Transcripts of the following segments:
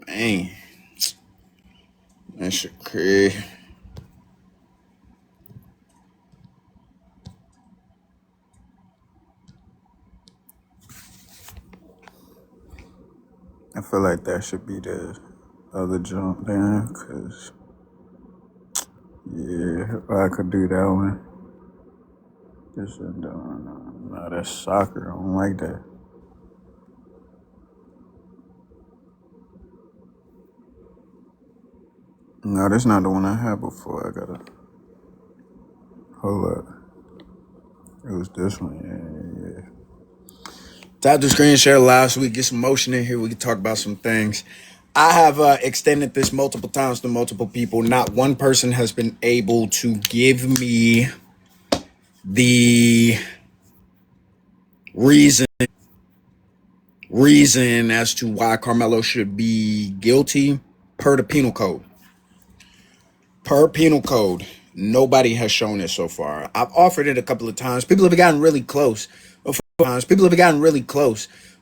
Man, that shit crazy. I feel like that should be the other jump then, cause yeah, if I could do that one. This is doing no, that's soccer. I don't like that. No, that's not the one I had before. I gotta hold up. It was this one. Yeah, yeah. Tap the screen share last week. Get some motion in here. We can talk about some things. I have extended this multiple times to multiple people. Not one person has been able to give me the reason as to why Carmelo should be guilty per the penal code. Per penal code, nobody has shown it so far. I've offered it a couple of times. People have gotten really close.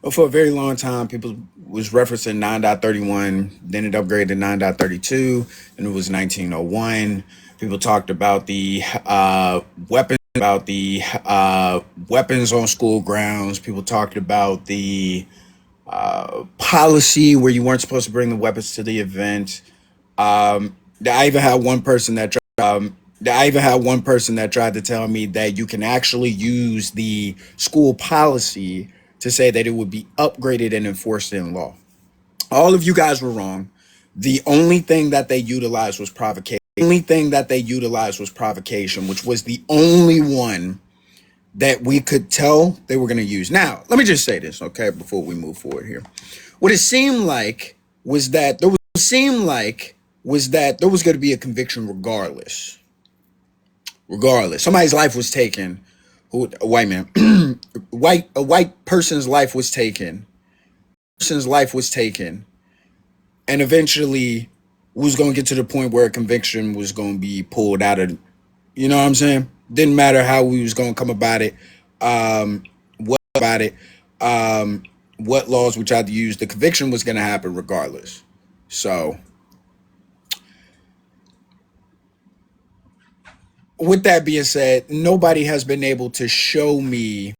But for a very long time, people was referencing 9.31, then it upgraded to 9.32, and it was 1901. People talked about the weapons on school grounds. People talked about the policy where you weren't supposed to bring the weapons to the event. I even had one person that tried to tell me that you can actually use the school policy to say that it would be upgraded and enforced in law. All of you guys were wrong. The only thing that they utilized was provocation. Which was the only one that we could tell they were going to use. Now, let me just say this, okay, before we move forward here. What it seemed like was that there was going to be a conviction regardless. Somebody's life was taken. A white man, a white person's life was taken. And eventually was going to get to the point where a conviction was going to be pulled out of, you know what I'm saying? Didn't matter how we was going to come about it, what laws we tried to use. The conviction was going to happen regardless. So, with that being said, nobody has been able to show me.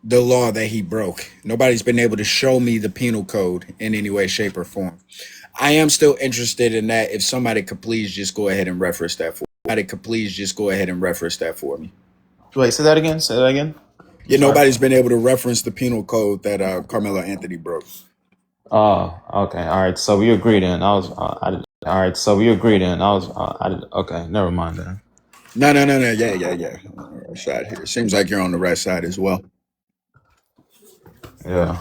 The law that he broke. Nobody's been able to show me the penal code in any way, shape, or form. I am still interested in that. If somebody could please just go ahead and reference that for me. Wait, say that again. Say that again. Yeah, nobody's been able to reference the penal code that Carmelo Anthony broke. Oh, okay. All right. So we agreed then. I was. All right. So we agreed then. I was. Okay. Never mind then. No. Yeah. Right side here. Seems like you're on the right side as well. Yeah.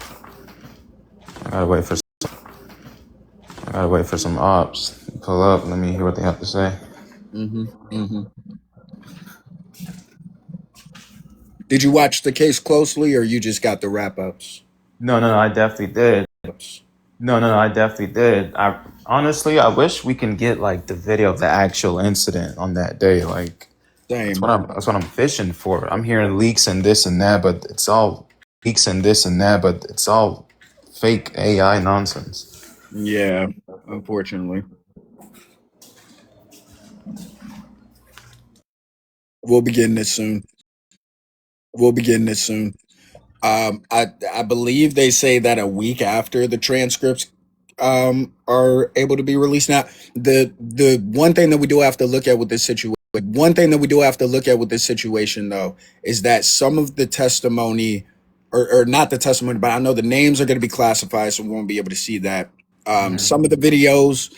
I gotta wait for some ops to pull up. Let me hear what they have to say. Did you watch the case closely, or you just got the wrap ups? No. I definitely did. I definitely did. I honestly, I wish we can get like the video of the actual incident on that day. Like Same. that's what I'm fishing for. I'm hearing leaks and this and that, but it's all fake AI nonsense. Yeah, unfortunately. We'll be getting this soon. I believe they say that a week after the transcripts are able to be released. Now, the one thing that we do have to look at with this situation, though, is that some of the testimony, or not the testimony, but I know the names are going to be classified, so we won't be able to see that. Some of the videos,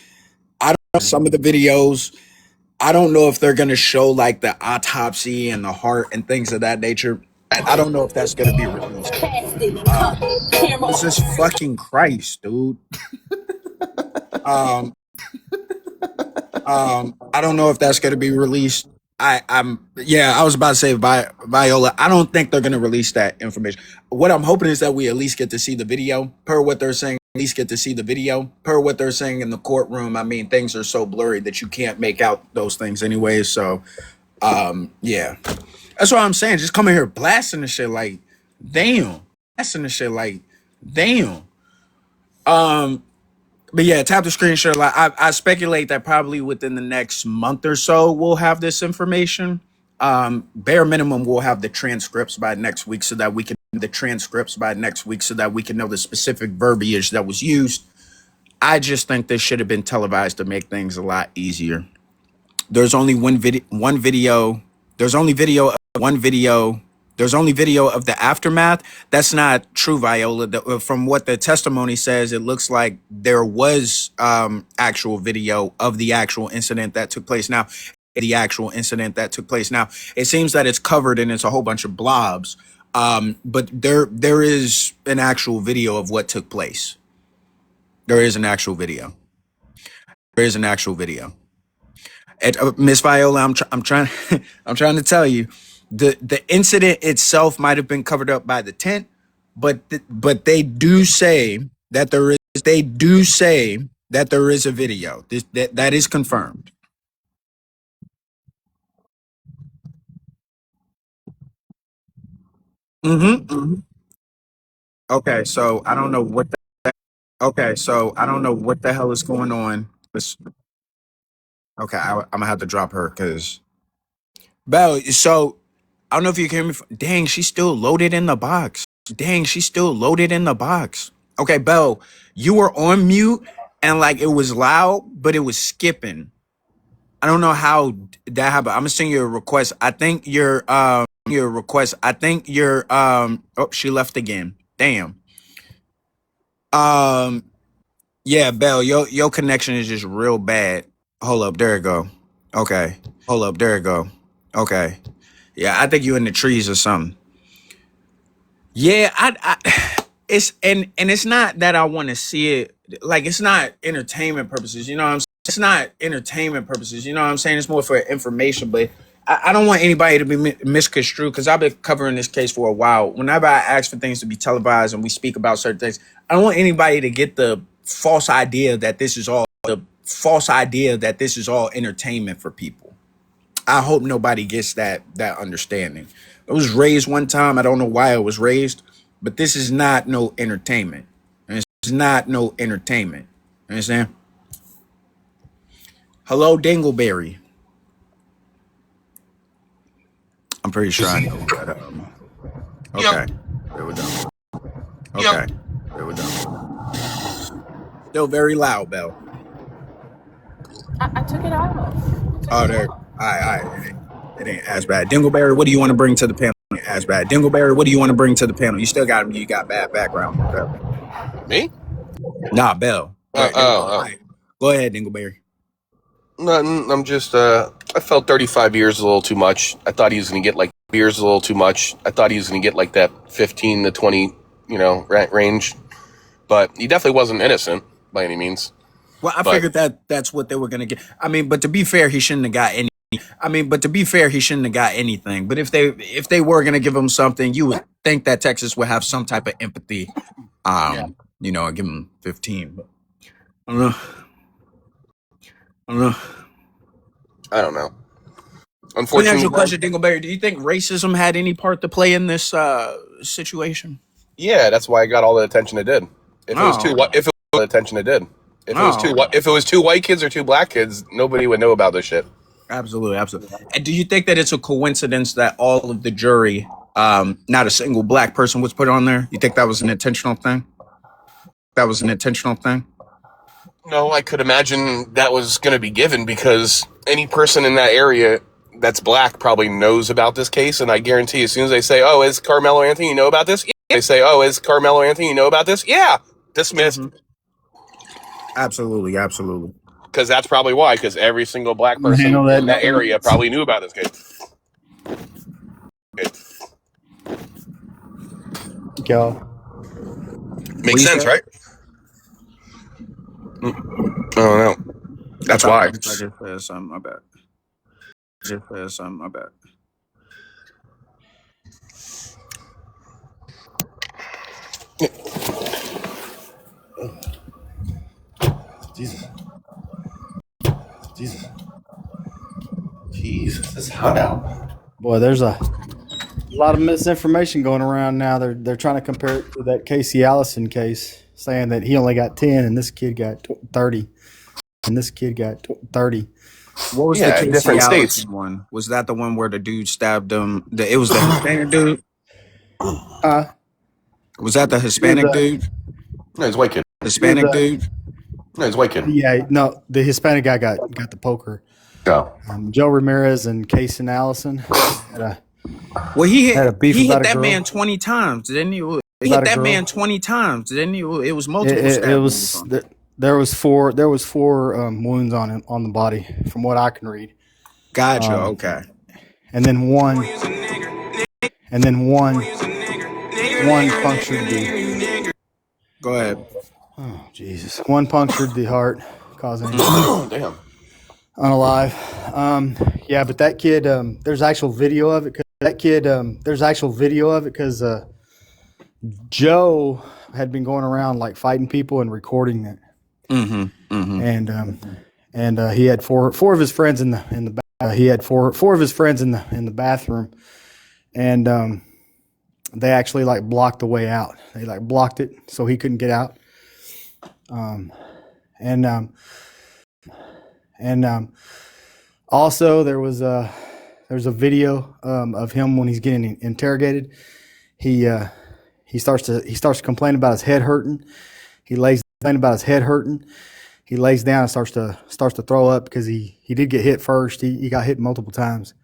I don't know if they're going to show like the autopsy and the heart and things of that nature. I don't know if that's going to be released. Jesus fucking Christ, dude. Um, I don't know if that's going to be released. I was about to say Viola. I don't think they're going to release that information. What I'm hoping is that we at least get to see the video per what they're saying. In the courtroom. I mean, things are so blurry that you can't make out those things anyway. So, yeah, that's what I'm saying. Just coming here blasting the shit like, damn. But yeah, tap the screen share. Like I speculate that probably within the next month or so we'll have this information. Bare minimum, we'll have the transcripts by next week so that we can know the specific verbiage that was used. I just think this should have been televised to make things a lot easier. There's only one video. There's only video of one video. There's only video of the aftermath. That's not true, Viola. From what the testimony says, it looks like there was actual video of the actual incident that took place. Now, it seems that it's covered and it's a whole bunch of blobs. But there is an actual video of what took place. There is an actual video. Miss Viola, I'm trying I'm trying to tell you, the incident itself might have been covered up by the tent, but they do say that there is a video. That is confirmed. Mm-hmm. Okay, so I don't know what the hell is going on. Okay, I'm gonna have to drop her because Bell. So I don't know if you can hear me. Dang, she's still loaded in the box. Okay, Bell, you were on mute and like it was loud, but it was skipping. I don't know how that happened. I'm gonna send you a request. I think oh, she left again. Damn. Um yeah, Bell, your connection is just real bad. Hold up, there it go. Okay. Okay. Yeah, I think you in the trees or something. Yeah, I it's and it's not that I want to see it like it's not entertainment purposes, you know what I'm saying? It's more for information, but I don't want anybody to be misconstrued because I've been covering this case for a while. Whenever I ask for things to be televised and we speak about certain things, I don't want anybody to get the false idea that this is all entertainment for people. I hope nobody gets that understanding. It was raised one time. I don't know why it was raised, but this is not no entertainment. Understand? Hello, Dingleberry. I'm pretty sure I know, but okay. There we go. Okay. There we go. Still very loud, Bell. I took it off. Oh, there. All right. It ain't as bad. Dingleberry, what do you want to bring to the panel? You still got me. You got bad background. Bell. Me? Nah, Bell. All right. Go ahead, Dingleberry. Nothing. I'm just. I felt 35 years a little too much. I thought he was going to get like that 15 to 20, range. But he definitely wasn't innocent by any means. Well, I figured that's what they were gonna get. I mean, but to be fair, he shouldn't have got anything. But if they were gonna give him something, you would think that Texas would have some type of empathy. And give him 15. But I don't know. I don't know. Let me ask Unfortunately, you a question, Dingleberry. Do you think racism had any part to play in this situation? yeah, that's why I got all the attention it did. If it was two white kids or two black kids, nobody would know about this shit. Absolutely. And do you think that it's a coincidence that all of the jury, not a single black person was put on there? You think that was an intentional thing? No, I could imagine that was going to be given because any person in that area that's black probably knows about this case, and I guarantee as soon as they say, "Oh, is Carmelo Anthony you know about this?" Yeah, dismissed. Mm-hmm. Absolutely. Because that's probably why. Because every single black person in that area probably knew about this case. Go. Makes sense, right? Oh no, that's why. I just said something. My bad. Jesus, it's hot out. Boy, there's a lot of misinformation going around now. They're trying to compare it to that Casey Allison case. saying that he only got 10 and this kid got 30. And this kid got 30. What was the Yeah, Casey different states. Allison one? Was that the one where the dude stabbed him? It was the Hispanic dude. Was that the Hispanic dude? No, he's a white kid. Hispanic dude. No, he's a white kid. Yeah, no, the Hispanic guy got the poker. Go. Joe Ramirez and Casey Allison had Well, he a hit beef he about hit a that girl. man 20 times, didn't he? He About hit a that girl. man 20 times, didn't he? It was multiple It stabs. was there was four wounds on him on the body from what I can read. Gotcha. Okay. And then one punctured the. Go ahead. Oh Jesus! One punctured the heart, causing him Damn. unalive. Yeah, but that kid. There's actual video of it. Because Joe had been going around like fighting people and recording it. And he had four of his friends in the he had four of his friends in the bathroom, and they actually like blocked the way out. They like blocked it so he couldn't get out. Also there was a video of him when he's getting interrogated. He starts to complain about his head hurting. He lays down and starts to throw up because he did get hit first. He got hit multiple times,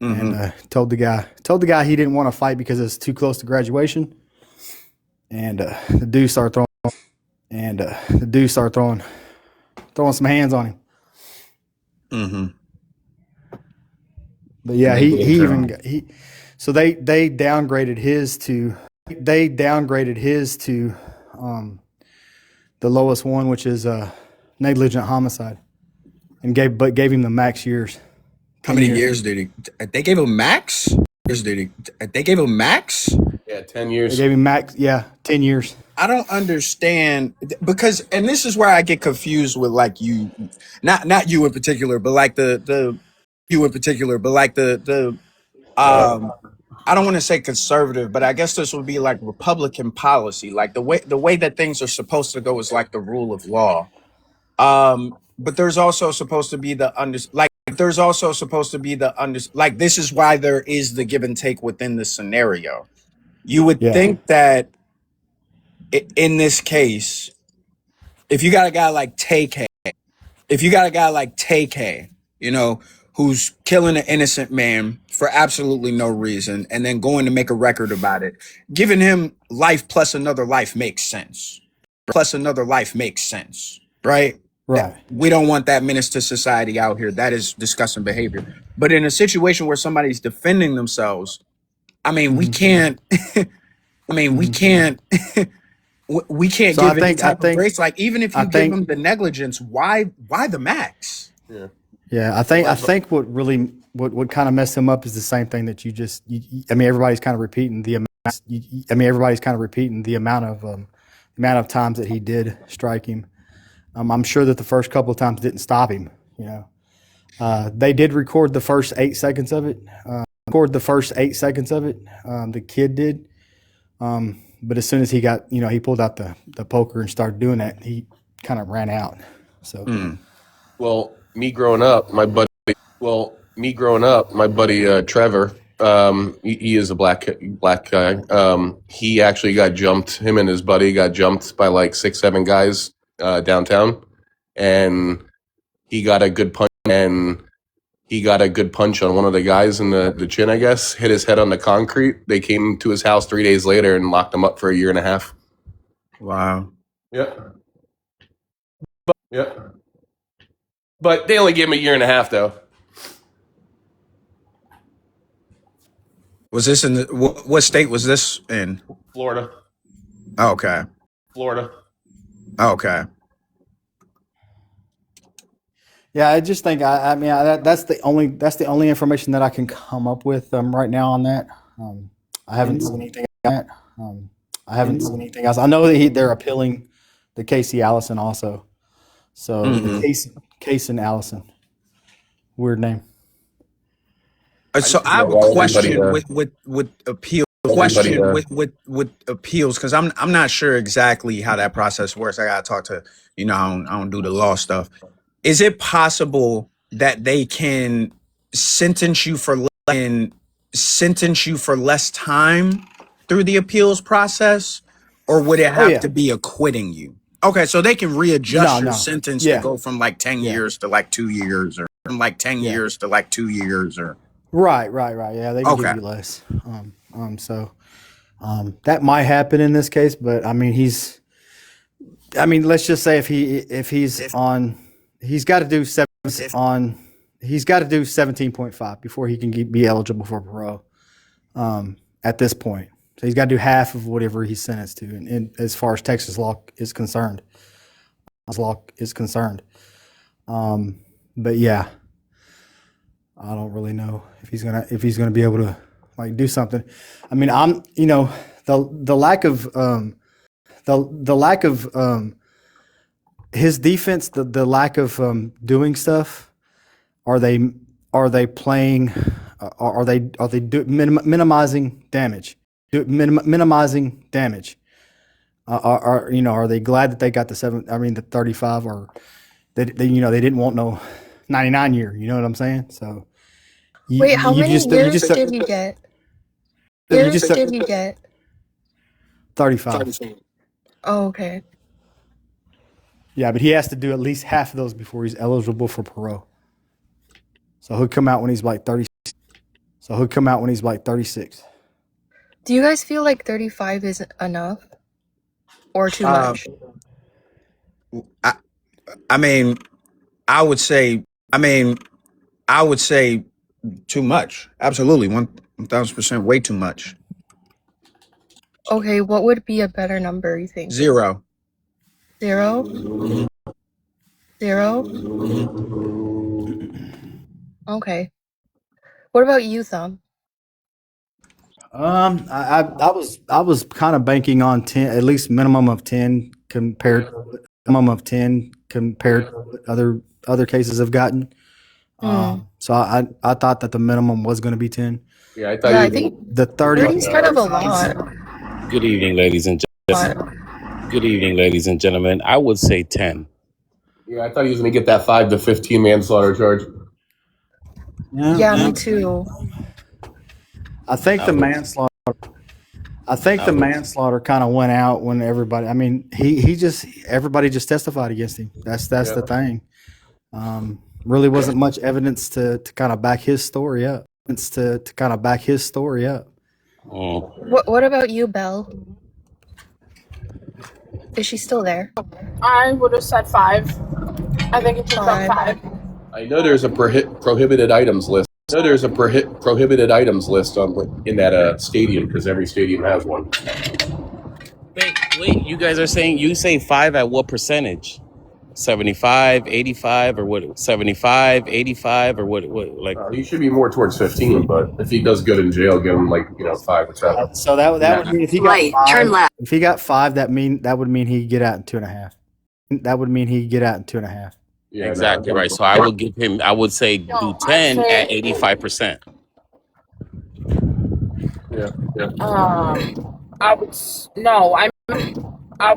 and told the guy he didn't want to fight because it's too close to graduation. And the dude started throwing some hands on him. But yeah, so they downgraded his to the lowest one, which is negligent homicide, and gave him the max years. How many years did he? They gave him max. They gave him max. Yeah, 10 years. They gave him max. Yeah, 10 years. I don't understand because, and this is where I get confused with like you, not you in particular, but like the I don't want to say conservative, but I guess this would be like Republican policy, like the way that things are supposed to go is like the rule of law. But there's also supposed to be like this is why there is the give and take within the scenario. You would think that in this case, if you got a guy like TK, you know, who's killing an innocent man for absolutely no reason and then going to make a record about it, giving him life plus another life makes sense. Right? Right. We don't want that menace to society out here. That is disgusting behavior. But in a situation where somebody's defending themselves, I mean, we can't we can't give any type of grace. Like, even if you give them the negligence, why the max? Yeah, I think what really what kind of messed him up is the same thing that everybody's kind of repeating the amount of times that he did strike him. I'm sure that the first couple of times didn't stop him. You know, they did record the first 8 seconds of it. The kid did. But as soon as he got, he pulled out the poker and started doing that, he kind of ran out. So, Well, me growing up, my buddy Trevor, he is a black guy. He actually got jumped. Him and his buddy got jumped by like 6-7 guys downtown, and he got a good punch. On one of the guys in the chin, I guess, hit his head on the concrete. They came to his house 3 days later and locked him up for a year and a half. Wow. Yeah. But they only gave him a year and a half, though. Was this in what state was this in? Florida. Okay. yeah, I just think that's the only information that I can come up with right now on that. I haven't seen anything else. I know that they're appealing the Casey Allison also. So Casey and Allison, weird name. So I have a question with appeal. Everybody question does. with appeals, because I'm not sure exactly how that process works. I gotta talk to, I don't do the law stuff. Is it possible that they can sentence you for sentence you for less time through the appeals process, or would it Oh have yeah. to be acquitting you? Okay, so they can readjust your No. sentence to Yeah. go from like 10 Yeah. years to like 2 years, or from like 10 Yeah. years to like 2 years, or Right. Yeah, they can give okay. you less. So that might happen in this case, but I mean, let's just say if he's on, he's got to do 17.5 before he can be eligible for parole. At this point, so he's got to do half of whatever he's sentenced to, and as far as Texas law is concerned, but yeah, I don't really know if he's gonna be able to like do something. I mean, the lack of his defense, the lack of doing stuff. Are they playing? Are they minimizing damage? Minimizing damage. Are they glad that they got the 35, or they didn't want no 99 year. You know what I'm saying? So Wait, how many years did you get? Years did you get? 35. Oh, okay. Yeah, but he has to do at least half of those before he's eligible for parole. So he'll come out when he's like 30. So he'll come out when he's like 36. Do you guys feel like 35 is enough or too much? I mean, I would say too much. Absolutely, 1,000% way too much. Okay, what would be a better number, you think? 0. 0? 0? Okay. What about you, Thumb? I was kind of banking on 10, at least minimum of 10 compared to what other cases have gotten. So I thought that the minimum was going to be 10. Yeah, I thought Yeah, I think The 30 30's kind of a lot. Good evening, ladies and gentlemen. Good evening, ladies and gentlemen. I would say 10. Yeah, I thought he was going to get that 5 to 15 manslaughter charge. Yeah, me too. I think the manslaughter. Kind of went out when everybody. I mean, everybody just testified against him. That's the thing. Really wasn't much evidence to kind of back his story up. What about you, Belle? Is she still there? I would have said 5. I think it's about 5. I know there's a prohibited items list. Prohibited items list in that stadium, because every stadium has one. Wait, you guys are saying, you say 5 at what percentage? 75, 85, or what? 75, 85, or what? Like, He should be more towards 15, but if he does good in jail, give him 5 or 7. So that would mean if he got 5, turn left. If he got 5, that would mean he'd get out in 2.5. Yeah, exactly right. So I would say do 10 at 85%. Yeah. I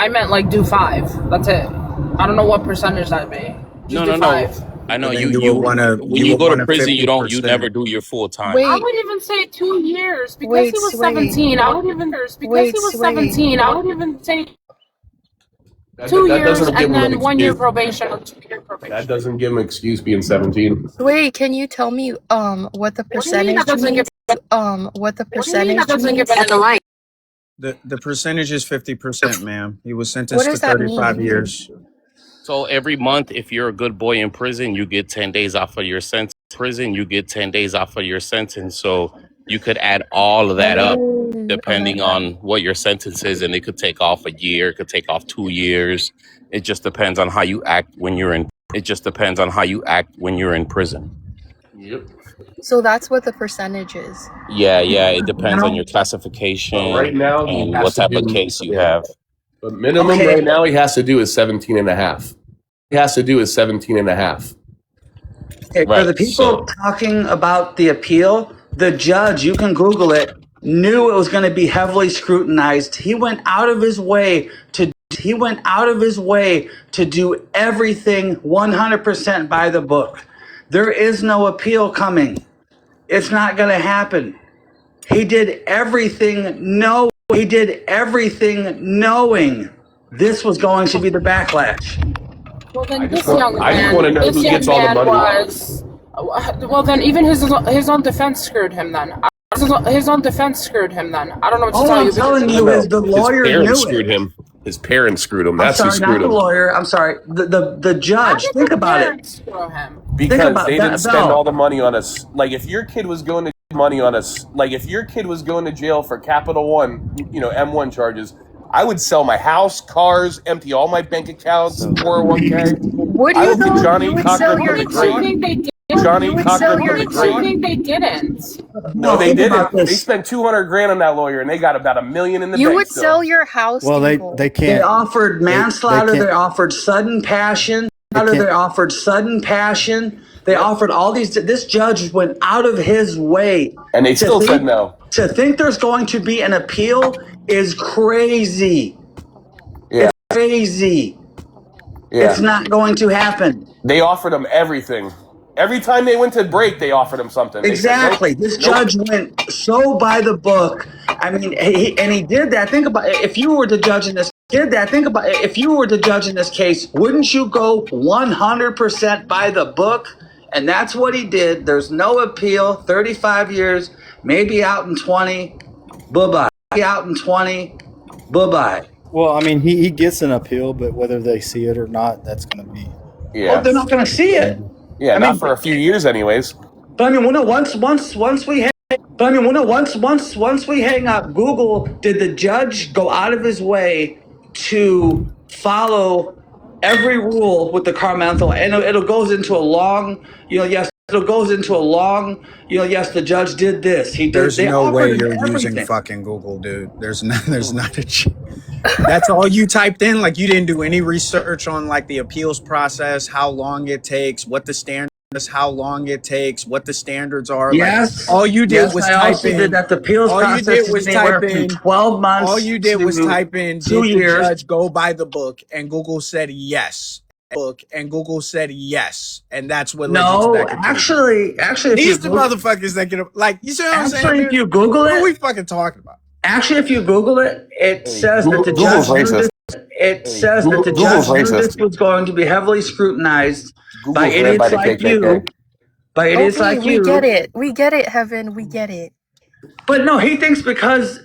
meant like do 5. That's it. I don't know what percentage that'd be. Just do 5. I know But you you would wanna- when you you would go to wanna prison, you 50%. never do your full time. Wait. I would even say 2 years because Wait, he was wait. 17. I would even Wait, he was wait. 17. I would even say That 2 that years doesn't give and him an then 1 year excuse. probation or 2 year That probation. doesn't give him an excuse being 17. Wait, can you tell me what the What do you mean percentage that doesn't means? give? What the What do you mean percentage that doesn't means? give at the light? The percentage is 50%, ma'am. He was What sentenced to does that 35 mean? years. So every month, if you're a good boy in prison, you get 10 days off of your sentence. So you could add all of that up depending on what your sentence is, and it could take off a year, it could take off 2 years. It just depends on how you act when you're in. Prison. Yep. So that's what the percentage is. Yeah, it depends on your classification But right now, he and has what to type do- of case you have. But minimum right now he has to do is 17 and a half. Okay, Right, for the people talking about the appeal, the judge, you can Google it, knew it was going to be heavily scrutinized. He went out of his way to do everything 100% by the book. There is no appeal coming. It's not going to happen. He did everything knowing this was going to be the backlash. Well, then I this just want young man, to know this who young gets all the man money. was. Well, then even his own defense screwed him. Then his own defense screwed him. Then I don't know what to All tell I'm you. telling you is the lawyer His parents knew screwed it. him. His parents screwed him. I'm That's who sorry, not screwed the him. lawyer. I'm sorry, the How judge. did Think the about it. parents screw him? Because about they that, didn't spend Bell. all the money on us. Like if your kid was going to jail for Capital One, M1 charges, I would sell my house, cars, empty all my bank accounts, 401k. Would I you would give though? Johnny You would Cochran sell to your the Wouldn't you car. great. think they did? Johnny You would Cochran sell to your the Wouldn't you car. great. think they didn't? No, they think about didn't. They this. spent 200 grand on that lawyer, and they got about $1 million in the You bank would still. sell your house. Well, they Tbones. They can't. offered manslaughter. can't- They offered sudden passion. can't- They offered sudden passion. They offered all these. This judge went out of his way, And they to still think- said no. To think there's going to be an appeal is crazy. Yeah. It's crazy. Yeah. It's not going to happen. They offered him everything. Every time they went to break, they offered him something. They said, Exactly. nope, This nope. judge went so by the book. I mean, he did that. Think about it. If you were the judge in this, case, wouldn't you go 100% by the book? And that's what he did. There's no appeal. 35 years, maybe out in 20. Bye bye. Well, I mean, he gets an appeal, but whether they see it or not, that's going to be. Yeah. Well, they're not going to see it. Yeah, I not mean- for a few years, anyways. But I mean, once we hang up Google, did the judge go out of his way to follow every rule with the Carmental? And it goes into a long, yes, the judge did this. He did. There's They no offered way him you're everything. using fucking Google, dude. There's not a. That's all you typed in. Like you didn't do any research on like the appeals process, how long it takes, what the standard is, how long it takes, what the standards are. Yes. Like, all you did was I type also in. did that. The appeals all you process did is was anywhere type from in. 12 months. All you did was to type in. 2 Did years. the judge go by the book? And Google said yes. And Google said yes, and that's what led you to No, that conclusion. actually, if These you the Google, motherfuckers that get like you see what I'm saying? actually, if Dude? you Google What are we it, fucking talking about? if you Google it, it says that the Google's judge knew racist. this. It says that the Google's judge knew racist. this was going to be heavily scrutinized by Google's ran by idiots the like KKK. you. By idiots Okay, like we you. get it. We get it, Heaven. We get it. But no, he thinks because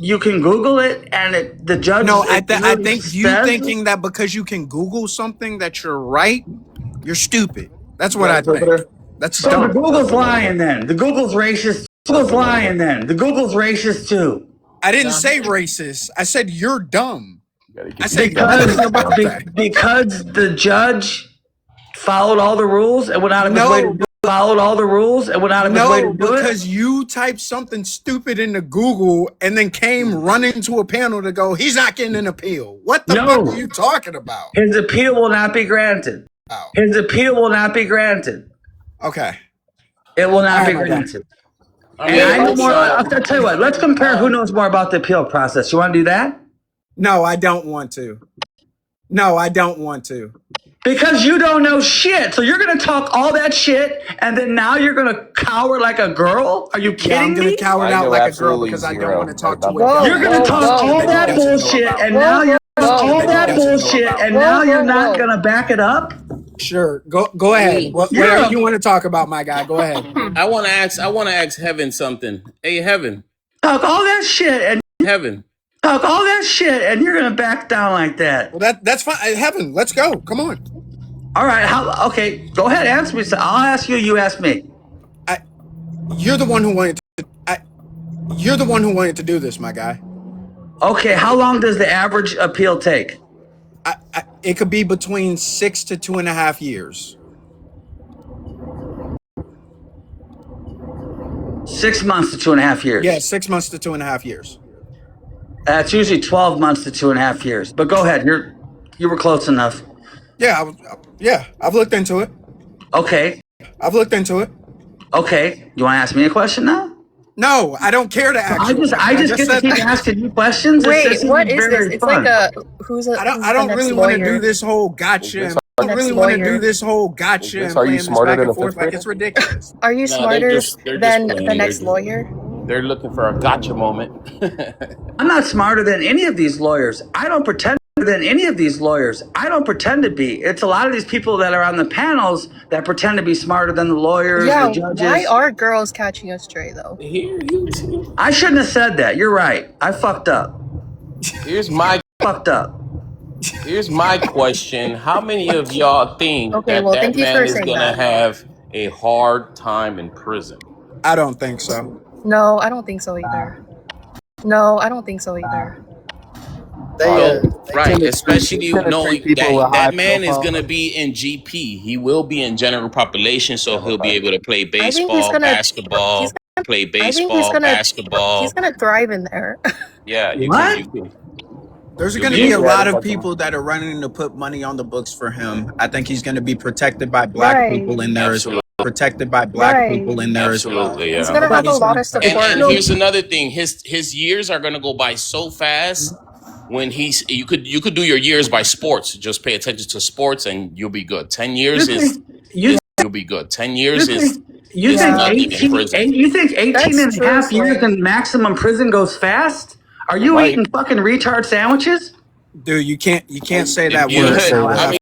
you can Google it and the judge. No, I literally think you says- thinking that because you can Google something that you're right, you're stupid. That's what I Interpreter? think. That's So the dumb. Google's lying then. The Google's racist. The Google's racist too. I didn't say racist. I said you're dumb. Gotta keep I said Because, nothing about that. because the judge followed all the rules and went out of his way to do it. No, because you typed something stupid into Google and then came running to a panel to go, he's not getting an appeal. What the No. fuck are you talking about? His appeal will not be granted. Oh, okay. It will not be All right, granted. And I know more. I'll tell you what. Let's compare who knows more about the appeal process. You want to do that? No, I don't want to. Because you don't know shit. So you're going to talk all that shit, and then now you're going to cower like a girl? Are you Yeah, I'm kidding gonna me? cower I out know like a girl absolutely because I don't zero want to talk to about a that. guy. You're going to talk all that bullshit, and now you're all that bullshit, and now you're not going to back it up? Sure, go ahead. Whatever you want to talk about, my guy, go ahead. I want to ask Heaven something. Hey, Heaven, Talk all that shit, and Heaven. you're going to back down like that. Well, that's fine. Heaven, let's go. Come on. All right. Okay. Go ahead. Answer me. So I'll ask you. You ask me. You're the one who wanted to do this, my guy. Okay. How long does the average appeal take? It could be between 6 to 2.5 years. 6 months to 2.5 years. Yeah, 6 months to 2.5 years. That's usually 12 months to 2.5 years. But go ahead. You were close enough. Yeah, I've looked into it. Okay. Okay, you want to ask me a question now? No, I don't care to ask you a question. I just get to keep asking you questions. Wait, what is this? Very It's like fun. who's I the don't next really want to lawyer? do this whole gotcha. Is I don't Next really want to do lawyer. this whole gotcha and Are you playing this smarter back than and a forth fifth like grader? it's ridiculous. Are you No, smarter they're just than the playing. next lawyer? They're looking for a gotcha moment. I'm not smarter than any of these lawyers. I don't pretend to be. It's a lot of these people that are on the panels that pretend to be smarter than the lawyers, Yeah, the judges. why are girls catching us straight though? Here, you too. I shouldn't have said that. You're right. I fucked up. Here's my question. How many of y'all think Okay, well, that thank you man for is saying gonna that. have a hard time in prison? I don't think so. No, I don't think so either. No, I don't think so either. Well, They right, tend to especially treat knowing people with high that man is profile. gonna be in GP. He will be in general population, so he'll be able to play I think he's baseball, gonna. basketball, play I think he's baseball, gonna. He's basketball. gonna thrive in there. Yeah, you What? can. There's You'll going to be be a able to lot have of a people that are running to put money on the books for him. I think he's going to be protected by black people in there as well. absolutely, Protected by black people in there as well. absolutely, He's yeah. gonna have a Nobody's lot going of to touch him. support. And here's another thing: his years are gonna go by so fast. When you could do your years by sports. Just pay attention to sports, and you'll be good. 10 years you'll be good. 10 years is nothing in prison. You think 18 That's and a true, half years Slay. in maximum prison goes fast? Are It you might. eating fucking retard sandwiches? Dude, you can't say If that you, word. I mean,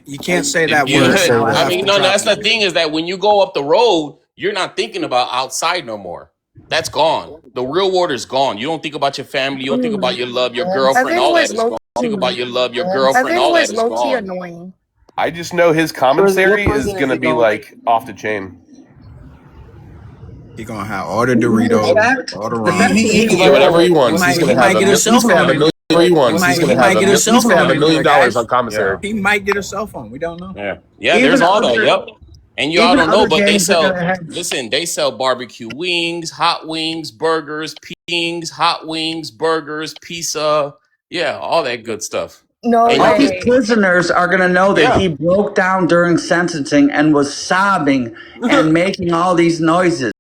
You can't say if that you, word. So we'll I have mean, to no, drop that's the it. thing is that when you go up the road, you're not thinking about outside no more. That's gone. The real world is gone. You don't think about your family. You don't think about your love, your girlfriend. Evan All that was is gone. low You think key. about your love, your girlfriend. Evan All that was is low key gone. annoying. I just know his What commentary is prison is gonna he be going like off the chain. He gonna have all the The Doritos, fact, all the the fact ramen. that He can you get whatever he go, wants. He's gonna have Get a cell phone. whatever he wants. He's gonna have Get a cell phone $1 million guys. on commissary. He might get a cell phone. We don't know. Yeah. There's even all that. other, Yep. And y'all even don't know, other but they gangs are sell. gonna have. Listen, they sell barbecue wings, hot wings, burgers, hot wings, burgers, pizza. Yeah, all that good stuff. No And All these way. prisoners are going to know that yeah, he broke down during sentencing and was sobbing and making all these noises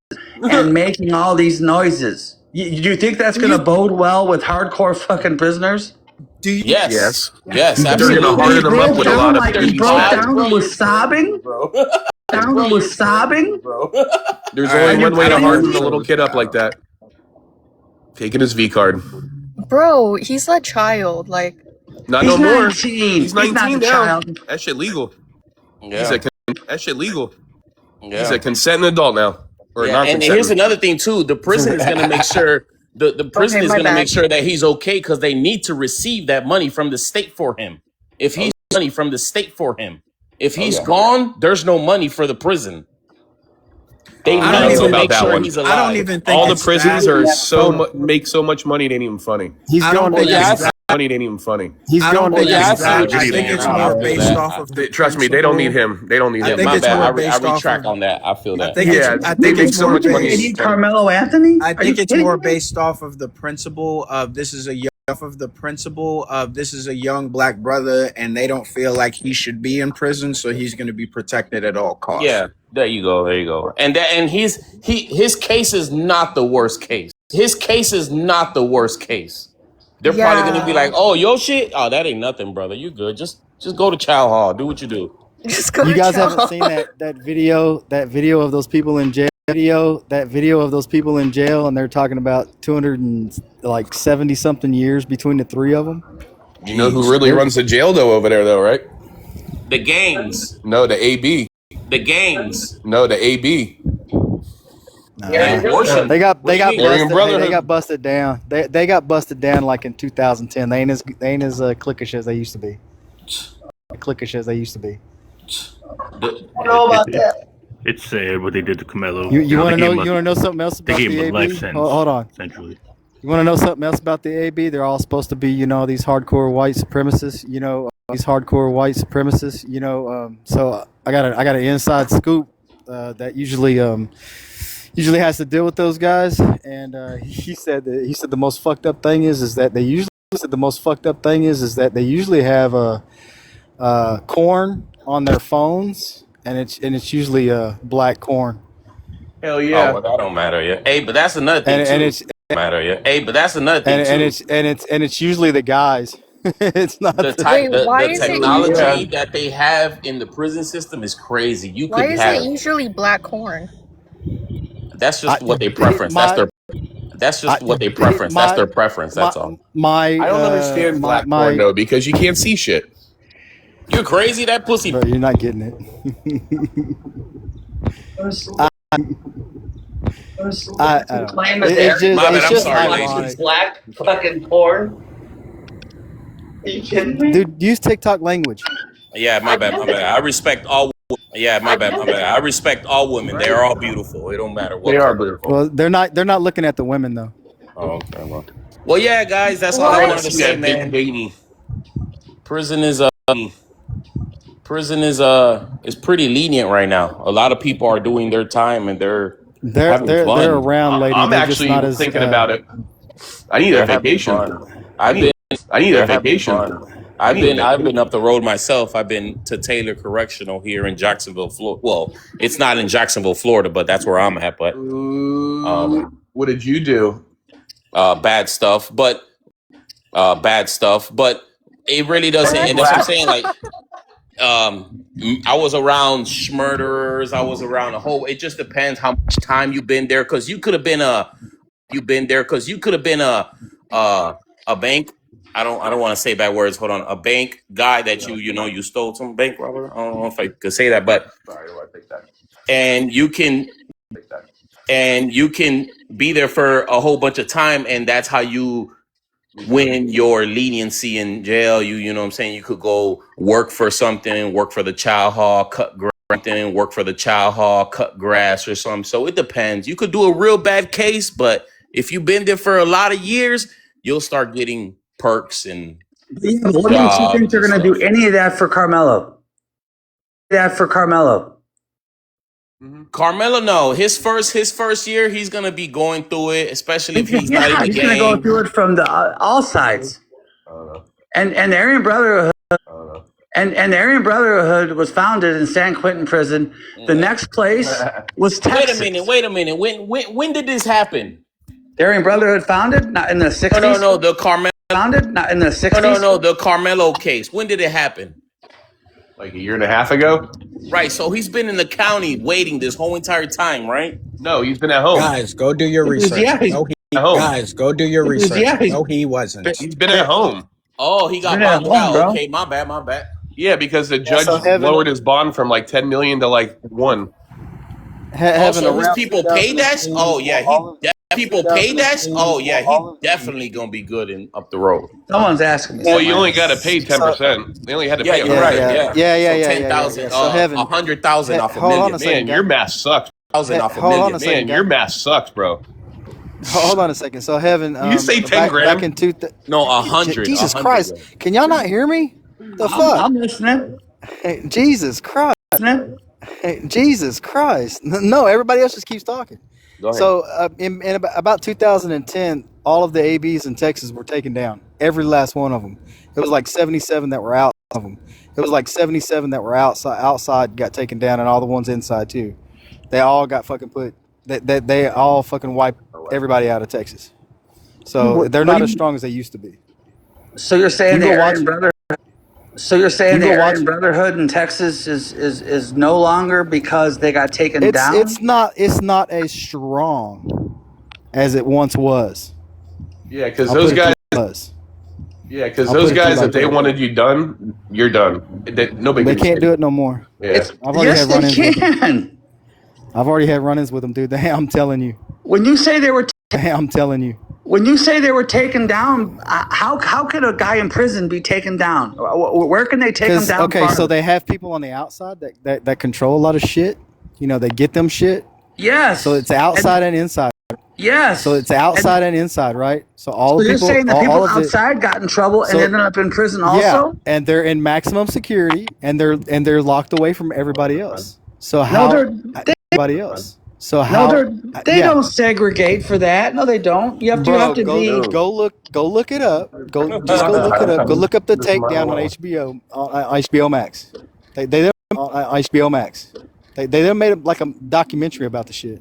You think that's going to bode well with hardcore fucking prisoners? Do you? yes, Yes. They're gonna absolutely. harden him up with a lot of He baby broke steps. down and was sobbing. bro. There's All only right, one way I to don't harden know. a little kid up like that. Taking his V card. Bro, he's a child. Like, Not He's no more. 19. He's He's not 19 a now. child. That shit legal. He's Yeah, He's a yeah, consenting adult now. Or yeah. And here's non-consenting. another thing too. The prison is gonna make sure the prison okay, is my gonna make bad. sure that he's okay because they need to receive that money from the state for him. If he's gone, there's no money for the prison. They I I don't don't need know to even. about make that sure one. he's I don't alive. even think All the it's prisons that. are So make so much money it ain't even funny. he's I going don't to think Yeah, it's that. Money it ain't even funny. he's I going don't think to yeah, I it's see what that. you're I think saying. it's I more feel based that. off of the Trust me, they don't need principle. him. They don't need I Yeah, him. think my it's bad. more I based off retract of. on that. I feel I that. think it's. Yeah, I they think make it's so more much money. They It's based. need funny. Carmelo Anthony? I Are you think it's kidding more me? based off of the principle of this is a young black brother, and they don't feel like he should be in prison, so he's going to be protected at all costs. Yeah, there you go. There you go. And his case is not the worst case. They're probably gonna be like, Yeah. "Oh, your shit. Oh, that ain't nothing, brother. You good. Just go to Chow Hall. Do what you do." Just go You to guys haven't jail. seen that video of those people in jail. That video of those people in jail, and they're talking about 270 something years between the three of them. You know who Jeez. really runs the jail though over there though, right? The gangs. No, the AB. The gangs. No, the AB. Nah, Abortion. they got What do you mean? Aryan busted. Brotherhood. They got busted down. They got busted down like in 2010. They ain't as cliquish as they used to be. The, It's sad what they did to Carmelo. You want to they know? gave him You want to know something else they about gave the him a life AB? sentence. Hold on. Essentially. You want to know something else about the AB? They're all supposed to be, these hardcore white supremacists. So I got an inside scoop that usually has to deal with those guys. And he said the most fucked up thing is that they usually have corn on their phones, and it's usually black corn. Hell Oh, yeah. well, that don't matter. Yeah. Hey, but that's another thing and too. it's Matter. Yeah. Hey, but that's another thing too. it's usually the guys. It's not The the. type, Wait, why the is it technology Yeah. usually that they have in the prison system is crazy. You why could is it have. usually black corn? That's I just what they he- preference. That's my their. That's I just what they he- preference. That's their preference. my That's all. I don't understand black porn my though because you can't see shit. You're crazy. That pussy. bro, you're not getting it. I, I don't know. Claim that the My bad. It's I'm just sorry, watches ladies. ironic, black fucking porn. Are you kidding me? dude. Use TikTok language. Yeah, my I bad. get My it. bad. I respect all. Yeah, my I bad. get My it. bad. I respect all women. They are all beautiful. It don't matter They what are color. beautiful. Well, they're not looking at the women though. Oh, okay. Well, yeah, guys. That's all I I want to wanted What? to see say, that big man. veiny. Prison is is pretty lenient right now. A lot of people are doing their time and they're having They're fun. around, lady. I'm They're just actually not as. thinking about it. I need a They're having vacation. fun. I I've need been I need a they're having vacation. fun. I need a I've been vacation. up the road myself. I've been to Taylor Correctional here in Jacksonville, Florida. Well, it's not in Jacksonville, Florida, but that's where I'm at. But What did you do? bad stuff. Bad stuff. But it really doesn't. And that's what I'm saying. Like I was around murderers. I was around a whole. It just depends how much time you've been there. Because you could have been a bank. I don't want to say bad words. Hold on, a bank guy that you stole some bank robber. I don't know if I could say that, but Sorry, I take that. and you can Take that. and you can be there for a whole bunch of time, and that's how you win your leniency in jail. You know what I'm saying? You could go work for something, work for the child hall, cut grass, cut grass or something. So it depends. You could do a real bad case, but if you've been there for a lot of years, you'll start getting perks and Yeah, but what makes you think jobs they're and going to do stuff. any of that for Carmelo? Carmelo. Carmelo, no, his first year, he's gonna be going through it, especially if he's not in Yeah, the he's going to go game. through it from the all sides. I don't know. And the Aryan Brotherhood. I don't know. And the Aryan Brotherhood was founded in San Quentin prison. The next place was Texas. Wait a minute. When did this happen? The Aryan Brotherhood founded not in the 60s. No. The Carmelo. Founded not in the 60s. No. The Carmelo case. When did it happen? Like a year and a half ago? Right. So he's been in the county waiting this whole entire time, right? No, he's been at home. Guys, go do your research. Yeah, he's No, At home. guys, go do your research. yeah, he's- No, he wasn't. He's been at home. Oh, he got been at bonded home, out. bro. Okay, my bad. Yeah, because the judge so Heaven- lowered his bond from like 10 million to like 1. Having Also, his around people pay that. 2018, Oh yeah, all of- people pay that. 2018, Oh yeah, all he of- definitely gonna be good in up the road. Someone's asking me. Well, something. you only got to pay 10%. They only had to Yeah, pay you're 100. right. Yeah. So 10,000, So Heaven- 100,000 off a hold on million. a second. Man, your math sucks. Off a Hold on million. a second. Man, your math sucks, bro. Hold on a second. So Heaven, You say 10 grand? back in No, 100. Jesus 100. Christ! Can y'all not hear me? The fuck? I'm listening. Hey, Jesus Christ! Listening. Hey, Jesus Christ! No, everybody else just keeps talking. Go ahead. So in about 2010, all of the ABs in Texas were taken down. Every last one of them. It was like 77 that were out of them. It was like 77 that were outside got taken down, and all the ones inside too. They all got fucking put. They all fucking wiped everybody out of Texas. So they're not as strong as they used to be. So you're saying You the go Aryan watch- Brotherhood? So you're saying You the go Aryan watch- Brotherhood in Texas is no longer because they got taken down? It's not as strong as it once was. Yeah, because I'll those put it guys. to you was. Yeah, because I'll those put it to you guys, like if they that. wanted you done, you're done. Nobody. They can't do it no more. Yeah. I've already Yes, had they run-ins with them. can. I've already had run-ins with them, dude. I'm telling you. When you say they were I'm telling you. when you say they were taken down, how could a guy in prison be taken down? Where can they take him down? Okay, farther? so they have people on the outside that control a lot of shit. You know, they get them shit. yes. So it's outside and inside. Yes. So it's outside and inside, right? So all So the you're people, saying the all people of the, outside got in trouble and So- ended up in prison yeah, also? and they're in maximum security, and they're locked away from everybody else. So how everybody else? So how? They yeah. don't segregate for that. No, they don't. You have Bro, to be. go look it up. Go look it up. Go look up the takedown on HBO Max. They on HBO Max. They made like a documentary about the shit.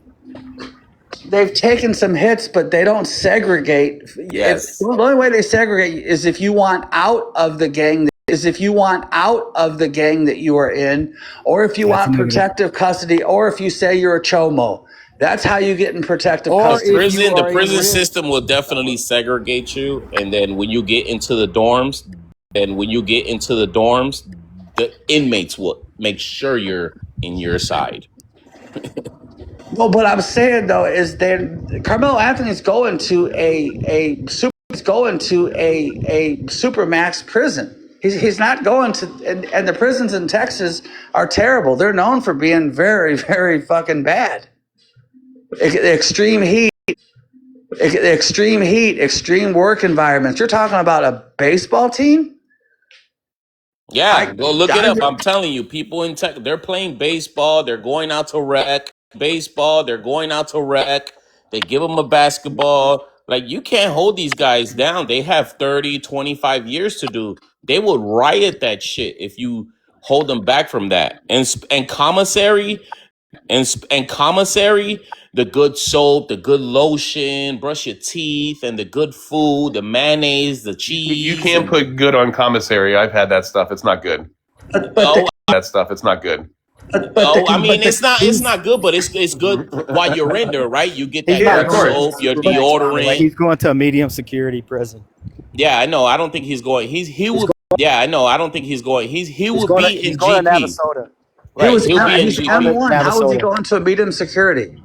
They've taken some hits, but they don't segregate. Yes. The only way they segregate is if you want out of the gang. If you want out of the gang that you are in, or if you want protective custody, or if you say you're a chomo. That's how you get in protective custody. The prison system will definitely segregate you, and then when you get into the dorms, the inmates will make sure you're in your side. Well, what I'm saying though is that Carmelo Anthony's going to a supermax prison. He's not going to, and the prisons in Texas are terrible. They're known for being very, very fucking bad. Extreme heat, extreme work environments. You're talking about a baseball team? Yeah, go look it up. I'm telling you, people in tech, they're playing baseball. They're going out to rec. They give them a basketball. Like, you can't hold these guys down. They have 30, 25 years to do. They would riot that shit if you hold them back from that. And commissary, the good soap, the good lotion, brush your teeth, and the good food, the mayonnaise, the cheese. You can't put good on commissary. I've had that stuff. It's not good. It's not good. It's not good, but it's good while you're in there, right? You get that good soap, your deodorant. He's going to a medium security prison. Yeah, I know. I don't think he's going. He will. Yeah, I know. I don't think he's going. He will be in going to GP. Navasota. Right, He's GP. M1. How is he going to a medium security?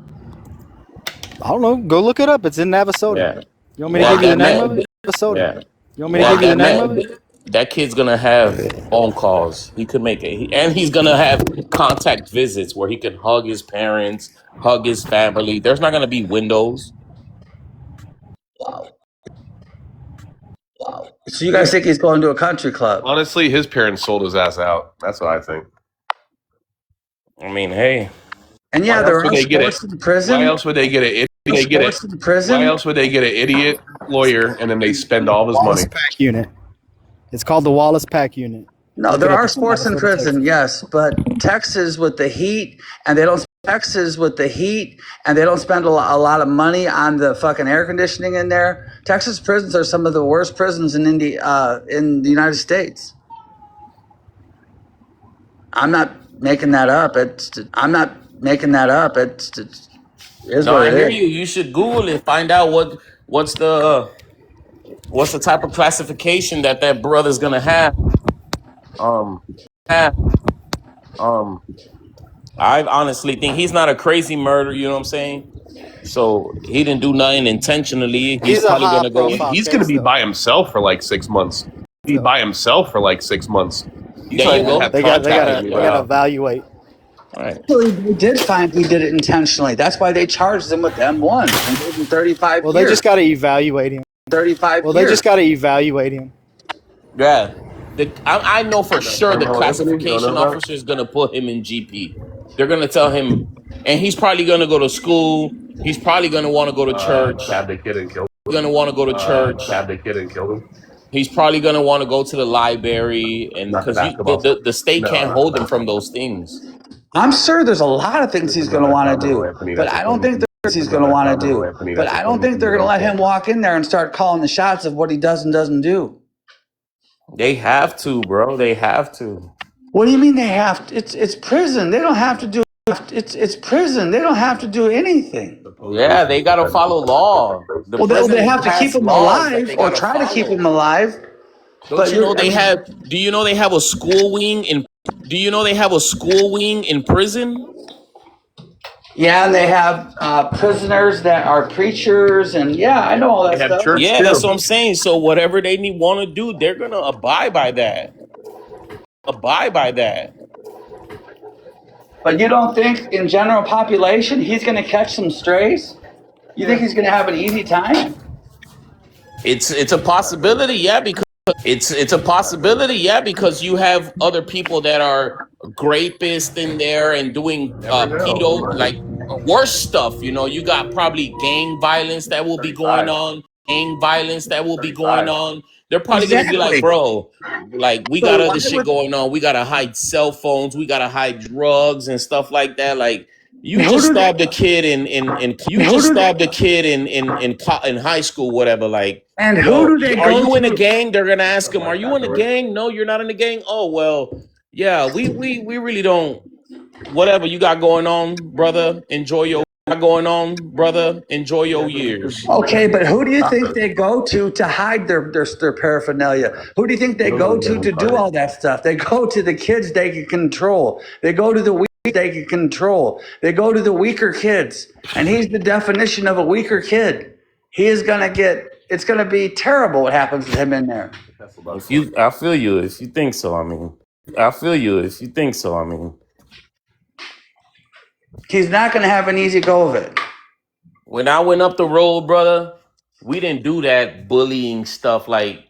I don't know. Go look it up. It's in Navasota. Yeah. You want me to give you the name of it? Navasota. Yeah. You want me to give you the name of it? That kid's gonna have phone calls. He could make it, and he's gonna have contact visits where he can hug his parents, hug his family. There's not gonna be windows. Wow. So you guys think he's going to a country club? Honestly, his parents sold his ass out. That's what I think. I mean, hey. And yeah, they're all sports in prison. Why else would they get an Why else would they get an idiot lawyer and then they spend all of his money? Pack unit. It's called the Wallace Pack Unit. No, there are sports in prison, yes, but Texas with the heat, and they don't spend a lot of money on the fucking air conditioning in there. Texas prisons are some of the worst prisons in the United States. I'm not making that up. It is No, what I it hear is. you. You should Google it. Find out what's the type of classification that brother's gonna have. I honestly think he's not a crazy murderer. You know what I'm saying? So he didn't do nothing intentionally. He's probably gonna go. He's going to be by himself for like 6 months. There you go. They got to evaluate. All right. Actually, they did find he did it intentionally. That's why they charged him with M1 and gave him 35 years. Well, they just got to evaluate him. 35 Well, years. they just got to evaluate him. Yeah. I know for sure the classification officer is going to put him in GP. They're going to tell him, and he's probably going to go to school. He's probably going to want to go to church. Stabbed a kid and killed him. He's going to want to go to church. Stabbed a kid and killed him. He's probably going to want to go to the library, and because the state can't hold him from those things. I'm sure there's a lot of things he's going to want to do, but I don't think he's going to want to do. But I don't think they're going to let him walk in there and start calling the shots of what he does and doesn't do. They have to, bro. They have to. What do you mean they have to? It's prison. They don't have to do. It's prison. They don't have to do anything. Yeah, they got to follow law. Well, they have to keep him alive or try to keep him alive. Don't you know they have? Do you know they have a school wing in? Do you know they have a school wing in prison? Yeah, and they have prisoners that are preachers, and yeah, I know all that stuff. Yeah, that's what I'm saying. So whatever they want to do, they're gonna abide by that. But you don't think, in general population, he's going to catch some strays? You think he's going to have an easy time? It's a possibility, yeah, because it's a possibility, yeah, because you have other people that are rapists in there and doing pedo, like worse stuff. You know, you got probably gang violence that will be going on. They're probably going to be like, bro, like, we got other shit going on. We got to hide cell phones. We got to hide drugs and stuff like that. Like, You just stabbed a kid in high school, whatever. Like, And who yo, do they are go you in a to? gang? They're gonna ask him, "Are you in a gang?" No, you're not in a gang. Oh well, yeah. We really don't. Whatever you got going on, brother. Enjoy your years. Okay, but who do you think they go to hide their paraphernalia? Who do you think they go to do all that stuff? They go to the kids they can control. They go to the weak they can control. They go to the weaker kids. And he's the definition of a weaker kid. He is going to get, it's going to be terrible what happens to him in there. I feel you. If you think so, I mean, He's not going to have an easy go of it. when I went up the road, brother, we didn't do that bullying stuff. Like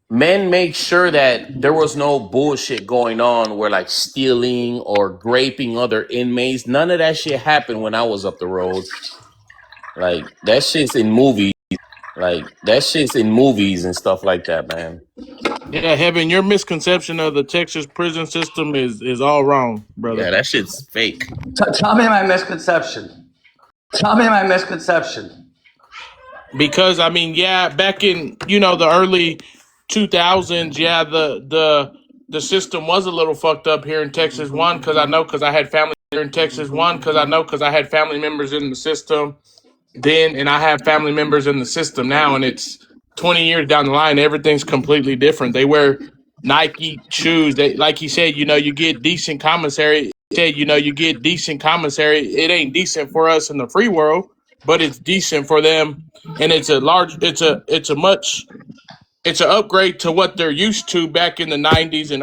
men make sure that there was no bullshit going on where like stealing or raping other inmates. None of that shit happened when I was up the road. Like that shit's in movies. And stuff like that, man. Yeah, Heaven, your misconception of the Texas prison system is all wrong, brother. Yeah, that shit's fake. Tell me my misconception. Because I mean, yeah, back in the early 2000s, yeah, the system was a little fucked up here in Texas. One, because I had family here in Texas. One, because I had family members in the system then, and I have family members in the system now, and it's 20 years down the line, everything's completely different. They wear Nike shoes. They, like he said, you get decent commissary. It ain't decent for us in the free world, but it's decent for them, and it's an upgrade to what they're used to back in the 90s and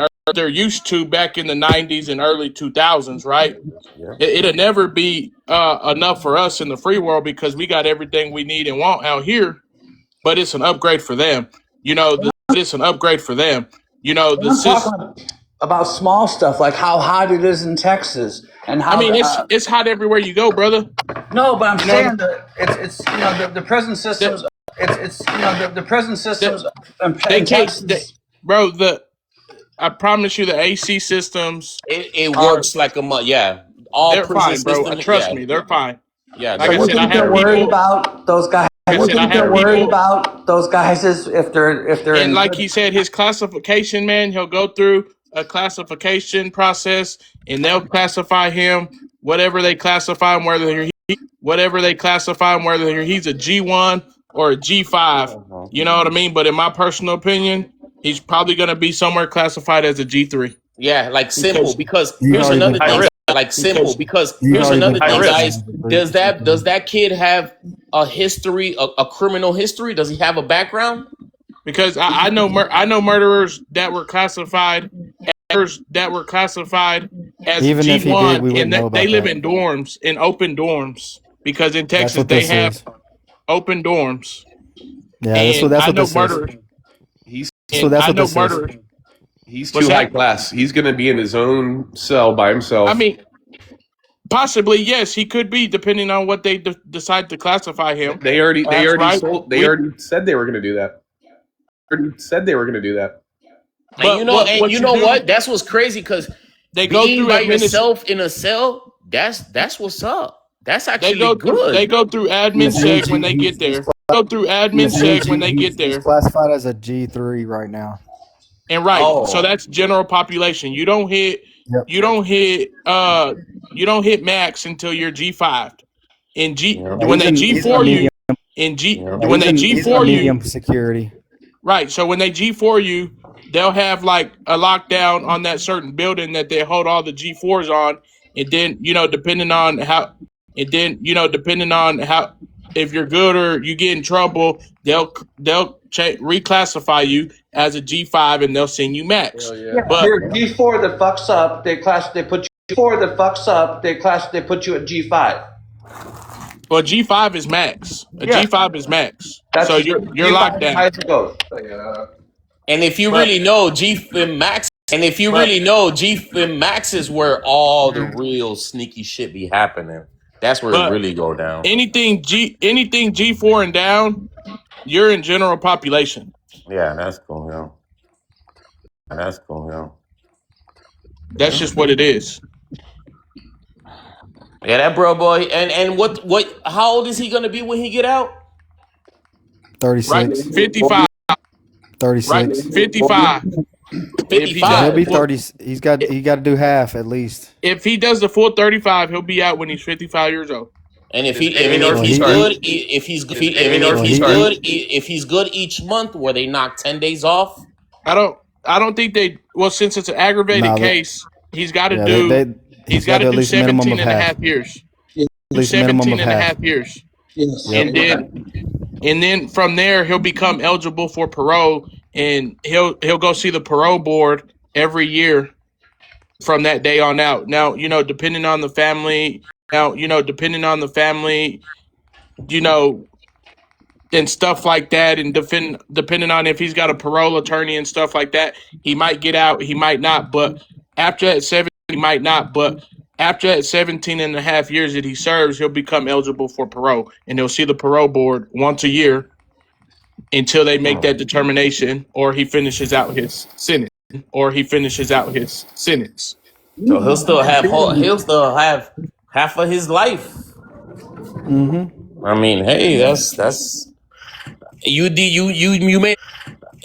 early 2000s, right? Yeah. It'll never be enough for us in the free world because we got everything we need and want out here, but it's an upgrade for them. It's an upgrade for them. I'm talking about small stuff like how hot it is in Texas and how. I mean, it's hot everywhere you go, brother. No, but I'm saying that it's the prison systems. The prison systems in Texas. Bro. I promise you, the AC systems it works like a month. Yeah, all they're fine, bro. Trust me, they're fine. Yeah, like I said, I have worried people. About those guys. About those guys is if they're and like he said, his classification, man, he'll go through a classification process, and they'll classify him whatever they classify him, whether he's a G1 or a G5. You know what I mean? But in my personal opinion, he's probably going to be somewhere classified as a G3. Yeah, like simple. Because here's another thing. Guys. Does that kid have a history, a criminal history? Does he have a background? Because I know murderers that were classified as even G1, if he did, we wouldn't know about they live that. in dorms, in open dorms. Because in Texas they have open dorms. Yeah, that's what this murderers. He's murderers. He's too high class. He's going to be in his own cell by himself. I mean, possibly yes, he could be, depending on what they decide to classify him. They already said they were going to do that. And you know what? That's what's crazy because they go through by yourself in a cell. That's what's up. That's actually good. They go through admin check when they get there. He's classified as a G3 right now. And so that's general population. You don't hit max until you're G5. When they G4 you, medium security. Right. So when they G4 you, they'll have like a lockdown on that certain building that they hold all the G4s on, and then depending on how, if you're good or you get in trouble, they'll reclassify you as a G5 and they'll send you max. But you're G4 that fucks up, they put you at G5. Well, G5 is max. G5 is max. So you're locked down. And if you really know GFIM Max is where all the real sneaky shit be happening. That's where it really go down. Anything G4 and down, you're in general population. Yeah, that's cool, That's just what it is. Yeah, that bro boy. And what? How old is he gonna be when he get out? Right, 36. 55. Right, 36. 55. If he So does he'll 55. the be full, 30. He got to do half at least. if he does the full 35, he'll be out when he's 55 years old. And if Is he, I mean, if So he's sorry? good, he if he's, Is I mean, if so he's he good, if he's good each month, where they knock 10 days off. I don't think they. Well, since it's an aggravated no case, he's got to yeah do. he's He's got got to to do at do least a minimum 17 of and a half. half years. At Do least a minimum 17 of and a half. half years, Yes. Yep. and then from there he'll become eligible for parole, and he'll go see the parole board every year from that day on out. Now, depending on the family, depending on the family, you know, and stuff like that, and depending on if he's got a parole attorney and stuff like that, he might get out, he might not. But after that 17, he might not. But after that 17 and a half years that he serves, he'll become eligible for parole, and he'll see the parole board once a year until they make that determination, or he finishes out his sentence, or he finishes out his sentence. So he'll still have half of his life. I mean, hey, that's you made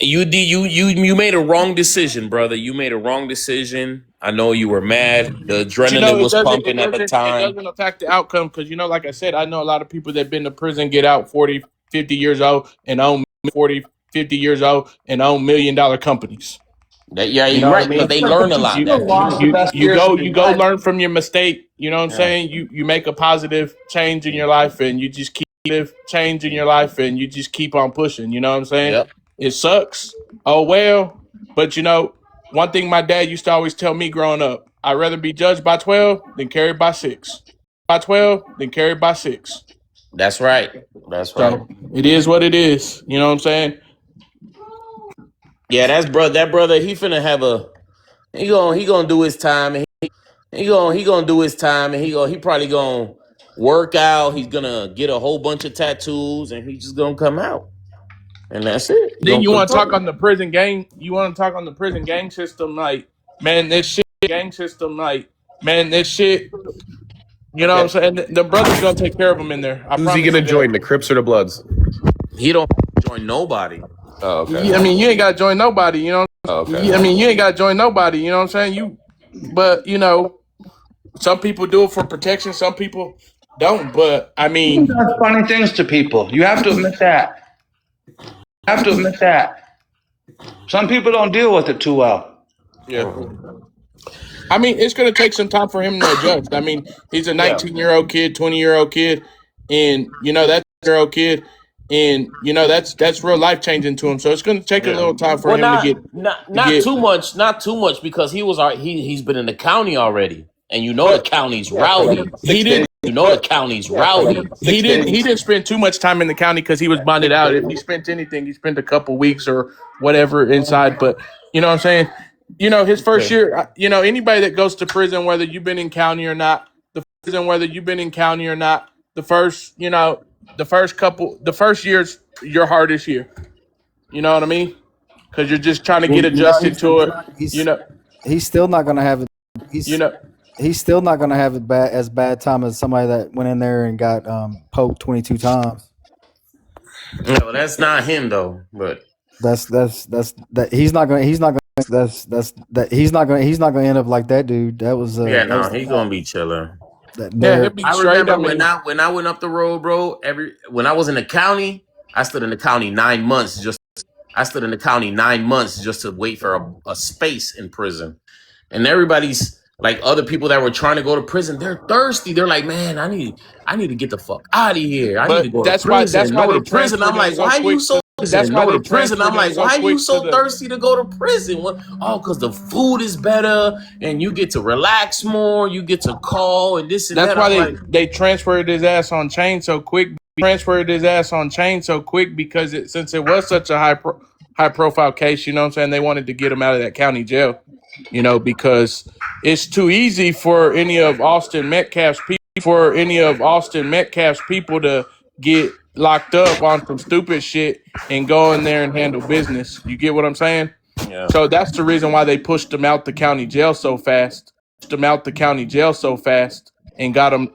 you made a wrong decision, brother. You made a wrong decision. I know you were mad. The But adrenaline it was doesn't it pumping at the doesn't it time. doesn't affect the outcome because like I said, I know a lot of people that been to prison get out 40, 50 years old and own 40, 50 years old and own $1 million companies. Yeah, You you're know what I right because mean? they learn a lot You that way. Lost the best years of you your go life. learn from your mistake. You know what I'm Yeah. saying? You make a positive change in your life and you just keep on pushing. You know what I'm saying? Yep. It sucks. Oh well, but one thing my dad used to always tell me growing up: I'd rather be judged by 12 than carried by 6. By 12 than carried by 6. That's right. That's right. So it is what it is. You know what I'm saying? Yeah, that brother. He finna have a. He gonna do his time, and he gonna do his time, and he probably gonna work out. He's gonna get a whole bunch of tattoos, and he's just gonna come out, and that's it. He Then gonna you quit want to talk talking. on the prison gang? You want to talk on the prison gang system? Like, man, this shit. Gang system. Like, man, this shit. You know what I'm Okay. saying? The brother's gonna take care of him in there. I Who's he promise gonna you join, that. the Crips or the Bloods? He don't join nobody. Oh, okay. I mean, you ain't gotta join nobody. You know. Oh, I okay. mean, you ain't gotta join nobody. You know what I'm saying? But some people do it for protection. Some people don't. But I He mean, does funny things to people. You have to admit that. You have to admit that. Some people don't deal with it too well. yeah. I mean, it's going to take some time for him to adjust. I mean, he's a Yeah. 19-year-old kid, 20-year-old kid, and that's a year old kid, and that's real life changing to him. So it's going to take a Yeah. little time for Well, him to not get. too much, not too much because he's been in the county already, and the But county's rowdy. he didn't. The county's rowdy. He didn't spend too much time in the county because he was bonded out. If he spent anything, he spent a couple weeks or whatever inside. But you know what I'm saying? His first Okay. year. Anybody that goes to prison, whether you've been in county or not, the the first year's your hardest year. You know what I mean? Because you're just trying to get adjusted to it. You know. He's still not going to have it. You know. He's still not going to have it as bad time as somebody that went in there and got poked 22 times. No, that's not him though. But That's that he's not going he's not going to end up like that dude. That was yeah, that was no, he's gonna be chilling. that Yeah, he'll there. be I straight. I remember when mean, I went up the road, bro. When I was in the county, I stood in the county 9 months just to wait for a space in prison. And everybody's like other people that were trying to go to prison, they're thirsty. They're like, man, I need to get the fuck out of here. I need to but go to that's why prison. No they to prison. I'm transferred him like, so why are you quick so to. That's why no they to prison? I'm transferred him like, so why are you quick to so the. thirsty to go to prison? What? Oh, because the food is better and you get to relax more. You get to call and this and That's that. why I'm like, they transferred his ass on chain so quick. Because since it was such a high profile case, you know what I'm saying, they wanted to get him out of that county jail. Because it's too easy for any of Austin Metcalf's people to get locked up on some stupid shit and go in there and handle business. You get what I'm saying? Yeah. So that's the reason why they pushed him out the county jail so fast. And got him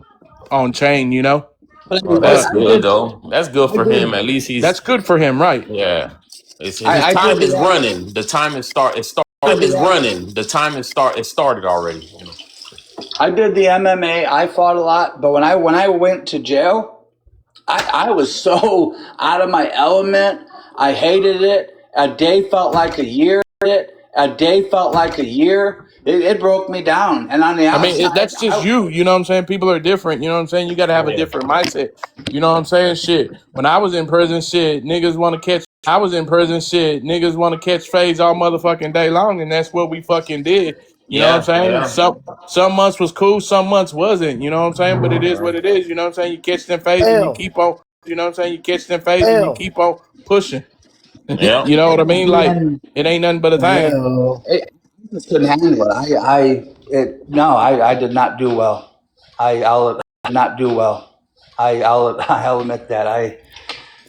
on chain. But Well, anyway, that's But good though. That's good for him. At least he's that's good for him, right? yeah. It's his I did time is the running. The time is start. It start. Time is running. The time is start. It started already. I did the MMA. I fought a lot, but when I went to jail, I was so out of my element. I hated it. A day felt like a year. It broke me down. And on the I mean, outside, that's just you. You know what I'm saying? People are different. You know what I'm saying? You got to have a Yeah. different mindset. You know what I'm saying? Shit. When I was in prison, shit, niggas want to catch. I was in prison, shit, niggas want to catch fades all motherfucking day long, and that's what we fucking did. You know what I'm Yeah. saying? Yeah. Some months was cool, some months wasn't. You know what I'm saying? But it is what it is. You know what I'm saying? You catch them fades and you keep on. You know what I'm saying? You catch them fades and you keep on pushing. Yeah. You know what I mean? Like and it ain't nothing but a thing. I just couldn't handle it. I did not do well. I'll not do well. I'll admit that I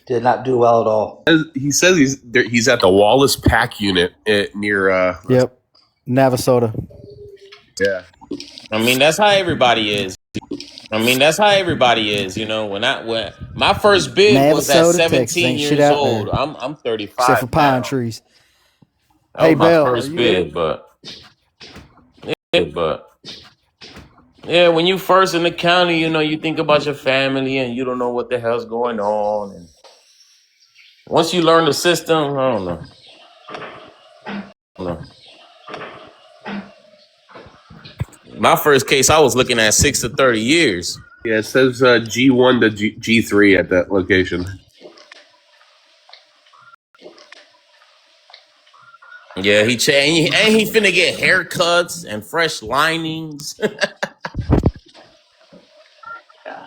did not do well at all. He says he's at the Wallace Pack unit near. Yep. Navasota. Yeah. I mean, that's how everybody is. When my first bid was at Navasota, Texas. 17 Ain't shit years out there old. I'm except 35 for pine now. trees. That Hey, was my Bell, are first you there? bid, but yeah, when you first in the county, you think about your family and you don't know what the hell's going on. And once you learn the system, I don't know. My first case, I was looking at 6 to 30 years. Yeah, it says G1 to G3 at that location. Yeah, he changed, and he finna get haircuts and fresh linings.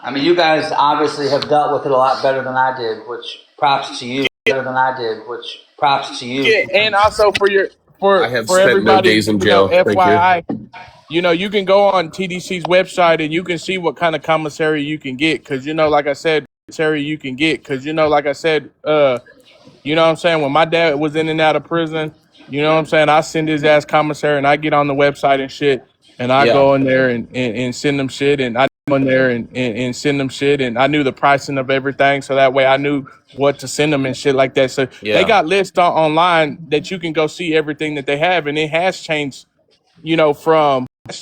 I mean, you guys obviously have dealt with it a lot better than I did, which props to you. Yeah, and also I have for spent no everybody, days in jail. Thank you. FYI, you can go on TDC's website and you can see what kind of commissary you can get because like I said, you know what I'm saying? When my dad was in and out of prison, you know what I'm saying? I send his ass commissary and I get on the website and shit and I Yeah, go in there and send them shit and I go in there and send them shit and I knew the pricing of everything so that way I knew what to send them and shit like that. So they yeah, got lists online that you can go see everything that they have and it has changed, from the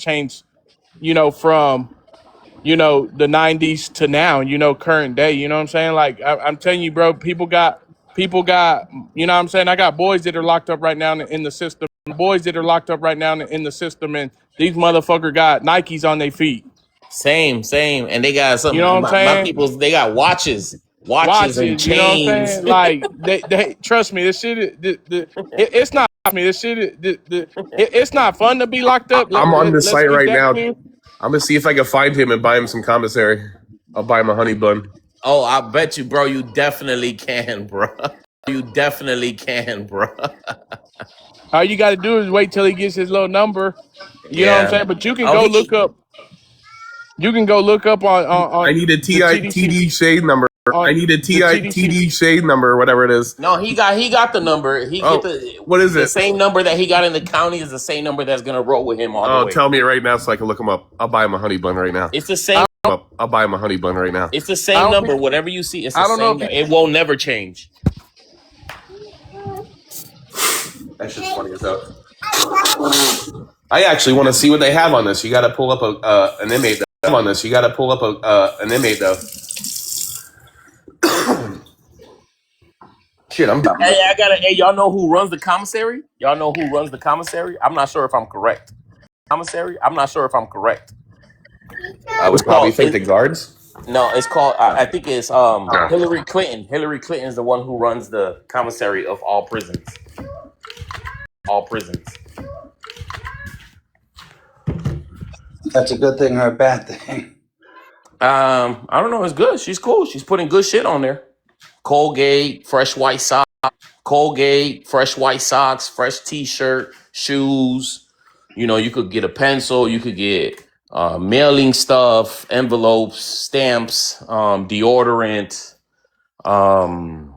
90s to now, current day, you know what I'm saying? Like I'm telling you, bro, people got, you know what I'm saying? I got boys that are locked up right now in the system, and these motherfucker got Nikes on their feet. same. And they got You know what some, I'm my saying? people's, they got watches and Watches, you know what I'm chains. saying? Like they trust me, this shit it's not me. This shit it's not fun to be locked up. I'm on this Let's site get right that now. clear. I'm gonna see if I can find him and buy him some commissary. I'll buy him a honey bun. Oh, I bet you, bro, you definitely can, bro. You definitely can, bro. All you got to do is wait till he gets his little number. You know what I'm Yeah. saying? But you can Oh, go look up. You can go look up I on need a the TDC TD shade number. I on need a the TDC. TD shade number, or whatever it is. no, he got the number. He get Oh, what is the it? same number that he got in the county is the same number that's gonna roll with him all the Oh, way. tell me it right now so I can look him up. I'll buy him a honey bun right now. It's the same. I'll buy him a honey bun right now. It's the I same don't number. think. Whatever you see, it's the I don't know same. if you. It won't never change. That's just funny as hell. I actually want to see what they have on this. You got to pull up an inmate. An inmate though. Shit, I'm done. Hey, Hey, y'all know who runs the commissary? I'm not sure if I'm correct. I It's would probably called. think the guards. No, it's called. I think it's Hillary Clinton. Hillary Clinton is the one who runs the commissary of all prisons. That's a good thing or a bad thing? I don't know. It's good. She's cool. She's putting good shit on there. Colgate, fresh white socks, fresh T-shirt, shoes. You could get a pencil. You could get mailing stuff, envelopes, stamps, deodorant, um,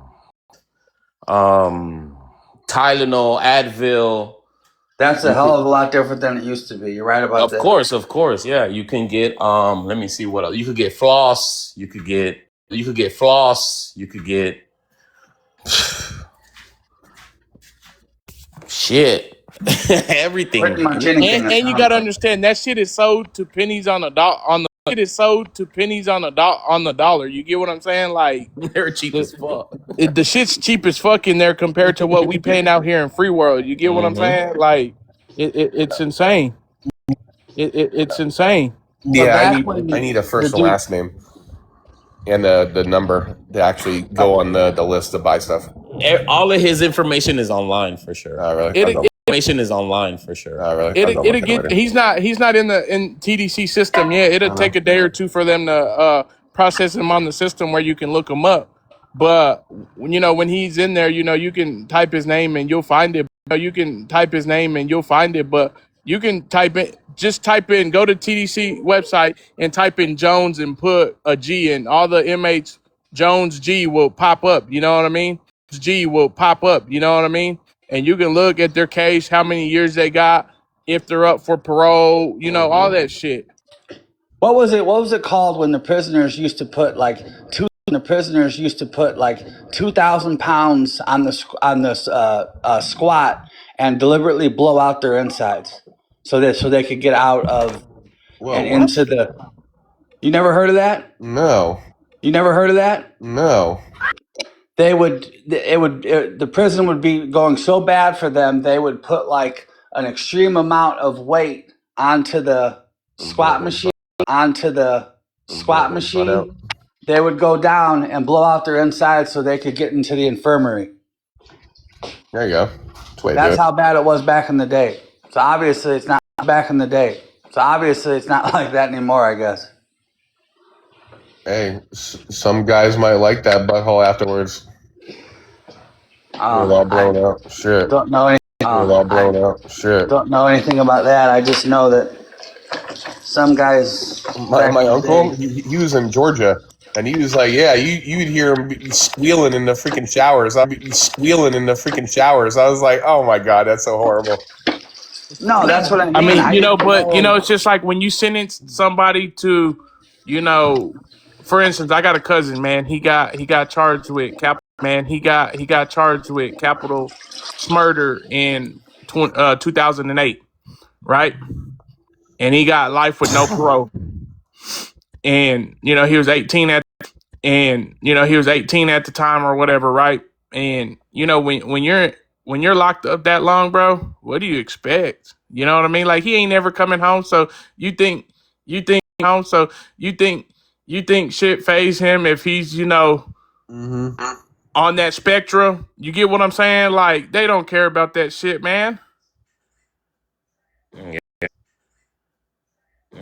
Tylenol, Advil. That's a hell of a lot different than it used to be. You're right about Of that. course, yeah. You can get let me see what else. You could get floss, you could get floss, you could get shit. Pretty Everything. much anything that And you sounds gotta like. understand that shit is sold to pennies on the it is sold to pennies on the dollar. You get what I'm saying? Like They're cheap the as fuck. the shit's cheap as fuck in there compared to what we paying out here in free world. You get what I'm Mm-hmm. saying? Like it's insane. It's insane. But Yeah, back I when need a the first and dude, last name and the number to actually go on the list to buy stuff. All of his information is online for sure. Really? Information is online for sure. Really? It'll get he's not in TDC system yet. It'll take a day or two for them to process him on the system where you can look him up. But when he's in there, you can type his name and you'll find it. You can type his name and you'll find it. But you can type in, go to TDC website and type in Jones and put a G in. All the inmates Jones G will pop up. You know what I mean? G will pop up. You know what I mean? And you can look at their case, how many years they got, if they're up for parole, all that shit. what was it? What was it called when the prisoners used to put like 2,000 pounds on the squat and deliberately blow out their insides so they could get out of and into the. You never heard of that? No. You never heard of that? No. The prison would be going so bad for them, they would put like an extreme amount of weight onto the squat machine, They would go down and blow out their insides so they could get into the infirmary. There you go. That's how bad it was back in the day. So obviously it's not back in the day. So obviously it's not like that anymore, I guess. Hey, some guys might like that butthole afterwards. You're all blown out. Shit. Don't know anything. You're all blown out. Shit. Don't know anything about that. I just know that some guys. My uncle, he was in Georgia, and he was like, yeah, you'd hear him be squealing in the freaking showers. I was like, oh my God, that's so horrible. No, that's what I mean. I mean, it's just like when you sentence somebody to, for instance, I got a cousin, man. He got charged with capital murder in 2008, right? And he got life with no parole. And he was 18 at the time or whatever, right? And when you're locked up that long, bro, what do you expect? You know what I mean? Like, he ain't never coming home, so you think shit phase him if he's on that spectrum. You get what I'm saying? Like, they don't care about that shit, man.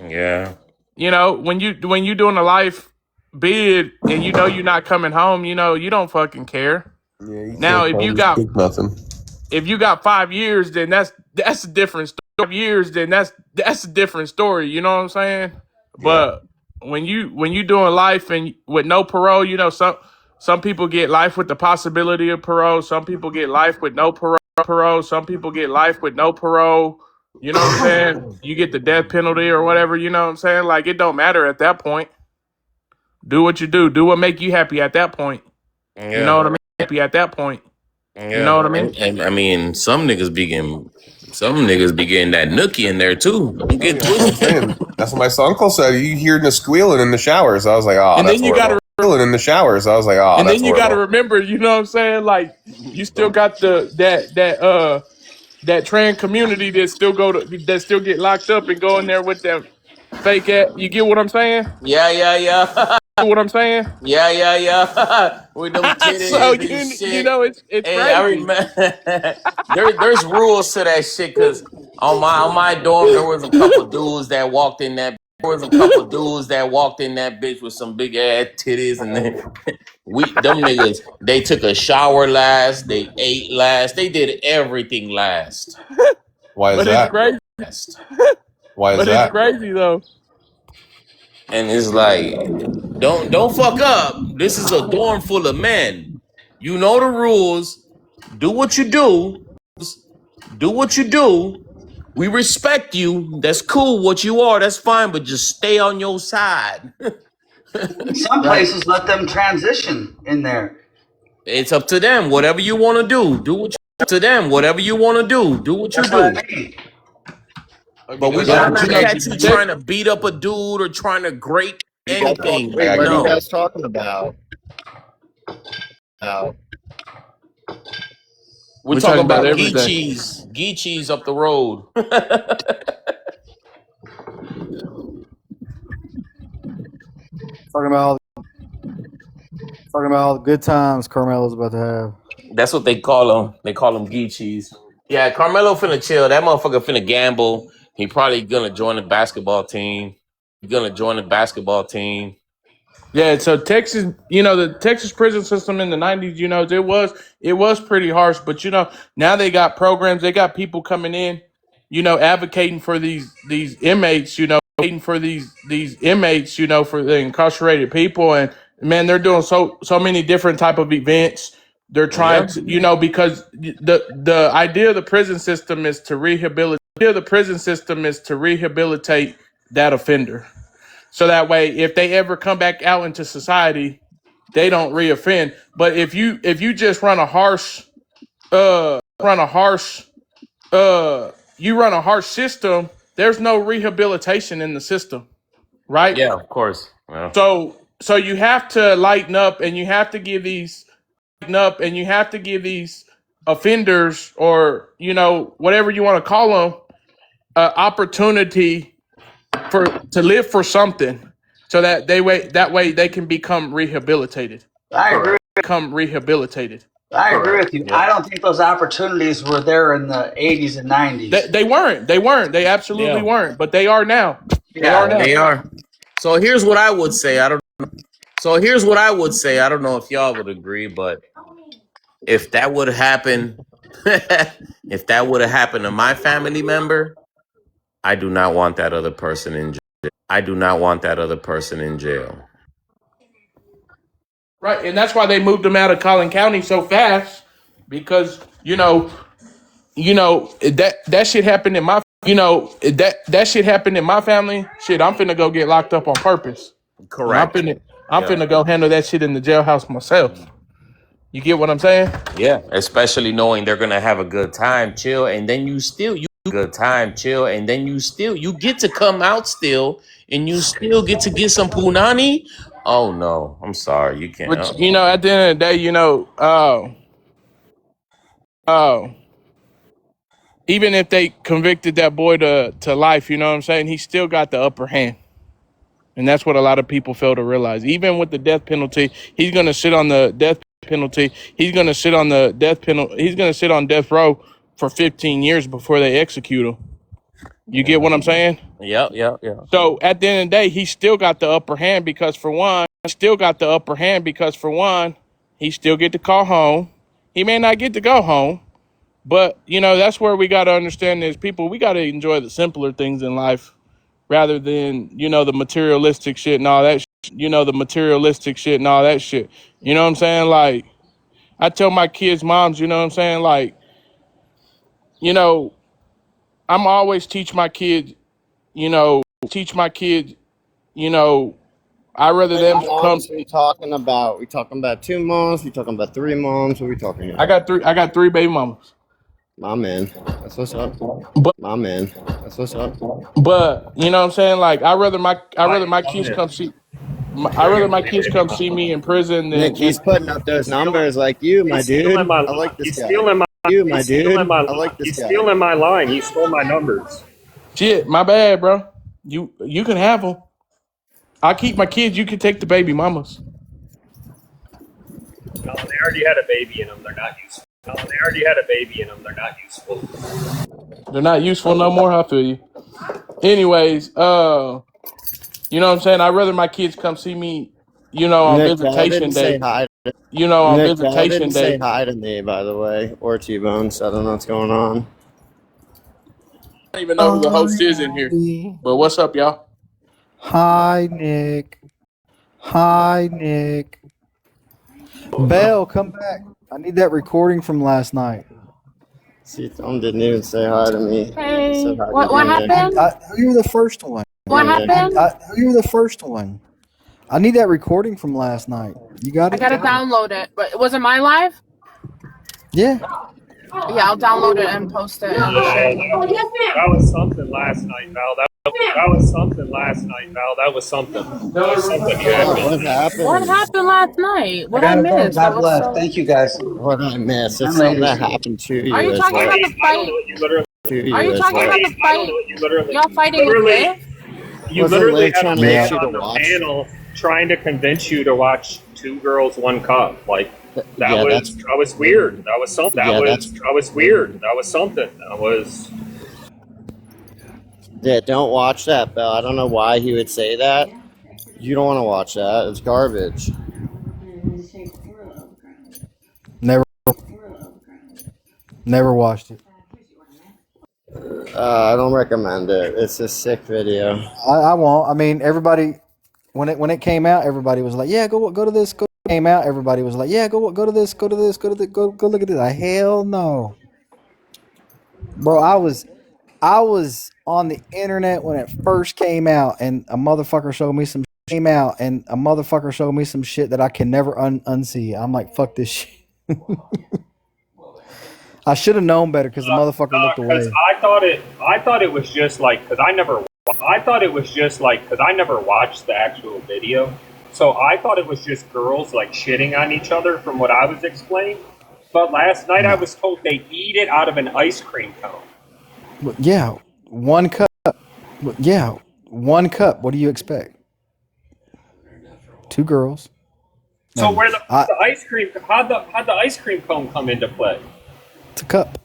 Yeah. When you doing a life bid and you're not coming home, you don't fucking care. Yeah, Now, if you got nothing. if you got 5 years, then that's a different story. 5 years, then that's a different story. You know what I'm saying? Yeah. But when you doing life and with no parole, some people get life with the possibility of parole. Some people get life with no parole. Some people get life with no parole. You know what I'm saying? You get the death penalty or whatever. You know what I'm saying? Like, it don't matter at that point. Do what you do. Do what make you happy at that point. Yeah. You know what I mean? Happy at that point. Yeah. You know what I mean? And I mean, some niggas be getting that nookie in there too. Don't get twisted. That's what my uncle said. You hear the squealing in the showers. I was like, oh, And that's then you horrible. Squealing in the showers. I was like, oh, and that's then you horrible. got to remember, you know what I'm saying? Like, you still got that trans community that still get locked up and go in there with them fake ass. You get what I'm saying? Yeah. What I'm saying? Yeah. With them titties So and shit. it's Hey, I crazy. remember there's rules to that shit, because on my dorm there was a couple dudes that walked in that bitch with some big ass titties, and then them niggas, they took a shower last, they ate last, they did everything last. Why is But that? it's crazy. Why is But that? it's crazy though. And it's like, don't fuck up. This is a dorm full of men. You know the rules. Do what you do. Do what you do. We respect you. That's cool. What you are, that's fine. But just stay on your side. Some Right. places let them transition in there. It's up to them. Whatever you want to do, do what you to them. Whatever you want to do, do what you That's what do. I mean. But we Yeah, better but not you catch you trying to beat up a dude or trying to grate anything. Wait, what are you No. guys talking about? We're We're talking talking about about ghee everything. cheese. Ghee cheese up the road. talking about all the good times Carmelo's about to have. That's what they call them. They call them ghee cheese. Yeah, Carmelo finna chill. That motherfucker finna gamble. He probably gonna join the basketball team. He gonna join the basketball team. Yeah, so Texas, the Texas prison system in the '90s, it was pretty harsh, but now they got programs, they got people coming in, advocating for these inmates, advocating for these inmates, for the incarcerated people, and man, they're doing so many different type of events. They're trying Yeah, to, because the idea of the prison system is to rehabilitate. That offender. So that way, if they ever come back out into society, they don't reoffend. But if you just run a harsh system, there's no rehabilitation in the system, right? yeah, of course. Yeah. So you have to lighten up, and you have to give these offenders, or whatever you want to call them, opportunity to live for something, so that way they can become rehabilitated. I agree. Correct. I agree Correct. with you. Yep. I don't think those opportunities were there in the 80s and 90s. They weren't. They absolutely Yeah. weren't. But they are now. Yeah. They are. So here's what I would say. I don't know if y'all would agree, but if that would happen, if that would have happened to my family member, I do not want that other person in jail. I do not want that other person in jail. Right, and that's why they moved them out of Collin County so fast, because that shit happened in my that shit happened in my family. Shit, I'm finna go get locked up on purpose, and I'm Correct. finna I'm Yeah. finna go handle that shit in the jailhouse myself. You get what I'm saying? Yeah. Especially knowing they're gonna have a good time, chill, and then you get to come out still, and you still get to get some punani. Oh no, I'm sorry, you can't. Which at the end of the day, uh, even if they convicted that boy to life, you know what I'm saying? He still got the upper hand. And that's what a lot of people fail to realize. Even with the death penalty, he's going to sit on the death penalty. He's going to sit on the death penalty. He's going to sit on death row for 15 years before they execute him. You get what I'm saying? Yeah. So at the end of the day, he still got the upper hand because for one, he still get to call home. He may not get to go home, but that's where we got to understand as people, we got to enjoy the simpler things in life rather than the materialistic shit and all that shit. You know what I'm saying? Like, I tell my kids' moms, you know what I'm saying? Like, you know, I'm always you know, teach my kids, I rather How many them come. moms are we talking about? We talking about 2 moms? We talking about 3 moms? What are we talking here? I got three baby mamas. My man. That's what's up. But My man. That's what's up. but you know what I'm saying? Like, I rather my kids come see me in prison than Nick, he's putting up those numbers like you, my dude. I like this guy. You, my dude. I like this He's guy. stealing my line. He stole my numbers. shit. My bad, bro. You can have them. I keep my kids. You can take the baby mamas. No, they already had a baby in them. They're not useful. They're not useful no more. I feel you. Anyways, you know what I'm saying? I'd rather my kids come see me, on Nick, Val visitation didn't say day. hi. On Nick, Val visitation didn't say day. hi to me, by the way, or Tbones. I don't know what's going on. I don't even know who the host is in here. But what's up, y'all? Hi, Nick. Hi, Nick. Bell, come back. I need that recording from last night. See, Tom didn't even say hi to me. He Hey, said hi to what you, Nick. happened? You were the first one. What happened? You were the first one. I need that recording from last night. You got I it? gotta download it. But was it my live? Yeah. Yeah, I'll download it and post it and share it. That was something last night, Val. That was something last night, Val. That was something. That was something you had Oh, me. what What happened? happened last night? I What I gotta go. missed? That God was bless. so. Thank you, guys What did I miss? and It's something ladies. that happened to Are you you as talking well. about the I don't fight? know what you literally. To Are you you as talking well. about the I don't know fight? what you literally. Y'all fighting with Literally, Liv? you Wasn't literally Liv had trying a to man get you to on the watch? panel trying to convince you to watch Two Girls, One Cup. Like Yeah, that's that was weird. That was something. yeah, that's That was weird. That was something. That was. yeah. Don't watch that, Bill. I don't know why he would say that. You don't want to watch that. It's garbage. Never watched it. I don't recommend it. It's a sick video. I won't. I mean, everybody when it came out, everybody was like, "Yeah, go to this." Came out, everybody was like, "Yeah, go to this, go to this, go look at this." Hell no, bro. I was on the internet when it first came out, and a motherfucker showed me some shit that I can never unsee. I'm like, fuck this shit. I should have known better because the motherfucker looked Because away. I thought it was just like because I never watched the actual video, so I thought it was just girls like shitting on each other from what I was explained. But last night I No. was told they eat it out of an ice cream cone. Yeah, one cup. Yeah, one cup. What do you expect? Two girls. So And where the ice cream how'd the ice cream cone come into play? it's a cup.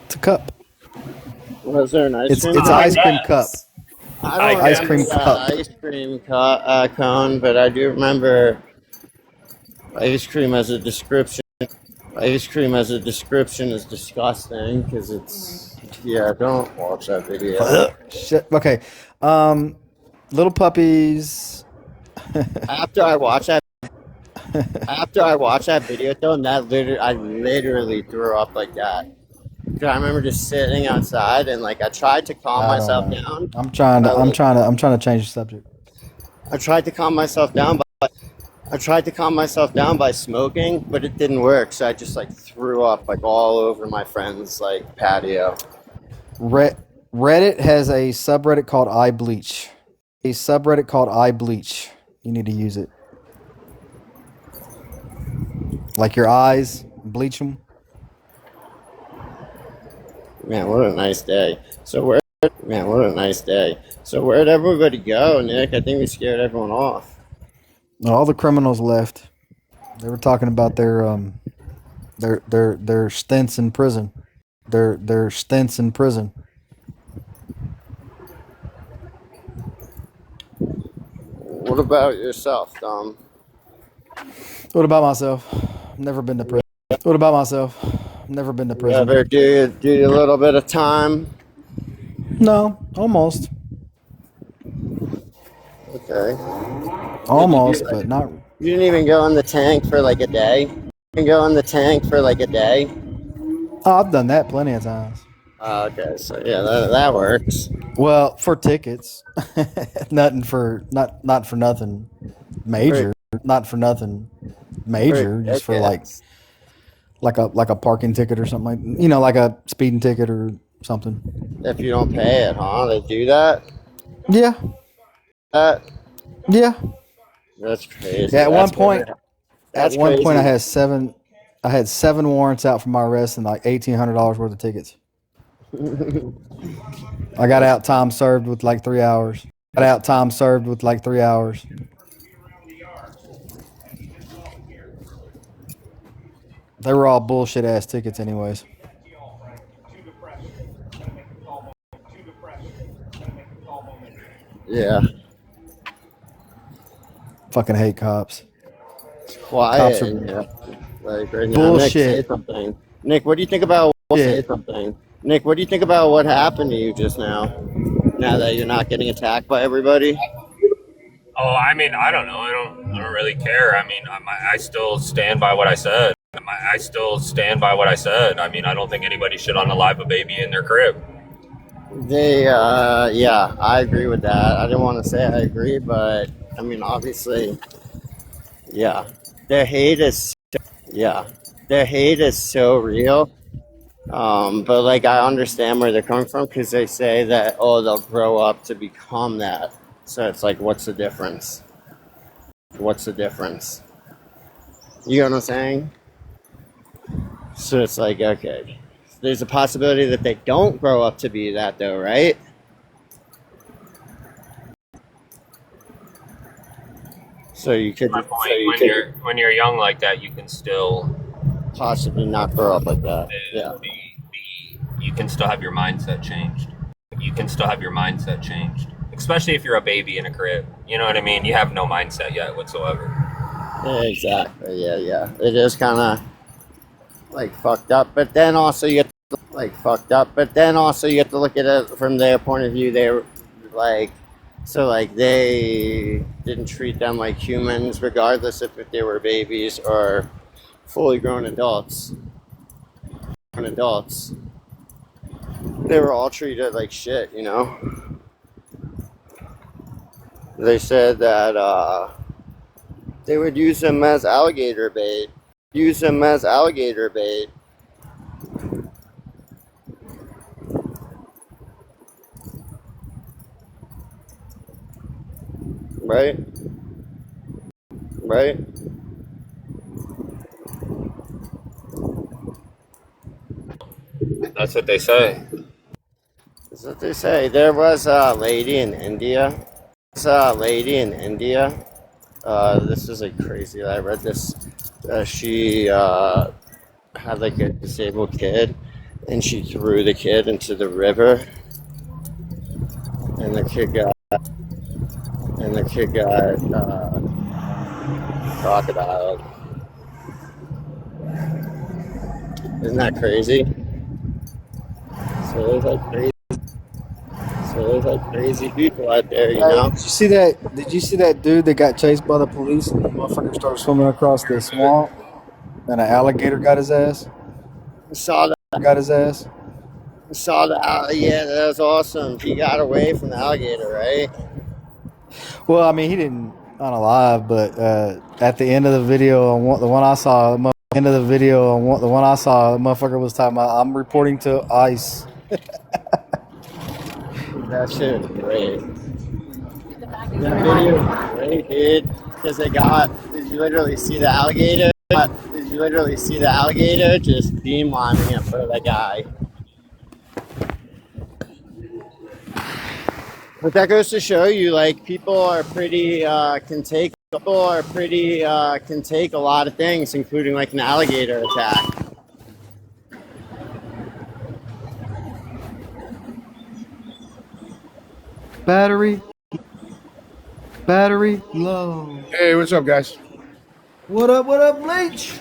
It's a cup. Was there an ice It's cream an cone? ice cream cup. I I don't Ice guess. cream remember cup. that ice cream cone, but I do remember ice cream as a description. Ice cream as a description is disgusting because it's yeah. Don't watch that video. Shit. Okay. Little puppies. After I watched that, video, though, I literally threw up like that. 'Cause I remember just sitting outside and like I tried to calm I don't myself know. down. I'm trying By, to. I'm like, trying to. I'm trying to change the subject. I tried to calm myself down, by smoking, but it didn't work. So I just like threw up like all over my friend's like patio. Reddit has a subreddit called iBleach. You need to use it. Like your eyes, bleach them. Man, what a nice day. So where'd everybody go, Nick? I think we scared everyone off. All the criminals left. They were talking about their stints in prison. Their stints in prison. What about yourself, Dom? What about myself? Never been to prison. What about myself? Never been to You prison. ever do a little bit of time? No, almost. Okay. Almost, but not. You didn't even go in the tank for like a day? Oh, I've done that plenty of times. Okay, so yeah, that works. Well, for tickets, nothing for not for nothing major, not for nothing major, just for like a parking ticket or something like a speeding ticket or something. If you don't pay it, huh? They do that? Yeah, yeah. That's crazy. Yeah, at one point, crazy. I had seven warrants out for my arrest and like $1,800 worth of tickets. I got out time served with like 3 hours. They were all bullshit ass tickets anyways. Yeah. Fucking hate cops. Quiet. Cops are Like right now. bullshit. Nick, say something. Nick, what do you think about Nick, what do you think about what happened to you just now? Now that you're not getting attacked by everybody? Oh, I mean, I don't know. I don't don't really care. I mean, I still stand by what I said. I still stand by what I said. I mean, I don't think anybody should unalive a baby in their crib. Yeah, I agree with that. I didn't want to say I agree, but I mean, obviously, yeah, their hate is, yeah, their hate is so real. But like, I understand where they're coming from because they say that, oh, they'll grow up to become that. So it's like, what's the difference? What's the difference? You know what I'm saying? So it's like, okay, there's a possibility that they don't grow up to be that, though, right? So you could, My point, when you're young like that, you can still possibly not grow up like that. Yeah. You can still have your mindset changed. You can still have your mindset changed, especially if you're a baby in a crib. You know what I mean? You have no mindset yet whatsoever. Yeah, exactly. Yeah. It is kind of like fucked up, but then also you get like fucked up, but then also you have to look at it from their point of view. They're like, so like they didn't treat them like humans, regardless if they were babies or fully grown adults. They were all treated like shit, you know. They said that they would use them as alligator bait. Right? Right? That's what they say. That's what they say. There was a lady in India. This is like crazy. I read this. She had like a disabled kid, and she threw the kid into the river, and the kid got crocodile. Isn't that crazy? So there's like crazy people out there, you know. Did you see that? Did you see that dude that got chased by the police and the motherfucker started swimming across the swamp and an alligator got his ass? Saw that. Got his ass. Yeah, that was awesome. He got away from the alligator, right? Well, I mean, he didn't unalive, but at the end of the video, the one I saw, the motherfucker was talking about, "I'm reporting to ICE." That shit is great. That video is great, dude. Because did you literally see the alligator? Just beamlining it for the guy. But that goes to show you, like, people are pretty, can take a lot of things, including like an alligator attack. Battery low. Hey, what's up, guys? What up, Bleach?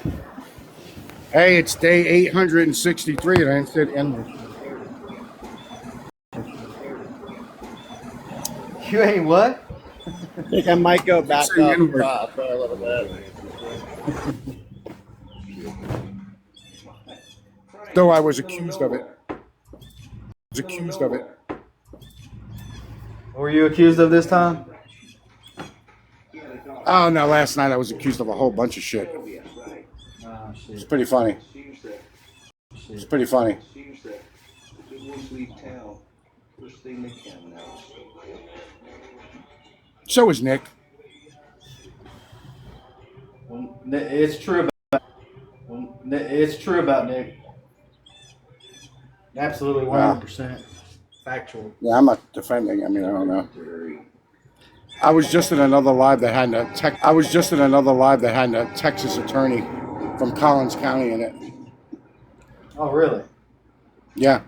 Hey, it's day 863, and I said endless. You ain't what? I think I might go back up for a little bit. Though I was accused of it. What were you accused of this time? Oh, no, last night I was accused of a whole bunch of shit. It's pretty funny. So is Nick. It's true about Nick. Absolutely 100% factual. Yeah, I'm not defending. I mean, I don't know. I was just in another live that had a Texas attorney from Collins County in it. Oh, really? Yeah.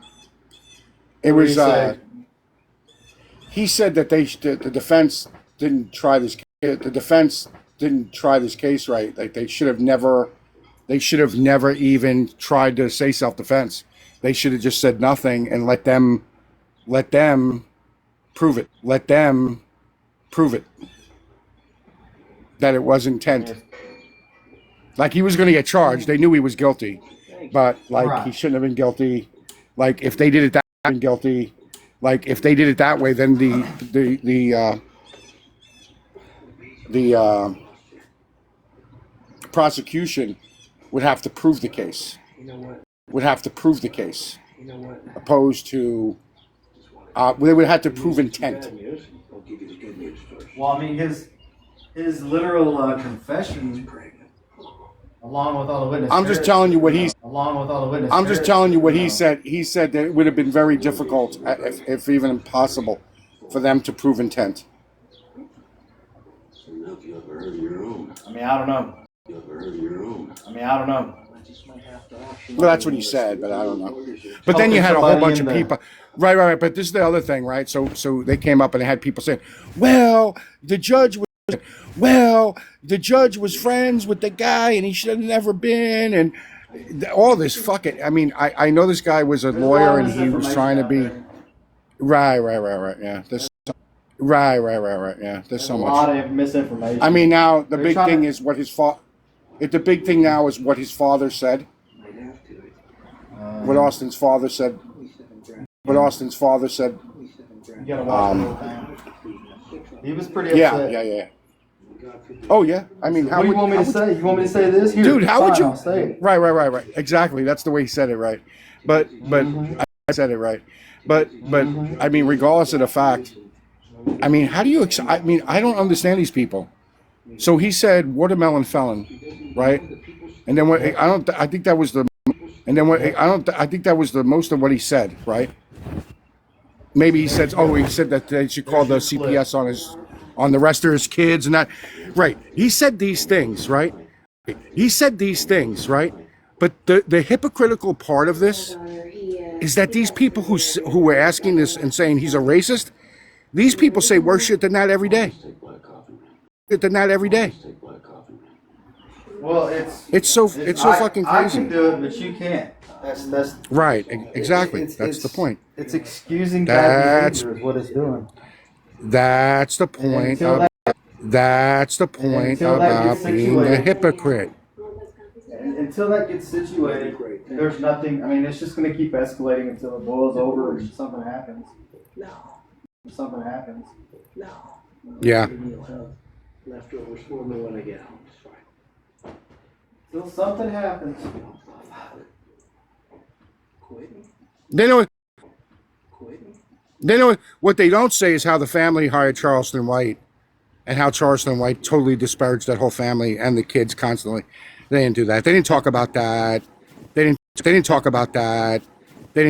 It was. He said that the defense didn't try this. The defense didn't try this case right. Like they should have never even tried to say self-defense. They should have just said nothing and let them prove it. that it was intent. Like he was going to get charged. They knew he was guilty, but like he shouldn't have been guilty. Like if they did it that way, guilty. Like if they did it that way, then the prosecution would have to prove the case. Would have to prove the case, opposed to they would have to prove intent. Well, I mean, his literal confession, along with all the witnesses. I'm just telling you what he's. Along with all the witnesses. I'm just telling you what he said. He said that it would have been very difficult, if even impossible, for them to prove intent. I mean, I don't know. Well, that's what he said, but I don't know. But then you had a whole bunch of people. Right. But this is the other thing, right? So they came up and they had people saying, well, the judge was friends with the guy and he should have never been, and all this fucking. I mean, I know this guy was a lawyer and he was trying to be. Right. Yeah. Right. Yeah. There's so much. A lot of misinformation. I mean, now the big thing is what his father. The big thing now is what his father said. What Austin's father said. You gotta watch the whole thing. He was pretty upset. Yeah. Oh yeah. I mean, what do you want me to say? You want me to say this? Here, dude, how would you? I'll say it. Right. Exactly. That's the way he said it. Right. But I said it right. But I mean, regardless of the fact, I mean, how do you? I mean, I don't understand these people. So he said watermelon felon, right? And then what? I think that was the. And then what? I think that was the most of what he said, right? Maybe he said. Oh, he said that they should call the CPS on the rest of his kids and that. Right. He said these things, right? But the hypocritical part of this is that these people who were asking this and saying he's a racist, these people say worse shit than that every day. Well, it's so fucking crazy. I can do it, but you can't. That's right. Exactly. That's the point. It's excusing bad behavior is what it's doing. That's the point. That's the point about being a hypocrite. Until that gets situated, there's nothing. I mean, it's just going to keep escalating until it boils over and something happens. Yeah. Leftovers for me when I get home. Till something happens. They know what they don't say is how the family hired Charleston White, and how Charleston White totally disparaged that whole family and the kids constantly. They didn't do that. They didn't talk about that. They didn't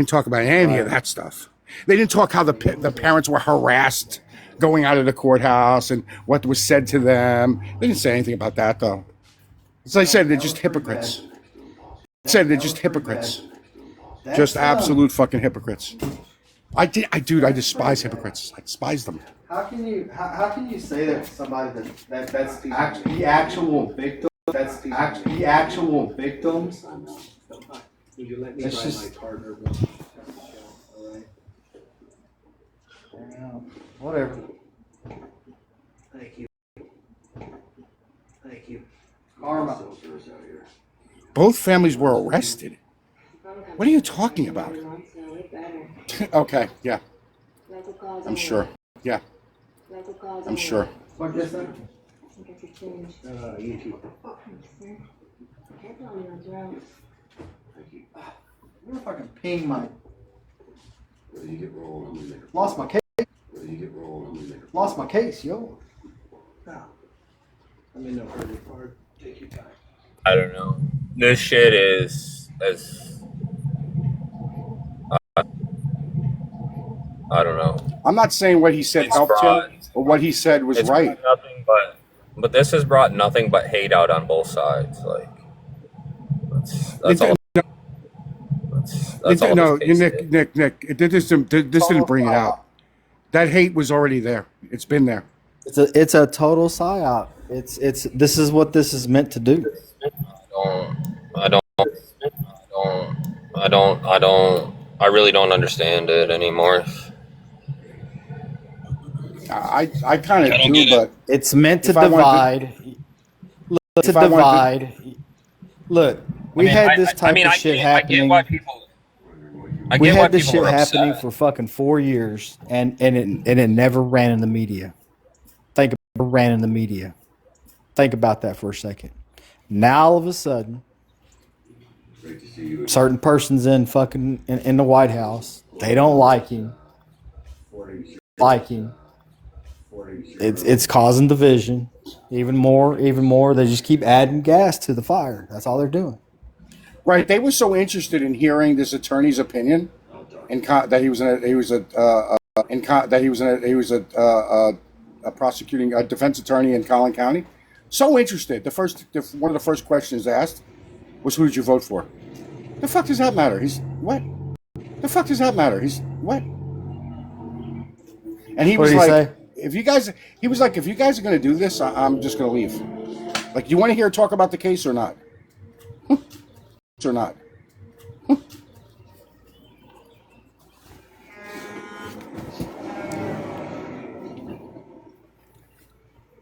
talk about any of that stuff. They didn't talk how the parents were harassed going out of the courthouse and what was said to them. They didn't say anything about that, though. As I said, they're just hypocrites. Just absolute fucking hypocrites. I despise hypocrites. I despise them. How can you say that to somebody that's the actual victim? That's the actual victims. Would you let me It's buy just- my partner? All right. Whatever. Thank you. Karma. Both families were arrested. What are you talking about? Okay, yeah. I'm sure. Yeah. I'm sure. What is that? You too. What if I can ping my... Lost my case. Lost my case, yo. I'm in no hurry, Bart. Take your time. I don't know. This shit is as I don't know. I'm not saying what he said helped him, or what he said was right. Nothing but this has brought nothing but hate out on both sides. Like that's all. That's all. No, this case is. Nick. This didn't bring it out. That hate was already there. It's been there. It's a total psyop. This is what this is meant to do. I really don't understand it anymore. I kind of do, but it's meant to if I wanted divide. to divide. Look, we had this type of shit happening. We had this shit happening for fucking 4 years, and it never ran in the media. Think about that for a second. Now all of a sudden, certain persons in the White House, they don't like him. It's causing division even more. They just keep adding gas to the fire. That's all they're doing. Right. They were so interested in hearing this attorney's opinion, and that he was a prosecuting a defense attorney in Collin County. So interested. One of the first questions asked was, "Who did you vote for?" The fuck does that matter? He's what? The fuck does that matter? He's what? And he was like, if you guys are going to do this, I'm just going to leave. Like, you want to hear talk about the case or not? Or not?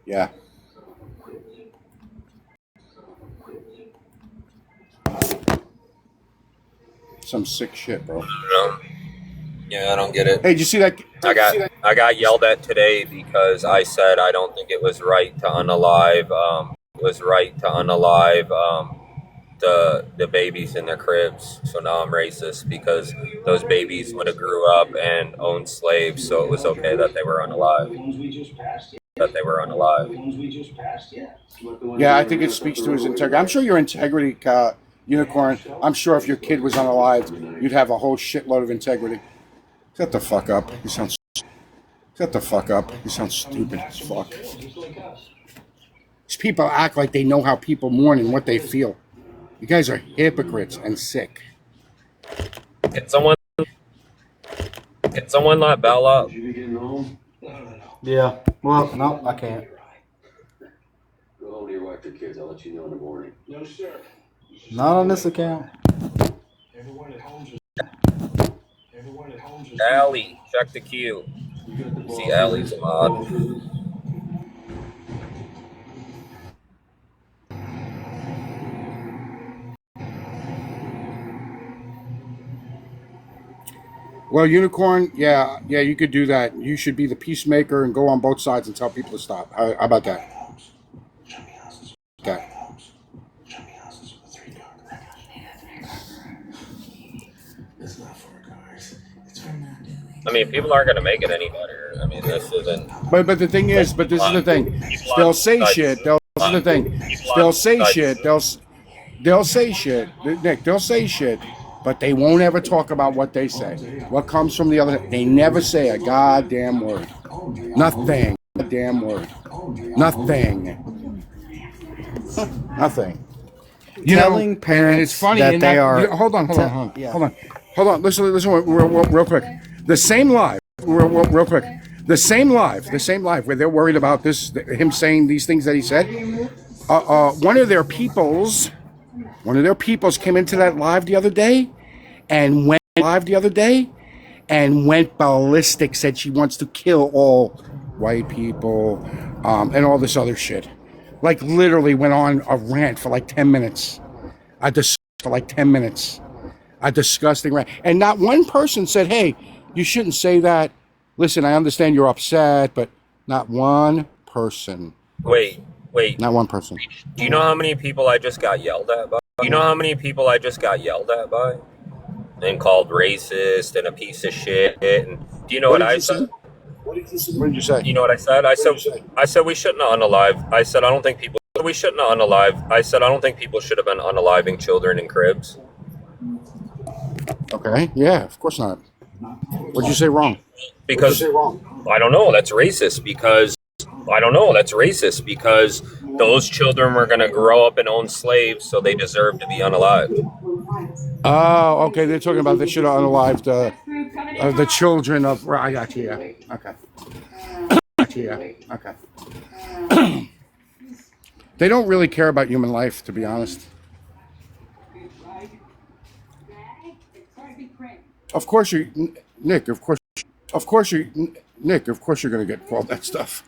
Yeah. Some sick shit, bro. No. Yeah, I don't get it. Hey, did you see that? I got yelled at today because I said I don't think it was right to unalive the babies in their cribs. So now I'm racist because those babies would have grew up and owned slaves, so it was okay that they were unalive. Yeah, I think it speaks to his integrity. I'm sure your integrity, Unicorn. I'm sure if your kid was unalived, you'd have a whole shitload of integrity. Shut the fuck up. You sound. Shut the fuck up. You sound stupid as fuck. These people act like they know how people mourn and what they feel. You guys are hypocrites and sick. Can someone let Bell up? Yeah. Well, no, I can't. Go home to your wife or kids. I'll let you know in the morning. No, sir. Not on this account. Allie, check the queue. See, Allie's a mod. Well, Unicorn, yeah, you could do that. You should be the peacemaker and go on both sides and tell people to stop. How about that? Okay. I mean, people aren't going to make it any better. I mean, this isn't. But this is the thing. They'll say shit. They'll say shit. They'll say shit. Nick, they'll say shit, but they won't ever talk about what they say. What comes from the other. They never say a goddamn word. Nothing. Goddamn word. Nothing. Nothing. Telling parents it's funny that they are. Hold on. Listen, real quick. The same live, real quick. The same live where they're worried about this, him saying these things that he said. One of their peoples came into that live the other day, and went ballistic. Said she wants to kill all white people, and all this other shit. Like literally went on a rant for like 10 minutes. A disgusting rant. And not one person said, hey, you shouldn't say that. Listen, I understand you're upset, but not one person. Wait. Not one person. Do you know how many people I just got yelled at by? And called racist and a piece of shit. And do you know what I said? What did you say? You know what I said? I said we shouldn't have unalive. I said I don't think people should have been unaliving children in cribs. Okay. Yeah, of course not. What'd you say wrong? Because I don't know. That's racist. Because those children were going to grow up and own slaves, so they deserve to be unalived. Oh, okay. They're talking about they should have unalived the children of. I got you. Yeah. Okay. Okay. They don't really care about human life, to be honest. Of course, Nick. Of course, you're going to get called that stuff.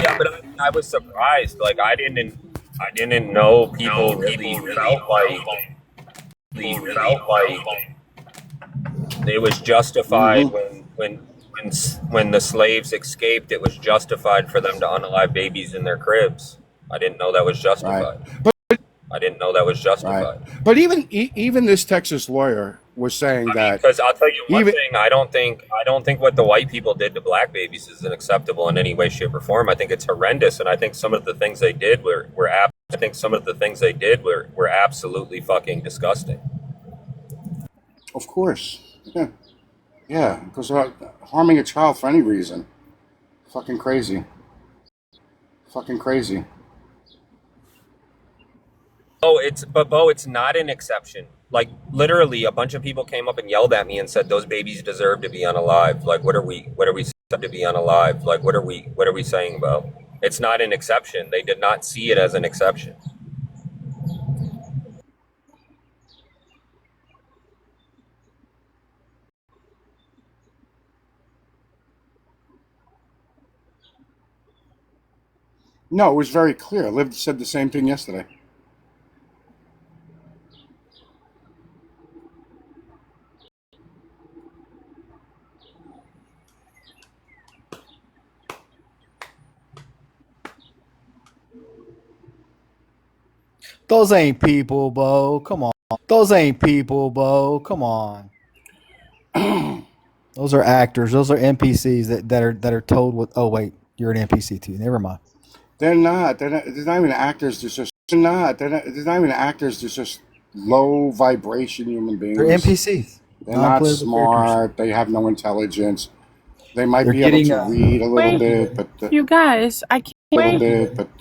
Yeah, But I was surprised. Like I didn't know people really felt like it was justified when the slaves escaped. It was justified for them to unalive babies in their cribs. I didn't know that was justified. I didn't know that was justified. But even this Texas lawyer was saying that because I'll tell you one thing, I don't think what the white people did to black babies is unacceptable in any way, shape, or form. I think it's horrendous, and I think some of the things they did were absolutely fucking disgusting. Of course, yeah, because harming a child for any reason, fucking crazy. Oh, it's not an exception. Like literally, a bunch of people came up and yelled at me and said those babies deserve to be unalive. Like, what are we to be unalive? Like, what are we saying about? It's not an exception. They did not see it as an exception. No, it was very clear. Liv said the same thing yesterday. Those ain't people, Bo. Come on. Those ain't people, Bo. Come on. Those are actors. Those are NPCs that are told what. Oh wait, you're an NPC too. Never mind. They're not. They're not even actors. They're not even actors. They're just low vibration human beings. They're NPCs. They're not smart. They have no intelligence. They might be able to read a little bit, but you guys, I can't.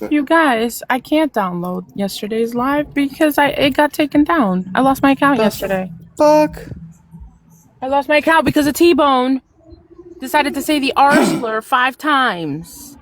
You guys, I can't download yesterday's live because it got taken down. I lost my account yesterday. Fuck. I lost my account because a T-Bone decided to say the R slur 5 times.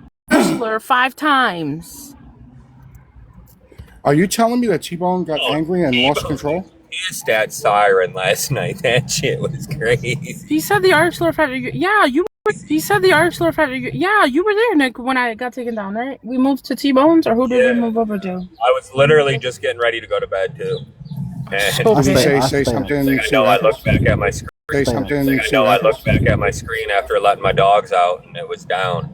Are you telling me that T-Bone got angry and lost control? Pissed that siren last night. That shit was crazy. He said the R slur 5. Yeah, you. He said the R slur 5. Yeah, you were there, Nick, when I got taken down, right? We moved to T-Bones, or who did we move over to? I was literally just getting ready to go to bed too. And Say something. I know I looked back at my screen. I looked back at my screen after letting my dogs out, and it was down.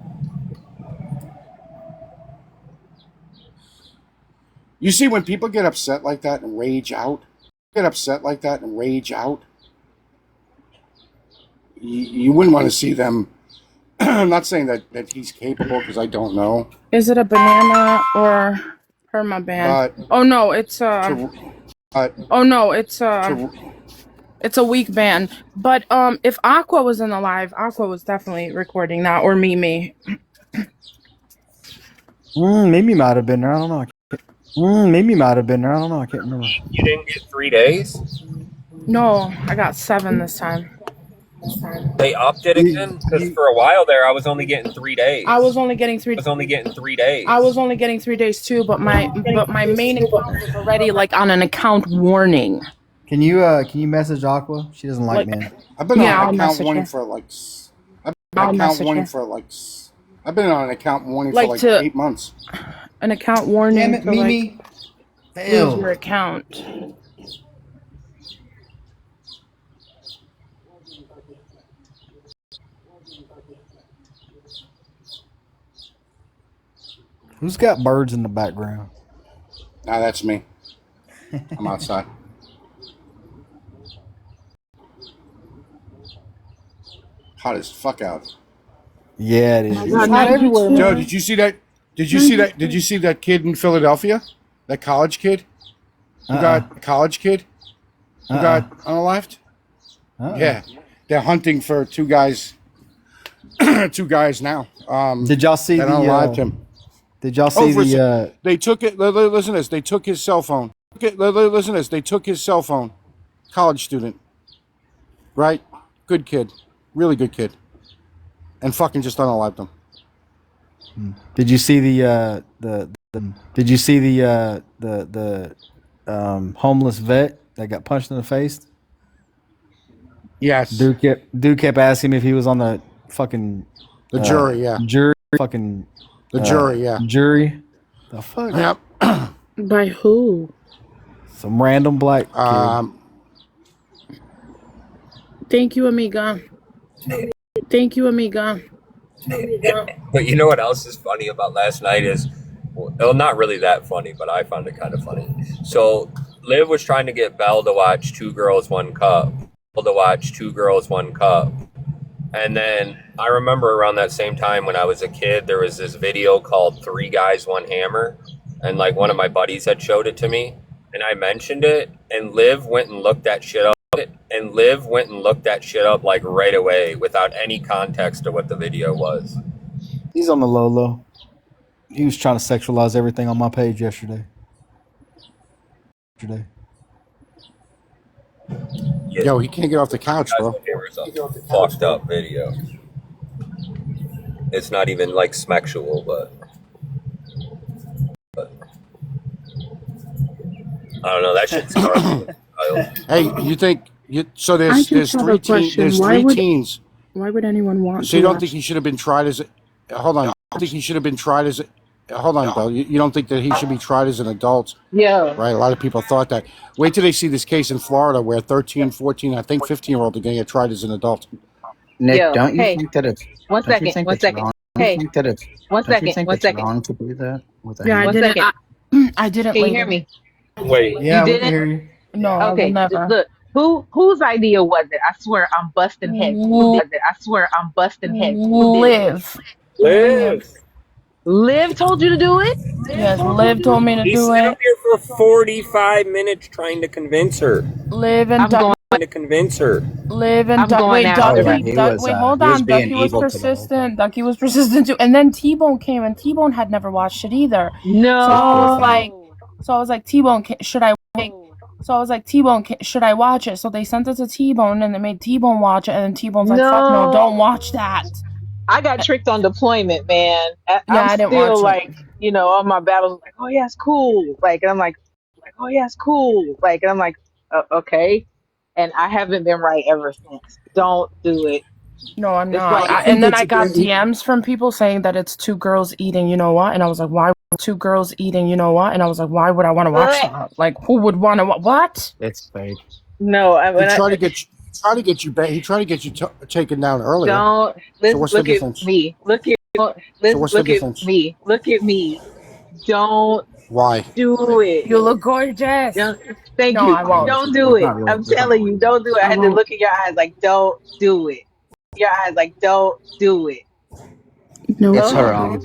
You see, when people get upset like that and rage out, you wouldn't want to see them. I'm not saying that he's capable because I don't know. Is it a banana or permaband? It's a weak band. But if Aqua was in the live, Aqua was definitely recording that, or Mimi. Mimi might have been there. I don't know. I can't remember. You didn't get 3 days? No, I got 7 this time. They upped it again? Because for a while there, I was only getting 3 days. I was only getting 3 days. I was only getting 3 days too, but my main account was already like on an account warning. Can you message Aqua? She doesn't like me. I've been on account warning for like. I've been on account warning for like 8 months. An account warning. Damn it, Mimi. Lose your account. Who's got birds in the background? Nah, that's me. I'm outside. Hot as fuck out. Yeah, it is. It's hot everywhere, man. Joe, did you see that? Did you see that kid in Philadelphia? That college kid? Who got unalived? Yeah. They're hunting for two guys now. Did y'all see that unalived him? Did y'all see They took it. Listen to this. They took his cell phone. Listen to this. They took his cell phone. College student. Right? Good kid. Really good kid. And fucking just unalived him. Did you see the homeless vet that got punched in the face? Yes. Dude kept asking me if he was on the fucking jury. Yeah. Jury. Fucking The jury, yeah. Jury. The fuck? Yep. By who? Some random black kid. Thank you, amiga. Thank you, amiga. But you know what else is funny about last night is, well, not really that funny, but I found it kind of funny. So Liv was trying to get Belle to watch Two Girls, One Cup. And then I remember around that same time when I was a kid, there was this video called Three Guys, One Hammer. And like one of my buddies had showed it to me. And I mentioned it. And Liv went and looked that shit up. Like right away without any context of what the video was. He's on the low. He was trying to sexualize everything on my page yesterday. Yo, he can't get off the couch, bro. Fucked up video. It's not even like sexual, but I don't know. That shit's hard. Hey, you think so? I There's just have three a question. there's Why three would teens. why would anyone want So to you don't watch? think he should have been tried as? Hold on. I don't think he should have been tried as. Hold on, Bill. You don't think that he should be tried as an adult? Yeah. Right. A lot of people thought that. Wait till they see this case in Florida where 13, 14, I think 15-year-old are going to get tried as an adult. Nick, Yeah. don't you Hey, think that it's one don't you second. think One it's second. wrong? Hey, Don't you think that it's one don't you second. think One it's second. wrong to do that with Yeah, I One didn't. second. I didn't. Can you Later. hear me? Wait. Yeah, You we can didn't? hear you. No, I will Okay. never. Look, whose idea was it? I swear I'm busting heads. Who did it? I swear I'm busting heads. Who did it? Liv. Liv told you to do it? Yes, Liv told me to He do sat it. up here for 45 minutes trying to convince her. Liv and I'm going. Live and I'm going wait, after yeah, him. Wait, hold he was on. being Ducky was evil to the whole time. persistent. Ducky was persistent too. And then T-Bone came, and T-Bone had never watched it either. No. So I was like, T-Bone, should I? Should I watch it? So they sent it to T-Bone, and they made T-Bone watch it, and then T-Bone's like, fuck no, don't watch that. I got tricked on deployment, man. Yeah, I'm I didn't still watch it. like, all my battles like, oh yeah, it's cool. Like, and I'm like, oh yeah, it's cool. Like, and I'm like, okay. And I haven't been right ever since. Don't do it. No, I'm It's not. like, And then I got DMs from people saying that it's two girls eating, you know what? And I was like, why? Two girls eating, you know what? And I was like, why would I want to watch that? Like, who would want to? What? It's fake. no, I He tried to get you back. He tried to get you taken down earlier. don't. So what's the Look at difference? me. Look at what's the difference? me. Look at me. Don't Why? do it. You look gorgeous. Thank No, you. I won't. Don't do it. Not really. I'm telling you, don't do it. I had to look in your eyes like, don't do it. Your eyes like, don't do it. No, It's haram.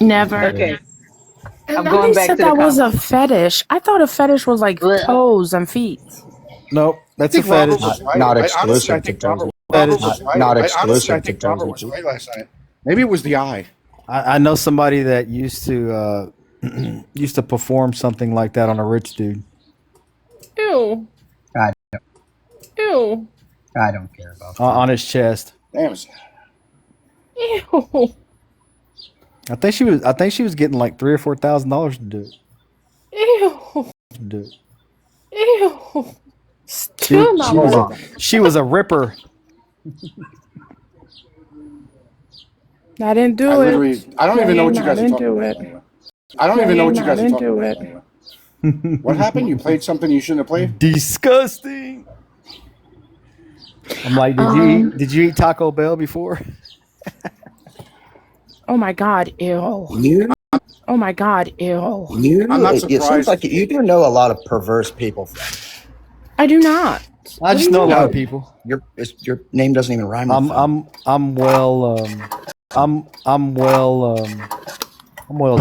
never. Okay. And I'm then going they back said to the that was a comments. fetish. I thought a fetish was like Blech. toes and feet. Nope, that's I a think Robert fetish. was right. Not Honestly, I exclusive to think toes. Robert was right. Not Honestly, exclusive I to think toes Robert and was feet. right last night. Maybe it was the eye. I know somebody that used to used to perform something like that on a rich dude. Ew. I, Ew. I don't care about that. On his chest. Damn. Ew. I think she was getting like $3,000 or $4,000 to do it. Ew. To do it. Ew. Still not wrong. She was a ripper. I didn't do it. I don't even know what you I guys are didn't talking do about. it. Anyway. I don't even know what you guys I are didn't talking do about. it. Anyway. What happened? You played something you shouldn't have played? Disgusting. I'm like, did you eat Taco Bell before? Oh my god, ew. You, Oh my god, ew. I'm not it seems surprised. like you do know a lot of perverse people. I do not. I just know a lot of people. Your name doesn't even rhyme with them. I'm well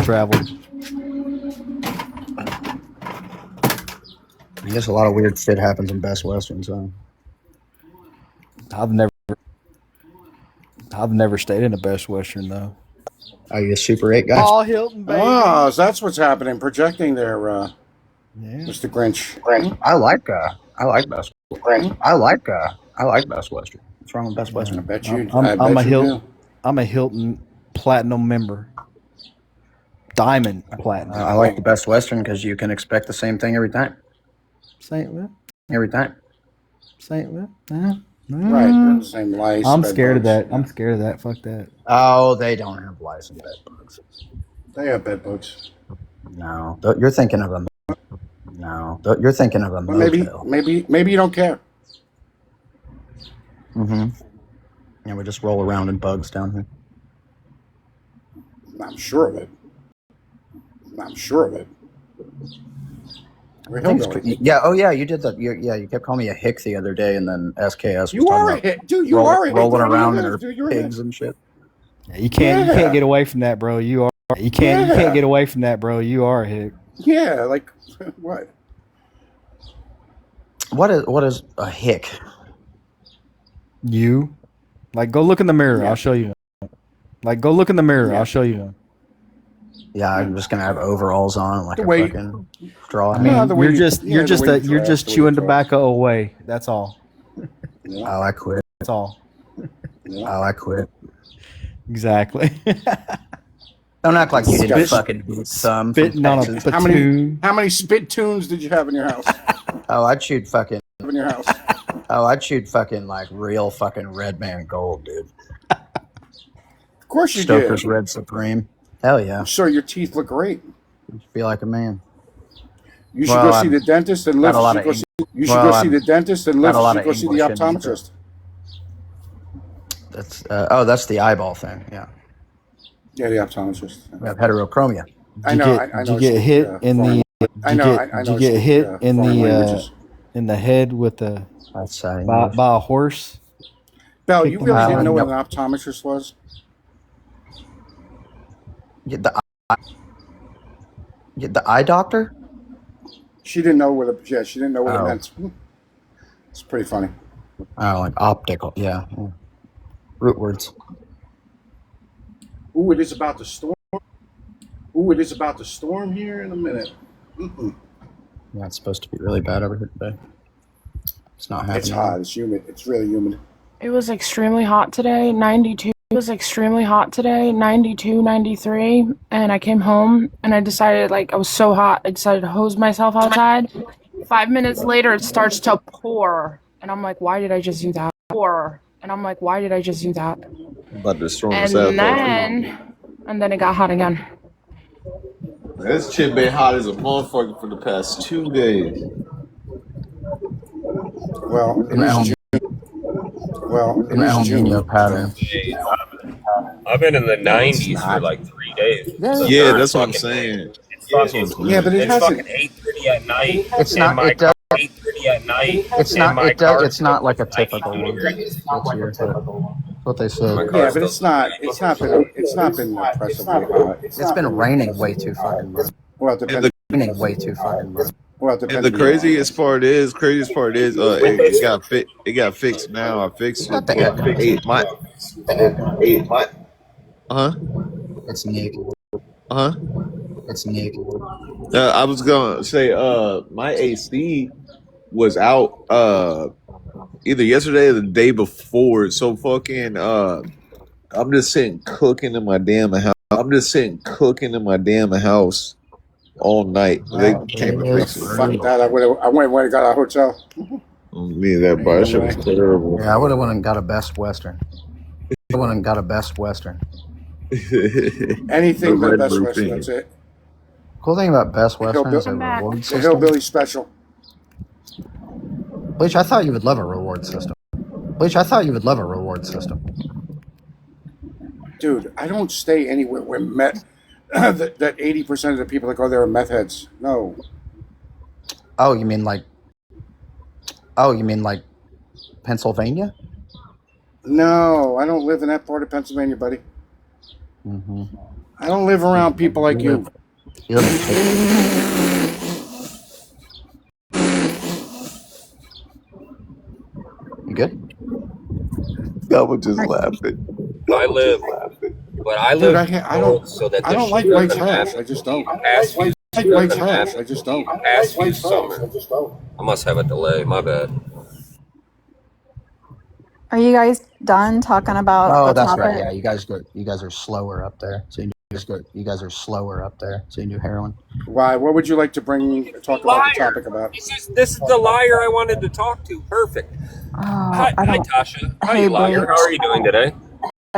traveled. I guess a lot of weird shit happens in Best Western, so I've never stayed in a Best Western though. are you a Super 8 guy? Paul Hilton, baby. Oh, so that's what's happening. Projecting there, Mr. Grinch. I like Best Western. I like Best Western. What's wrong with Best Western? I bet you. I'm a Hilton Platinum member. Diamond Platinum. I like the Best Western because you can expect the same thing every time. Saint Louis. Every time. Saint Louis. Right. Same lice. I'm bed scared of bugs. that. I'm scared of that. Fuck that. Oh, they don't have lice and bed bugs. They have bed bugs. No, you're thinking of a. No, you're thinking of a But maybe motel. you don't care. Mm-hmm. Yeah, we just roll around in bugs down here. I'm sure of it. We're I think it's hillbilly. yeah. Oh yeah, you did that. You kept calling me a hick the other day, and then SKS was You talking are a about hit, dude. You are a hit. rolling You don't around even in live, her dude. You're a hit. pigs and shit. Yeah, you can't get away from that, bro. You can't get away from that, bro. You are a hick. Yeah, like what? What is a hick? You, like, go look in the mirror. Yeah. I'll show you. Like, go look in the mirror. Yeah. I'll show you. Yeah, I'm just gonna have overalls on like The a way- fucking straw I hat. mean, No, the way you're you- just yeah, the way you you're dress, just the way chewing you dress. tobacco away. That's all. Yeah. Oh, I quit. That's all. Yeah. Oh, I quit. Exactly. Don't act like you didn't Spit- fucking beat some. Spitting on a Texas. platoon. How many spit tunes did you have in your house? Oh, I chewed fucking. In your house. Oh, I chewed fucking like real fucking Red Man Gold, dude. Of course you Stoker's did. Red Supreme. Hell yeah. I'm sure your teeth look great. You feel like a man. You should Well, go see the dentist and live. got a lot of You should well, go see the dentist and live. got a lot You of should go see the English in me, optometrist. That's that's the eyeball thing. Yeah, Yeah, the optometrist. we have heterochromia. I know. I Did know. you get it's, hit in foreign- the? I know. I Did know. you get it's, hit in foreign the languages. in the head with the That's by a horse? Bell, you kicked really him didn't out. know what an optometrist was? Get the eye doctor. She didn't know what it. Yeah, she didn't know what it Oh. meant. It's pretty funny. Oh, like optical. Yeah. Root words. Ooh, it is about to storm. Ooh, it is about to storm here in a minute. Mm-mm. Yeah, it's supposed to be really bad over here today. It's not happening. It's hot. It's humid. It's really humid. It was extremely hot today, 92. It was extremely hot today, 92, 93. And I came home and I decided, like, I was so hot, I decided to hose myself outside. 5 minutes later, it starts to pour. And I'm like, why did I just do that? Pour. And I'm like, why did I just do that? About to storm And then it got hot again. This shit been hot as a motherfucker for the past 2 days. Well, it is June. Well, An El Nino pattern. I've been in the 90s for like 3 days. Yeah, that's what I'm saying. Yeah, but it It's hasn't. fucking 8:30 at night. It's in not. my It does. 8:30 at night. It's in not. my It does. car. It's not like a typical 92 one. degrees. That's what they said. Yeah, but it's not. It's not been. It's not been oppressively hot. It's been raining way too fucking much. Well, it depends. Raining way too fucking much. Well, it And depends. the craziest part is, it got fixed now. I fixed What the it. heck? It's Nick. It's Nick. I was gonna say, my AC was out either yesterday or the day before. So fucking I'm just sitting cooking in my damn house all night. They came and fixed it. Fuck that! I went and got a hotel. Me and that bar, that shit was terrible. Yeah, I would have went and got a Best Western. Anything but Red Best Blue Western. thing. That's it. Cool thing about Best Western is a I'm back. reward The system. hillbilly special. Bleach, I thought you would love a reward system. Dude, I don't stay anywhere where meth. that 80% of the people that go there are meth heads. No. Oh, you mean like Pennsylvania? No, I don't live in that part of Pennsylvania, buddy. Mm-hmm. I don't live around people like you. You live in You good? I was just laughing. I live Dude, I don't. so that I don't like white trash. I just don't. past few I like white trash. I just don't. past few summer. I must have a delay. My bad. Are you guys done talking about Oh, the that's topic? right. Yeah, you guys are slower up there. So you You guys are slower up there, so you do heroin. Why? What would you like to talk about the topic about? This is the liar I wanted to talk to. Perfect. Oh, Hi, I hi don't. Tasha. Hey, Hi, liar. How Bleach. are you doing today?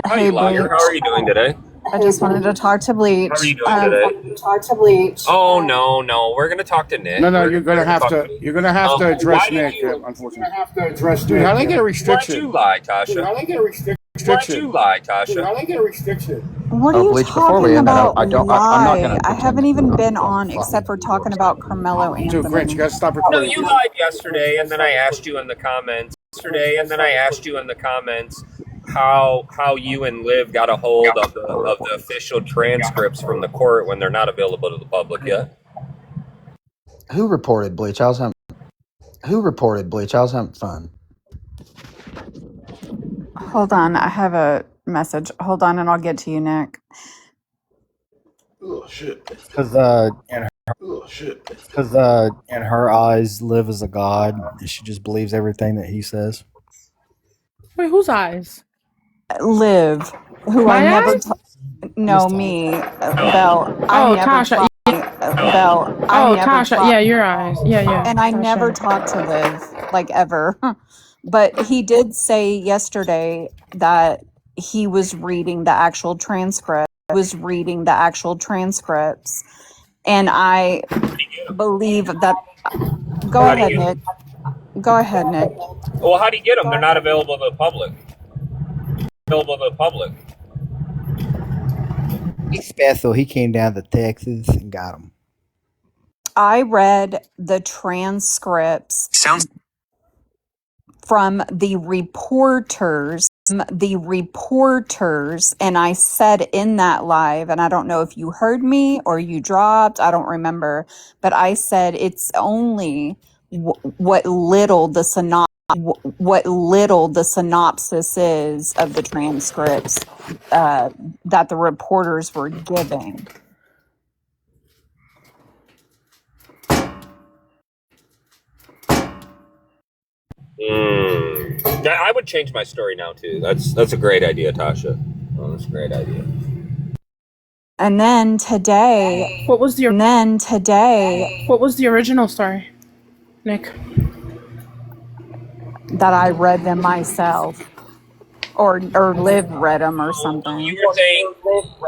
Hi, Hey, liar. How Bleach. are you doing today? I just wanted to talk to How are you Bleach. doing today? Talk to Bleach. Oh no, we're gonna talk to Nick. No, We're gonna talk. you're gonna have to Why address did Nick, you? unfortunately. Dude, how do they get a Why'd you restriction? lie, Tasha? Why'd you lie, Tasha? How do they get a restriction? What are Oh, you Bleach. Before we talking end that, about? I'm not Lie. gonna I pretend haven't to even be been some on except for fucking talking dork about stuff. Carmelo Dude, Grinch, you Anthony. gotta stop No, recording. you lied yesterday, and then I asked you in the comments. How you and Liv got a hold of the official transcripts from the court when they're not available to the public yet. Who reported Bleach? I was having fun. Hold on, I have a message. Hold on, and I'll get to you, Nick. Oh shit. Because Oh shit. in her eyes, Liv is a god, and she just believes everything that he says. Wait, whose eyes? Liv, who I My never. eyes? No, Miss Todd. me, Belle. I Oh, never Tasha. talk. Belle. I Oh, never Tasha. talk. Yeah, your eyes. Yeah, yeah. And I never Gotcha. talked to Liv, like ever. But he did say yesterday that he was reading the actual transcript, and I believe that. Go How do ahead, you? Nick. Go ahead, Nick. Well, how do you get them? They're not available to the public. He's special. He came down to Texas and got him. I read the transcripts from the reporters, and I said in that live, and I don't know if you heard me or you dropped, I don't remember, but I said it's only what little the synopsis is of the transcripts that the reporters were giving. I would change my story now too. That's a great idea, Tasha. Oh, that's a great idea. And then today, What was the original story, Nick? that I read them myself, or Liv read them or something. You were saying,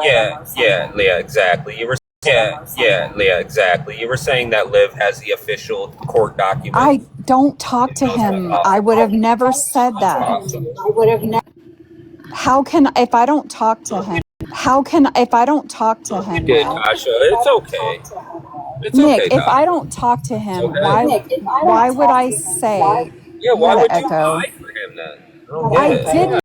yeah, exactly. You were, yeah, exactly. You were saying that Liv has the official court document. I don't talk to him. I would have never said that. How can if I don't talk to him? You did, Nick? Tasha. It's okay. It's Nick, okay, if I Tasha. don't talk to him, Okay. why would I say Yeah, you why got an would you echo? lie for him then? I don't I get it. didn't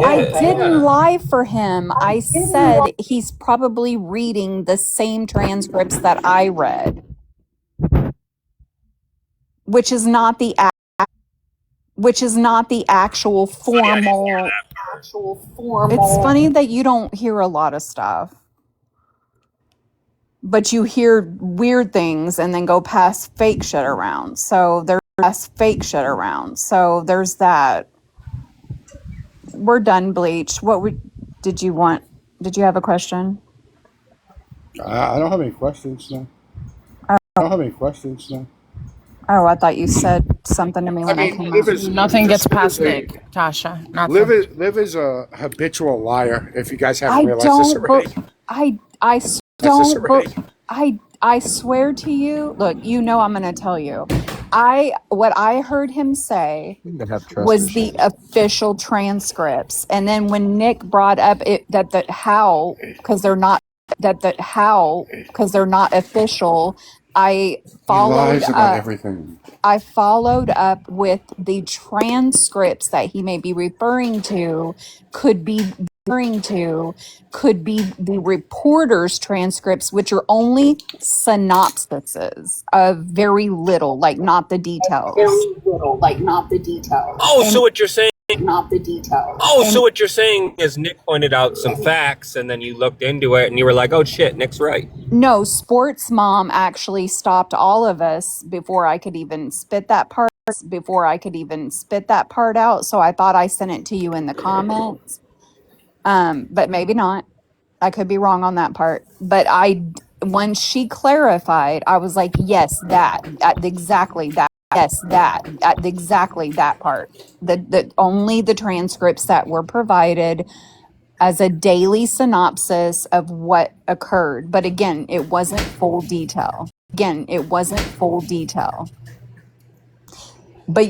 I didn't lie for him. I said he's probably reading the same transcripts that I read, which is not the actual formal. It's funny that you don't hear a lot of stuff, but you hear weird things and then go past fake shit around. So there's that. We're done, Bleach. Did you want? Did you have a question? I don't have any questions. No. Oh, I thought you said something to me when I came up. Nothing gets past Nick, Tasha. Nothing. Liv is a habitual liar. If you guys haven't I realized this don't. already. I don't. I swear to you. Look, you know I'm going to tell you. What I heard him say You can have trust was the issues. official transcripts, and then when Nick brought up because they're not official, I He followed lies about up. everything. I followed up with the transcripts that he may be referring to could be the reporter's transcripts, which are only synopsises of very little, like not the details. Oh, And so what you're saying? So what you're saying is Nick pointed out some facts, and then you looked into it, and you were like, "Oh shit, Nick's right." no, Sports Mom actually stopped all of us before I could even spit that part out. So I thought I sent it to you in the comments. But maybe not. I could be wrong on that part, but when she clarified, I was like, yes, exactly that. Yes, exactly that part. The only the transcripts that were provided as a daily synopsis of what occurred. But again, it wasn't full detail. But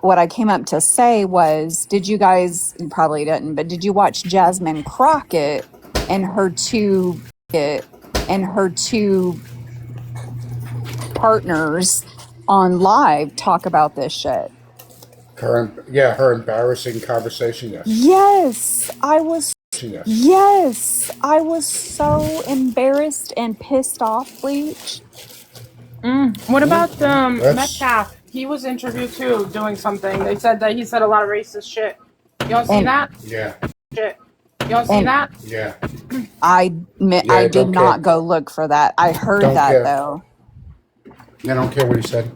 what I came up to say was, you probably didn't, but did you watch Jasmine Crockett and her two partners on live talk about this shit? Her embarrassing conversation. Yes, Yes. yes, I was so embarrassed and pissed off, Bleach. What about That's Metcalf? He was interviewed too, doing something. They said that he said a lot of racist shit. You don't see And that? yeah, Shit. You don't see and that? yeah, I yeah. did Don't care. not go look for that. I heard Don't that care. though. I don't care what he said.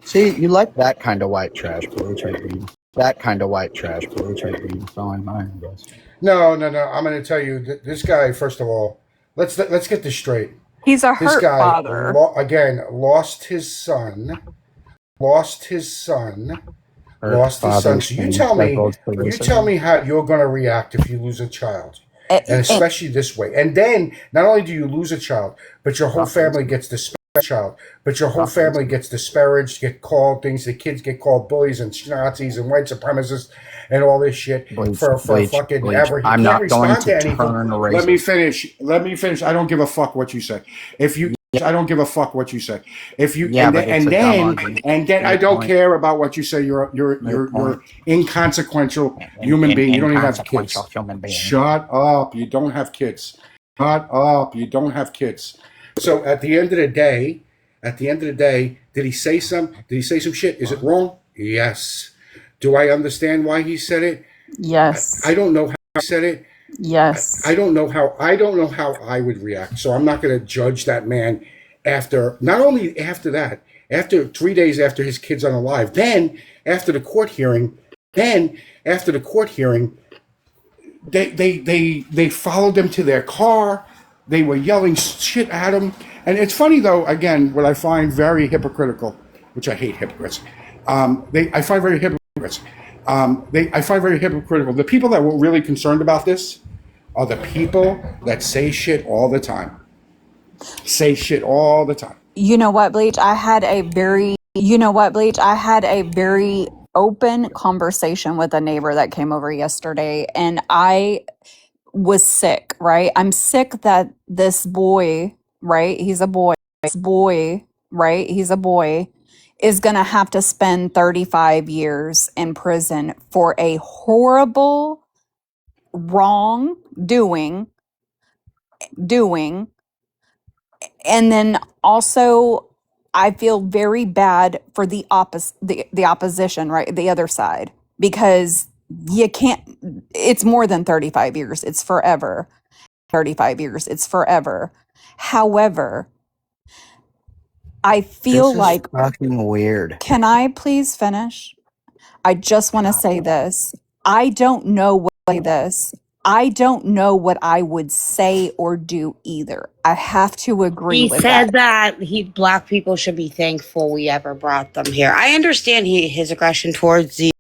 See, you like that kind of white trash, Bleach, I do. That kind of white trash, Bleach, I do. So I'm mine, I guess. No. I'm going to tell you this guy. First of all, let's get this straight. He's a This hurt guy father. again lost his son. Lost his son. Her Lost his son. father's So been scheduled for you tell racism. me how you're going to react if you lose a child, and And, especially this way. And then not only do you lose a child, but your whole family Racism. gets disparaged. Child, but your whole family Racism. gets disparaged, get called things. The kids get called bullies and Nazis and white supremacists and all this shit Bleach, for bleach, fucking bleach. ever. He I'm can't not going respond to to anything. turn Let me racist. finish. I don't give a fuck what you say. If you, I don't give a fuck what you say. If you, Yeah, but it's a dumb argument. and then I Moot don't point. care about what you say. Moot You're point. inconsequential human being. You don't even have kids. Inconsequential human being. Shut up. You don't have kids. Shut up. You don't have kids. So at the end of the day, did he say some shit? Is it wrong? Yes. Do I understand why he said it? yes, I don't know how he said it. yes. I don't know how I would react. So I'm not going to judge that man after, not only after that, after 3 days after his kid's unalive, then after the court hearing, they followed them to their car. They were yelling shit at him. And it's funny though, again, what I find very hypocritical, which I hate hypocrites. I find very hypocrites. I find very hypocritical. The people that were really concerned about this are the people that say shit all the time. Say shit all the time. You know what, Bleach? I had a very open conversation with a neighbor that came over yesterday, and I was sick, right? I'm sick that this boy, right? He's a boy. Right? He's a boy, is going to have to spend 35 years in prison for a horrible wrong doing. And then also I feel very bad for the opposition, right? The other side, because you can't, it's more than 35 years. It's forever. 35 years. It's forever. However, I feel This is like, fucking weird. can I please finish? I just want to say this. I don't know what I would say or do either. I have to agree He with that. said that black people should be thankful we ever brought them here. I understand his aggression towards the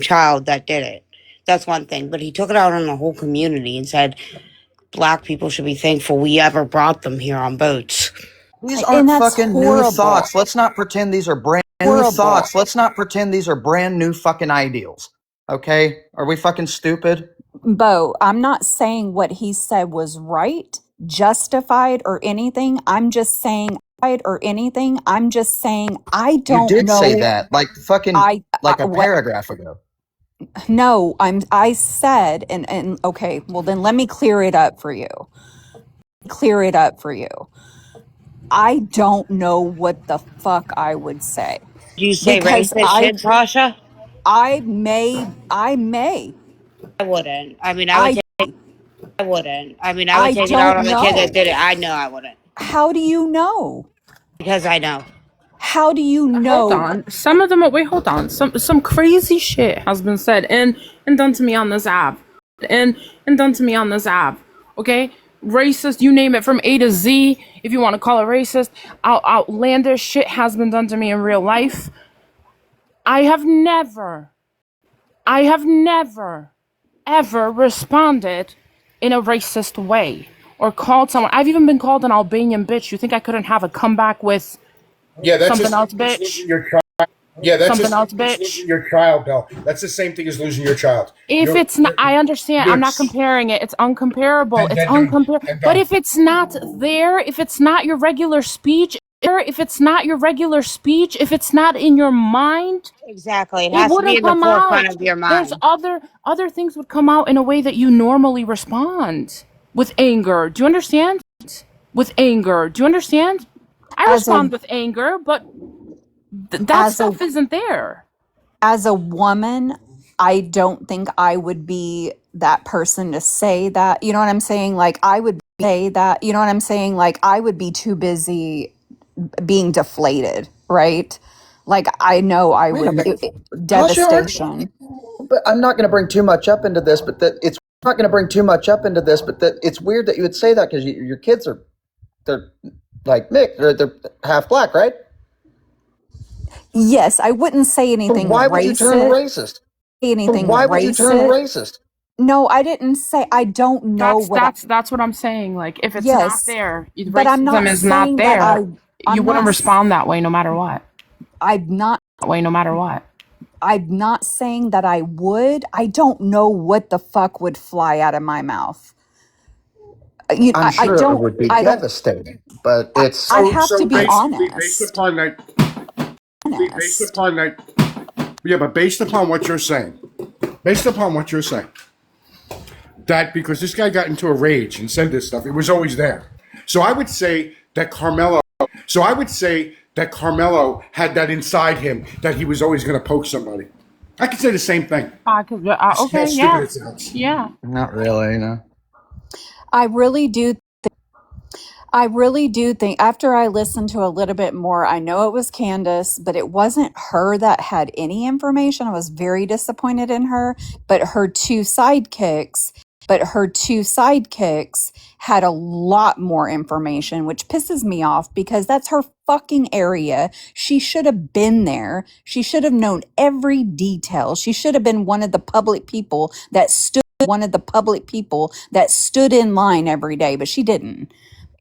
child that did it. That's one thing, but he took it out on the whole community and said black people should be thankful we ever brought them here on boats. These And aren't that's fucking new horrible. thoughts. Let's not pretend these are brand new thoughts. Let's not pretend these are brand new fucking ideals. Okay? Are we fucking stupid? Bo, I'm not saying what he said was right, justified, or anything. I'm just saying I You don't did say know. that like fucking like a What? paragraph ago. No, I said, and okay, well then let me clear it up for you. I don't know what the fuck I would say. Do you say Because racist shit, Tasha? I may. I wouldn't. I mean, I I would take it out don't on the kid that know. did it. I know I wouldn't. How do you know? Because I know. How do you know? Hold on. Some of them. Wait. Hold on. Some crazy shit has been said and done to me on this app. and done to me on this app. Okay, racist, you name it, from A to Z. If you want to call it racist, outlandish shit has been done to me in real life. I have never ever responded in a racist way or called someone. I've even been called an Albanian bitch. You think I couldn't have a comeback with something else, bitch? Something else, bitch. Losing your child, though. That's the same thing as losing your child. If it's not, I understand. I'm not comparing it. It's uncomparable. It's uncomparable. But if it's not there, if it's not your regular speech, if it's not your regular speech, if it's not in your mind, Exactly. It it has to be wouldn't in the come forefront out. of your There's mind. other things would come out in a way that you normally respond with anger. Do you understand? With anger. Do you understand? I As a respond with anger, but that as a stuff isn't there. as a woman, I don't think I would be that person to say that. You know what I'm saying? Like I would say that. You know what I'm saying? Like I would be too busy being deflated, right? Like I know I Wait a would minute. Tasha, devastation. but I'm not going to bring too much up into this, but that it's not going to bring too much up into this, but that it's weird that you would say that because your kids are they're like mixed, they're half black, right? Yes, I wouldn't say So anything why would you turn racist. racist? So Anything why would you turn racist. racist? No, I didn't say I don't know That's what I, that's what I'm saying. Like if it's not yes, there, but I'm racism not is not saying that there. You I'm not wouldn't respond that way no matter what. I'm not No matter what. I'm not saying that I would. I don't know what the fuck would fly out of my mouth. I'm sure it would be I don't devastating, but I, it's I have to So be based honest. upon that, yeah, but based upon what you're saying, that because this guy got into a rage and said this stuff, it was always there. So I would say that Carmelo had that inside him that he was always going to poke somebody. I could say the same thing. How Okay, stupid yeah. it sounds. Yeah. not really, no. I really do think after I listened to a little bit more, I know it was Candace, but it wasn't her that had any information. I was very disappointed in her, but her two sidekicks had a lot more information, which pisses me off because that's her fucking area. She should have been there. She should have known every detail. She should have been one of the public people that stood in line every day, but she didn't.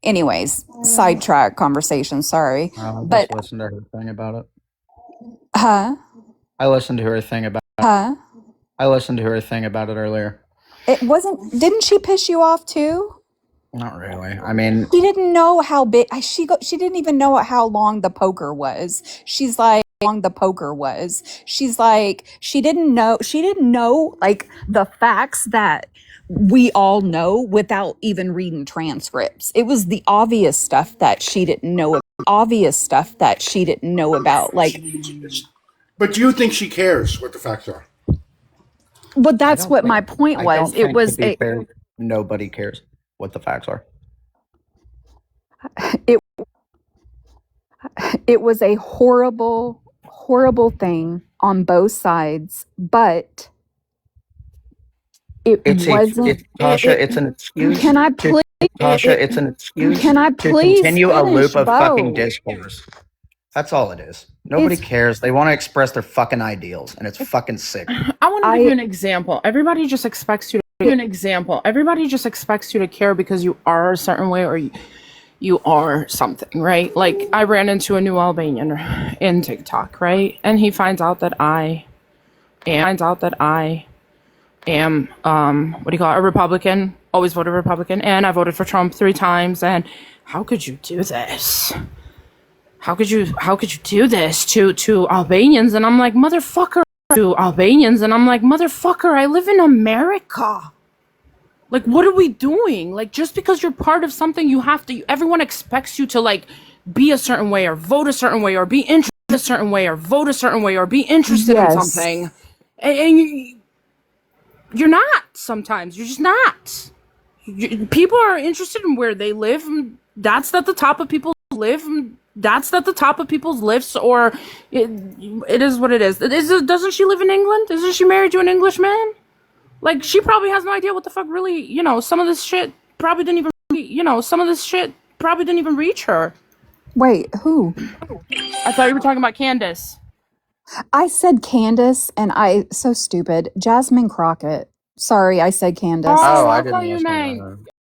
Anyways, sidetrack conversation, sorry. I'll But just listen to her thing about it. huh? I listened to her thing about Huh? I listened to her thing about it earlier. It wasn't didn't she piss you off too? Not really. I mean, She didn't know how big she didn't even know how long the poker was. She's like she didn't know like the facts that we all know without even reading transcripts. It was the obvious stuff that she didn't know about. Like But do you think she cares what the facts are? but that's what my point I was. don't It think, to was be fair, nobody cares what the facts are. it it was a horrible thing on both sides, but it wasn't Tasha, it's an excuse. can I please Tasha, it's an excuse can I to please continue a finish, loop of fucking Bo? discourse. That's all it is. Nobody cares. They want to express their fucking ideals, and it's fucking sick. I want to give you an example. Everybody just expects you to care because you are a certain way or you are something, right? Like I ran into a new Albanian in TikTok, right? And he finds out that I am what do you call it? A Republican, always voted Republican, and I voted for Trump 3 times. And how could you do this? How could you do this to Albanians? And I'm like, motherfucker, I live in America. Like, what are we doing? Like, just because you're part of something, everyone expects you to, like, be a certain way or vote a certain way or be interested a certain way or vote a certain way or be interested in something. And you're not sometimes. You're just not. People are interested in where they live. And that's at the top of people's lists, or it is what it is. Doesn't she live in England? Isn't she married to an Englishman? Like, she probably has no idea what the fuck really, some of this shit probably didn't even reach her. Wait, who? I thought you were talking about Candace. I said Candace, and so stupid. Jasmine Crockett. Sorry, I said Candace. Oh, I thought you meant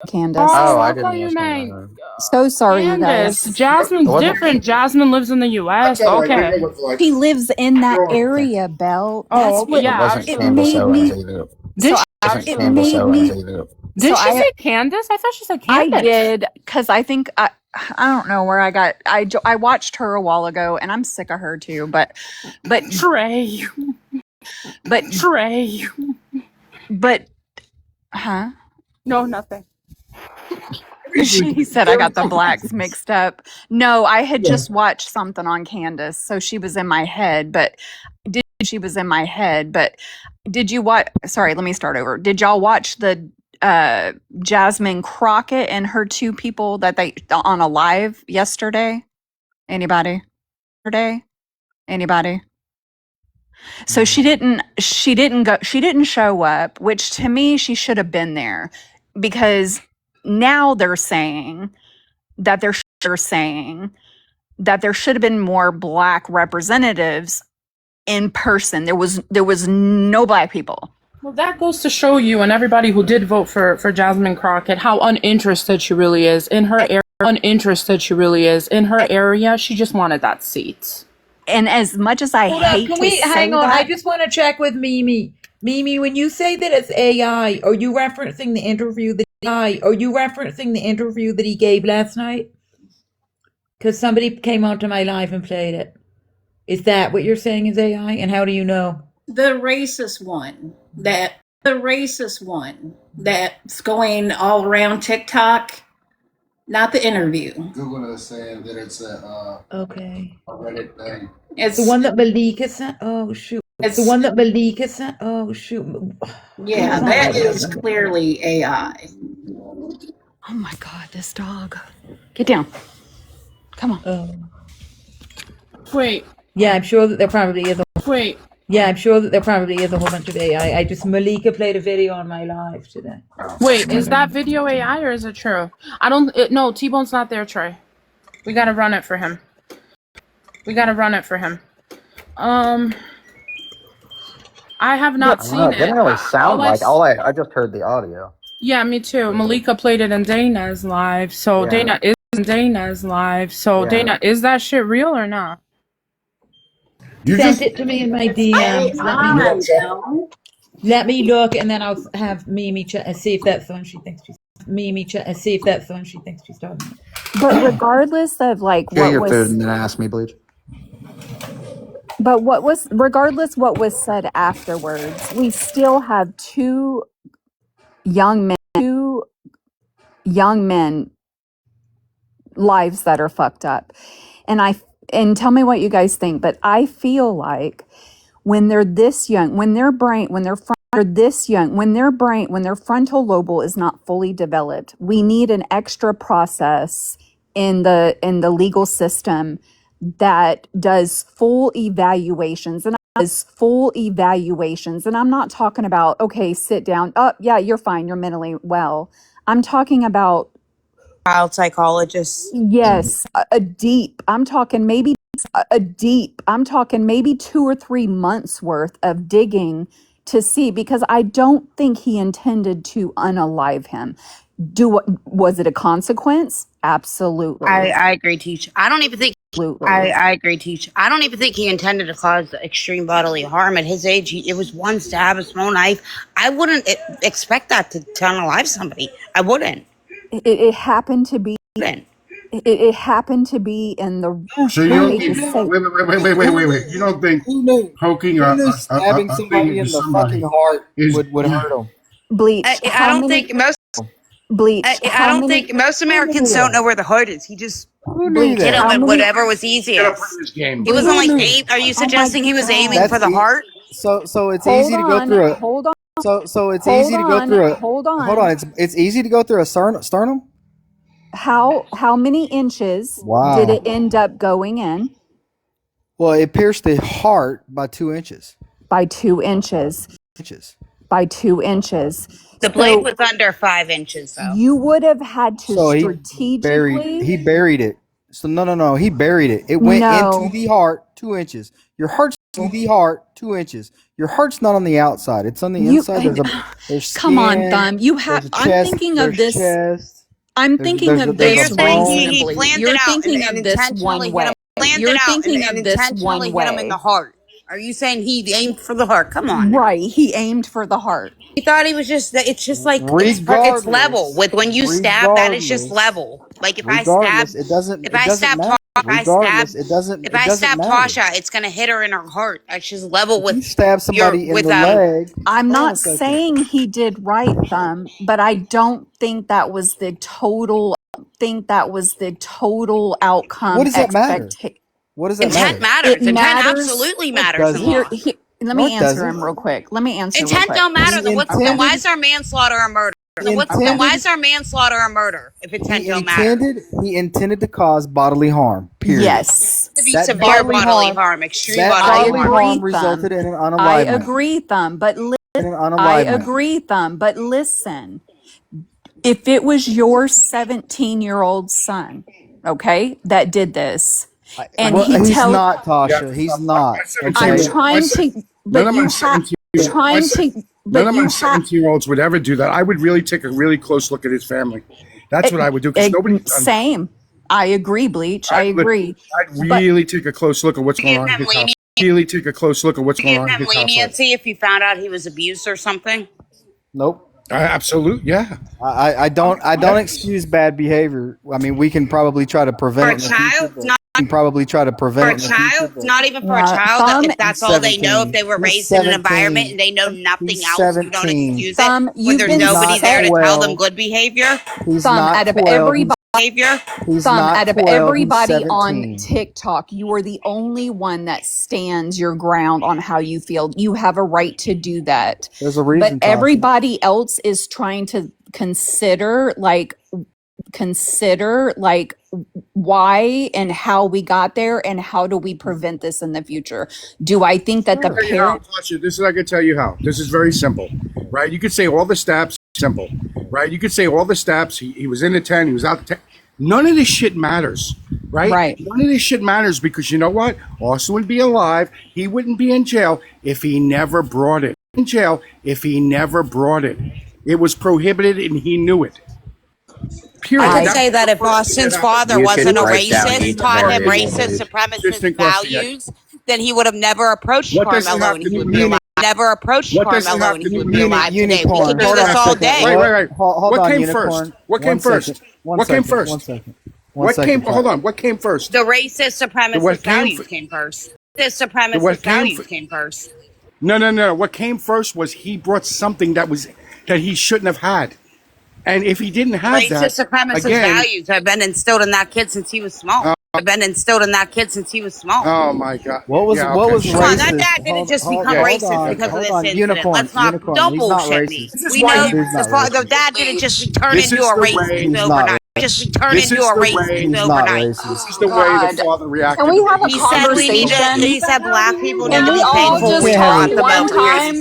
Candace. Oh, I thought you meant So sorry, you Candace. guys. Jasmine's different. Jasmine lives in the U.S. Okay. She lives in that area, Belle. Oh, That's what yeah. it made me. Did It made me. Did So she say Candace? I thought she said I Candace. did, because I think I don't know where I got. I watched her a while ago, and I'm sick of her too. But Trey. but Trey. but huh? No, nothing. She said I got the blacks mixed up. No, I had just watched something on Candace, so she was in my head. But did you watch? Sorry, let me start over. Did y'all watch the Jasmine Crockett and her two people that they on a live yesterday? Anybody? Anybody? So she didn't show up, which to me she should have been there, because now they're saying that there should have been more black representatives in person. There was no black people. Well, that goes to show you and everybody who did vote for Jasmine Crockett how uninterested she really is in her area. She just wanted that seat. And as much as I hate to say hang on? that, I just want to check with Mimi. Mimi, when you say that it's AI, are you referencing the interview that he gave last night? Because somebody came onto my live and played it. Is that what you're saying is AI? And how do you know? The racist one that's going all around TikTok, not the interview. Google is saying that it's a Reddit thing. It's the one that Malika sent. Oh shoot! It's the one that Malika sent. Oh shoot! Yeah, that is clearly AI. oh my God, this dog! Get down! Come on! Wait. Yeah, I'm sure that there probably is. Wait. Yeah, I'm sure that there probably is a whole bunch of AI. Malika played a video on my live today. Wait, is that video AI or is it true? No, T-Bone's not there, Trey. We gotta run it for him. I have not seen it. It didn't really sound like. I just heard the audio. Yeah, me too. Malika played it in Dana's live, so Yeah. Dana, is that shit real or not? You sent it to me in my DMs. Let me look, and then I'll have Mimi check and see if that's the one she thinks she's. Talking about. But regardless of like Get what your was, food and then ask me, Bleach. but regardless what was said afterwards, we still have two young men lives that are fucked up. And tell me what you guys think, but I feel like when they're this young, when their frontal lobe is not fully developed, we need an extra process in the legal system that does full evaluations. And I'm not talking about, okay, sit down. Oh, yeah, you're fine. You're mentally well. I'm talking about Child psychologists. yes, I'm talking maybe 2 or 3 months worth of digging to see, because I don't think he intended to unalive him. Was it a consequence? Absolutely. I agree, Teach. I don't even think. Absolutely. I agree, Teach. I don't even think he intended to cause extreme bodily harm. At his age, it was one stab, a small knife. I wouldn't expect that to unalive somebody. I wouldn't. It happened to be. It happened to be in the. So you don't wait. You don't think poking stabbing somebody in the fucking heart would hurt them? Bleach. I don't think most. Bleach. I don't think most Americans don't know where the heart is. He just hit him with whatever was easiest. He wasn't like aim. Are you suggesting he was aiming for the heart? So it's easy to go through a. Hold on. So it's easy to go through a. Hold on. Hold on. It's easy to go through a sternum. How many inches did it end up going in? Well, it pierced the heart by 2 inches. By 2 inches. by 2 inches. The blade was under 5 inches, though. You would have had to So strategically. he buried it. So no, he buried it. It went into the heart 2 inches. Your heart's to the heart 2 inches. Your heart's not on the outside. It's on the inside. There's skin, come on, Thumb. You have. I'm thinking of this. Chest, I'm thinking of this You're saying he reasonably. planned You're it out thinking and of this intentionally one hit him. way. Planned You're it out thinking and of this intentionally one hit him in way. the heart. Are you saying he aimed for the heart? Come on. Right. He aimed for the heart. He thought he was just. It's just like it's level with when you stab. That is just level. Like if I stab, it doesn't. if I stab, matter. if I Regardless, stab, it doesn't. if It I doesn't stab matter. Tasha, it's gonna hit her in her heart. That's just level with. You stab somebody in the leg. I'm Hold on not a second. saying he did right, Thumb, but I don't think that was the total. Outcome. What does that matter? What does that Intent matter? matters. Intent absolutely matters in law. Let me answer him real quick. Intent don't matter. Then why is there manslaughter or murder? Then why is there manslaughter or murder if intent don't matter? He intended to cause bodily harm. Period. Yes. To be severe bodily harm, extreme bodily harm. Resulted in an unalivement. I agree, Thumb, but listen. If it was your 17-year-old son, okay, that did this, and he's not, Tasha. He's not. I'm trying to, but you have trying to. None of my 17-year-olds would ever do that. I would really take a really close look at his family. That's what I would do. Because nobody. Same. I agree, Bleach. I agree. I'd really take a close look at what's going on in his house. Really take a close look at what's going on in his house. Leniency if you found out he was abused or something. Nope. Absolutely, yeah. I don't excuse bad behavior. I mean, we can probably try to prevent it. For a child, not even for a child. If that's all they know, if they were raised in an environment and they know nothing else, you don't excuse it when there's nobody there to tell them good behavior. Out of everybody on TikTok, you are the only one that stands your ground on how you feel. You have a right to do that. There's a reason. But everybody else is trying to consider why and how we got there and how do we prevent this in the future. Do I think that the parent... This is, I can tell you how. This is very simple, right? You could say all the steps, simple, right? You could say all the steps. He was in the 10, he was out the 10. None of this shit matters, right? Right. None of this shit matters because you know what? Austin would be alive. He wouldn't be in jail if he never brought it. In jail if he never brought it. It was prohibited and he knew it. Period. I could say that if Austin's father wasn't a racist, taught him racist supremacist values, then he would have never approached Carmelo and he would be alive. Never approached Carmelo and he would be alive today. We could do this all day. Wait. Hold what on, came first? What came first? What came first? 1 second. Hold on. What came first? The racist supremacist values came first. The supremacist values came first. No. What came first was he brought something that he shouldn't have had. And if he didn't have racist supremacist values have been instilled in that kid since he was small. Oh my God! What was racist? That dad didn't just become racist because of this incident. Let's not don't bullshit me. We know the dad didn't just turn into a racist overnight. This is the way the father reacted. Can we have a conversation? He said black people need Can to we be paid all just fully talk taught one about time?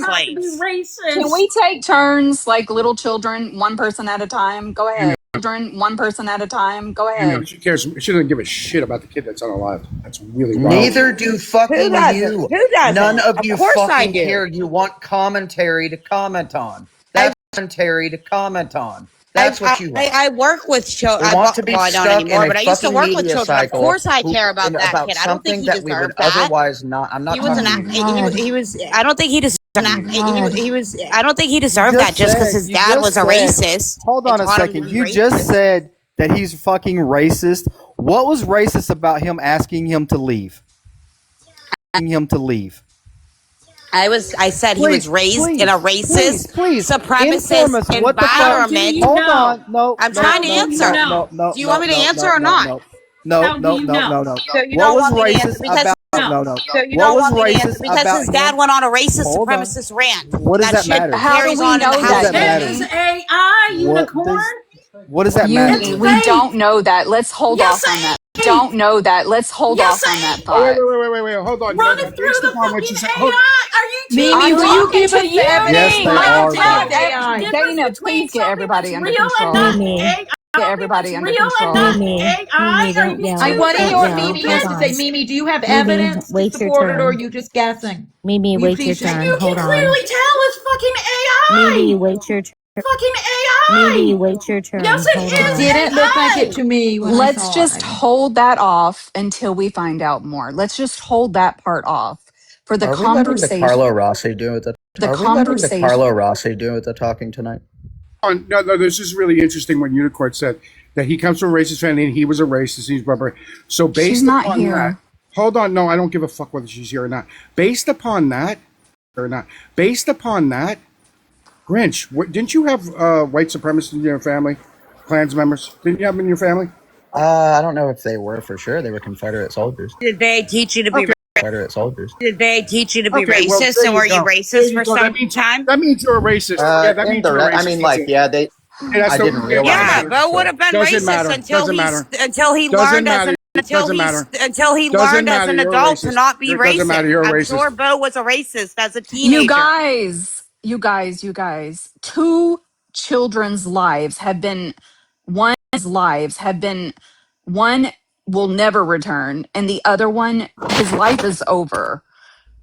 Racist. Can we take turns like little children, one person at a time? Go ahead. Children, one person at a time. Go ahead. She cares. She doesn't give a shit about the kid that's unalive. That's really wrong. Neither do fucking Who doesn't? you. Who doesn't? None of you course I fucking do. care. You want commentary to comment on. That's commentary to comment on. That's what you want. I work with children. They want to be I don't stuck anymore, in a but I used to fucking work with media children. Of cycle course, I care about that about kid. I don't think something he that we would deserved that. otherwise not. I'm not He was talking an. to you. He was. I don't think he deserved. He was. I don't think he deserved that just because his dad was a racist. Hold on a second. You just said that he's fucking racist. What was racist about him asking him to leave? I said he was raised in a racist, supremacist environment. Hold on. No. I'm trying to answer. Do you want me to answer or not? No. So you don't want me to answer because because his dad went on a racist supremacist rant. What does that matter? How do we know that? There's AI unicorn. What does that matter? We don't know that. Let's hold off on that. Don't know that. Let's hold Yes, off on that I Oh, thought. wait. Hold on. run it through Based the upon what you fucking said, AI. Are you Mimi, I'm teasing will me? you talking give to us the Yes, evidence they Uni. or I'm are, something though. about talking. AI? Difference Dana, between please get something that's everybody under real and not control. Mimi, AI. Get That's everybody under real and not control. Mimi, AI. Mimi, Are don't you yell. I want stupid? Don't Eeyore yell. Mimi Hold Stupid? has to say, on. Mimi, do you have Mimi, evidence to wait your support it or are turn. you just guessing? Mimi, Will you wait your please say turn. You that? can Hold on. clearly tell it's fucking Mimi, AI. wait your turn. Fucking Mimi, AI. wait your Yes, turn. it Hold It is on. didn't look like it AI. to me when I Let's saw it. just hold that off until we find out more. Let's just hold that part off for the Are we letting the conversation. Carlo Rossi do with the? The Are we letting the conversation. Carlo Rossi do with the talking tonight? no. This is really interesting when Unicorn said that he comes from a racist family and he was a racist. He's rubber. So She's based not upon that, here. hold on. No, I don't give a fuck whether she's here or not. Based upon that, Grinch, didn't you have white supremacists in your family? Klans members? Didn't you have them in your family? I don't know if they were for sure. They were Confederate soldiers. Did they teach you to be? Okay. Confederate soldiers. Did they teach you to be Okay. Well, racist? there And you were you go. There racist you for go. some time? That means you're a racist. Yeah, that means you're a I racist. mean, That's like, it. yeah, they. Yeah, that's I the. didn't Yeah, it doesn't realize Yeah, it. matter. Bo would So have been Doesn't racist matter. Doesn't matter. until he Doesn't learned as matter. an Doesn't matter. Doesn't learned as matter. an You're a adult to racist. not be It doesn't racist. matter. You're a I'm racist. sure Bo was a racist as a You teenager. guys, you guys, you guys. Two children's lives have been one will never return and the other one his life is over,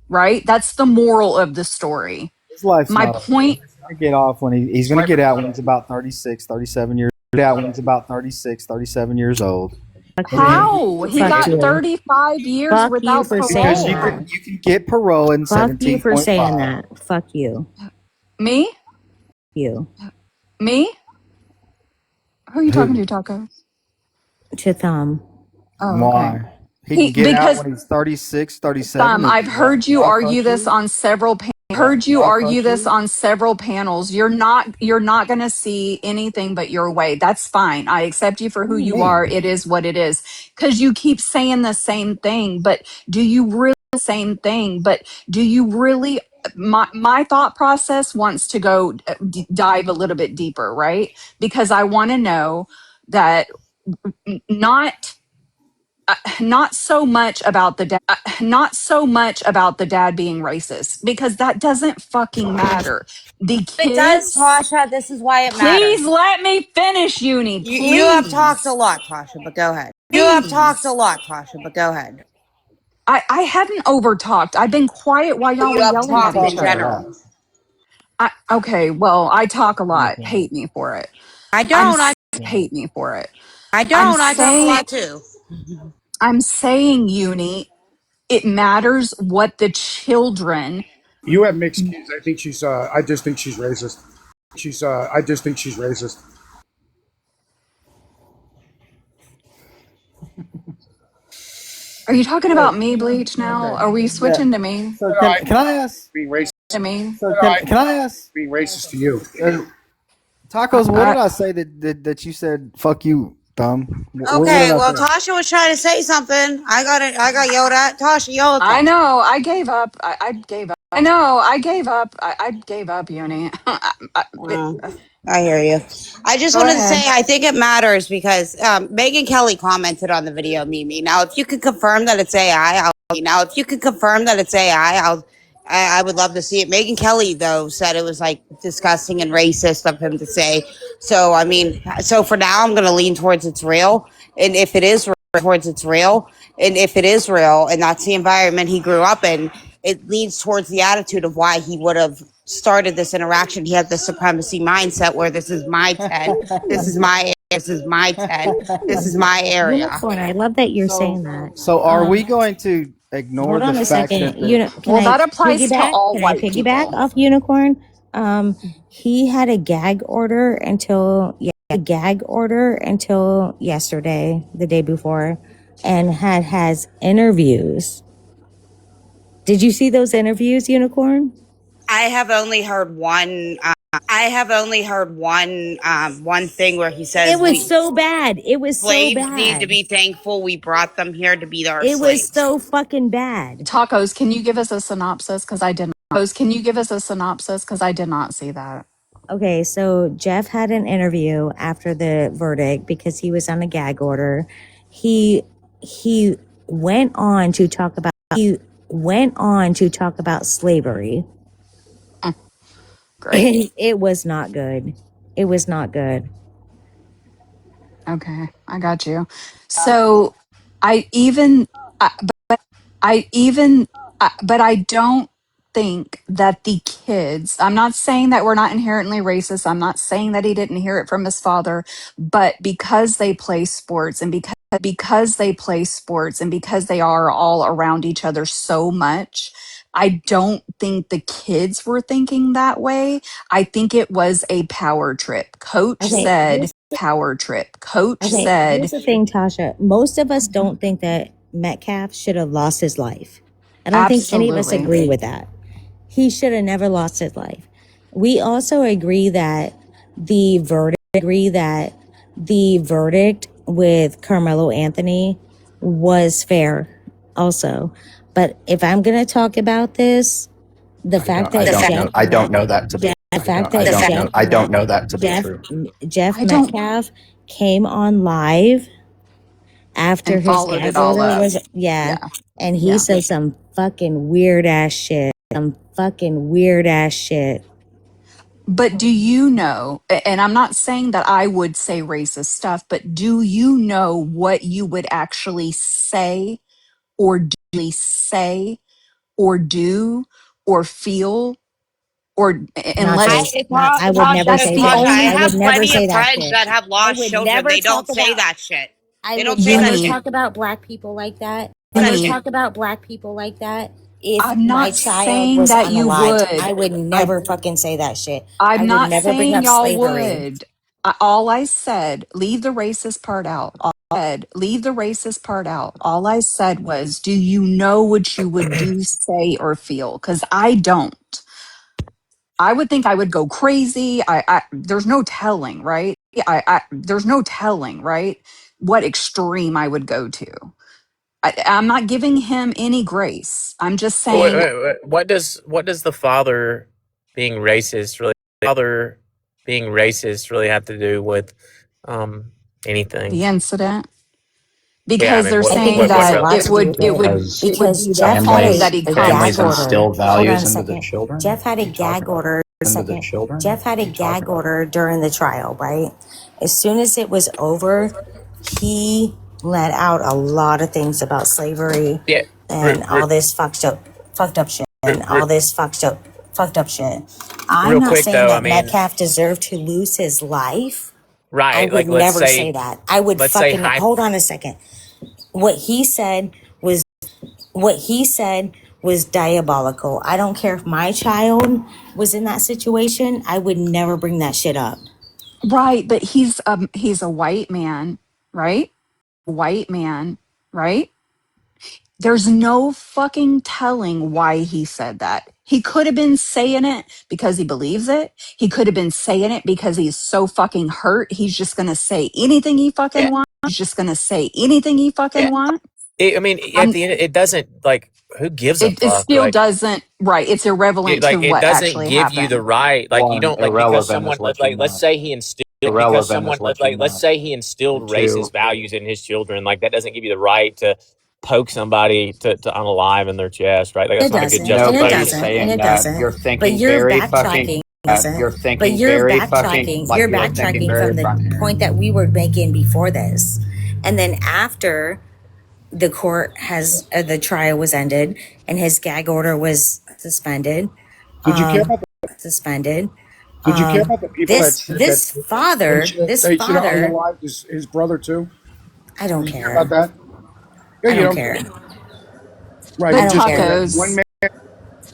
right? That's the moral of the story. His life's My not over. point. He's going to get off when he's going to get out when he's about 36, 37 years. Get out when he's about 36, 37 years old. Fuck He'll you. be How? He Fuck got you. 35 years Fuck you without for saying because that. parole. you can get parole in Fuck you for saying 17.5. that. Fuck you. Me? You. Me? Who are you talking Who? to, Taco? To thumb. Oh, okay. Why? He can get out Because when he's 36, 37. I've heard you Why argue fuck this you? on several Why fuck you? panels. You're not going to see anything but your way. That's fine. I accept you for What do who you you are. mean? It is what it is. Cuz you keep saying the same thing, but do you really my thought process wants to go dive a little bit deeper, right? Because I want to know that not not so much about the dad not so much about the dad being racist because that doesn't fucking matter. The It does, kids. Tasha. This is why it Please matters. let me finish, Uni. You have talked a Please. lot, Tasha, but go ahead. You have talked a Please. lot, Tasha, but go ahead. I hadn't over talked. I've been quiet while y'all You were have yelling You at talked talk in each a other. lot. general. Okay, well, I talk a lot. Unicorn. Hate me for it. I I'm don't. hate me for it. I I'm don't. I talk a saying lot too. I'm saying, Uni, it matters what the children. You have mixed kids. I think she's. I just think she's racist. I just think she's racist. Are you talking So, about me, Bleach, now? okay. Are we Yeah. switching to me? So No, can I ask? being racist. To me? Can I ask? Being racist to you. Tacos, what I, did I say that you said? Fuck you, thumb. What did Okay, I well, say? Tasha was trying to say something. I got it. I got yelled at. Tasha, yell at I them. know. I gave up. I gave up. I know. I gave up. I gave up, Uni. Well, I hear you. I just Go wanted to ahead. say I think it matters because Megan Kelly commented on the video, Mimi. Now, if you could confirm that it's AI, I would love to see it. Megan Kelly, though, said it was like disgusting and racist of him to say. So, I mean, so for now, I'm going to lean towards it's real. And if it is real, and that's the environment he grew up in, it leads towards the attitude of why he would have started this interaction. He had the supremacy mindset where this is my 10, this is my area. Unicorn, I love that you're saying So that. so are we going to ignore Hold the on a fact second. that the Can Well, I that applies to piggyback? all Can I white piggyback people. off Unicorn? He had a gag order until yesterday, the day before, and has interviews. Did you see those interviews, Unicorn? I have only heard one. One thing where he It says was we so bad. It was so slaves need to bad. be thankful we brought them here to be our It was slaves. so fucking bad. Tacos, can you give us a synopsis? Because I didn't. Tacos, can you give us a synopsis? Because I did not see that. Okay, so Jeff had an interview after the verdict because he was on a gag order. He he went on to talk about slavery. Great. It was not good. It was not good. Okay, I got you. So I even, I, I even, but I don't think that the kids, I'm not saying that we're not inherently racist. I'm not saying that he didn't hear it from his father, but because they play sports and because they play sports and because they are all around each other so much, I don't think the kids were thinking that way. I think it was a power trip. Coach Okay, said, power trip. Coach here's said, the thing, Tasha. Most of us don't think that Metcalf should have lost his life. I don't think any of us absolutely. agree with that. He should have never lost his life. We also agree that the verdict with Carmelo Anthony was fair also. But if I'm going to talk about this, the fact that I don't know that to be. the fact that I don't know that to be Jeff true. Jeff I don't, Metcalf came on live after and his followed it gag all order up. was, yeah, Yeah. and he Yeah. said some fucking weird ass shit. Some fucking weird ass shit. But do you know, and I'm not saying that I would say racist stuff, but do you know what you would actually or say or do or feel or Not say, unless not, I would never that's say the that. Natasha, I only I would have never plenty say of that friends shit. that have I lost would children. never They talk don't say about, that shit. I They would don't say you that never shit. mean talk about black people like that. you Never mean talk about black people like that. If I'm my not child saying was that you unalived, would. I would I never fucking say that shit. I I'm would not never bring saying up y'all slavery. would. All I said, leave the racist part out. Leave the racist part out. All I said was, do you know what you would do, say, or feel? Because I don't. I would think I would go crazy. There's no telling, right? There's no telling, right? What extreme I would go to. I'm not giving him any grace. I'm just saying What does the father being racist really have to do with anything? the incident Yeah, I because mean, they're I think saying it has a that lot to do with it it would because be the Jeff had home a, that he a comes gag from. order. Hold on a second. Jeff had a gag order. Jeff had a gag order during the trial, right? As soon as it was over, he let out a lot of things about slavery Yeah, and all this fucked up shit, and all this fucked up shit. I'm real not quick saying though. I that mean, Metcalf deserved to lose his life. I right? would Like, let's never say say, that. I would let's say, fucking hold on a second. What he said was what he said was diabolical. I don't care if my child was in that situation. I would never bring that shit up. Right, but he's a white man, right? White man, right? There's no fucking telling why he said that. He could have been saying it because he believes it. He could have been saying it because he's so fucking hurt. He's just going to say anything he fucking yeah, wants. He's just going to say anything he fucking yeah. wants. I mean, at the end, it doesn't like. Who gives a It fuck? still Like, doesn't, right. It's irrelevant to like it what doesn't actually give you the happened. right. Like, you One, don't like because irrelevant is someone what you like let's meant. say he instilled Irrelevant is what you let's meant. say he instilled And racist two, values in his children. Like, that doesn't give you the right to poke somebody to unalive in their chest, right? Like, that's not a good nobody's justification. saying It that. doesn't. You're But thinking you're very fucking. backtracking. Doesn't. You're But thinking you're very fucking backtracking. like You're you're thinking backtracking very from the front here. point that we were making before this, and then after the court has the trial was ended and his gag order was suspended. Did you care about Suspended. Did you care about the people that This said that they should have unalived his brother too? I Did don't you care about care. that? Yeah, I you don't don't care. care. Right, The I you don't just care care. that one tacos, man.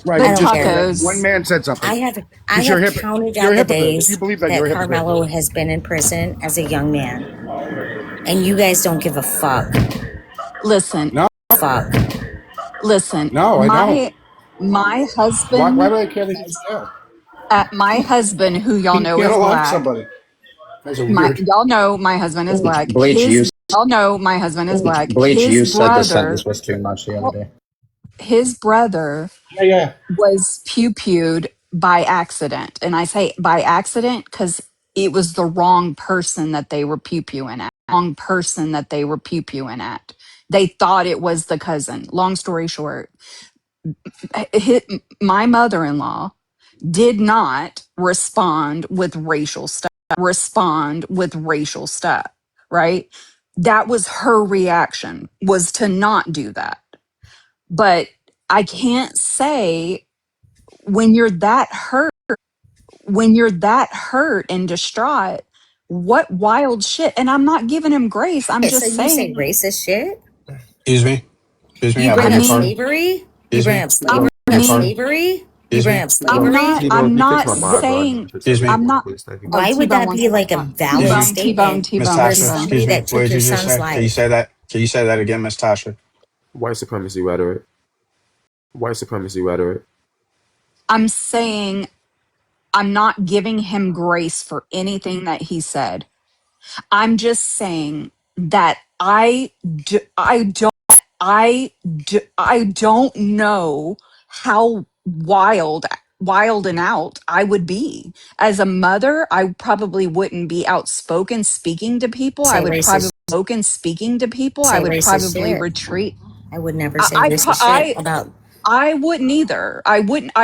Right, the you I don't just care care. that one tacos. man said something. I Because you're have a hypocrite. counted You're down a the hypocrite. If you days believe that, that you're a hypocrite. Carmelo has been in prison as a young man, and you guys don't give a fuck. Listen, No, Fuck. listen. no, I don't. My Why husband, do I care that he's in jail? my husband, who y'all He know can't is alive black. somebody. That's My weird. y'all know my husband is black. Bleach, you Y'all know my husband is black. Bleach, you said the sentence was too much the other day. His brother Yeah, yeah. was pew-pewed by accident, and I say by accident because it was the wrong person that they were pew-pewing at. Wrong person that they were pew-pewing at. They thought it was the cousin. Long story short, my mother-in-law did not respond with racial stuff. Right? That was her reaction, was to not do that. But I can't say when you're that hurt and distraught, what wild shit. And I'm not giving him grace. I'm So just you say saying. racist shit? Excuse me. Excuse me. You I beg bring your up pardon. slavery? You Excuse bring me. up I slavery? beg your pardon. Slavery? You Excuse bring me. up slavery? I'm not saying, Excuse me. I'm not. Oh, Why would T-Bone that wants be to like a respond. Excuse valid me. statement Miss for Tasha, somebody excuse me. that What took did your you just son's say? Can you life? say that? Can you say that again, Miss Tasha? White supremacy rhetoric. White supremacy rhetoric. I'm saying I'm not giving him grace for anything that he said. I'm just saying that I don't know how wild and out I would be. As a mother, I probably wouldn't be outspoken speaking to people. I Say would racist. Say racist probably shit. retreat. I would never I say I racist shit I, about. I wouldn't either. I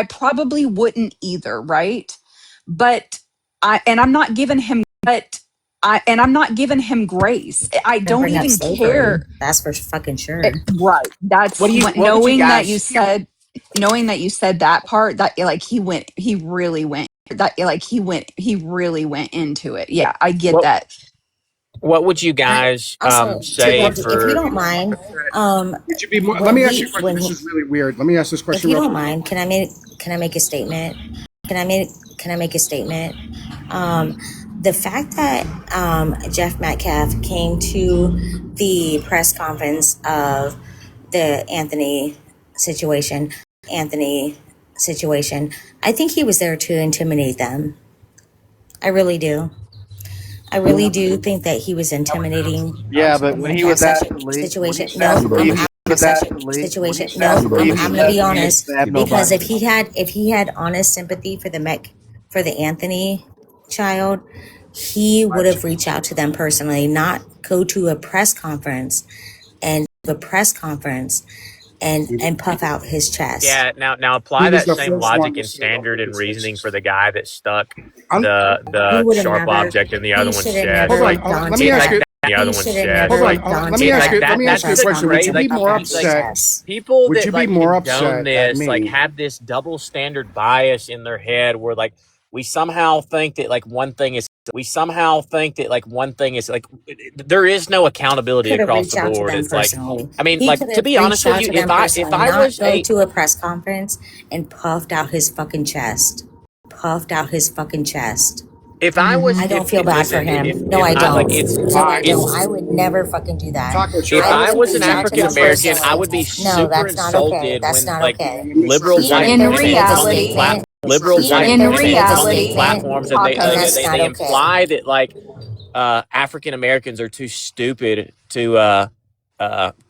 probably wouldn't either, right? But I'm not giving him grace. I And don't bring up even slavery. care. That's for fucking sure. Right. That's what, What would you guys? knowing that you said that part, that like he really went into it. Yeah, I get What that. What would you And guys also, say T-Bone, if you for? don't mind, Would you be more? Let when me ask you he a question. when This he, is really weird. Let me ask this if question you real don't quick. mind, can I make a statement? Can I make a statement? The fact that Jeff Metcalf came to the press conference of the Anthony situation, I think he was there to intimidate them. I really do. I really do think that he was intimidating Yeah, but the when he Metcalf was asked to leave, when he situation. was No, asked to leave, situation. No, I'm gonna be honest. Because if he had honest sympathy for for the Anthony child, he would have reached out to them personally, not go to a press conference and puff out his chest. Yeah, now He apply was that the same first one logic to and say, "Don't standard make and this reasoning for racist." the guy that stuck I'm, He the would have sharp never. object in the other He one's should have chest. never hold on. gone Let to me ask that. you. The other He one's should have chest. Hold never on. gone Let to me ask that you. Let me That's ask you a the question. Would crazy. you and be Like puff more out his upset? chest. people Would that you be like more condone upset at this, like me? have this double standard bias in their head, where like we somehow think that like one thing is like there is no accountability Could have across the reached out to board. them It's like, personally. I mean, He like could to have be honest reached with out you, to them if personally, I not was go a to a press conference and puffed out his fucking chest. Puffed out his fucking chest. if I was I don't feel if bad for listen him. No, if I I like don't. No, I don't. it's I would never fucking do that. Taco, if I shut up. I would was an reach out to African them American, I personally. would be No, super that's not okay. insulted That's when not like okay. liberal He white In unequivocally women made a on these reality, statement. liberal He white in unequivocally women made a on these reality, statement, platforms, and and tacos. that's not they okay. imply that like African Americans are too stupid to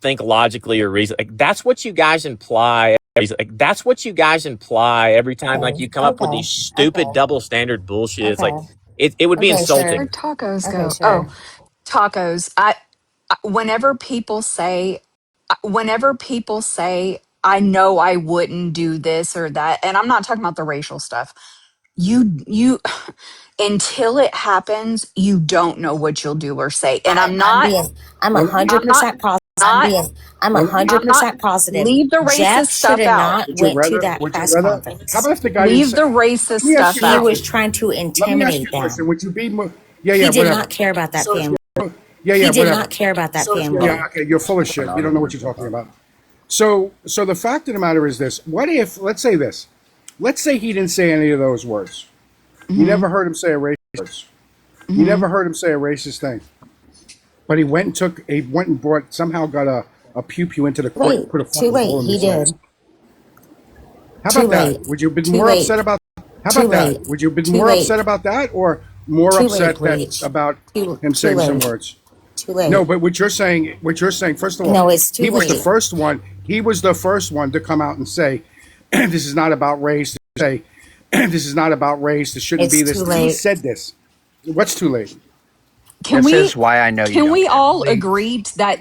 think logically or reason. Like that's what you guys imply. Like that's what you guys imply every time like Okay. you come up with these Okay. stupid Okay. double standard bullshit. It's like Okay. it would be Okay. Where'd Sure. insulting. tacos Okay. go? Oh, Sure. tacos. Whenever people say, I know I wouldn't do this or that, and I'm not talking about the racial stuff. You until it happens, you don't know what you'll do or say. And I'm a hundred I'm not, percent positive. not, I'm a hundred I'm not, percent positive. leave the racist Jeff should stuff have out. not Would you went to rather? that Would you press rather? How conference. about if the guy didn't Leave say? the racist Let me ask you stuff a He out. was question. trying to Let me ask you intimidate a question. them. Would you be more? Yeah, He yeah, did whatever. not care about that family. Yeah, He yeah, did whatever. not care about that Yeah, family. okay, you're full of shit. You don't know what you're talking about. So the fact of the matter is this: what if, let's say this, let's say he didn't say any of those words. You Hmm. never heard him say a racist words. You Hmm. never heard him say a racist thing. But he went and brought, somehow got a pew pew into the court and Wait, put a too fucking late. hole in He his head. did. How Too about late. that? Would you have been Too more late. upset about? How Too about late. that? Would you have been Too more upset late. about that, or more Too late, upset that Bleach. about him Too saying some late. words? Too No, late. but what you're saying, first of all, No, it's too he was the late. first one. He was the first one to come out and say, "This is not about race." Say, "This is not about race. This shouldn't be It's this." too He late. said this. What's too late? Can we all agree that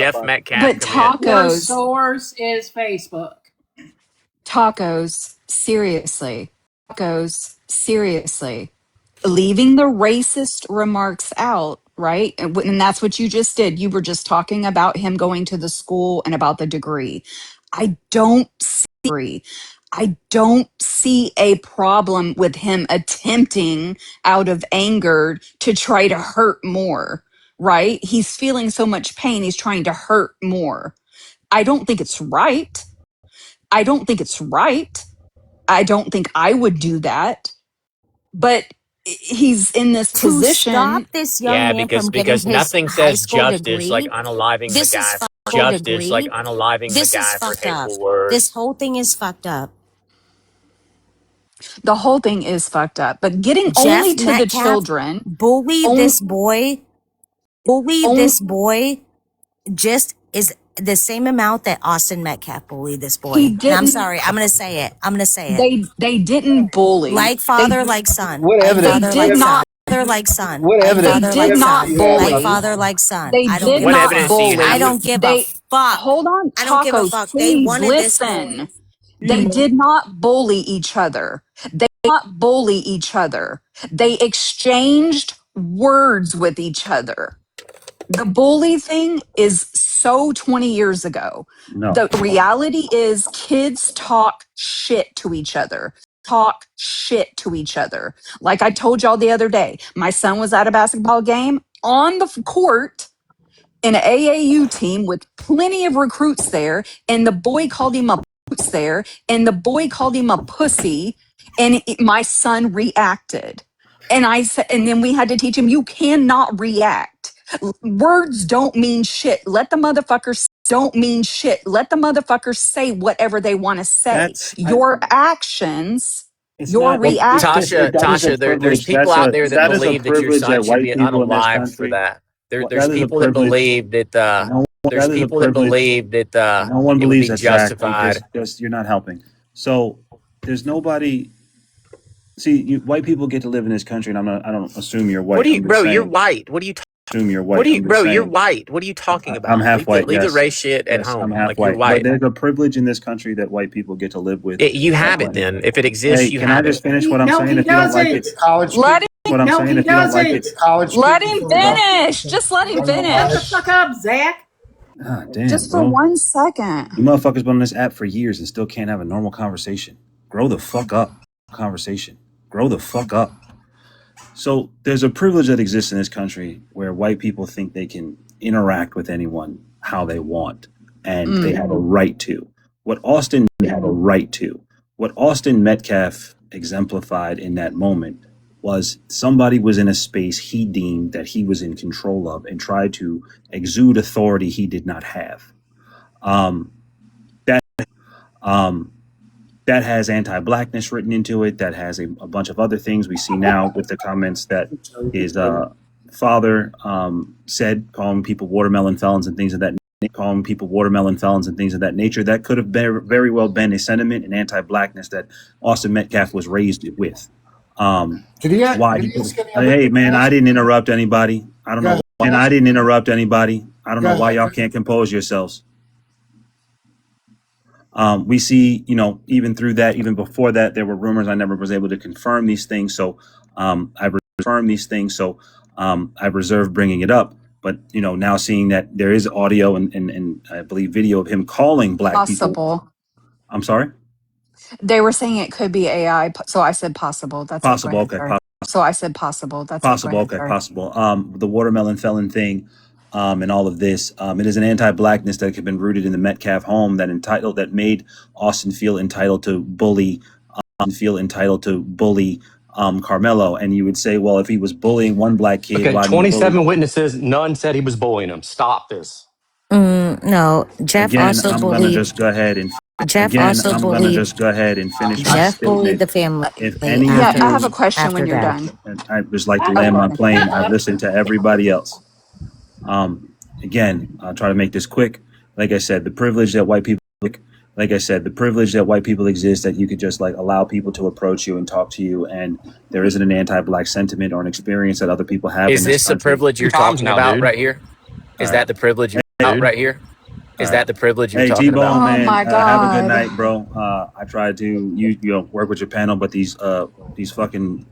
Jeff Metcalf But commit. Your tacos, source is Facebook. tacos, seriously. Tacos, seriously. Leaving the racist remarks out, right? And that's what you just did. You were just talking about him going to the school and about the degree. I don't see degree. I don't see a problem with him attempting out of anger to try to hurt more, right? He's feeling so much pain, he's trying to hurt more. I don't think it's right. I don't think it's right. I don't think I would do that. But he's in this To position. stop this young Yeah, man from getting because his nothing high says school justice like degree, unaliving the this is guy. school Justice like degree. unaliving the This is guy for fucked up. hateful words. This whole thing is fucked up. The whole thing is fucked up. But getting only Jeff to the Metcalf children, bullied on, this boy. Bullied on, this boy just is the same amount that Austin Metcalf bullied this he boy. And I'm didn't. sorry, I'm gonna say it. I'm gonna say it. They didn't bully. Like father, like son. What Like evidence? They father, did like son. not. Father, like son. What Like evidence? They father, did like not son. Like bully. father, like son. They I don't did give a What not fuck. evidence do you I have? bully. don't give a They fuck. hold on, I don't give a tacos. fuck. They Please wanted this boy. listen. They did not bully each other. They did not bully each other. They exchanged words with each other. The bully thing is so 20 years ago. No. The reality is kids talk shit to each other. Talk shit to each other. Like I told y'all the other day, my son was at a basketball game on the court in an AAU team with plenty of recruits there, and the boy called him a pussy, and my son reacted. And I said, and then we had to teach him, you cannot react. Words don't mean shit. Let the motherfuckers don't mean shit. Let the motherfuckers say whatever they want to say. Your actions, It's your not. reaction. That is a Tasha, there's privilege. people out there that That is a believe that your privilege son that should white be people in this unalived for country. that. There's That is a people that privilege. believe that there's That is a people that privilege. believe that No one it would believes be that, Zach. justified. You're not helping. So there's nobody. See, white people get to live in this country, and I don't assume you're white. What do you, I'm just bro? You're saying. white. What do you? Assume you're white. What do you, I'm just bro? You're saying. white. What are you talking I'm about? half white. Leave the Yes. race shit at Yes, I'm home. half Like you're white. But white. there's a privilege in this country that white people get to live with. You have it then. If it exists, Hey, you can I have just it. finish what I'm No, saying? he If you don't like it, doesn't. College Let people. what I'm No, saying. he If you don't like doesn't. it, College Let people him from the finish. Just let him from the Shut the finish. fuck up, Zach. ah, damn, Just for bro. 1 second. You motherfuckers been on this app for years and still can't have a normal conversation. Grow the fuck up. Conversation. Grow the fuck up. So there's a privilege that exists in this country where white people think they can interact with anyone how they want, and they have a right to. What Austin Metcalf exemplified in that moment was somebody was in a space he deemed that he was in control of and tried to exude authority he did not have. That that has anti-blackness written into it. That has a bunch of other things we see now with the comments that his father said, calling people watermelon felons and things of that nature. That could have very well been a sentiment and anti-blackness that Austin Metcalf was raised with. Did he? Why? Did he ask any Hey, other man, I questions? didn't interrupt anybody. I don't know. And I didn't interrupt anybody. I don't know why y'all can't compose yourselves. We see, even through that, even before that, there were rumors. I never was able to confirm these things. So I've reserved bringing it up. But, now seeing that there is audio and I believe video of him calling black people. Possible. I'm sorry? They were saying it could be AI, so I said possible. That's it. Go Possible. ahead. Okay. Sorry. So I said possible. That's it. Go Possible. ahead. Okay. Sorry. Possible. The watermelon felon thing, and all of this. It is an anti-blackness that had been rooted in the Metcalf home that made Austin feel entitled to bully Carmelo. And you would say, well, if he was bullying one black kid, Okay, why didn't he 27 witnesses. None said he was bullying him. Stop this. No, Jeff Again, also I'm gonna bullied. just go ahead and Jeff also bullied. finish my Jeff bullied statement. the family If any Yeah, of I have a you, question when after you're that. done. and I just like to land my Okay. plane. I've listened to everybody else. Again, I'll try to make this quick. Like I said, the privilege that white people exist, that you could just allow people to approach you and talk to you, and there isn't an anti-black sentiment or an experience that other people have Is in this this the country. privilege you're Times talking now, about dude. right here? Is All that right. the privilege you're Hey, about dude. right here? Is All that right. the privilege you're Hey, talking T-Bone, about? Oh man, my have a good God. night, bro. I try to work with your panel, but these fucking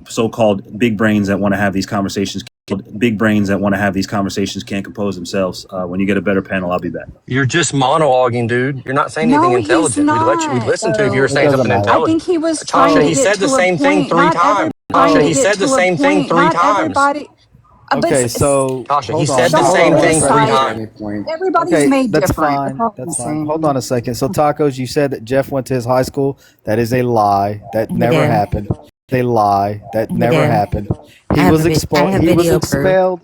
so-called big brains that want to have these conversations big brains that want to have these conversations can't compose themselves. When you get a better panel, I'll be back. You're just monologuing, dude. You're not saying anything No, he's intelligent. We'd not. listen to if you were It saying doesn't something matter. I intelligent. think he was trying Tasha, to he get said the to a same thing point. 3 Not times. everybody trying Tasha, to he get said the to a same thing point. 3 Not times. everybody. Okay, so Tasha, he hold on. said the Don't Hold same on a thing 3 criticize. second. times. Everybody's Okay, made that's different. That's fine. all I'm That's fine. Hold saying. on a second. So tacos, you said that Jeff went to his high school. That is a lie. That He never did. happened. A lie. That He never did. happened. He was I expelled. have He was video proof. expelled.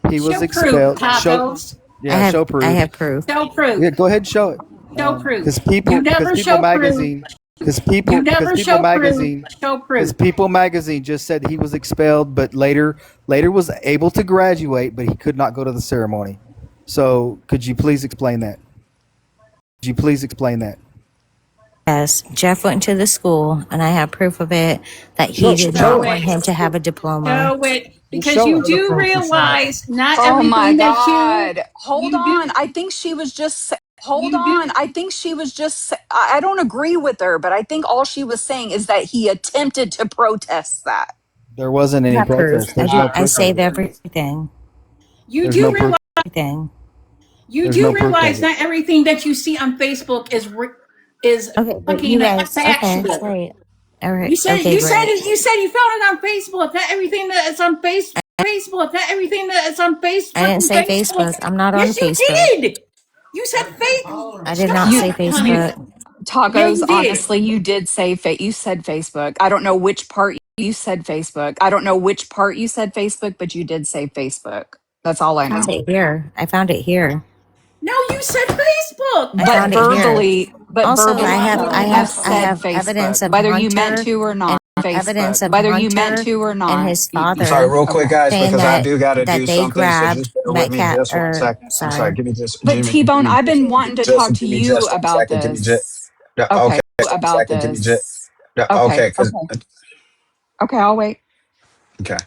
He was Show proof, expelled. Show. tacos. Yeah, show I proof. have proof. Show proof. Yeah, go ahead and show it. Show proof. You Because never People show proof. Magazine, You never show proof. Show because proof. People Magazine just said he was expelled, but later was able to graduate, but he could not go to the ceremony. So, could you please explain that? Yes, Jeff went to the school, and I have proof of it that he did Show not want it. him to have a diploma. Show it. Because Show you it. do realize not Oh my everything that God. Hold you on. do I think she was just. Hold you on. do I think she was just. I don't agree with her, but I think all she was saying is that he attempted to protest that. There wasn't I any have proof. protest. There's no I proof of save it. everything. you There's do no proof. realize Everything. you There's do no proof of realize it. not everything that you see on Facebook is Okay, but you fucking guys. Okay, factual. great. All right. You said Okay, great. you said you found it on Facebook. Not everything that is on Facebook. Not everything that is on I didn't say Facebook. Facebook. I'm not on Yes, you Facebook. did. You said I did Facebook. not You, say Stop, honey. Facebook. Yeah, Tacos, you did. honestly, you did say you said Facebook. I don't know which part you said Facebook. I don't know which part you said Facebook, but you did say Facebook. That's all I I found know. it here. I found it here. No, you said Facebook. I But found it here. Also, You verbally, you I said have evidence Facebook. of Whether you meant Hunter to or and not, Facebook. evidence of Whether you meant Hunter to or and not, his you I'm sorry, father real quick, okay. guys, saying because I do got to that do they something. So grabbed just bear with me Metcalf. just 1 sec. I'm sorry. Sorry. Give me just, But Jimmy. T-Bone, I've been wanting to talk to Give me you just 1 about second. Give me just. this. No, Okay, okay, just 1 about second. Give me just. this. No, Okay, okay, because okay, okay. I'll wait. okay.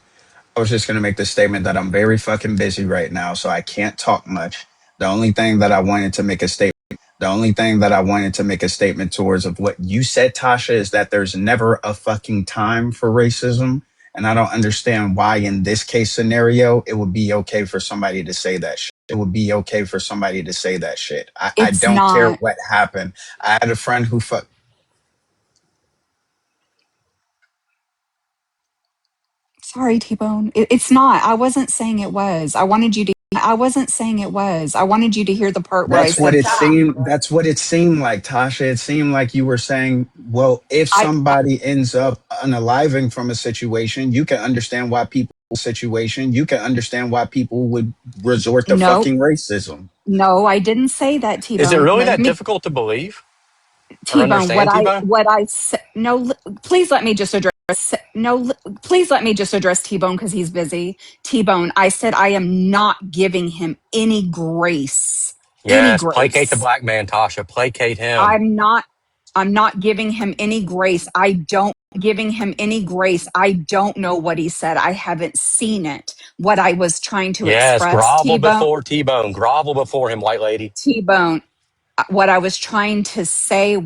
I was just gonna make the statement that I'm very fucking busy right now, so I can't talk much. The only thing that I wanted to make a statement. The only thing that I wanted to make a statement towards of what you said, Tasha, is that there's never a fucking time for racism. And I don't understand why in this case scenario, it would be okay for somebody to say that shit. It would be okay for somebody to say that shit. I It's don't care not. what happened. I had a friend who Sorry, T-Bone. It's not. I wasn't saying it was. I wanted you to. I wasn't saying it was. I wanted you to hear the part where I That's what said it that. seemed. That's what it seemed like, Tasha. It seemed like you were saying, well, if I somebody ends up unaliving from a situation, you can understand why people would resort to no, fucking racism. no, I didn't say that, Is it T-Bone. really Let that me difficult to believe or T-Bone, understand, T-Bone? what I said, no, please let me just address, no, please let me just address T-Bone because he's busy. T-Bone, I said I am not giving him any grace, any Yes, placate the grace. black man, Tasha. Placate him. I'm not, I'm not giving him any grace. I don't giving him any grace. I don't know what he said. I haven't seen it. What I was trying to Yes, express, grovel before T-Bone. Grovel before him, white lady. T-Bone, what I was trying to say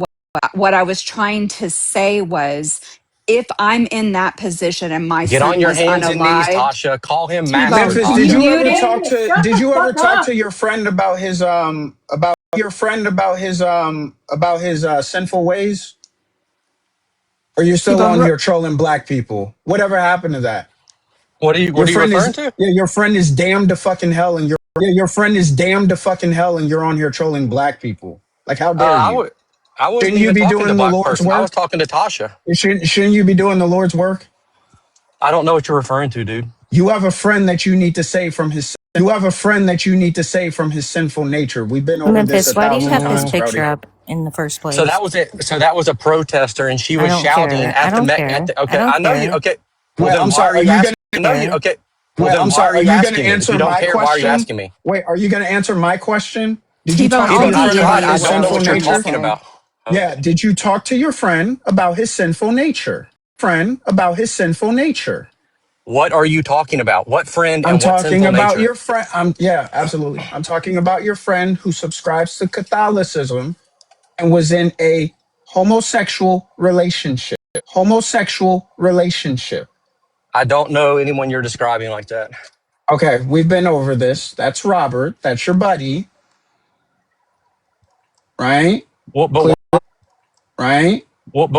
what I was trying to say was if I'm in that position and my Get on son your was hands and knees, unalived, Tasha. Call him master, T-Bone, Memphis, are you did Tasha. you ever muted? talk to? Shut Did the you ever fuck talk up. to your friend about his sinful ways? Or you're still T-Bone, on here trolling black people? Whatever happened to that? What are you referring to? Your friend is damned to fucking hell, and your friend is damned to fucking hell, and you're on here trolling black people. Like, how dare I you? would. I wasn't Shouldn't you even be talking to doing the black Lord's person. I was work? talking to Tasha. Shouldn't you be doing the Lord's work? I don't know what you're referring to, dude. You have a friend that you need to save from his. You have a friend that you need to save from his sinful nature. We've been over this Memphis, a why do you thousand have this times, picture Brody. up in the first So place? that was it. So that was a protester, and she I was don't shouting care. I at the don't Met. At care. the, I okay, don't I know you. care. Okay, well Wait, then I'm why are sorry. Are you you gonna? asking? I know you. Okay, well Wait, then I'm why are sorry. Are you you gonna asking me? If you answer don't my care, why are you question? asking me? Wait, are you gonna answer my question? Did you T-Bone, talk to I'll your T-Bone, I be friend in about tried. as I his don't know well. sinful what What you're can I nature? talking say? about. Yeah. Okay. Did you talk to your friend about his sinful nature? Friend about his sinful nature. What are you talking about? What friend I'm and what talking sinful about nature? your friend. Yeah, absolutely. I'm talking about your friend who subscribes to Catholicism and was in a homosexual relationship. Homosexual relationship. I don't know anyone you're describing like that. Okay, we've been over this. That's Robert. That's your buddy, right? Well, but Clear, right?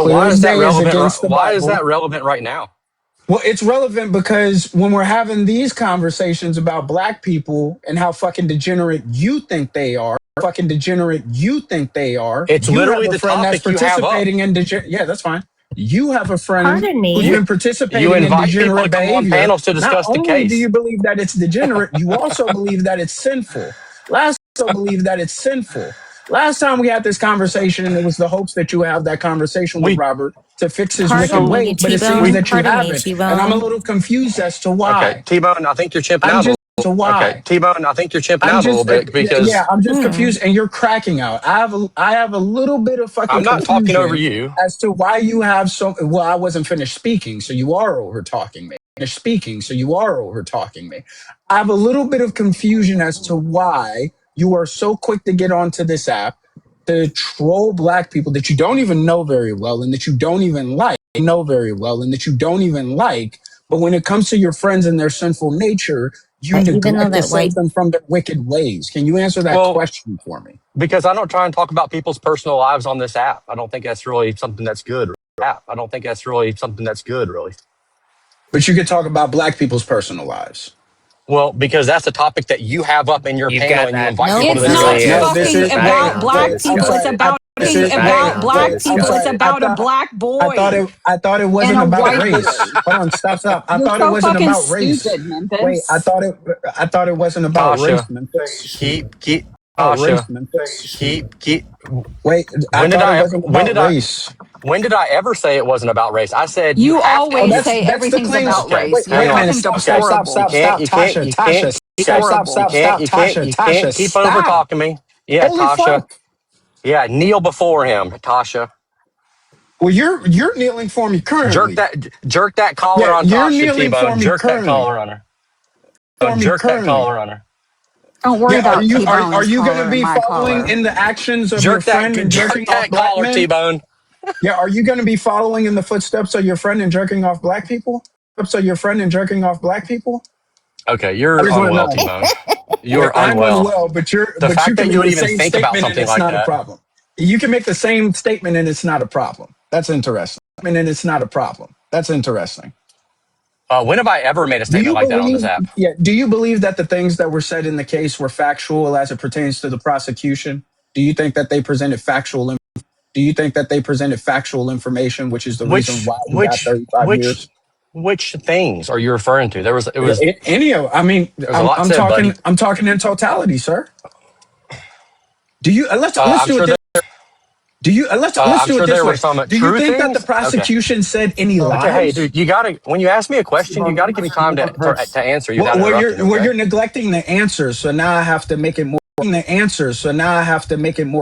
Clear why as is that day is relevant? against the Why is Bible. that relevant right now? Well, it's relevant because when we're having these conversations about black people and how fucking degenerate you think they are, It's you have literally a the friend that's topic you have up. participating in yeah, that's fine. You have a friend Pardon who's me. You been you participating in invite people to degenerate come on behavior. panels to Not discuss the only do case. you believe that it's degenerate, you also believe that it's sinful. Last time we had this conversation, it was the hopes that you have that conversation with We Robert to fix his wicked Pardon so me, ways, but it seems T-Bone. that you Pardon me, haven't. And I'm a T-Bone. little confused as to okay, why. T-Bone. I think you're chimping I'm out a just little. to Okay, why. T-Bone. I think you're chimping I'm out a little just bit yeah, because I'm just Hmm. confused and you're cracking out. I have a little bit of fucking I'm not talking over confusion you. as to why you have so well, I wasn't finished speaking, so you are over talking me. I have a little bit of confusion as to why you are so quick to get onto this app to troll black people that you don't even know very well and that you don't even like. But when it comes to your friends and their sinful nature, you Even though neglect to that save white them from their wicked ways. Can you answer that Well, question for me? because I don't try and talk about people's personal lives on this app. I don't think that's really something that's good. Really. But you could talk about black people's personal lives. Well, because that's the topic that you have up in your You've panel got and you that invite nope, people to It's that's not not discuss. No, true. this talking is about black I'm people. It's sorry. about This talking is about black I'm people. It's sorry. about a black boy I thought it and wasn't a about white race. boy. Hold on, stop. I You're thought it so wasn't fucking about race. stupid, Wait, Memphis. I thought it wasn't about race, Tasha, Memphis. keep About race, Tasha, Memphis. keep. Wait, I When did thought it I wasn't when about did I race. when did I ever say it wasn't about race? I said you You have to Oh, have always your say that's the everything's claims. about okay. Wait, race. You're wait Hang a on. minute. fucking Okay. deplorable. Tasha. Deplorable. You can't keep over Stop. talking me. Yeah, Holy Tasha. fuck. Yeah, kneel before him, Tasha. Well, you're kneeling for me currently. Jerk that collar Yeah, on you're Tasha kneeling for T-Bone. me Jerk that currently. collar on her. Jerk that collar on her. Don't worry Yeah, about are T-Bone's you going to collar and be my following collar. in the actions of your friend and Jerk jerking off that black collar, men? T-Bone. Yeah, are you going to be following in the footsteps of your friend and jerking off black people? Okay, I you're just want to unwell, know. T-Bone. Yeah, You're I'm unwell. unwell, but The you fact can that you make would the even same think about statement and something it's like not a that. problem. You can make the same statement and it's not a problem. That's interesting. That's interesting. When have I ever made a Do statement you like that on believe? this app? Yeah. Do you believe that the things that were said in the case were factual as it pertains to the prosecution? Do you think that they presented factual? Do you think that they presented factual information, which is the reason Which why he got which 35 which years? which things are you referring to? Any of? I mean, There was a lot I'm said, buddy. talking. I'm talking in totality, sir. Do you? Let's I'm do it. sure Do you? Let's I'm do it sure this there were way. some Do you true think that the things. Okay. prosecution said any Okay. Hey, lies? dude, you gotta when you ask me a question, you gotta give me time to answer you without interrupting. Okay. You're neglecting the answers, so now I have to make it more.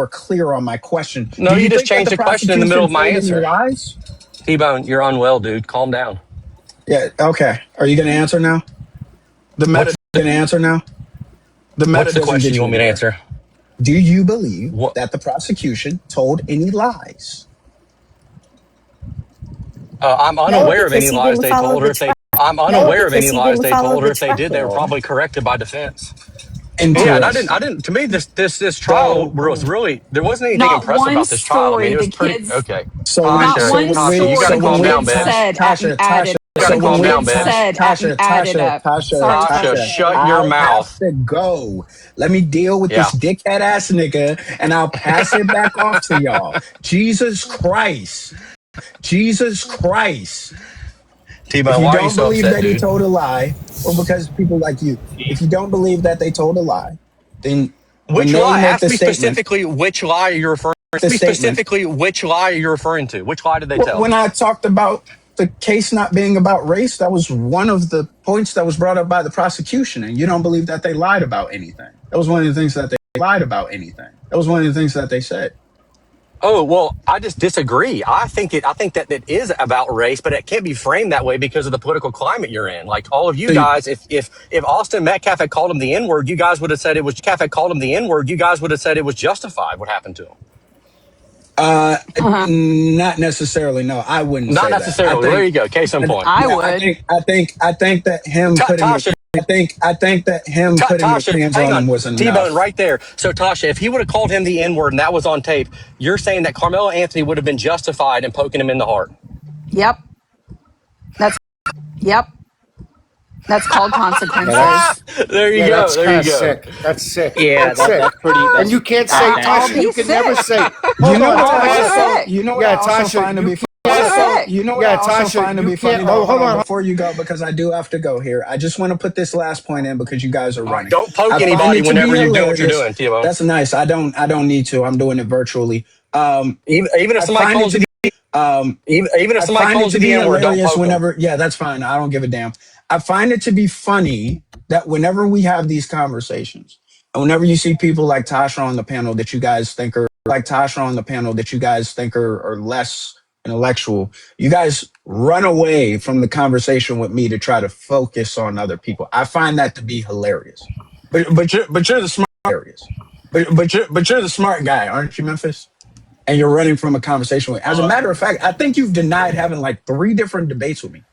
Clear on my question. No, Do you you just think that changed the the question in the middle prosecution of my told any answer. lies? T-Bone, you're unwell, dude. Calm down. Yeah. Okay. Are you going to answer now? The meta What's going to answer now. The meta what's the doesn't question get you you want me to anywhere. answer? Do you believe What? that the prosecution told any lies? I'm No, unaware of any because he lies didn't they follow told her. the If they, trial. I'm No, unaware of because any he lies didn't they follow told her. the If they did, they were trial. probably corrected by defense. Yeah, and Interesting. To me, this trial So was really there wasn't anything Not impressive one about this trial. I mean, story it was the pretty kids, okay. not one Tasha, you got story to the calm down, kids bitch. said added. You got to The calm down, kids bitch. said added up. Sorry, Tasha, Tasha. shut your I have mouth. to go. Let me deal with Yeah, this dickhead ass nigga and I'll pass it back off to y'all. Jesus Christ. Jesus Christ. If T-Bone, you why are you don't so believe upset, that he dude? told a lie, or because people like you, if you don't believe that they told a lie, then when Which they lie? make Ask the me statement, specifically which lie you're referring. Ask the me statement, specifically which lie you're referring to. Which lie did they tell? when I talked about the case not being about race, that was one of the points that was brought up by the prosecution. And you don't believe that they lied about anything. That was one of the things that they lied about anything. That was one of the things that they said. Oh, well, I just disagree. I think that it is about race, but it can't be framed that way because of the political climate you're in. Like all of you So you, guys, if Austin Metcalf had called him the N-word, you guys would have said it was justified what happened to him. not necessarily. No, I wouldn't Not say that. I necessarily. Well, there think, you go. Case in point. I yeah, would. I think that him putting it. Tasha, I think that him putting his Tasha, hands hang on him on. was T-Bone enough. right there. So, Tasha, if he would have called him the N-word and that was on tape, you're saying that Carmelo Anthony would have been justified in poking him in the heart. Yep. That's yep. That's called Yeah, that, consequences. There you yeah, go. that's There kind you of go. sick. That's sick. Yeah, That's sick. that's pretty. And That's you can't say, that's I'll Tasha, nasty. be you can never sick. say, You hold know on, what I'll I be Tasha. also, sick. you know what I Yeah, also Tasha, find to you be can't Be say, sick. You know what I yeah, also Tasha, find to you be funny can't, though. Hold hold on, on. before you go, because I do have to go here. I just want to put this last point in because you guys are running. Don't I poke find anybody it to be whenever you're doing what you're hilarious. doing, T-Bone. That's nice. I don't need to. I'm doing it virtually. Even if I somebody find it calls to you be even if I somebody find it calls to you be the N-word, don't hilarious poke them. whenever, yeah, that's fine. I don't give a damn. I find it to be funny that whenever we have these conversations, and whenever you see people like Tasha on the panel that you guys think are less intellectual, you guys run away from the conversation with me to try to focus on other people. I find that to be hilarious. But you're the smart hilarious. But you're the smart guy, aren't you, Memphis? And you're running from a conversation with. As a matter of fact, I think you've denied having like 3 different debates with me.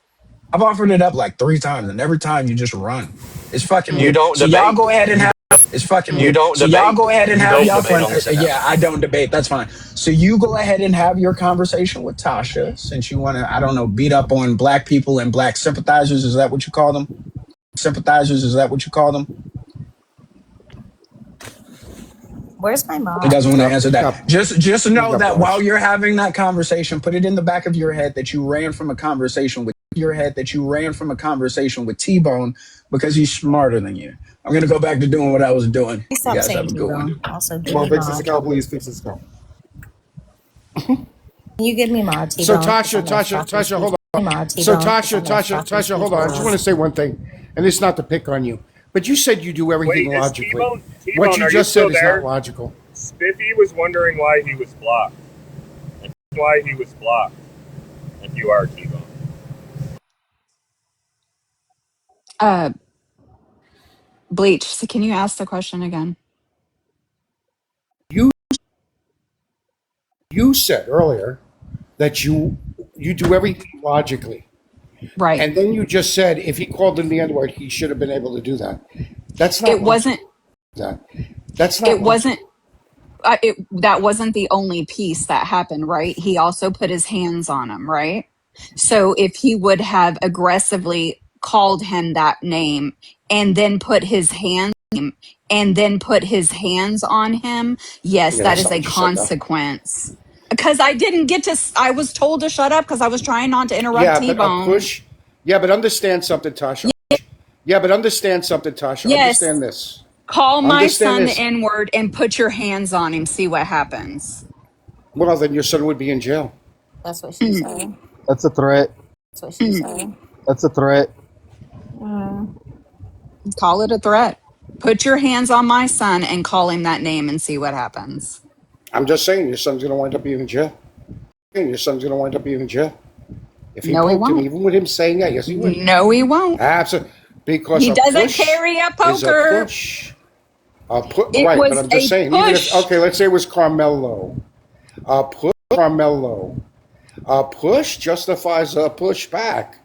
I've offered it up like 3 times, and every time you just run. It's fucking You weird. don't So y'all debate. go ahead and have. It's fucking You weird. don't So y'all go debate. ahead and You have don't y'all debate fun. on this app. Yeah, I don't debate. That's fine. So you go ahead and have your conversation with Tasha, since you want to. I don't know, beat up on black people and black sympathizers. Is that what you call them? Sympathizers. Is that what you call them? Where's my He mom? doesn't want to answer He's that. got, Just he's know got that while bars. you're having that conversation, put it in the back of your head that you ran from a conversation with T-Bone because he's smarter than you. I'm gonna go back to doing what I was doing. Please You stop guys have saying a good one. T-bone. Also, give Come on, me fix this mod. account, please. Fix this account. Can you give me mod So T-bone? Because Tasha, I'm going to Tasha, stalk these Tasha, hold people. on. Give me mod So T-bone. Because Tasha, I'm going to Tasha, stalk these Tasha, hold on. I just want people. to say one thing, and it's not to pick on you, but you said you do everything Wait, is logically. T-Bone? What T-Bone, you are you just said still is not there? logical. Spiffy was wondering why he was blocked. Why he was blocked. If you are T-Bone. Uh, Bleach. So can you ask the question again? You said earlier that you do everything logically, Right. and then you just said if he called him the N-word, he should have been able to do that. That's not It logical. wasn't. That's not It logical. wasn't. That wasn't the only piece that happened, right? He also put his hands on him, right? So if he would have aggressively called him that name and then put his hands on him, yes, Yeah, that that's is not a what you said, though. consequence. Because I didn't get to. I was told to shut up because I was trying not to interrupt Yeah, but a T-Bone. push. Yeah, but understand something, Tasha. Yeah, but understand something, Tasha. Yes, Understand this. call my Understand son the this. N-word and put your hands on him. See what happens. Well, then your son would be in jail. That's what she said. That's a threat. That's what she said. That's a threat. Call it a threat. Put your hands on my son and call him that name and see what happens. I'm just saying your son's going to wind up being in jail. Your son's going to wind up being in jail. If he No, he poked him, won't. even with him saying that, yes, he would. No, he won't. Absolutely. Because He a doesn't push carry a is a poker. push. It Right, but was I'm just a saying, even if, push. okay, let's say it was Carmelo. A push, Carmelo. A push justifies a push back.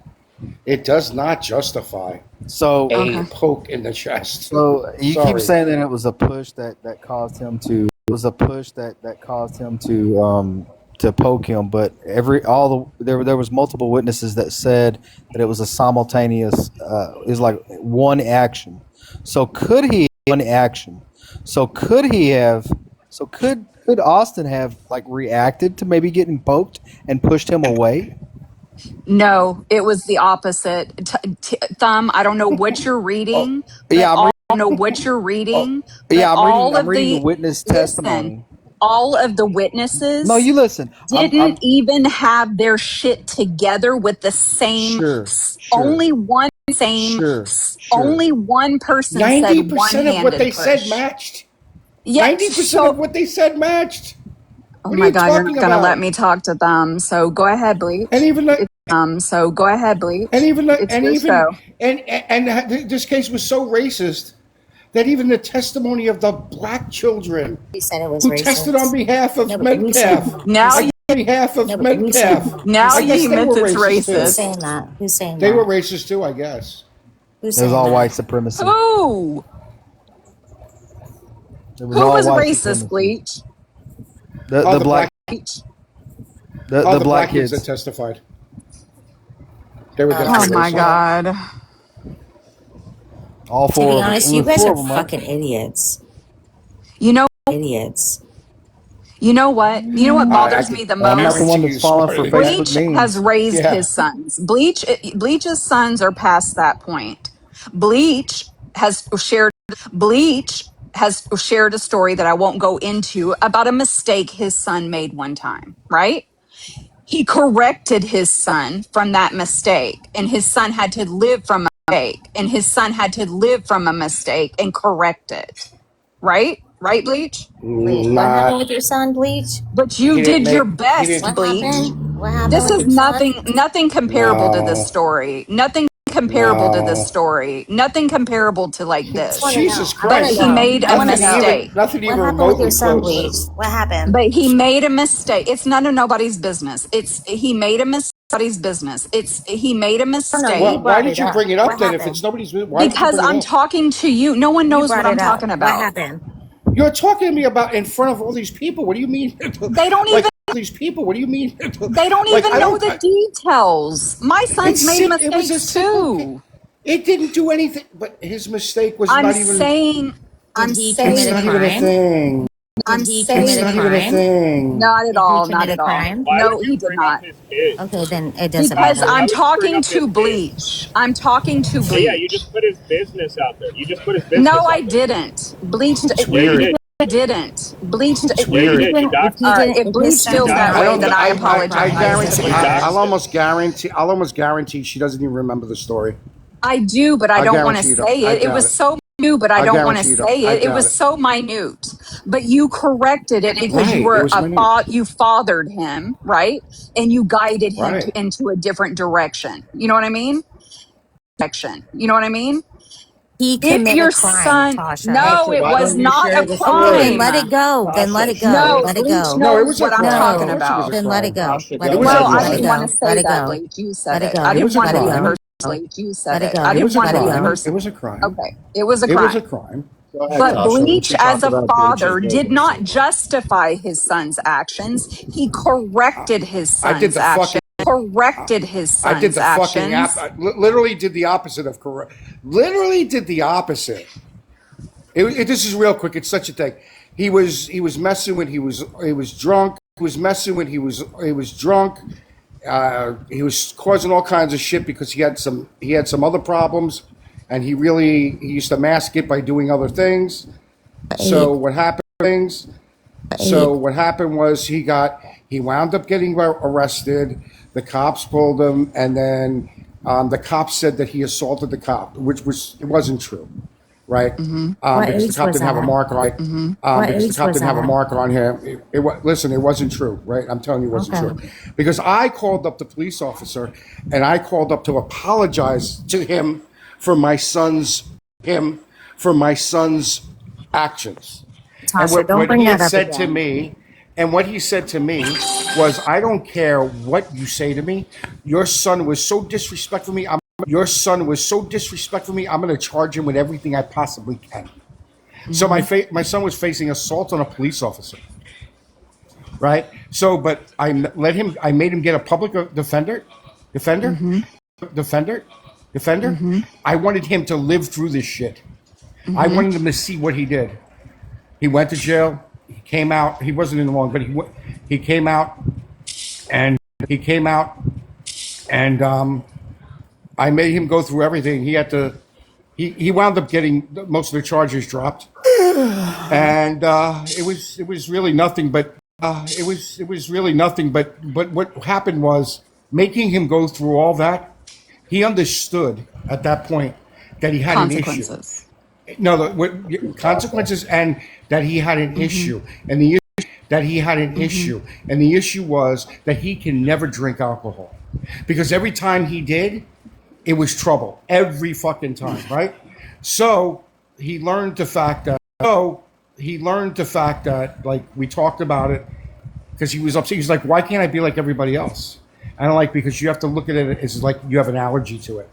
It does not justify So, a Okay. poke in the chest. so you keep Sorry. saying that it was a push that caused him to. It was a push that caused him to poke him, but there was multiple witnesses that said that it was a simultaneous is like one action. So could he one action? So could Austin have like reacted to maybe getting poked and pushed him away? No, it was the opposite. Thumb, I don't know what you're Oh, reading, but Yeah, I'm oh, yeah, I'm reading all I'm of reading the the, witness listen, testimony. all of the No, witnesses you listen. didn't even have their shit together with the same, Sure, only one same, sure. only one person said 90% of what one-handed they said push. matched. Yeah, 90% of so, what they said matched. oh What are my you God, you're not talking going to let about? me talk to them. So go ahead, And Bleach. even the, So go ahead, and Bleach. even the, It's and your even show. and this case was so racist that even the testimony of the black children He said it was who tested on racist. behalf No, of but he said Metcalf, he Now said you, on behalf of no, but Metcalf, who's now I he guess they admits were it's racist who's too. racist. saying that? Who's saying They were that? racist too, I guess. Who's It was saying all white that? supremacy. Who? It was Who all was white racist, supremacy. Bleach? The black Bleach. the black kids that kids. testified. They were Oh definitely my racist. God. All To be four of them. It honest, you was guys four are of them, right? fucking idiots. You know, Idiots. you know what? You know what I bothers can me the I'm not the most? one guarantee that's you falling smarter for than that. Facebook Bleach has memes. raised Yeah. his sons. Bleach's sons are past that point. Bleach has shared Bleach has shared a story that I won't go into about a mistake his son made one time, right? He corrected his son from that mistake, and his son had to live from a mistake, and his son had to live from a mistake and correct it. Right? Right, Bleach? Bleach. What Not. happened with your son, Bleach? But He you didn't did your make. He best, didn't. What Bleach. happened? What happened This with is your son? nothing comparable to this No. story. Nothing comparable to this No. story. Nothing comparable to like I just want to this. know. Jesus I want But to Christ. he know. made I a want to know. mistake. Nothing What even happened with your remotely son, close. Bleach? What happened? But he made a mistake. It's none of nobody's business. It's he made a nobody's business. It's he made a No, no, you mistake Why brought did it you up. bring it up What then? If it's happened? nobody's, why did you because bring it I'm up? talking to you. No one You knows what brought I'm it up. talking What about. happened? You're talking to me about in front of all these people. What do you mean? They don't Like even all these people. What do you mean? they don't Like even I know don't. the details. My son's made It was a mistakes simple. too. It didn't do anything. But his mistake was I'm not even. saying Did I'm he It's commit a not saying even a crime? thing. Did I'm he It's commit a saying not even a crime? thing. not at Did he all, not commit a at all. crime? Why No, would he you did bring up not. his kids? Okay, then it doesn't Because Tasha, matter. why I'm would you bring talking up his to kids? Bleach. I'm talking to Yeah, you Bleach. just put his business out there. You just put his No, business I out there. didn't. Bleached. It's Yeah, you weird. did. Didn't. Bleached. It's Yeah, you He weird. did. You didn't. If doxed he him. If didn't, if his Bleach son feels did You that not I way, doxed don't. then him. I commit a apologize. crime, it doesn't I You matter. doxed I'll him. almost guarantee. I'll almost guarantee she doesn't even remember the story. I do, but I I don't want to guarantee you don't. say I it. It doubt was it. so new, but I I don't want to guarantee you don't. say I it. It doubt was it. so minute. But you corrected it because you Right. It were was minute. you fathered him, right? And you guided him Right. into a different direction. You know what I mean? You know what I mean? He If committed a your crime, son, Tasha. no, Tasha, it why was don't you not share a the Okay, then story? let crime. it go. Then let Tasha, it go. share No, the Let it Bleach go. No, it knows was a what I'm crime. Of talking No, course, it was about. a then let it crime. go. Tasha, Let go it It was a Well, go. I Let it didn't crime. want to go. Let say it that, go. Bleach. You Let said it it. I go. It didn't was a want Let to it be go. crime. personally. You said Let it it. I go. It didn't was a want Let to it be crime. go. It personal. was a crime. Okay. It was a It was a crime. crime. Go ahead, But So Tasha. Bleach, What you as talking a about Bleach's father, did business? not justify his son's actions. He corrected his I did son's the fucking. actions. Corrected his I did son's the fucking app. actions. I literally did the opposite of correct. Literally did the opposite. This is real quick. It's such a thing. He was messing when he was drunk. He was messing when he was drunk. He was causing all kinds of shit because he had some other problems, and he used to mask it by doing other things. So Abe. what happened? So Abe. what happened was he wound up getting arrested. The cops pulled him, and then the cops said that he assaulted the cop, which it wasn't true, right? Mm-hmm. What Because the age cop was didn't have a that? marker on it. Mm-hmm. What Because the age cop was didn't have a that? marker on him. Listen, it wasn't true, right? I'm telling you, it wasn't Okay. true. Because I called up the police officer, and I called up to apologize to him for my son's actions. And Tasha, don't bring he that had up said to again. me, and what he said to me was, I don't care what you say to me. Your son was so disrespectful to me. I'm going to charge him with everything I possibly can. So Mm-hmm. my son was facing assault on a police officer, right? So, but I made him get a public defender, Mm-hmm. defender, defender. Mm-hmm. I wanted him to live through this shit. I Mm-hmm. wanted him to see what he did. He went to jail. He came out. He wasn't in the long, but he came out, and I made him go through everything. He wound up getting most of the charges dropped, and it was really nothing. But what happened was making him go through all that. He understood at that point that he had an issue. Consequences. No, consequences, and that he had an Mm-hmm. issue, and the Mm-hmm. issue was that he can never drink alcohol, because every time he did, it was trouble every fucking time, right? So he learned the fact that. Like we talked about it, because he was upset. He was like, "Why can't I be like everybody else?" And I'm like, because you have to look at it as like you have an allergy to it.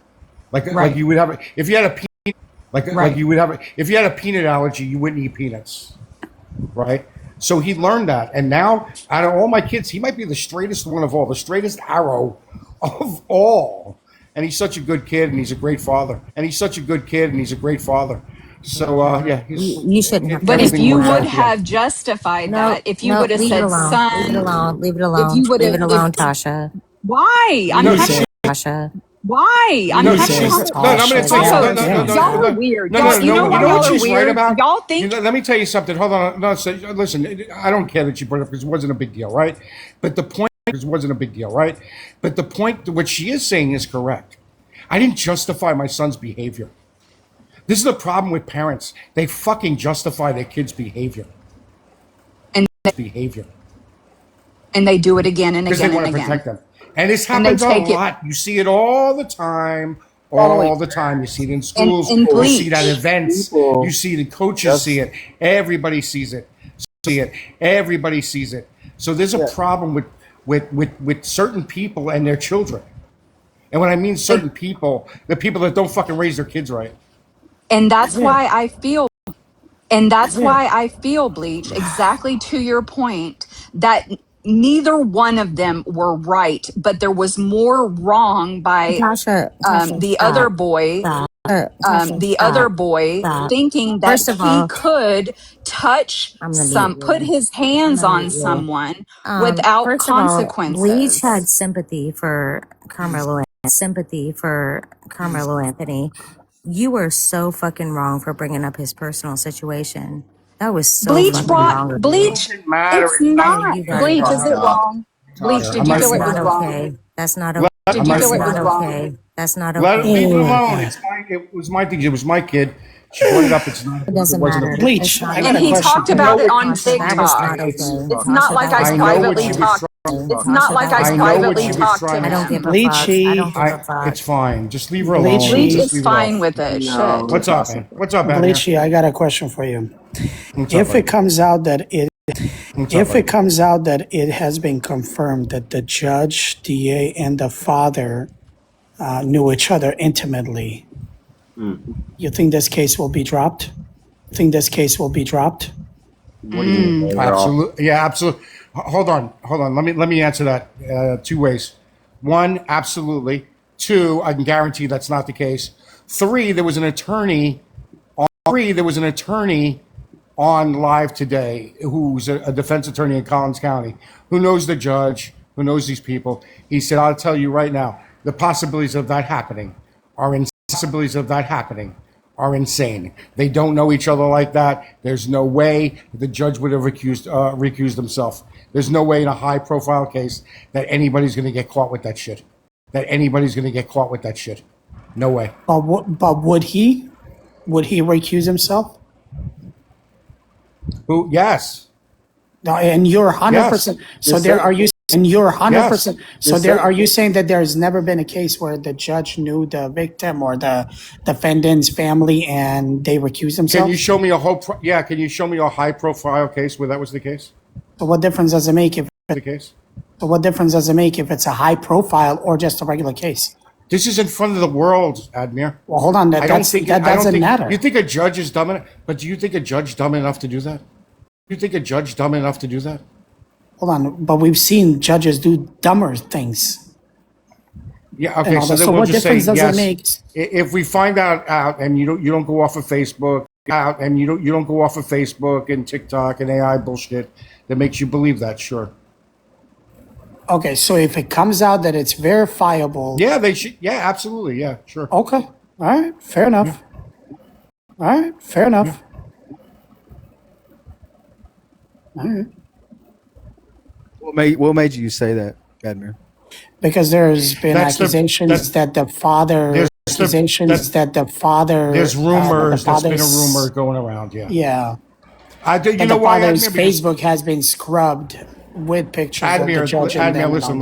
Like you would have if you had a peanut, like you would have if you had a peanut allergy, you wouldn't eat peanuts, right? So he learned that, and now out of all my kids, he might be the straightest one of all, the straightest arrow of all. And he's such a good kid, and he's a great father. So yeah, You shouldn't have. But if everything you works would out at the end. have justified No, that, if you no, would have leave it said, alone. Leave it son, alone. Leave it if alone. you would Leave have, it alone, Tasha. why? I'm No, having, Tasha. why? I'm no, having, she's no. I'm going to tell you. also, No, y'all are weird. no, Y'all, no, you know no. why You know what y'all are she's right weird? about? Y'all think, Let me tell you something. Hold on. No, so, listen. I don't care that she brought it up because it wasn't a big deal, right? But the point But the point, what she is saying is correct. I didn't justify my son's behavior. This is the problem with parents. They fucking justify their kids' behavior. and they do it again and Because they again and want to again. protect them. And this And they happens a take it, lot. You see it all the time. following, All the time. You see it in schools. and You see it at bleach. events. You see the coaches see it. Everybody sees it. Everybody sees it. So there's a problem with certain people and their children. And when I mean certain people, the people that don't fucking raise their kids right. And that's why I feel, Bleach, exactly to your point, that neither one of them were right, but there was more wrong by Tasha, the other stop. boy, Stop. Tasha, the other stop. boy Stop. thinking that First of he all, could touch I'm gonna mute put you. his I'm hands gonna on mute you. someone without First of all, Bleach had consequences. sympathy for Carmelo Anthony. You were so fucking wrong for bringing up his personal situation. That was so fucking wrong of you. Bleach, it's not, You got it Bleach, is wrong. it wrong? Bleach, did you That's feel it not was wrong? okay. That's not okay. Did you That's feel it was not wrong? okay. That's not Leave it okay. alone. It was my thing. It was my kid. She brought it up. It Doesn't wasn't a matter. big deal. It's not And okay. he talked about it on Tasha, that is TikTok. not okay. It's not Tasha, like that I was I not know what she privately okay. was talked. trying. It's not Tasha, like that I was I not know what privately she okay. was talked to trying I to don't say. give him. a fuck. I don't give a fuck. It's fine. Just leave her alone. Bleach Just is leave it fine off. with it. Shit. What's up, man? What's up, man? Bleachy, I got a question for you. What's up, If it buddy? comes out that What's up, buddy? it has been confirmed that the judge, DA, and the father knew each other intimately, you think this case will be dropped? What do you mean, overall? Absolutely. Yeah, absolutely. Hold on. Let me answer that two ways. One, absolutely. Two, I can guarantee that's not the case. Three, there was an attorney on live today who's a defense attorney in Collins County who knows the judge, who knows these people. He said, I'll tell you right now, the possibilities of that happening are insane. They don't know each other like that. There's no way the judge would have recused himself. There's no way in a high profile case that anybody's going to get caught with that shit. No way. But would he? Would he recuse himself? Who? Yes. No, and you're 100%. So there are you, and you're 100%. So there are you saying that there's never been a case where the judge knew the victim or the defendant's family and they recused themselves? Can you show me Can you show me a high profile case where that was the case? So what difference does it make if it's a high profile or just a regular case? This is in front of the world, Admir. Well, hold on. That doesn't matter. You think a judge is dumb enough? But do you think a judge dumb enough to do that? Hold on. But we've seen judges do dumber things. Yeah. Okay. So then So we'll what just say difference does it yes. make? If we find out and you don't go off of Facebook and TikTok and AI bullshit that makes you believe that, sure. Okay, so if it comes out that it's verifiable. Yeah, they should. Yeah, absolutely. Yeah, sure. Okay. All right. Fair enough. All right. Fair enough. All right. What made you say that, Admir? Because there's been accusations that the father. There's rumors. There's been a rumor going around. Yeah. Yeah. You know why? Father's Facebook has been scrubbed with pictures of the judge and them listen.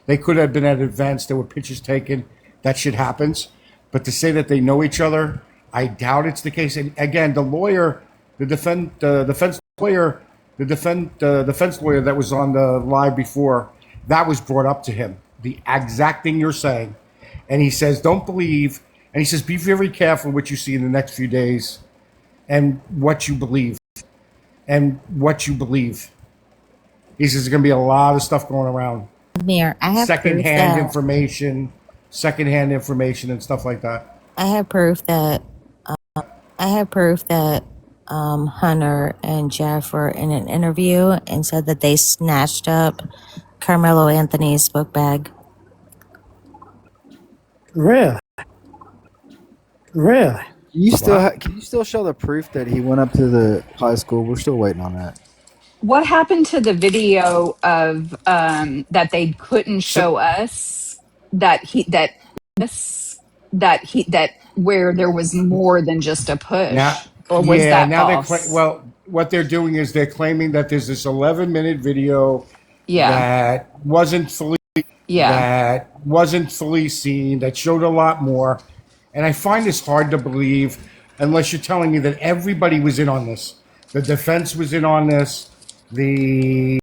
They could have been at events. There were pictures taken. That shit happens. But to say that they know each other, I doubt it's the case. And again, the defense lawyer that was on the live before, that was brought up to him the exact thing you're saying. And he says, don't believe. And he says, be very careful what you see in the next few days and what you believe. And what you believe. He says there's going to be a lot of stuff going around. Mayor, I have secondhand information and stuff like that. I have proof that Hunter and Jeff were in an interview and said that they snatched up Carmelo Anthony's book bag. Really? Can you still show the proof that he went up to the high school? We're still waiting on that. What happened to the video of that they couldn't show us that where there was more than just a push? Or was that false? What they're doing is they're claiming that there's this 11-minute video that wasn't fully seen, that showed a lot more. And I find this hard to believe unless you're telling me that everybody was in on this. The defense was in on this. The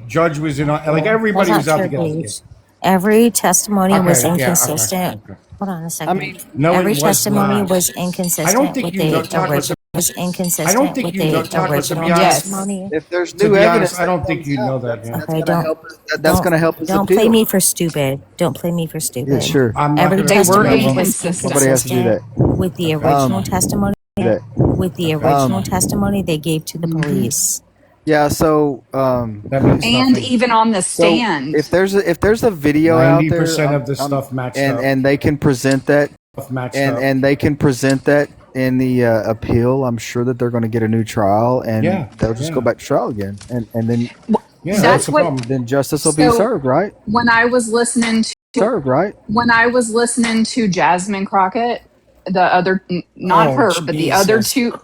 judge was in on, like everybody was out to get this. Every testimony was inconsistent. Okay. Hold on a second. Every testimony was inconsistent with the original. Testimony. If there's new evidence, I don't think you know that. Okay, that's going to help us. Don't play me for stupid. Don't play me for stupid. Yeah, sure. Every testimony was Somebody has to do that. with the original testimony. With the original testimony they gave to the police. Yeah, so and even on the stand, so if there's a video out there, 90% of the stuff matched up, and they can present that, and they can present that in the appeal, I'm sure that they're going to get a new trial, and they'll just go back to trial again, and then that's the problem. Then justice will be served, right? When I was listening to Jasmine Crockett, the other, not her, but the other two,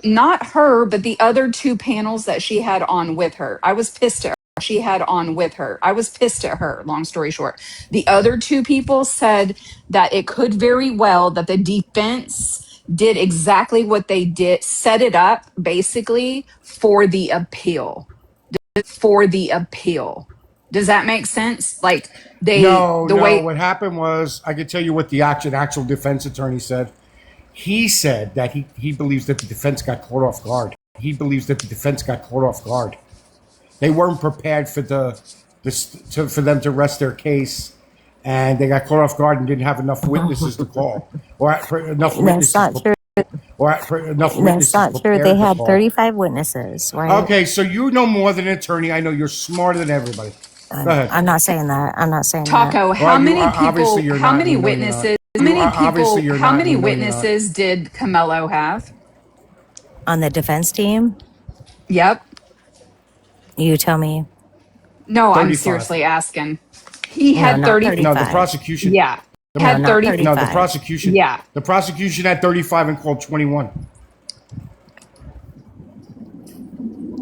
not her, but the other two panels that she had on with her, I was pissed at her. I was pissed at her, long story short. The other two people said that it could very well that the defense did exactly what they did, set it up basically for the appeal. Does that make sense? Like what happened was, I can tell you what the actual defense attorney said. He said that he believes that the defense got caught off guard. They weren't prepared for for them to rest their case, and they got caught off guard and didn't have enough witnesses to call, or enough witnesses. That's not true. That's not true. They had 35 witnesses, right? Okay, so you know more than an attorney. I know you're smarter than everybody. Go ahead. I'm not saying that. Taco, how many witnesses? How many witnesses did Carmelo have on the defense team? Yep. You tell me. No, 35. I'm seriously asking. He had 30. No, the prosecution. Yeah. Had 30. No, the prosecution. Yeah. The prosecution had 35 and called 21.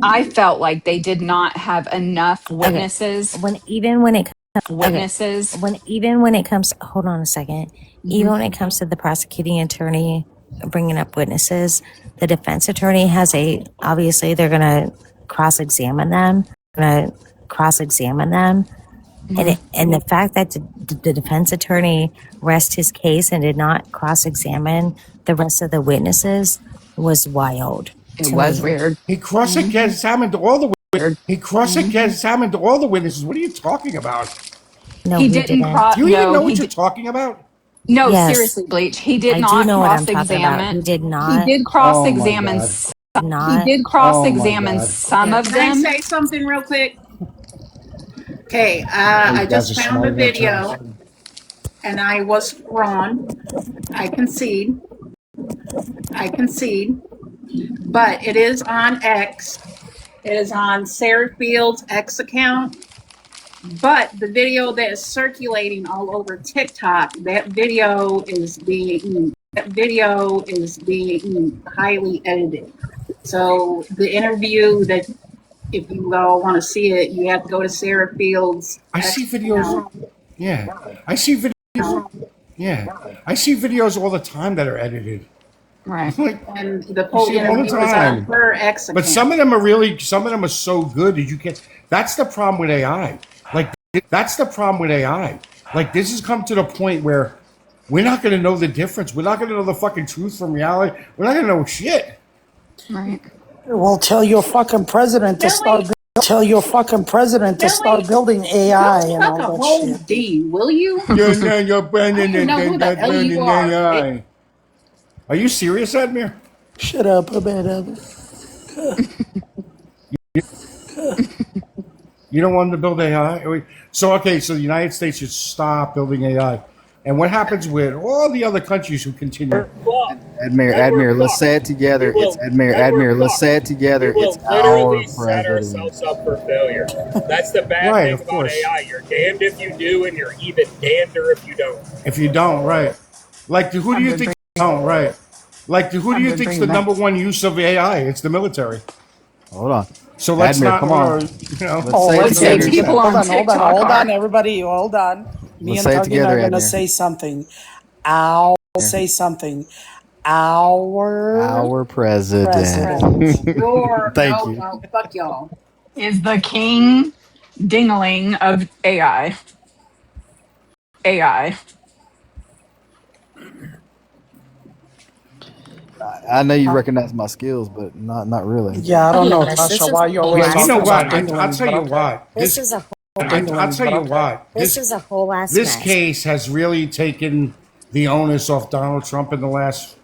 I felt like they did not have enough witnesses. When it comes, hold on a second. Mm-hmm. Even when it comes to the prosecuting attorney bringing up witnesses, the defense attorney obviously they're going to cross-examine them. Mm-hmm. And the fact that the defense attorney rested his case and did not cross-examine the rest of the witnesses was wild. It was weird. He cross-examined all the witnesses. What are you talking about? No, he didn't. Do you even know what you're talking about? No, yes. Seriously, Bleach. He did not cross-examine. He did not. He did cross-examine. He did cross-examine some of them. Can I say something real quick? Okay, I just found a video, and I was wrong. I concede, but it is on X. It is on Sarah Field's X account. But the video that is circulating all over TikTok, that video is being highly edited. So the interview that, if you all want to see it, you have to go to Sarah Field's. I see videos. Yeah, I see videos. Yeah, I see videos all the time that are edited. Right. Like, and the you full see it all the interview is on time. her ex But account. some of them are really, some of them are so good that you can't. That's the problem with AI. Like, that's the problem with AI. Like, this has come to the point where we're not going to know the difference. We're not going to know the fucking truth from reality. We're not going to know shit. Right. Well, tell your fucking president to start. Billy, Tell your fucking president to start Billy, building AI don't and fuck all a that whole shit. D, will you? You're I don't Brandon even and know who the hell you Brandon are. AI. Are you serious, Admir? Shut up about it. You don't want them to build AI? So, okay, so the United States should stop building AI. And what happens with all the other countries who continue? Admir, let's say it together. It's Admir, let's say it together. It's our Literally set president. ourselves up for failure. That's the bad Right, thing of about course. AI. You're damned if you do, and you're even damneder if you don't. If you don't, right. Like, who do you think don't, right? Like, who do you think's the number one use of AI? It's the military. Hold on. So let's Admir, not, come on. Let's say it Let's say together. people on TikTok. Hold on, everybody. Hold on. Me Let's and say it Tuggy are together, going to Admir. say something. Say something. Our president. Roar, Thank no, you. no, fuck y'all. Is the king dingling of AI. AI. I know you recognize my skills, but not really. Yeah, I don't know, Yes, this Tasha, is why a you whole always Yeah, you ass know talking what? about mess. I'll dinglings, tell but you okay. what. This is a whole I'll tell you what. This is a whole ass This mess. case has really taken the onus off Donald Trump in the last,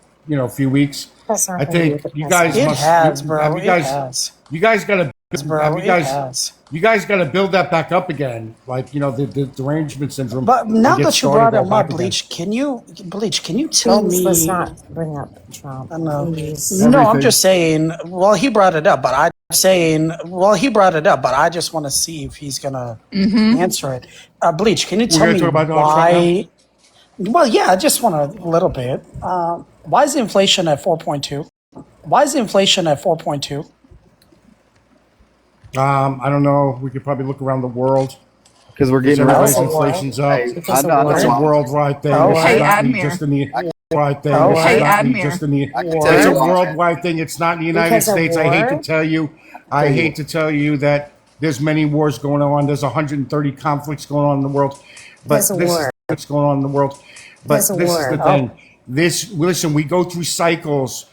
few weeks. That's I nothing to do with think the you guys president. It must has, have bro. you It guys has. you guys got to have Bro, it has. you guys got to build that back up again, like the derangement syndrome, But and now get that you started brought all him up, back again. Bleach, can you tell Please, let's me? not bring up Trump. I know. Please. No, I'm Everything. just saying. Well, he brought it up, but I just want to see if he's gonna Mm-hmm. answer it. Bleach, can you We're tell going to me talk about Donald Trump now. why? Well, yeah, I just want a little bit. Why is inflation at 4.2? Why is inflation at 4.2? I don't know. We could probably look around the world Because we're because getting rid of everybody's all. inflation's up. I Because of know. I It's a know war. why. worldwide thing. Oh, This is Hey, what? not just Admir. in the worldwide thing. Oh, This is Hey, what? not just Admir. in the. I can tell It's you a War? why. worldwide thing. It's not in the United Because of States. I hate to war. tell you. I Tell you why. hate to tell you that there's many wars going on. There's 130 conflicts going on in the world, Because but of this is war. what's going on in the world. Because But of this is the war. Oh, thing. This listen. We go through cycles.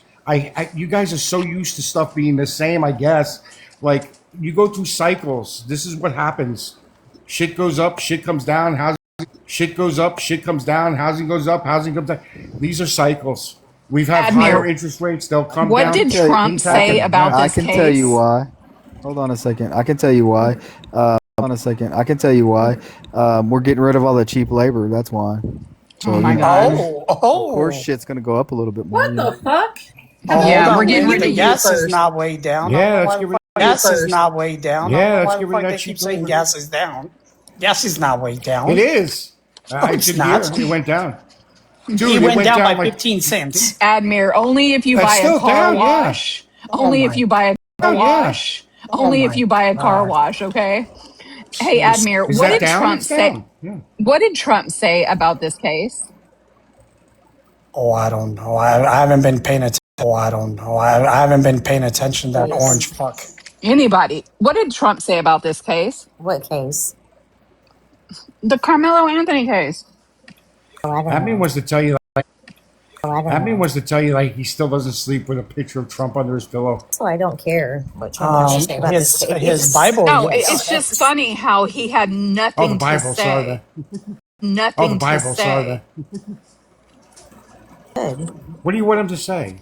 You guys are so used to stuff being the same. I guess like you go through cycles. This is what happens. Shit goes up. Shit comes down. Shit goes up, shit comes down, housing goes up, housing comes down. These are cycles. We've had higher Admir, interest rates, they'll come what I can down. did tell you. Trump Things I say can. happen. about Yeah. I this can tell you case? why. Hold on a second. I can tell you why. Hold on a second. I can tell you why. We're getting rid of all the cheap labor. That's why. Oh So my God. of course, oh. shit's gonna go up a little bit more. What the fuck? Oh, hold Yeah, we're on. getting Wait, rid the of you gas is first. not way down. I don't Yeah, know let's why get the rid fuck of gas is not way down. I don't know Yeah, let's why get the rid of fuck that they keep cheap saying labor. gas is down. Gas is not way It down. is. No, I it's did hear not. it went down. It Dude, it went went down by down like 15 cents. Admir, only if you it's buy a still car down, yeah. wash. Oh Only if my. you buy a car Oh yeah. wash. Oh Only if my you buy a car God. wash, okay? Hey, Jeez. Admir, Is what that did down? Trump It's say? down. Yeah. What did Trump say about this case? Oh, I don't know. I haven't been paying attention. Oh, I don't know. I haven't been paying attention to that Case. orange fuck. Anybody? What did Trump say about this case? What case? The Carmelo Anthony case. Oh, I don't Admin know. was to tell you Oh, I don't Admin know. was to tell you like he still doesn't sleep with a picture of Trump under his pillow. So I don't care what Trump has to say about this His case. Bible, No, yes. it's just funny how he had Oh, the nothing to Bible, sorry say. that. Oh, the Nothing to Bible, sorry that. say. Good. What do you want him to say?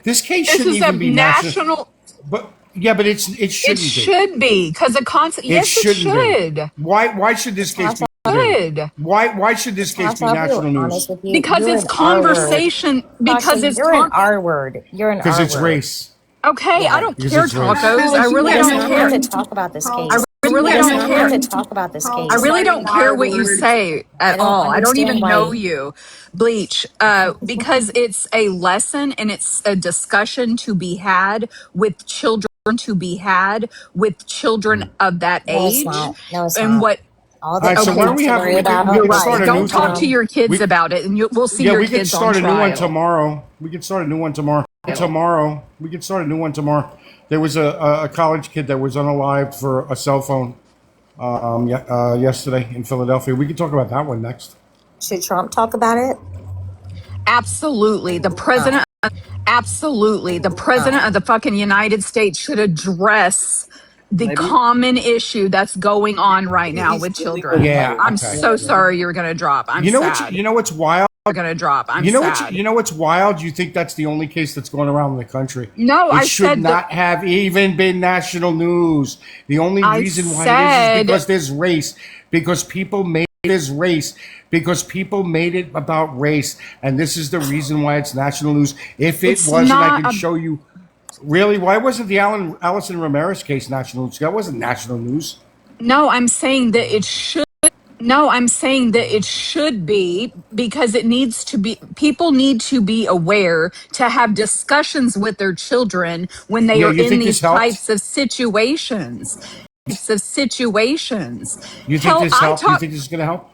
This case This shouldn't is a even be national, national. but yeah, but it It shouldn't be. should be because the concept. It Yes, it shouldn't be. should. Why should this case be national news? Should Why should this case Tasha, be I'll be national honest news? with you. because You're it's an R word. conversation. Because Tasha, it's you're an R word. You're an Because R it's word. race. okay. I Yeah. don't Because care, it's race. tacos. I You really just don't have care. to talk about this case. I really You don't just have care. to talk about this I case. really don't care what you say I at don't all. I don't understand even know why. you, Bleach, because it's a lesson and it's a discussion to be had with children, to be had with children of that No, it's age. not. No, it's And not. what, All All that right, so kid why okay, don't has we to have worry we about we you're could is start right. a new Don't staying talk to home. your kids we about it and we'll see yeah your we could kids on start a new one trial. tomorrow. We could start a new one tomorrow. Tomorrow. We could start a new one tomorrow. There was a college kid that was unalived for a cell phone yesterday in Philadelphia. We could talk about that one next. Should Trump talk about it? Absolutely. The president of the fucking United States should address the common issue that's going on right now with children. Yeah. I'm Okay. so sorry you're going to drop. I'm sad. You know what's wild? You're going to drop. I'm sad. You know what's wild? You think that's the only case that's going around in the country? No, it I should said not have even been national news. The only I reason why it is said because there's race. Because people made this race. Because people made it about race, and this is the reason why it's national news. If it it's wasn't, I not can show you. Really, why wasn't the Allison Ramirez case national news? That wasn't national news. No, I'm saying that it should. No, I'm saying that it should be because it needs to be. People need to be aware to have discussions with their children when they Yeah, are you in think this these helped? types of situations. You think Hell, this I helped? You talk think this is going to help?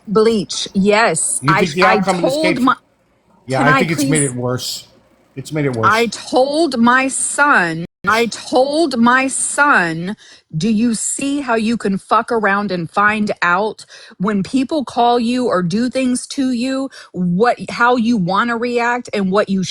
bleach. Yes, You think the I outcome of this told case? my. Yeah, Can I I think it's made please? it worse. It's made it I worse. told my son, do you see how you can fuck around and find out when people call you or do things to you, how you want to react and what you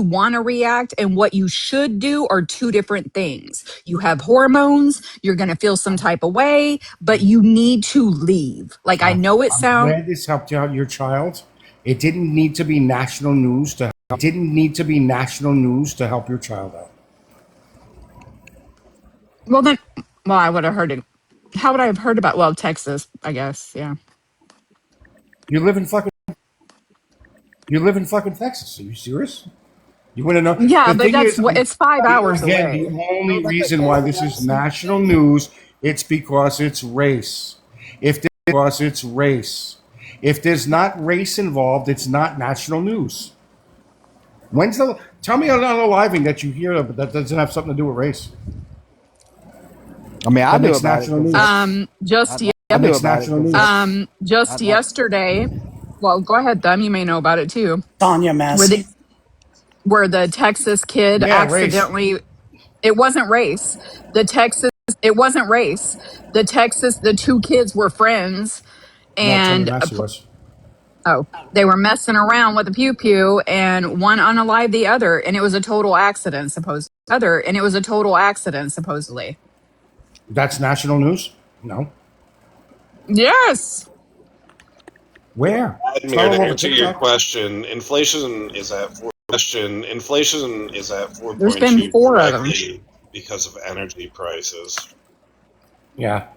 want to react and what you should do are two different things. You have hormones, you're going to feel some type of way, but you need to leave. Like I know it I'm sounds glad this helped out your child. It didn't need to be national news to. It didn't need to be national news to help your child out. well then well I would have heard it. How would I have heard about Texas, I guess. Yeah. You live in fucking. You live in fucking Texas. Are you serious? You want to know? Yeah, The but thing that's is, what it's 5 hours again, the away. only reason why this is national news, it's because it's race. Because it's race. If there's not race involved, it's not national news. Tell me an unaliving that you hear of that doesn't have something to do with race. I mean, I That knew makes about it national because news. I That knew makes about it national because news. Just yesterday, well, go ahead, Thumb. You may know about it too. Tanya Where the Massey. where the Texas kid Yeah, race. accidentally, it wasn't race. The Texas, it wasn't race. The two kids were friends, No, Tanya and Massey was. they were messing around with the pew pew, and one unalived the other, and it was a total accident, supposedly. That's national news? No. Yes. Where? It's not Vladimir, all to over answer your TikTok. question, inflation is at There's been 4.2 four of them. directly because of energy prices. Yeah.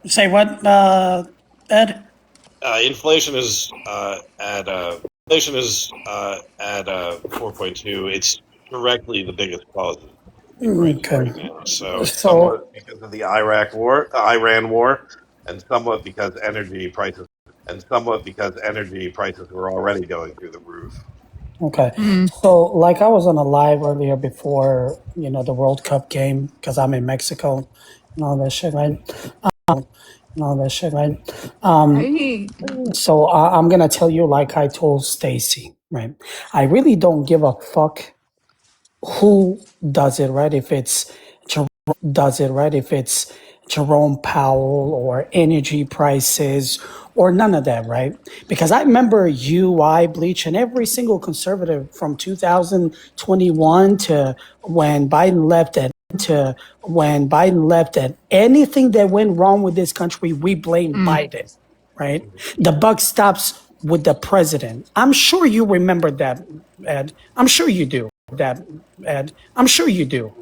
Say what, Ed? Inflation is at 4.2. It's directly the biggest cause of energy prices right now. So it's So somewhat because of the Iran war, and somewhat because energy prices were already going through the roof. okay. Mm. So like I was on a live earlier before, the World Cup game because I'm in Mexico and all that shit, right? Hey. So I'm gonna tell you like I told Stacy, right? I really don't give a fuck who does it, right? If it's Jerome Powell or energy prices or none of that, right? Because I remember you, I, Bleach, and every single conservative from 2021 to when Biden left and anything that went wrong with this country, we blame Biden, right? The buck stops with the president. I'm sure you remember that, Ed. I'm sure you do.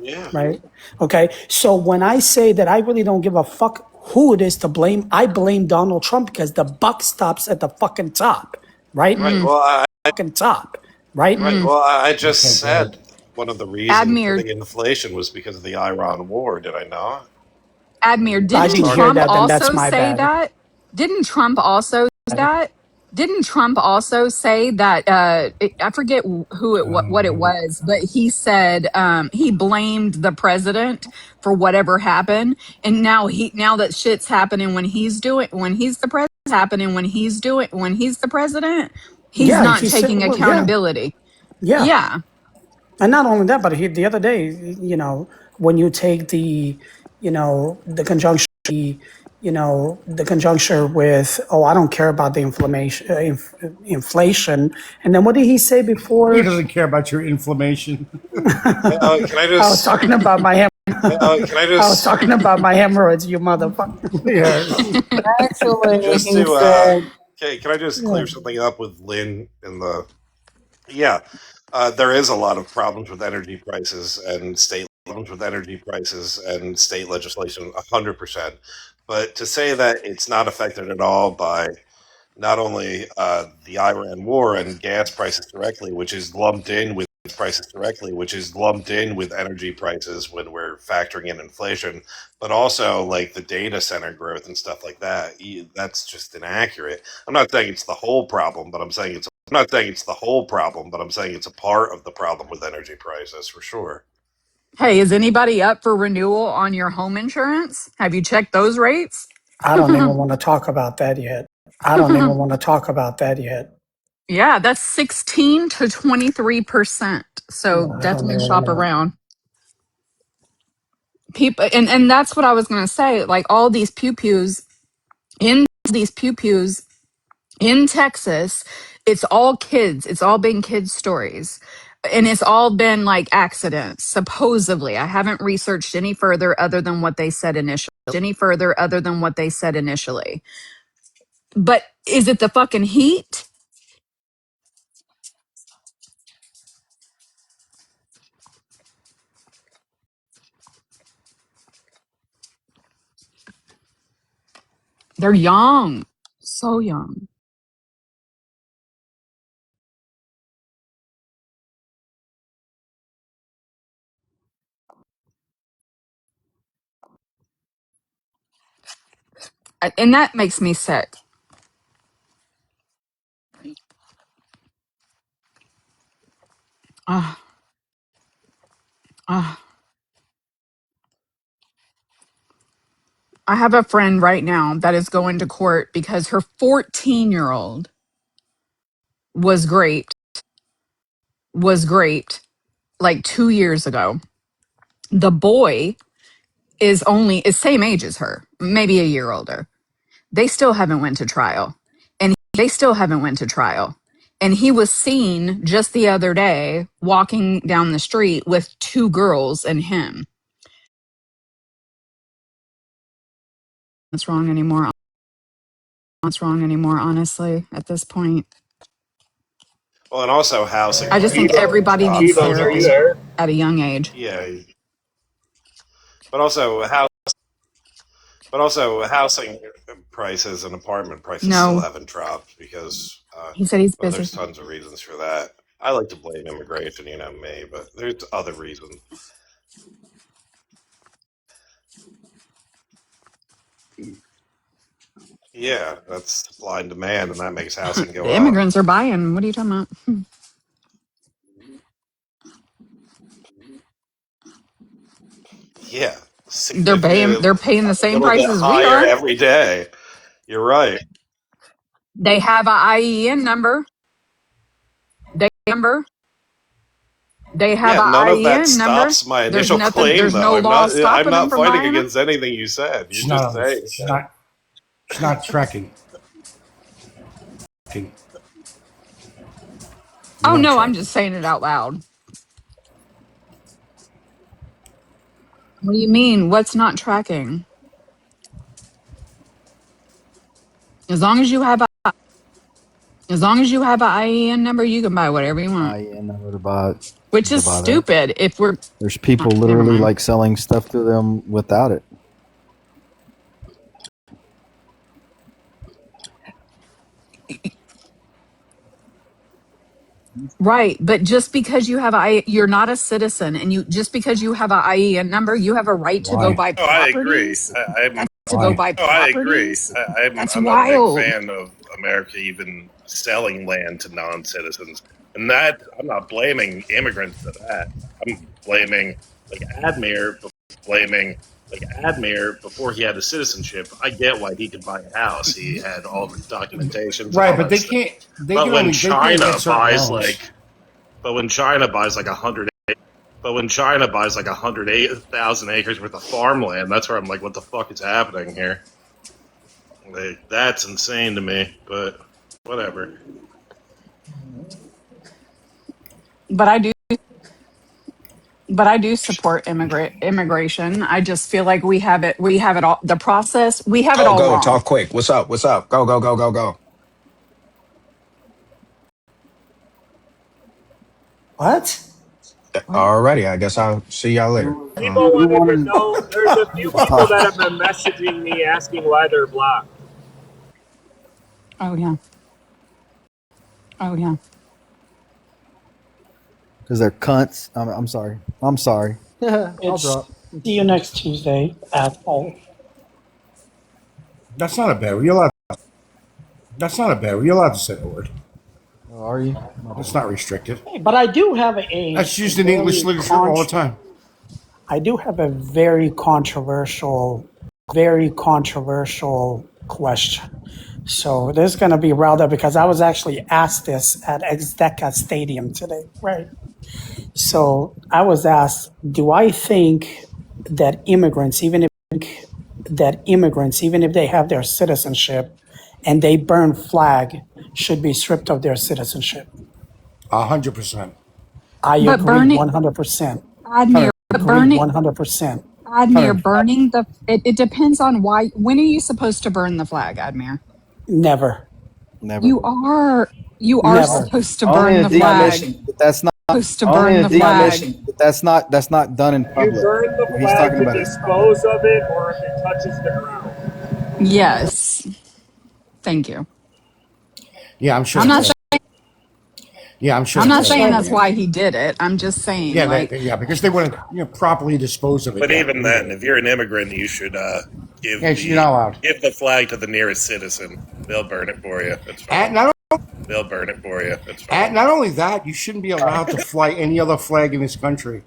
Yeah. Right? Okay. So when I say that I really don't give a fuck who it is to blame, I blame Donald Trump because the buck stops at the fucking top, right? Right. Well, Fucking top, right? I just said one of the reasons for Admir, the inflation was because of the Iran war. Did I not? Admir, I didn't didn't hear Trump that, then that's also my say bad. that? Didn't Trump also say that? Didn't Trump also say that? I forget what it was, but he said he blamed the president for whatever happened, and now that shit's happening when he's the president. He's Yeah, not he said, taking well, yeah, accountability. yeah. Yeah. And not only that, but the other day, when you take the conjunction, the conjuncture with, oh, I don't care about the inflation. And then what did he say before? He doesn't care about your inflammation. Can I I was just? talking about my Can I I was just? talking about my hemorrhoids, you motherfucker. Yes. Actually, Just he to said, okay, can I just Yeah. clear something up with Lynn in the yeah, there is a lot of problems with energy prices and state legislation, 100%. But to say that it's not affected at all by not only the Iran war and gas prices directly, which is lumped in with energy prices when we're factoring in inflation, but also like the data center growth and stuff like that. That's just inaccurate. I'm not saying it's the whole problem, but I'm saying it's a part of the problem with energy prices for sure. Hey, is anybody up for renewal on your home insurance? Have you checked those rates? I don't even want to talk about that yet. I don't even want to talk about that yet. Yeah, that's 16 to 23%. So No, I don't definitely even shop want around. People and that's what I was gonna say. Like all these pew pews in Texas, it's all kids. It's all been kids' stories. And it's all been like accidents, supposedly. I haven't researched any further other than what they said initially. But is it the fucking heat? They're young. So young. And that makes me sick. Uh, uh, I have a friend right now that is going to court because her 14-year-old was great like 2 years ago. The boy is same age as her, maybe a year older. They still haven't went to trial. And he was seen just the other day walking down the street with two girls and him. What's wrong anymore? Honestly, at this point. Well, and also housing I just think prices on everybody top needs of Tbones, are you therapy there? at a young age. yeah, but also housing prices and apartment prices still No, haven't dropped because he said he's well, busy. there's tons of reasons for that. I like to blame immigration, you know me, but there's other reasons. Yeah, that's supply and demand, and that makes housing go The up. immigrants are buying. What are you talking about? Yeah, They're significant, paying the a same little bit prices we higher are. every day. You're right. They have a IEN number. They number. They have Yeah, a none of that IEN number. stops my There's initial nothing. claim, There's though. no I'm law not. I'm stopping them not from fighting buying them. against anything you said. You're just saying that. She's not tracking. You Oh weren't no, I'm tracking. just saying it out loud. What do you mean? What's not tracking? As long as you have a IEN number, you can buy whatever you want. IEN number to buy Which is that. stupid. If we're There's people never literally mind. like selling stuff to them without it. Right, but just because you have you're not a citizen, and just because you have a IEN number, you have a right to go Why? buy Oh, I agree. properties. I'm. To go Why? buy Oh, I agree. properties. I'm. That's I'm not a big wild. fan of America even selling land to non-citizens, and that I'm not blaming immigrants for that. I'm blaming like Admir, blaming Like Admir, before he had a citizenship, I get why he could buy a house. He had all the documentations, Right, and all but that stuff. But when China buys but when China buys like 108,000 acres worth of farmland, that's where I'm like, what the fuck is happening here? Like, that's insane to me. But whatever. But I do support immigration. I just feel like we have it all, the process, we have it all Go. wrong. Talk quick. What's up? What's up? Go, go, go, go, go. What? Alrighty, I guess I'll see y'all later. People wanted to know. There's a few people that have been messaging me asking why they're blocked. Oh yeah. Oh yeah. Because they're cunts. I'm sorry. I'm sorry. I'll drop. See you next Tuesday, asshole. That's not a bad. You're allowed. That's not a bad. You're allowed to say the word. Oh, are you? It's not restricted. Hey, but I do have a. That's used in English literature all the time. I do have a very controversial question. So this is going to be riled up because I was actually asked this at Exdeca Stadium today, right? So I was asked, do I think that immigrants, even if they have their citizenship and they burn flag, should be stripped of their citizenship? 100%. I But agree burning, 100%. Admir, but burning, 100%. Admir, burning it depends on why. When are you supposed to burn the flag, Admir? Never. You are Never. supposed to Only burn in the a flag. decommission, but that's not. Supposed to Only burn in a the flag. decommission, but that's not done in public. You burn the What he's flag talking to about dispose of it, or if it touches the ground. Yes. Thank you. Yeah, I'm sure. I'm not saying. Yeah, I'm sure. I'm not saying that's why he did it. I'm just saying, Yeah, like, because they want to properly dispose of it. But even then, if you're an immigrant, you should give you're not allowed. Give the flag to the nearest citizen. They'll burn it for you. That's fine. They'll burn it for you. That's fine. Not only that, you shouldn't be allowed to fly any other flag in this country.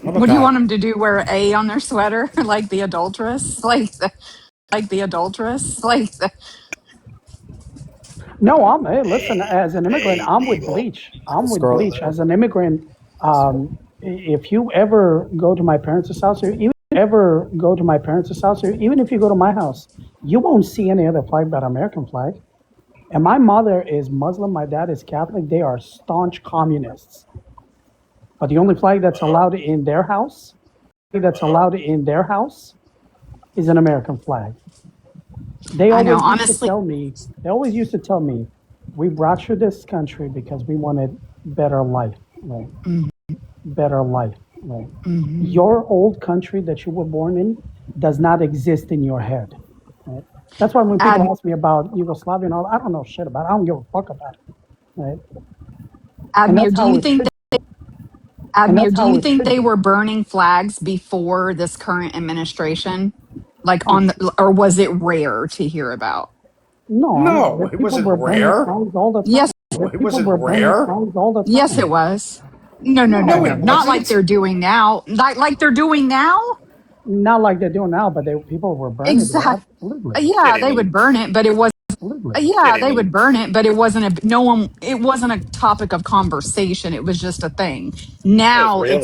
what do you want them to do? Wear A on their sweater, like the adulteress, like the adulteress, like the. No, hey, listen, as an immigrant, I'm with Bleach. As an immigrant, if you ever go to my parents' house, or even if you go to my house, you won't see any other flag but American flag. And my mother is Muslim, my dad is Catholic. They are staunch communists. But the only flag that's allowed in their house is an American flag. They always used to tell me, we brought you this country because we wanted better life. Right? Mm-hmm. Better life. Right? Mm-hmm. Your old country that you were born in does not exist in your head. Right? That's why when people ask me about Yugoslavia and all, I don't know shit about it. I don't give a fuck about it. Right? Admir, do you think they were burning flags before this current administration? Like or was it rare to hear about? No, it wasn't rare. All the time. Yes, it wasn't rare. All the time. Yes, it was. No. Not like they're doing now. Like they're doing now. Not like they're doing now, but people were burning it. Absolutely. Yeah, they would burn it, but it was. Yeah, they would burn it, but it wasn't It wasn't a topic of conversation. It was just a thing. Now I'm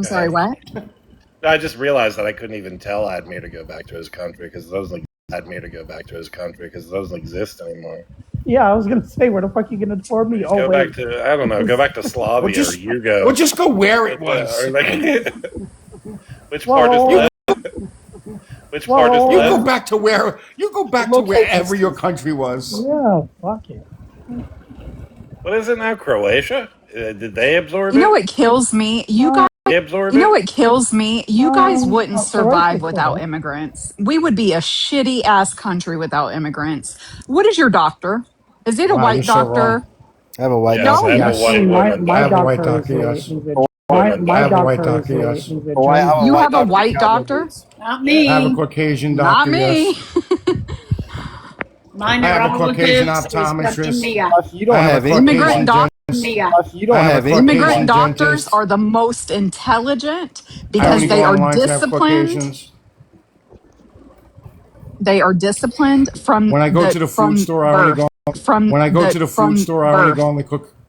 sorry. What? No, I just realized that I couldn't even tell Admir to go back to his country because those doesn't exist anymore. Yeah, I was gonna say, where the fuck are you gonna deport me? Go back to I don't know. Go back to Slavia or Yugo. Well, just go where it was. Which part is left? Which part is left? You go back to wherever your country was. Yeah, fuck it. What is it now? Croatia? Did they absorb it? You know what kills me? You guys. What kills me? You guys wouldn't survive without immigrants. We would be a shitty ass country without immigrants. What is your doctor? Is it a white doctor? I have a white doctor. I have a white woman. My doctor is my doctor is you have a white doctor? Not me. I have a Caucasian doctor. Not me. My I have a Caucasian neurologist is optometrist. Mia. You don't have immigrant doctor. Mia. You don't have any Immigrant doctors dentist. are the most intelligent I because only go they are online to have disciplined. Caucasians. They are disciplined When I go to the food from store, I only birth. go. When I go to the food From store, I only birth. go on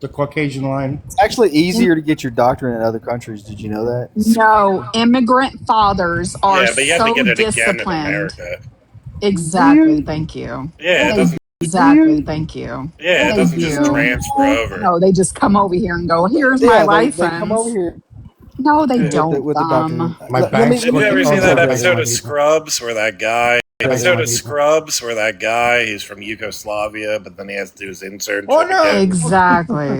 the Caucasian line. It's actually easier to get your doctorate in other countries. Did you know that? No, immigrant fathers are Yeah, but you have to so get it again in disciplined. America. Exactly. Thank you. Yeah, it doesn't. Exactly. Thank you. Yeah, it They doesn't just do. transfer over. No, they just come over here and go, here's my Yeah, they come over license. here No, they Yeah. don't. with the doctor. My Let bank's me Did you ever see Oh, that sorry, episode of people. Scrubs where that guy? Episode Yeah. of Scrubs where that guy he's from Yugoslavia, but then he has to do his internship Oh no! again. Exactly.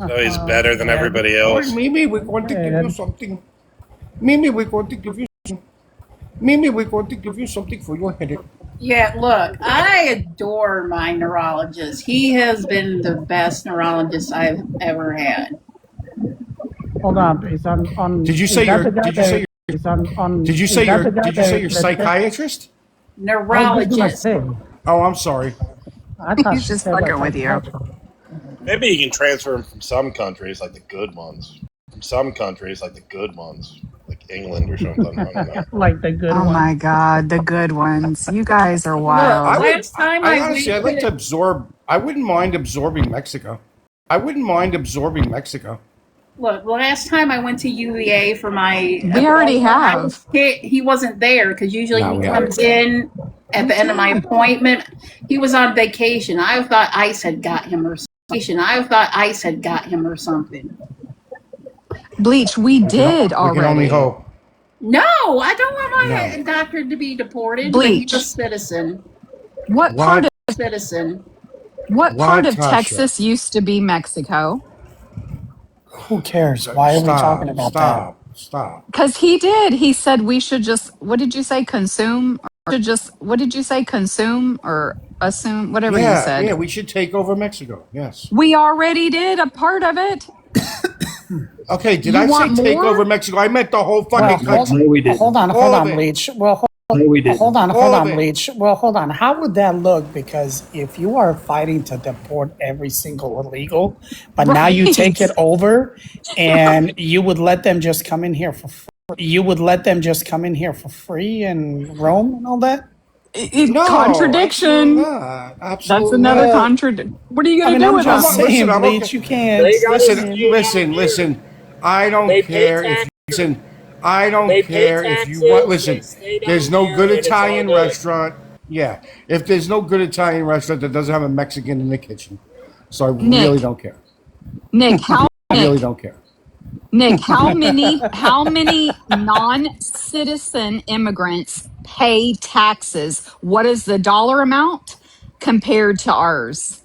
So he's better than everybody else. Mimi, we're going to give you something. Mimi, we're going to give you. Mimi, we're going to give you something for your headache. Yeah, look, I adore my neurologist. He has been the best neurologist I've ever had. Hold on, please. Did you say your? Did you say your? Did you say your? Did you say your psychiatrist? Neurologist. Oh, I'm sorry. He's just fucking with you. Maybe you can transfer him from some countries, like the good ones. From some countries, like the good ones, like England or something. I don't know. Like the good Oh one. my God, the good ones. You guys are Look, wild. last time I honestly, I'd like to absorb. I wouldn't mind absorbing Mexico. I wouldn't mind absorbing Mexico. Look, last time I went to UVA for my. We already have. He wasn't there because usually No, he we comes haven't. in at the end of my appointment. He was on vacation. I thought ICE had got him or something. Bleach, we did We can only already. hope. No, I don't want my No. doctor to be deported. Bleach. But he's a citizen. What part of Citizen. what part of Tasha? Texas used to be Mexico? Who cares? Why are we talking about that? Stop. Because he did. He said we should just, what did you say, consume? Or should just, what did you say, consume or assume? Whatever you said. Yeah, we should take over Mexico. Yes. We already did a part of it. Okay, did You I say want take more? over Mexico? I meant the whole Well, fucking country. hold on, All of it. Bleach. Well, hold on, All of it. Bleach. Well, hold on. How would that look? Because if you are fighting to deport every single illegal, but now you Right. take it over, and you would let them just come in here for free. You would let them just come in here for free and roam and all that. No, Contradiction. absolutely not. That's Absolutely another not. contradiction. What are you I going to mean, do I'm with just them? saying, I'm Bleach. okay. You can't. Listen. I don't care if you listen. I don't care if you want. Listen, there's no good Italian restaurant. Yeah, if there's no good Italian restaurant that doesn't have a Mexican in the kitchen, so I really don't care. Nick, how I really don't care. Nick, how many non-citizen immigrants pay taxes? What is the dollar amount compared to ours?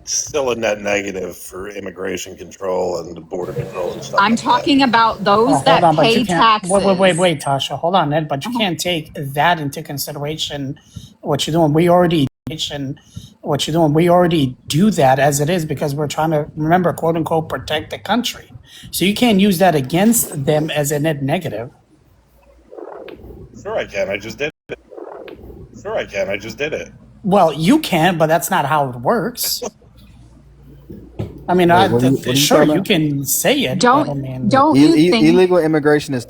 Still a net negative for immigration control and border control and stuff I'm like that. talking about those that Hold on, but pay you can't. taxes. Wait, Tasha. Hold on, Ed. But you can't take that into consideration. What you're doing, we already do that as it is because we're trying to remember, quote unquote, protect the country. So you can't use that against them as a net negative. Sure, I can. I just did it. Well, you can, but that's not how it works. I mean, what are you sure talking you about? can say it. Don't but I mean, you think Illegal immigration is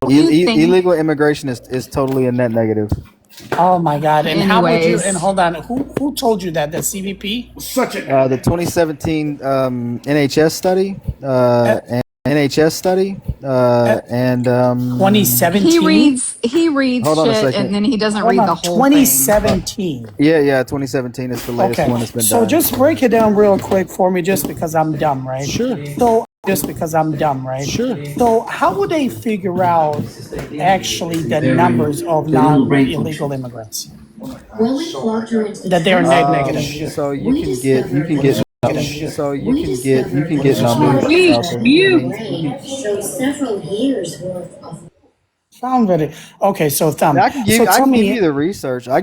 illegal immigration is totally a net negative. Oh my God! And how would you? Anyways. And hold on, who told you that? The CBP? The 2017 NHS study and 2017. he reads Hold on a shit second. and then he doesn't Hold read on, the whole 2017. yeah 2017 is the latest Okay, one that's been so done. just break it down real quick for me, just because I'm dumb, right? Sure. Sure. So how would they figure out actually the numbers of non-illegal immigrants? That they're negative. So you can get numbers out there. Show several years worth of. Sound very okay. So Thumb. I can give you the research. I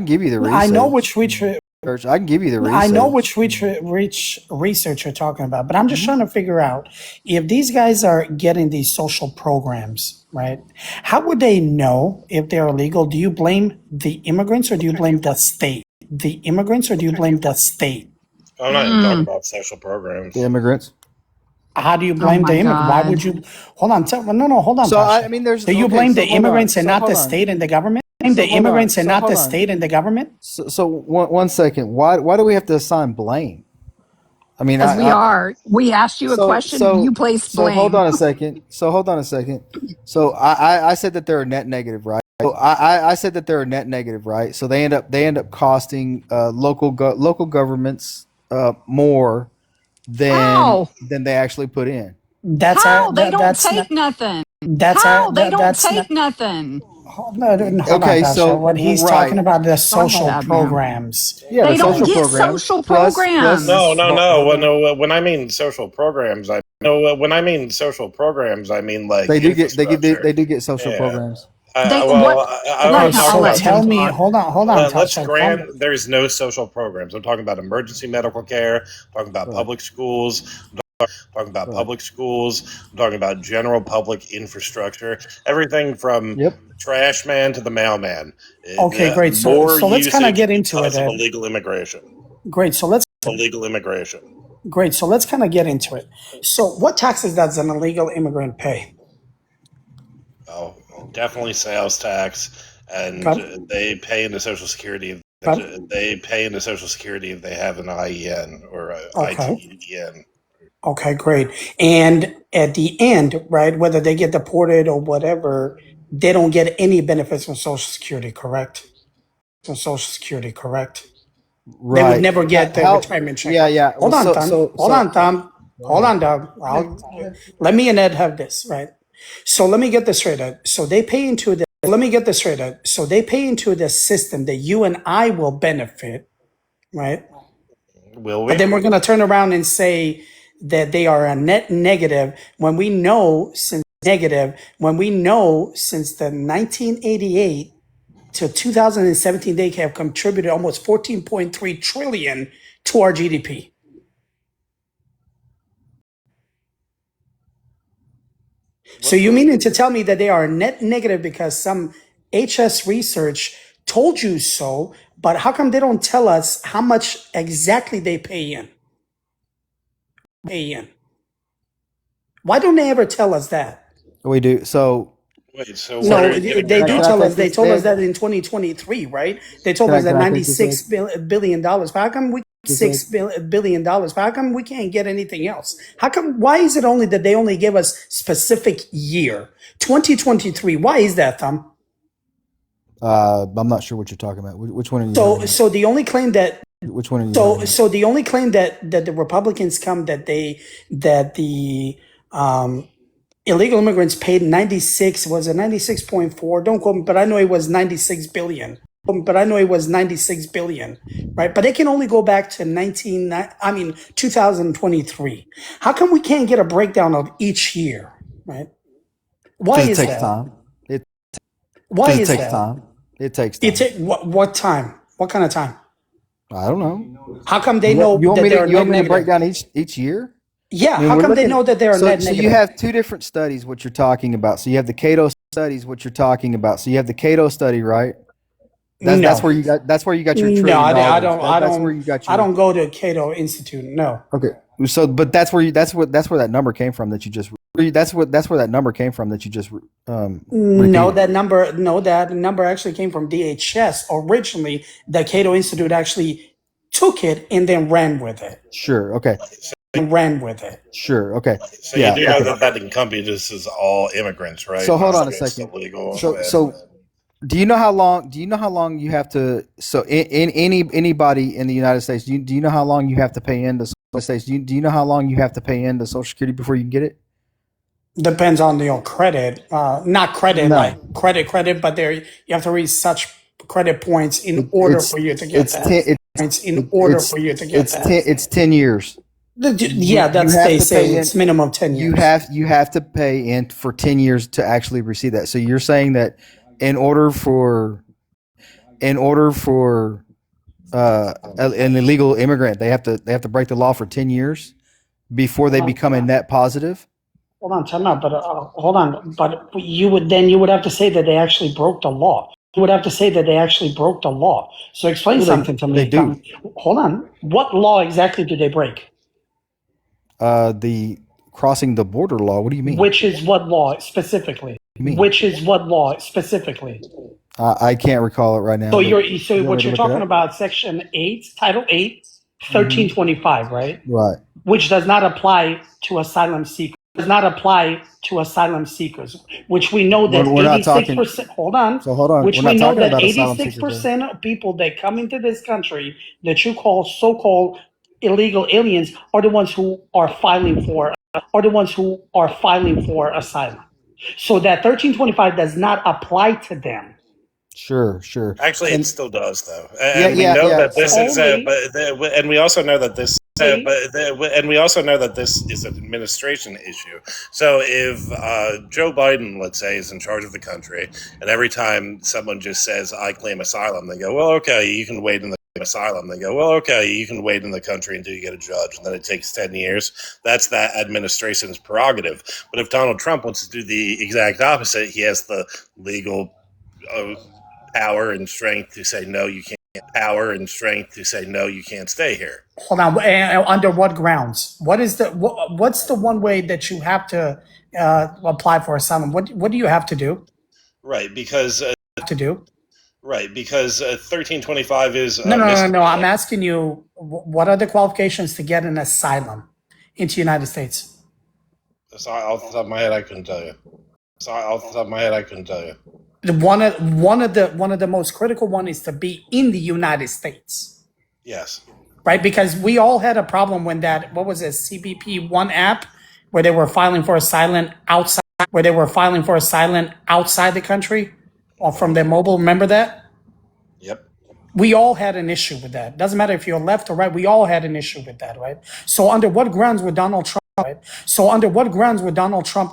know which research. I can give you the research. I know which research you're talking about, but I'm just trying to figure out if these guys are getting these social programs, right? How would they know if they're illegal? Do you blame the immigrants or do you blame the state? I'm not even talking about social programs. The immigrants. How do you Oh blame my the immigrant? Why God. would you? Hold on. Hold on, So Tasha. I mean, there's Do you okay. blame the So hold on. immigrants and So not hold the on. state and the government? Blame So the hold on. immigrants and So not hold the on. state and the government? So one second. Why do we have to assign blame? I mean, As we are. We asked you a question, you place hold blame. on a second. So I said that they're a net negative, right? So I said that they're a net negative, right? So they end up costing local governments more How? than they actually put in. That's How? They don't that's not take nothing. that's How? They don't that's not. take nothing. Hold on, Okay, Tasha. so What he's talking right, about the Go social ahead, man. programs. yeah, the They don't social get programs social plus. No, programs. no, Hold no. on. When I mean social programs, when I mean social programs, I mean like They do get infrastructure. they do get social Yeah. programs. They Well, what? Okay, I'll so let him tell me. talk. Hold on, let's Tasha. Tell me. grant there's no social programs. I'm talking about emergency medical care. I'm talking about Right. public schools. I'm talking about Right. public schools. I'm talking about general public infrastructure. Everything from Yep. the trash man to the mailman. Okay, great. More So let's kind of usage get into it, because of Ed. illegal immigration. Great. So let's Illegal immigration. Great. So let's kind of get into it. So what taxes does an illegal immigrant pay? Oh, definitely sales tax, and Pardon? they pay into Social Security. Pardon? They pay into Social Security if they have an IEN or a Okay. ITEN. Okay, great. And at the end, right, whether they get deported or whatever, they don't get any benefits from Social Security, correct? From Social Security, correct? They would Right. never get the How? retirement check. Yeah. Yeah. Well, Hold on, Tom. Hold on, Tom. go Hold ahead. on, Tom. Let me and Ed have this, right? So let me get this straight, Ed. So they pay into the let me get this straight, Ed. So they pay into the system that you and I will benefit, right? Will But we? then we're gonna turn around and say that they are a net negative when we know since the 1988 to 2017 they have contributed almost 14.3 trillion to our GDP. So you meaning to tell me that they are net negative because some HS research told you so, but how come they don't tell us how much exactly they pay in? Why don't they ever tell us that? We do. So Wait, so what No, are they do can I tell us. take They this, told us Ed? that in 2023, right? They told us that Can I take this, Ed? $96 billion. How come we This Ed? $6 billion? How come we can't get anything else? How come? Why is it only that they only give us specific year 2023? Why is that, Thumb? I'm not sure what you're talking about. Which one are you talking about? So the only claim that Which one are you talking about? so the only claim that the Republicans come that the illegal immigrants paid 96 was it 96.4, don't quote me, but I know it was 96 billion, right? But they can only go back to 2023. How come we can't get a breakdown of each year, right? Why Because it is takes that? time. Why It is takes that? time. It takes It time. take what time? What kind of time? I don't know. How come they know You want that me they're to net break negative? down each year? Yeah, I mean, how we're come they looking. know that they're So net so you negative? have two different studies. What you're talking about. So you have the Cato studies. What you're talking about. So you have the Cato study, right? That's No, where you got. That's where you got your $1 no, trillion. That's where don't, you got I your. don't go to Cato Institute. No, Okay. So, but that's where you. That's where that number came from. That you just. That's where that number came from. That you just. no, Repeated. that number actually came from DHS originally. The Cato Institute actually took it and then ran with it. Sure. Okay. Sure. Okay. So you Yeah. do know Okay. that encompasses all immigrants, right? So hold Not on a just second. illegal. So do you know how long? Do you know how long you have to? So in anybody in the United States, do you know how long you have to pay into States? Do you know how long you have to pay into Social Security before you can get it? Depends on your credit, not credit like No. credit, but there you have to reach such credit points in It, order it's for you to get it's that. ten, it's 10 years. Yeah, You that's have they to say pay in. it's minimum 10 You years. have to pay in for 10 years to actually receive that. So you're saying that in order for an illegal immigrant, they have to break the law for 10 years before they become a net positive. Hold on, time out. But hold on. But you would have to say that they actually broke the law. would have to say that they actually broke the law. So explain something to me. They do. Hold on. What law exactly do they break? The crossing the border law. What do you mean? Which is what law specifically? Which is what law specifically? I can't recall it right now. So you what you're talking about, Section 8, Title 8, 1325, right? Right. Which does not apply to asylum seekers. Does not apply to asylum seekers, which we know that We're not 86%. Hold on. So hold on. Which We're not we know talking that about asylum seekers, 86% of people that come into this country that you call so-called illegal aliens are the ones who are filing for asylum. So that 1325 does not apply to them. Sure. Actually, And- it still does, though. Yeah, And we yeah, know yeah. that this is, Only- and we also know that this, and we also know that this is an administration issue. So if Joe Biden, let's say, is in charge of the country, and every time someone just says, "I claim asylum," they go, "Well, okay, you can wait in the asylum." They go, "Well, okay, you can wait in the country until you get a judge," and then it takes 10 years. That's that administration's prerogative. But if Donald Trump wants to do the exact opposite, he has the legal power and strength to say no, you can't. Power and strength to say no, you can't stay here. Hold on. Under what grounds? What's the one way that you have to apply for asylum? What do you have to do? Right, because Right, because 1325 is No. I'm asking you, what are the qualifications to get an asylum into the United States? Sorry, off the top of my head, I couldn't tell you. One of the most critical one is to be in the United States. Yes. Right, because we all had a problem when that, what was it, CBP One app, where they were filing for asylum outside the country or from their mobile. Remember that? Yep. We all had an issue with that. Doesn't matter if you're left or right. We all had an issue with that, right? So under what grounds would Donald Trump? To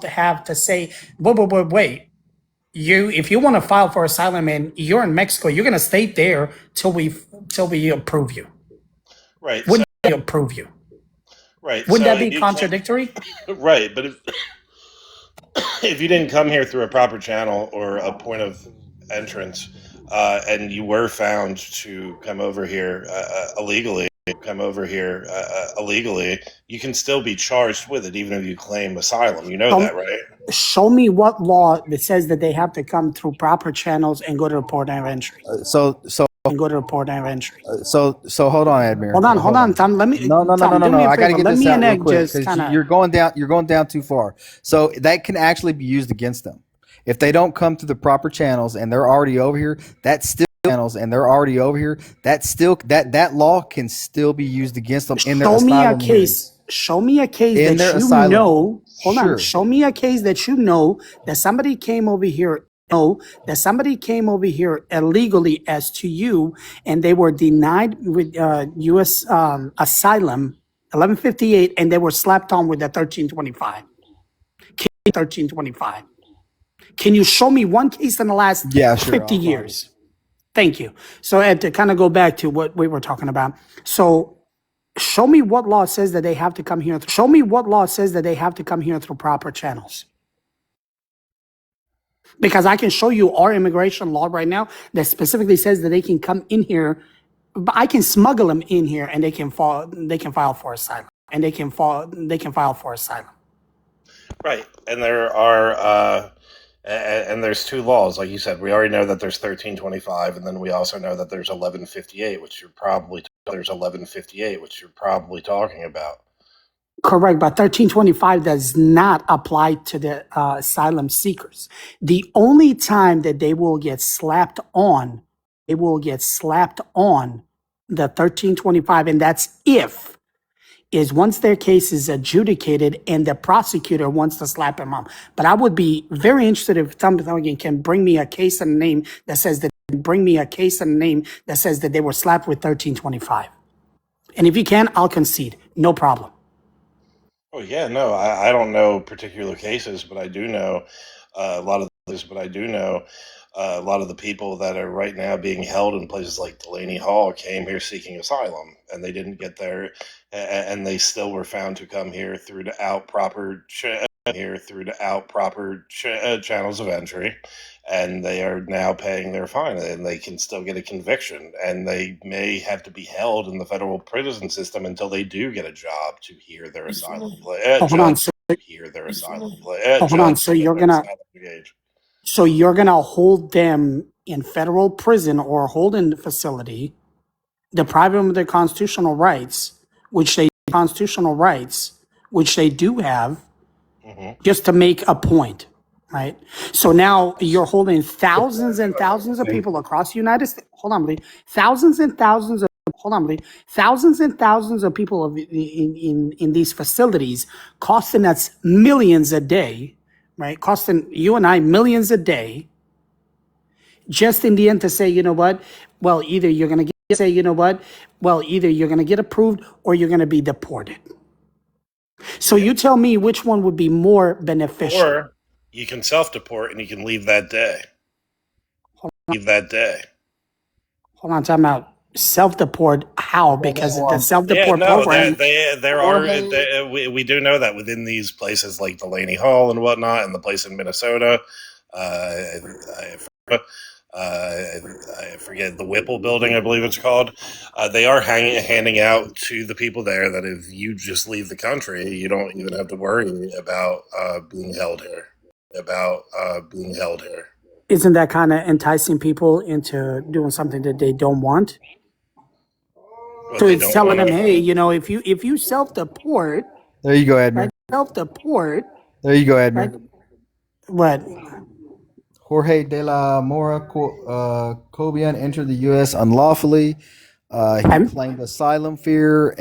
have to say, wait? If you want to file for asylum and you're in Mexico, you're going to stay there till we approve you. Right. Wouldn't they approve you? Right. Wouldn't that be contradictory? Right, but if you didn't come here through a proper channel or a point of entrance, and you were found to come over here illegally, you can still be charged with it, even if you claim asylum. You know that, right? Show me what law that says that they have to come through proper channels and go to the port of entry. So hold on, Admir. Hold on, Tom. Let me. No. I got to get this out real quick because you're going down too far. So that can actually be used against them if they don't come through the proper channels and they're already over here. That law can still be used against them in their asylum hearings. Show me a case In that their you asylum. know. Hold Sure. on. Show me a case that you know that somebody came over here. Illegally as to you, and they were denied with U.S. Asylum 1158, and they were slapped on with the 1325. 1325. Can you show me one case in the last 50 years? Thank you. So, Ed, to kind of go back to what we were talking about. So, show me what law says that they have to come here. Show me what law says that they have to come here through proper channels. Because I can show you our immigration law right now that specifically says that they can come in here, but I can smuggle them in here and they can file for asylum. Right, and there are, and there's two laws, like you said. We already know that there's 1325, and then we also know that there's 1158, which you're probably talking about. Correct, but 1325 does not apply to the asylum seekers. The only time that they will get slapped on the 1325, and that's is once their case is adjudicated and the prosecutor wants to slap them up. But I would be very interested if somebody can bring me a case and a name that says that they were slapped with 1325. And if you can, I'll concede. No problem. Oh yeah, no, I don't know particular cases, but I do know a lot of but I do know a lot of the people that are right now being held in places like Delaney Hall came here seeking asylum, and they didn't get there, and they still were found to come here through proper channels of entry, and they are now paying their fine, and they can still get a conviction, and they may have to be held in the federal prison system until they do get a job to hear their asylum. Hold on. So, hold on. So you're gonna hold them in federal prison or holding facility, deprive them of their constitutional rights, which they do have, just to make a point, right? So now you're holding thousands and thousands of people across the United States. Hold on, please. Thousands and thousands of people in these facilities, costing us millions a day, right? Costing you and I millions a day, just in the end to say, you know what? Well, either you're going to get approved or you're going to be deported. So you tell me which one would be more beneficial. Or you can self-deport and you can leave that day. Hold on, time out. Self-deport, how? Because the self-deport program. We do know that within these places like Delaney Hall and whatnot, and the place in Minnesota, I forget, the Whipple building, I believe it's called. They are handing out to the people there that if you just leave the country, you don't even have to worry about being held here. Isn't that kind of enticing people into doing something that they don't want? So it's telling them, hey, you know, if you self-deport. There you go, Admiral. Self-deport. There you go, Admiral. What? Jorge de la Mora Cobian entered the U.S. unlawfully. He claimed asylum fear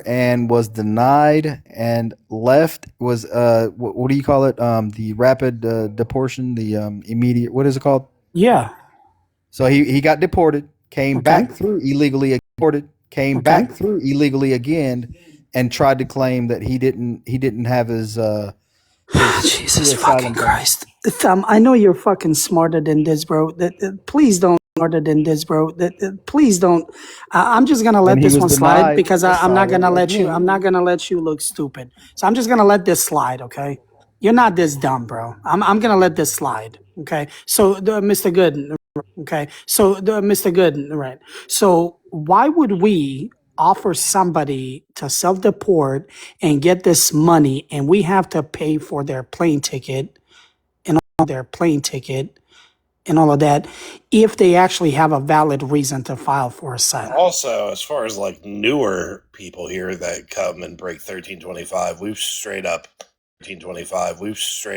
and was denied and left. Was what do you call it? The rapid deportation, the immediate. What is it called? Yeah. So he got deported, came back through illegally, back through illegally again, and tried to claim that he didn't have his. Jesus fucking Christ. I know you're fucking smarter than this, bro. Please don't smarter than this, bro. Please don't. I'm just gonna let this one slide because I'm not gonna let you look stupid. So I'm just gonna let this slide, okay? You're not this dumb, bro. I'm gonna let this slide, okay? So Mr. Good, okay? So Mr. Good, right? So why would we offer somebody to self-deport and get this money, and we have to pay for their plane ticket and all of that if they actually have a valid reason to file for asylum? Also, as far as like newer people here that come and break 1325, we've straight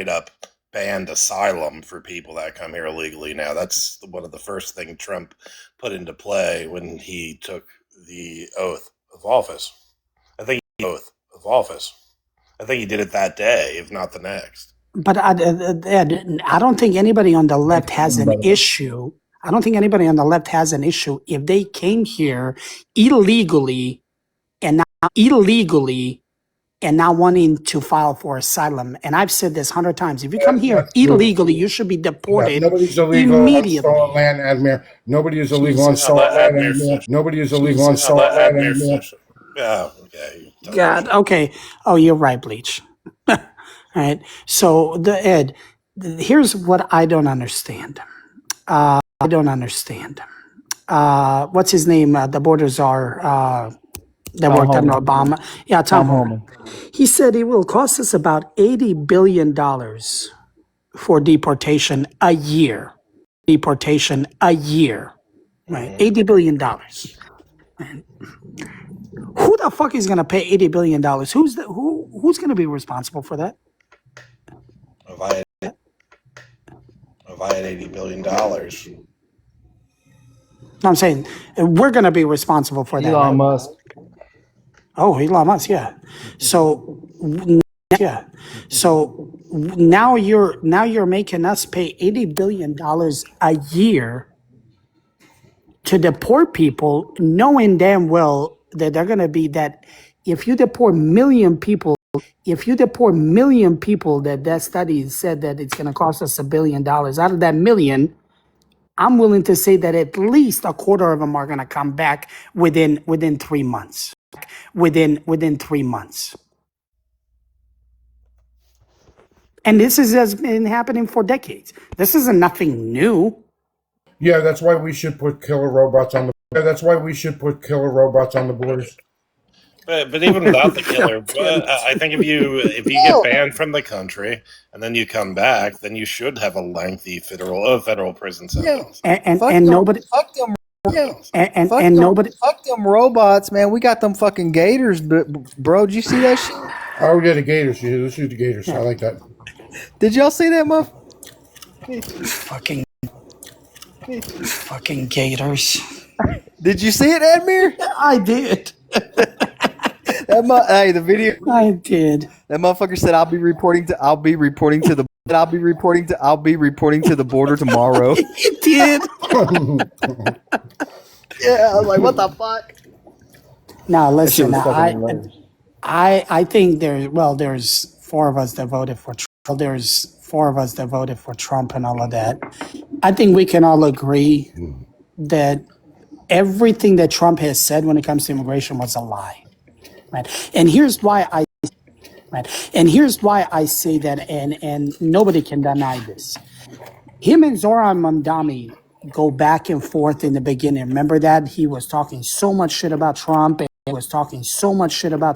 up banned asylum for people that come here illegally. Now, that's one of the first things Trump put into play when he took the oath of office. I think he did it that day, if not the next. But I don't think anybody on the left has an issue. If they came here illegally and now wanting to file for asylum. And I've said this 100 times. If you come here illegally, you should be deported nobody's illegal immediately. on stolen land, Admir. Nobody is illegal on stolen land anymore. Nobody is illegal on stolen land anymore. Yeah, okay. God, okay. Oh, you're right, Bleach. All right. So Ed, here's what I don't understand. What's his name? The border czar that worked under Obama. Yeah, Tom Homan. He said it will cost us about $80 billion for deportation a year. Right? $80 billion. And who the fuck is going to pay $80 billion? Who's going to be responsible for that? If I had $80 billion. No, I'm saying we're going to be responsible for that. Elon Musk. Oh, Elon Musk, yeah. So now you're making us pay $80 billion a year to deport people, knowing damn well that they're going to be that if you deport 1 million people If you deport million people, that study said that it's going to cost us $1 billion. Out of that million, I'm willing to say that at least a quarter of them are going to come back within 3 months. Within 3 months. And this has been happening for decades. This isn't nothing new. Yeah, that's why we should put killer robots on the. Yeah, that's why we should put killer robots on the borders. But even without the killer, I think if you get banned from the country and then you come back, then you should have a lengthy federal prison sentence. And nobody. Fuck them. And nobody. Fuck them robots, man. We got them fucking gators, bro. Did you see that shit? Oh, yeah, the gators. Yeah, let's shoot the gators. I like that. Did y'all see that, muff? Fucking gators. Did you see it, Admir? I did. Hey, the video. I did. That motherfucker said, "I'll be reporting to the border tomorrow." He did. Yeah, I was like, "What the fuck?" Now listen, I think there's 4 of us that voted for Trump. There's 4 of us that voted for Trump and all of that. I think we can all agree that everything that Trump has said when it comes to immigration was a lie. Right? And here's why I say that, and nobody can deny this. Him and Zoran Mamdani go back and forth in the beginning. Remember that? He was talking so much shit about Trump, and Trump was talking so much about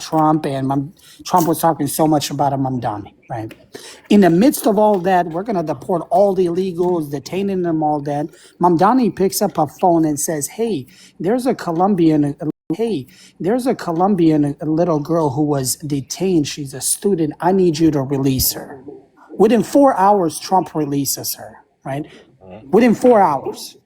Mamdani, right? In the midst of all that, we're going to deport all the illegals, detaining them, all that. Mamdani picks up a phone and says, hey, there's a Colombian little girl who was detained. She's a student. I need you to release her. Within 4 hours, Trump releases her, right? Within 4 hours.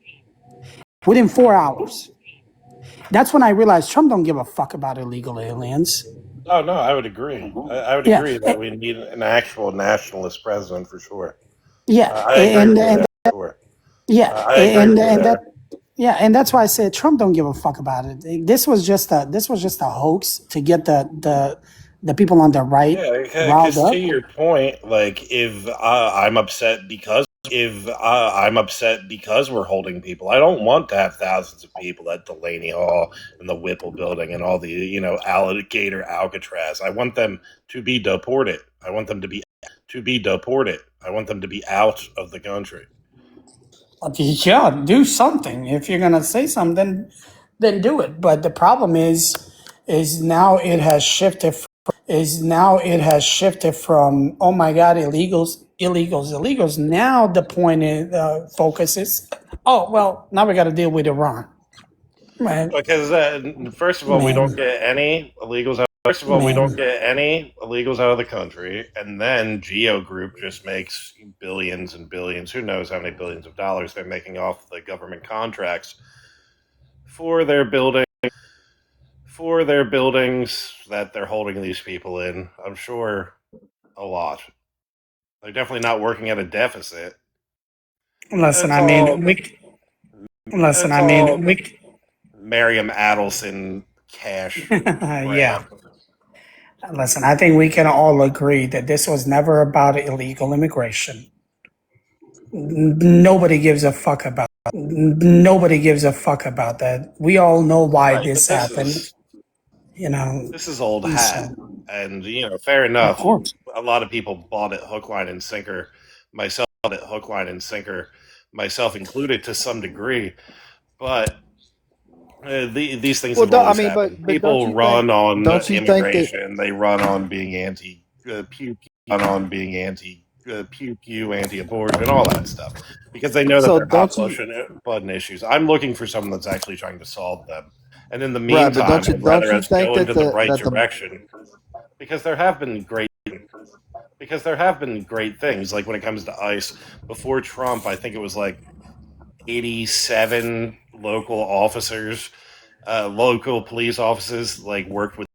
That's when I realized Trump don't give a fuck about illegal aliens. Oh no, I would agree. I would agree that we need an actual nationalist president for sure. Yeah, and that's why I said Trump don't give a fuck about it. This was just a hoax to get the people on the right riled up. To your point, like if I'm upset because we're holding people, I don't want to have thousands of people at Delaney Hall and the Whipple Building and all the alligator Alcatraz. I want them to be deported. I want them to be deported. I want them to be out of the country. Yeah, do something. If you're gonna say something, then do it. But the problem is now it has shifted. From oh my God, illegals. Now the point is focus is oh well. Now we got to deal with Iran. Right. Because first of all, we don't get any illegals. We don't get any illegals out of the country, and then Geo Group just makes billions and billions. Who knows how many billions of dollars they're making off the government contracts for their buildings that they're holding these people in. I'm sure a lot. They're definitely not working at a deficit. Listen, Miriam Adelson cash. Yeah. Listen, I think we can all agree that this was never about illegal immigration. Nobody gives a fuck about that. We all know why this happened. This is old hat. And, fair enough. A lot of people bought it hook, line, and sinker. Myself included to some degree. But these things have always happened. People run on immigration. They run on being anti-pew, anti-abortion, all that stuff. Because they know that they're not pushing issues. I'm looking for someone that's actually trying to solve them. And in the meantime, I'd rather us go into the right direction. Because there have been great things, like when it comes to ICE. Before Trump, I think it was like 87 local police offices worked with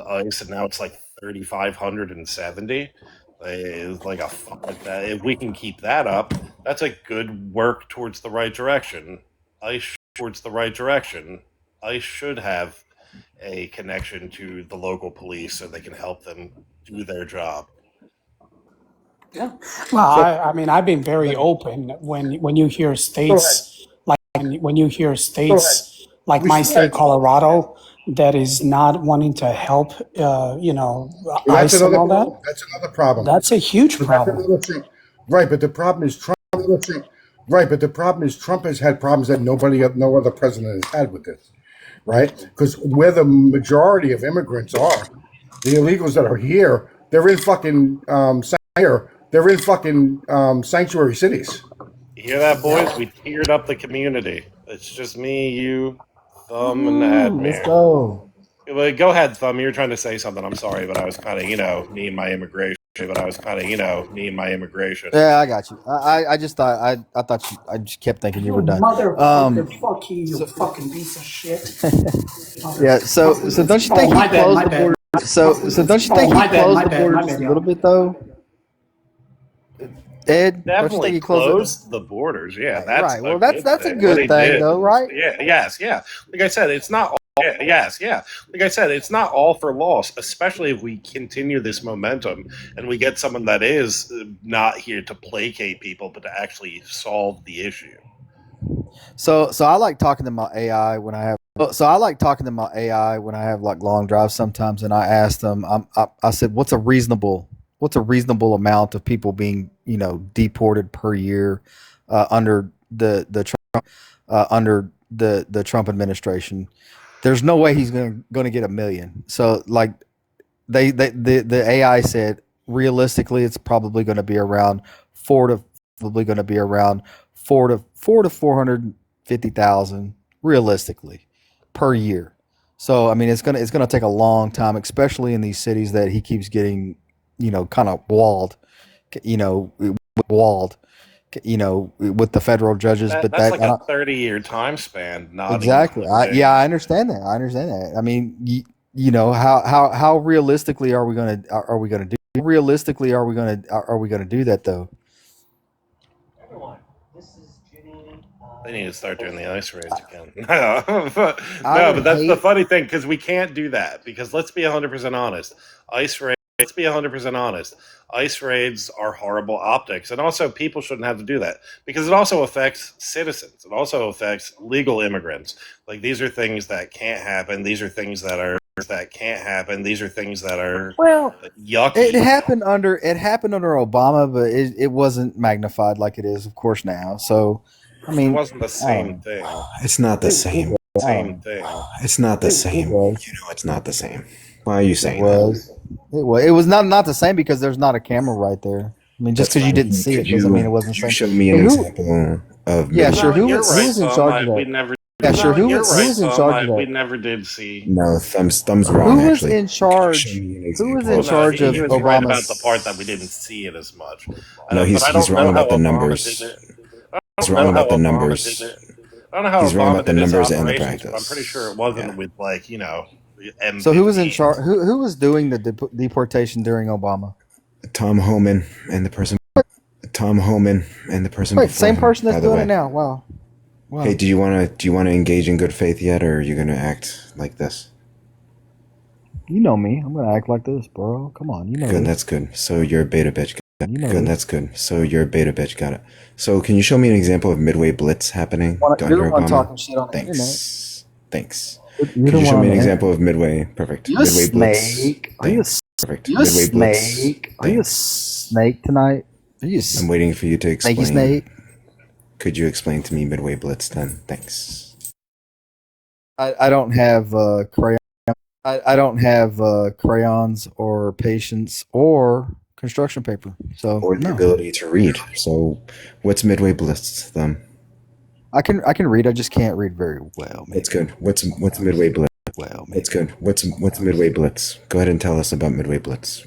ICE, and now it's like 3,570. Like if we can keep that up, that's a good work towards the right direction. ICE should have a connection to the local police so they can help them do their job. Yeah. Well, I mean, I've been very open when you hear states like when you hear states like my state, Colorado, that is not wanting to help, That's ICE and another all that. problem. That's another problem. That's a huge But that's problem. another thing. Right, but the problem is Trump. Right, but the problem is Trump has had problems that no other president has had with this. Right, because where the majority of immigrants are, the illegals that are here, they're in fucking sanctuary cities. You hear that, boys? We tiered up the community. It's just me, you, Thumb, and Admir. Let's go. Well, go ahead, Thumb. You were trying to say something. I'm sorry, but I was kind of, me and my immigration. Yeah, I got you. I just thought I thought I just kept thinking you were done. Motherfucker, fuck you fucking piece of shit. Yeah. So don't you think he closed the border? So don't you think he closed the border just a little bit though? Ed, don't you Definitely think he closed the borders. Yeah, it? that's Right. Well, that's a what good he thing did. though, right? Yeah. Yes. Yeah. Like I said, it's not. Like I said, it's not all for loss, especially if we continue this momentum and we get someone that is not here to placate people, but to actually solve the issue. So I like talking to my AI when I have. So I like talking to my AI when I have like long drives sometimes, and I ask them. I said, what's a reasonable amount of people being deported per year under the Trump the Trump administration? There's no way he's going to get 1 million. So like the AI said, realistically, it's probably going to be around four to 450,000 realistically per year. So I mean, it's gonna take a long time, especially in these cities that he keeps getting, kind of walled, walled, with the federal judges. But That's like a 30-year time span. Not exactly. I understand that. I mean, how realistically are we gonna do? Realistically, are we gonna do that though? They need to start doing the ice raids again. But that's the funny thing, because we can't do that. Because let's be 100% honest, ice raids are horrible optics, and also people shouldn't have to do that because it also affects citizens. It also affects legal immigrants. Like, these are things that can't happen. These are things that are well, yucky. It happened under Obama, but it wasn't magnified like it is, of course, now. So, I mean, it wasn't the same thing. It's not the same. It's not the same. It's not the same. Why are you saying that? It was not the same because there's not a camera right there. I mean, just because you didn't see it doesn't mean it wasn't the same. Show me an example of. Yeah, sure. Who was in charge of that? Yeah, sure. Who was in charge of that? We never did see. No, thumb's wrong. Who was in charge? Who was in charge of Obama's? Right about the part that we didn't see it as much. No, he's wrong about the numbers. He's wrong about the numbers. I don't know how he's wrong Obama about the did his numbers and the operations, but practice. I'm pretty sure it wasn't with M15. So who was in charge? Who was doing the deportation during Obama? Tom Homan and the person. Wait, same person that's doing it now. Wow. Hey, do you want to engage in good faith yet, or are you going to act like this? You know me. I'm going to act like this, bro. Come on, you know. Good, this. that's good. So you're a beta bitch. Good, that's good. So you're a beta bitch. Got it. So can you show me an example of Midway Blitz happening under Obama? Talking shit on Thanks. Could you show me an example of Midway? Perfect. You Midway snake. Blitz. Perfect. You Midway snake. Blitz. Are you a snake tonight? I'm waiting for you to explain. Snake. Could you explain to me Midway Blitz then? Thanks. I don't have crayon. I don't have crayons or patience or construction paper. So or the ability to read. So what's Midway Blitz then? I can read. I just can't read very well. That's good. What's Midway Blitz? It's good. What's Midway Blitz? Go ahead and tell us about Midway Blitz.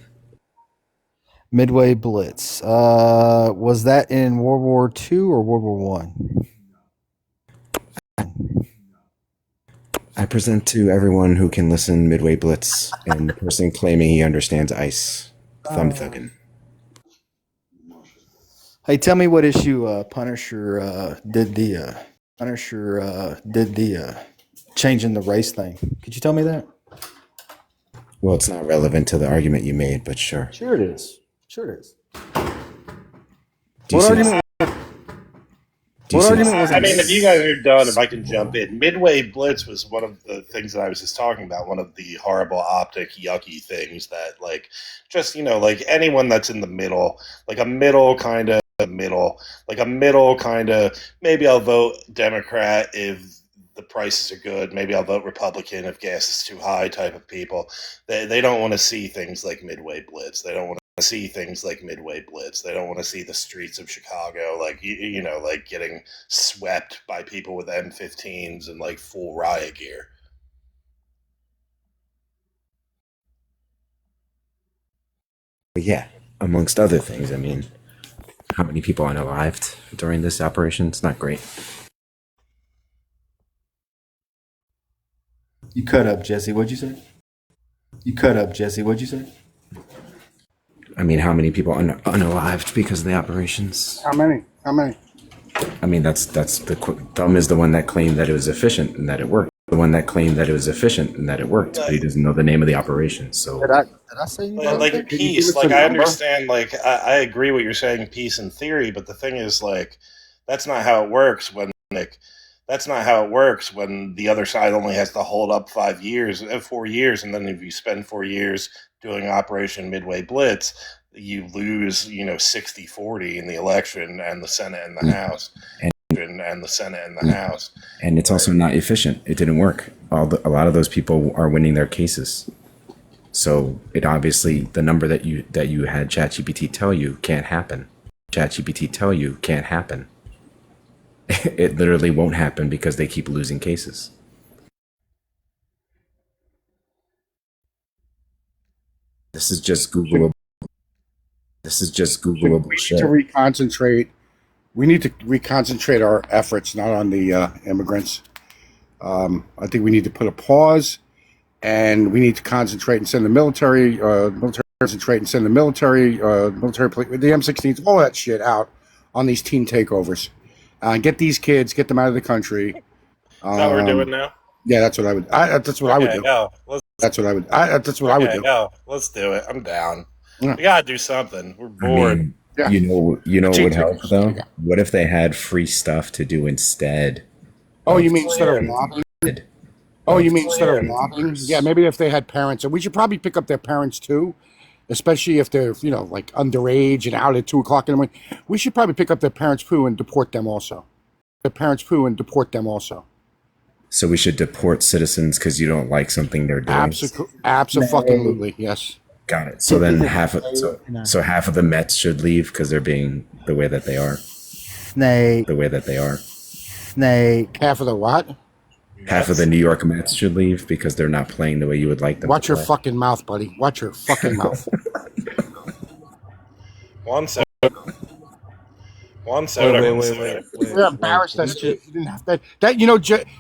Midway Blitz. Was that in World War II or World War I? I present to everyone who can listen Midway Blitz and the person claiming he understands ice. Thumb thuggin'. Hey, tell me what issue Punisher did the changing the race thing. Could you tell me that? Well, it's not relevant to the argument you made, but sure. Sure it is. Sure it is. Do you What see argument? Do you What see argument was I it? mean, if you guys are done, if I can jump in, Midway Blitz was one of the things that I was just talking about. One of the horrible optic, yucky things that, like, just like anyone that's in the middle, like a middle kind of Maybe I'll vote Democrat if the prices are good. Maybe I'll vote Republican if gas is too high. Type of people. They don't want to see things like Midway Blitz. They don't want to see things like Midway Blitz. They don't want to see the streets of Chicago like like getting swept by people with M15s and like full riot gear. But yeah, amongst other things, I mean, how many people unalived during this operation? It's not great. You cut up, Jesse. What'd you say? You cut up, Jesse. What'd you say? I mean, how many people unalived because of the operations? How many? How many? I mean, that's the Thumb is the one that claimed that it was efficient and that it worked. The one that claimed that it was efficient and that it worked, but he doesn't know the name of the operation. So Did I say anything? Like peace, like I understand, like I agree what you're saying, peace in theory, but the thing is, like, that's not how it works when that's not how it works when the other side only has to hold up 4 years, and then if you spend 4 years doing Operation Midway Blitz, you lose 60-40 in the election and the Senate and the House. And it's also not efficient. It didn't work. A lot of those people are winning their cases. So it obviously, the number that you had ChatGPT tell you can't happen. It literally won't happen because they keep losing cases. This is just Googleable. To reconcentrate. We need to reconcentrate our efforts not on the immigrants. I think we need to put a pause, and we need to concentrate and send the military, the M16s, all that shit out on these teen takeovers. Get these kids, get them out of the country. Is that what we're doing now? Yeah, that's what I would. That's what I would do. That's what I would. That's what I would do. Let's do it. I'm down. Yeah. We gotta do something. We're bored. I mean, you know what would help though? What if they had free stuff to do instead? You mean instead of mobbing? Yeah, maybe if they had parents, and we should probably pick up their parents too, especially if they're like underage and out at 2:00 in the morning. We should probably pick up their parents too and deport them also. So we should deport citizens because you don't like something they're doing. Absolutely, yes. Got it. So then half of the Mets should leave because they're being the way that they are. Snake. Half of the what? Half of the New York Mets should leave because they're not playing the way you would like them. Watch to your play. fucking mouth, buddy. Watch your fucking mouth. One second. Wait. We're embarrassed that you didn't have that.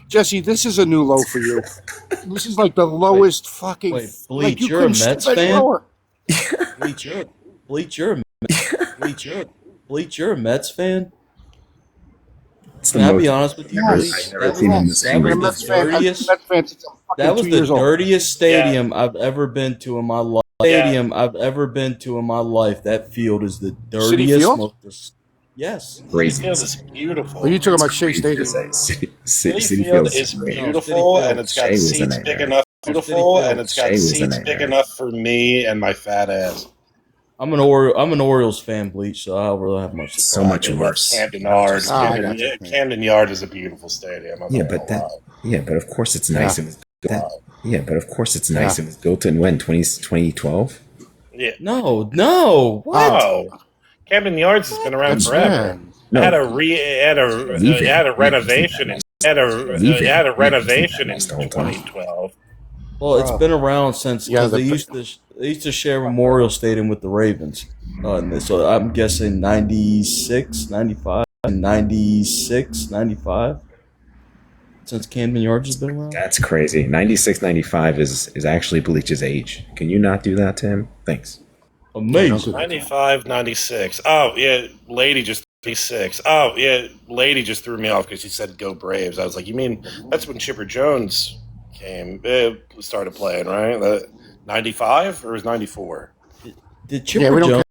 Jesse, this is a new low for you. This is like the lowest fucking. Bleach, like you're a Mets fan. Lower. Bleach, you're a Mets fan. Can I be honest with you, Bleach? That was the dirtiest stadium I've ever been to in my life. That field is the dirtiest. Yes. Crazy. Field is beautiful. Are you talking about Shea Stadium? City Field is beautiful, and it's got seats big enough. For me and my fat ass. I'm an Orioles fan, Bleach, so I don't really have much. So much worse. Camden Yard. Camden Yard is a beautiful stadium. But of course it's nice. And it was built in when 2012. Yeah. No. What? Oh. Camden Yards has been around forever. No. Had a renovation. Had a renovation in 2012. Well, it's been around since they used to share Memorial Stadium with the Ravens. So I'm guessing 96, 95, 96, 95. Since Camden Yards has been around. That's crazy. 96, 95 is actually Bleach's age. Can you not do that to him? Thanks. Amazing. 95, 96. Oh, yeah. Lady just 36. Oh, yeah. Lady just threw me off because she said go Braves. I was like, you mean that's when Chipper Jones started playing, right? 95 or was 94? Did Chipper Jones?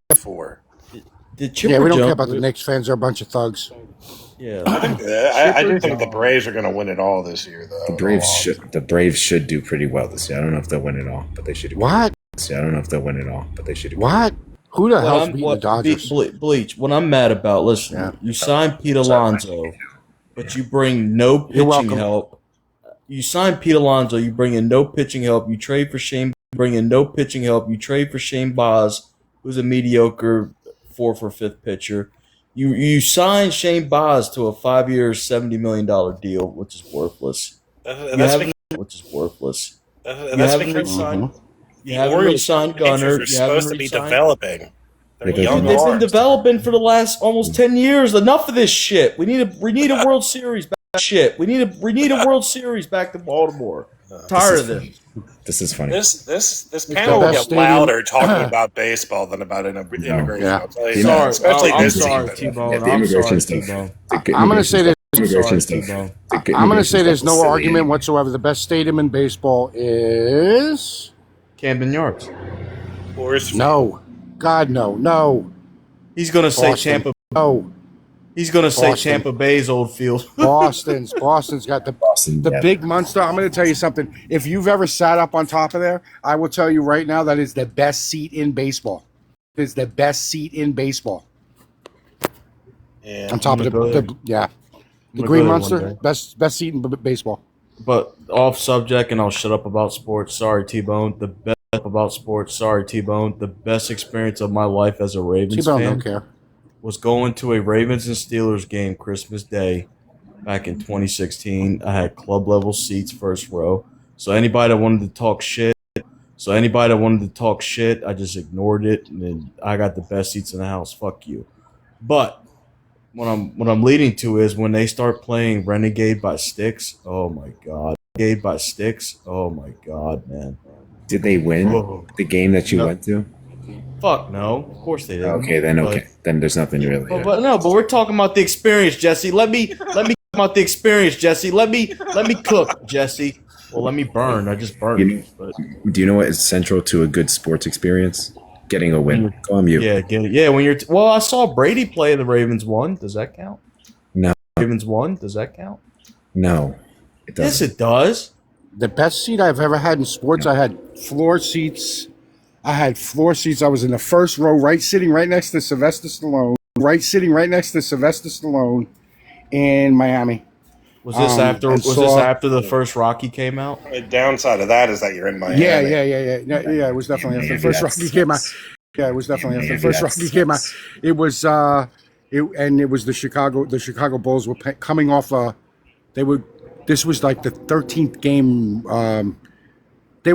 Did Chipper Yeah, we don't Jones? care about the Knicks fans. They're a bunch of thugs. Yeah, I do think the Braves are going to win it all this year, though. The Braves should do pretty well this year. I don't know if they'll win it all, but they should. What? I don't know if they'll win it all, but they should. What? Who the hell's beating the Dodgers? Bleach. What I'm mad about, listen, you signed Pete Alonso, but you bring no pitching help. You sign Pete Alonso, you bring in no pitching help. You trade for Shane. Bring in no pitching help. You trade for Shane Baz, who's a mediocre 4th or 5th pitcher. You sign Shane Baz to a 5-year, $70 million deal, which is worthless. Which is worthless. That's because you haven't re-signed Gunner. They're supposed to be developing. They've been developing for the last almost 10 years. Enough of this shit. We need a World Series back. Shit. We need a World Series back to Baltimore. Tired of this. This is funny. This panel will get louder talking about baseball than about immigration. Yeah. Especially I'm this sorry, season. T-Bone. The immigration stuff. I'm going to say this. I'm going to say there's no silly. argument whatsoever. The best stadium in baseball is Camden Yards. No. God, no. He's going to say Tampa. No. He's going to say Tampa Bay's old field. Boston's got the big monster. I'm going to tell you something. If you've ever sat up on top of there, I will tell you right now that is the best seat in baseball. It's the best seat in baseball. Yeah. On top of the Green Monster, best seat in baseball. But off subject, and I'll shut up about sports. Sorry, T-Bone. The best experience of my life as a Ravens T-Bone fan don't care. was going to a Ravens and Steelers game Christmas Day back in 2016. I had club level seats, first row. So anybody that wanted to talk shit, I just ignored it, and then I got the best seats in the house. Fuck you. But what I'm leading to is when they start playing Renegade by Styx. Oh my god, Oh my god, man. Did they win the game that you went to? Fuck no. Of course they didn't. Okay, then then there's nothing really. But we're talking about the experience, Jesse. Let me talk about the experience, Jesse. Let me cook, Jesse. Well, let me burn. I just burned. Do you know what is central to a good sports experience? Getting a win. Go on mute. Yeah. When you're I saw Brady play. The Ravens won. Does that count? No. Ravens won. Does that count? No. It doesn't. Yes, it does. The best seat I've ever had in sports, I had floor seats. I was in the first row, sitting right next to Sylvester Stallone. In Miami. Was this after the first Rocky came out? The downside of that is that you're in Miami. Yeah. It was definitely after the first Rocky came out. Yeah, it was definitely after the first Rocky came out. It was it was the Chicago Bulls were coming off this was like the 13th game. This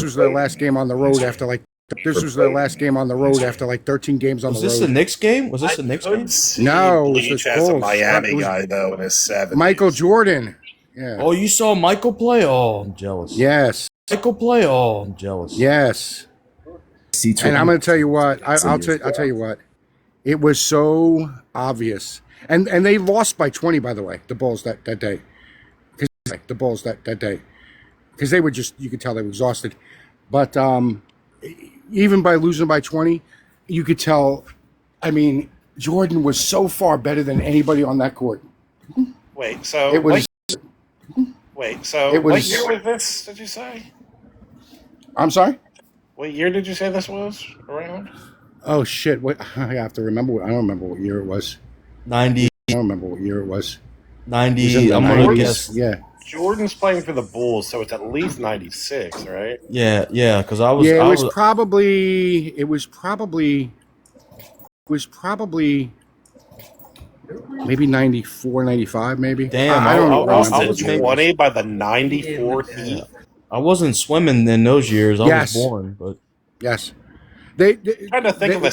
was their last game on the road after like 13 games on the road. Was this the Knicks game? No, it was Bleach the as a Bulls. Miami guy though in his 70s. Michael Jordan. Yeah. Oh, you saw Michael play? Oh, I'm jealous. Yes. Michael play? Oh, I'm jealous. Yes. And I'm going to tell you what. I'll tell you what. It was so obvious, and they lost by 20. By the way, the Bulls that day. Because they were you could tell they were exhausted. But even by losing by 20, you could tell. I mean, Jordan was so far better than anybody on that court. Wait, so it was. What year was this? Did you say? I'm sorry. What year did you say this was around? Oh shit! I have to remember. I don't remember what year it was. 90. I don't remember what year it was. 90. I'm gonna guess. Yeah. Jordan's playing for the Bulls, so it's at least 96, right? Yeah, because I was. Yeah, it was probably maybe 94, 95, maybe. Damn, I don't know. I was 20 by the 94 Heat. I wasn't swimming in those years. I was born, but yes. Trying to think of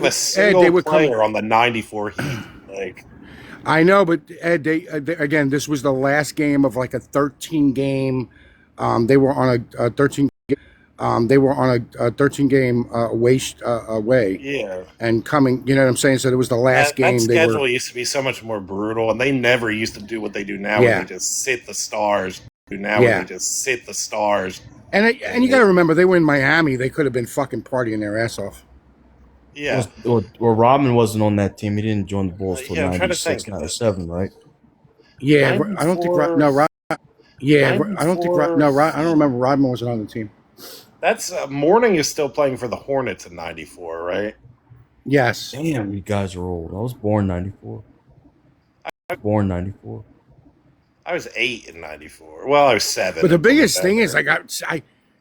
a single player on the 94 Heat. Like, I know, but Ed, again, this was the last game of like a 13 game. They were on a 13. They were on a 13-game away. Yeah. And coming, you know what I'm saying? So it was the last game. That They schedule were. used to be so much more brutal, and they never used to do what they do now, where they just sit the stars. Where they just sit the stars. And you got to remember, they were in Miami. They could have been fucking partying their ass off. Yeah. Well, Rodman wasn't on that team. He didn't join the Bulls till I'm trying to 96, think. 97, right? Yeah, 94, I don't think. Yeah, 94, I don't think. I don't remember Rodman wasn't on the team. That's Morning is still playing for the Hornets in '94, right? Yes. Damn, you guys are old. I was born '94. I was 8 in '94. Well, I was 7. But the biggest thing is,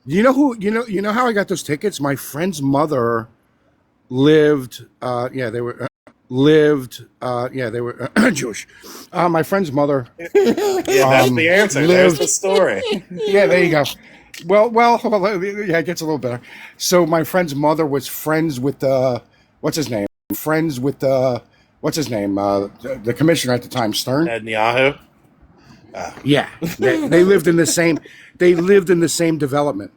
you know how I got those tickets? My friend's mother lived. They were Jewish. My friend's mother. That's the answer. There's the story. Yeah, there you go. Well, yeah, it gets a little better. So my friend's mother was friends with what's his name? Friends with the commissioner at the time, Stern. Netanyahu. Yeah, they lived in the same. They lived in the same development.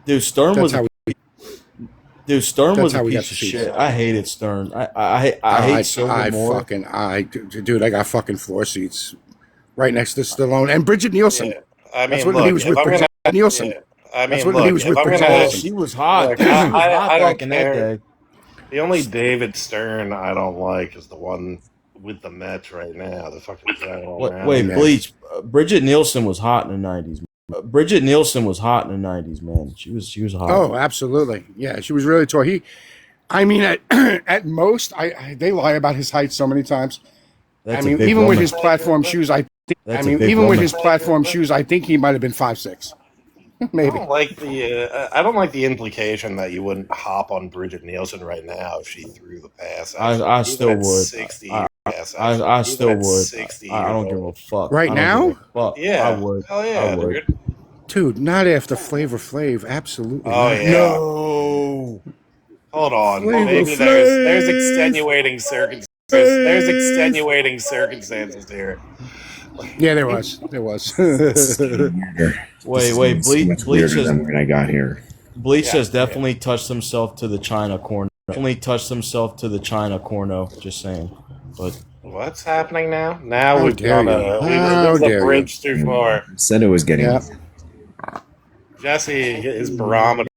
Dude, Stern was a piece of shit. I hated Stern. I hate Silver more. Dude, I got fucking floor seats right next to Stallone and Bridget Nielsen. Yeah. I mean, that's what he was with Bridget Nielsen. That's what he was with Bridget. She was hot. Look, She was hot I back don't in that care. day. The only David Stern I don't like is the one with the Mets right now. The fucking general. Wait, Bleach. Bridget Nielsen was hot in the '90s. Bridget Nielsen was hot in the '90s, man. She was hot. Oh, absolutely. Yeah, she was really tall. At most, they lie about his height so many times. Even with his platform shoes, I think he might have been 5'6". Maybe. I don't like the implication that you wouldn't hop on Bridget Nielsen right now if she threw the pass. I still would. 60 I still would. I don't give a fuck. Right now? Yeah. I would. Hell yeah, I would. Dude, not after Flavor Flav. Absolutely. Oh, not. yeah. No. Hold on. Maybe there's extenuating circumstances. There's extenuating circumstances here. Yeah, there was. Wait. Bleach says when I got here. Bleach says definitely touched himself to the China corner. Just saying. But what's happening now? Now we've gone a bridge too far. Said it was getting. Jesse, his barometer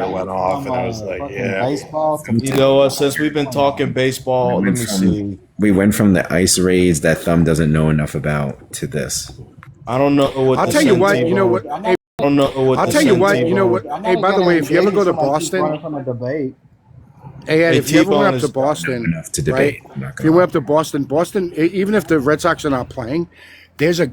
went off, and I was like, yeah. Baseball. You know what? Since we've been talking baseball, let me see. We went from the ice raids that Thumb doesn't know enough about to this. I don't know what. I'll tell you what. You know what? I don't know what. I'll tell you what. You know what? Hey, by the way, if you ever go to Boston, from a debate. Hey, if you ever went up to Boston, enough to debate. Right? If you went up to Boston, even if the Red Sox are not playing, there's a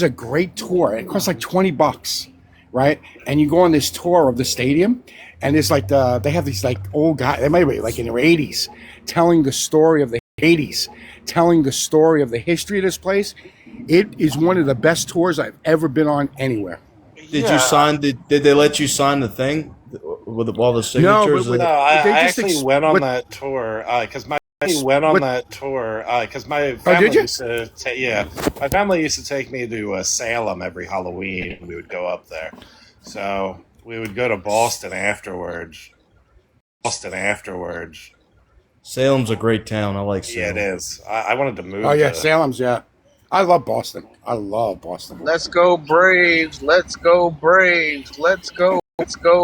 great tour. It costs like $20, right? And you go on this tour of the stadium, and it's like they have these like old guys. They might be like in their 80s, telling the story of the history of this place. It is one of the best tours I've ever been on anywhere. Did you sign? Did they let you sign the thing with all the signatures? No, I actually went on that tour because my family used to my family used to take me to Salem every Halloween. We would go up there, so we would go to Boston afterwards. Salem's a great town. I like Salem. Yeah, it is. I wanted to move. Oh yeah, Salem's I love Boston. Let's go Braves. Let's go Braves. Let's go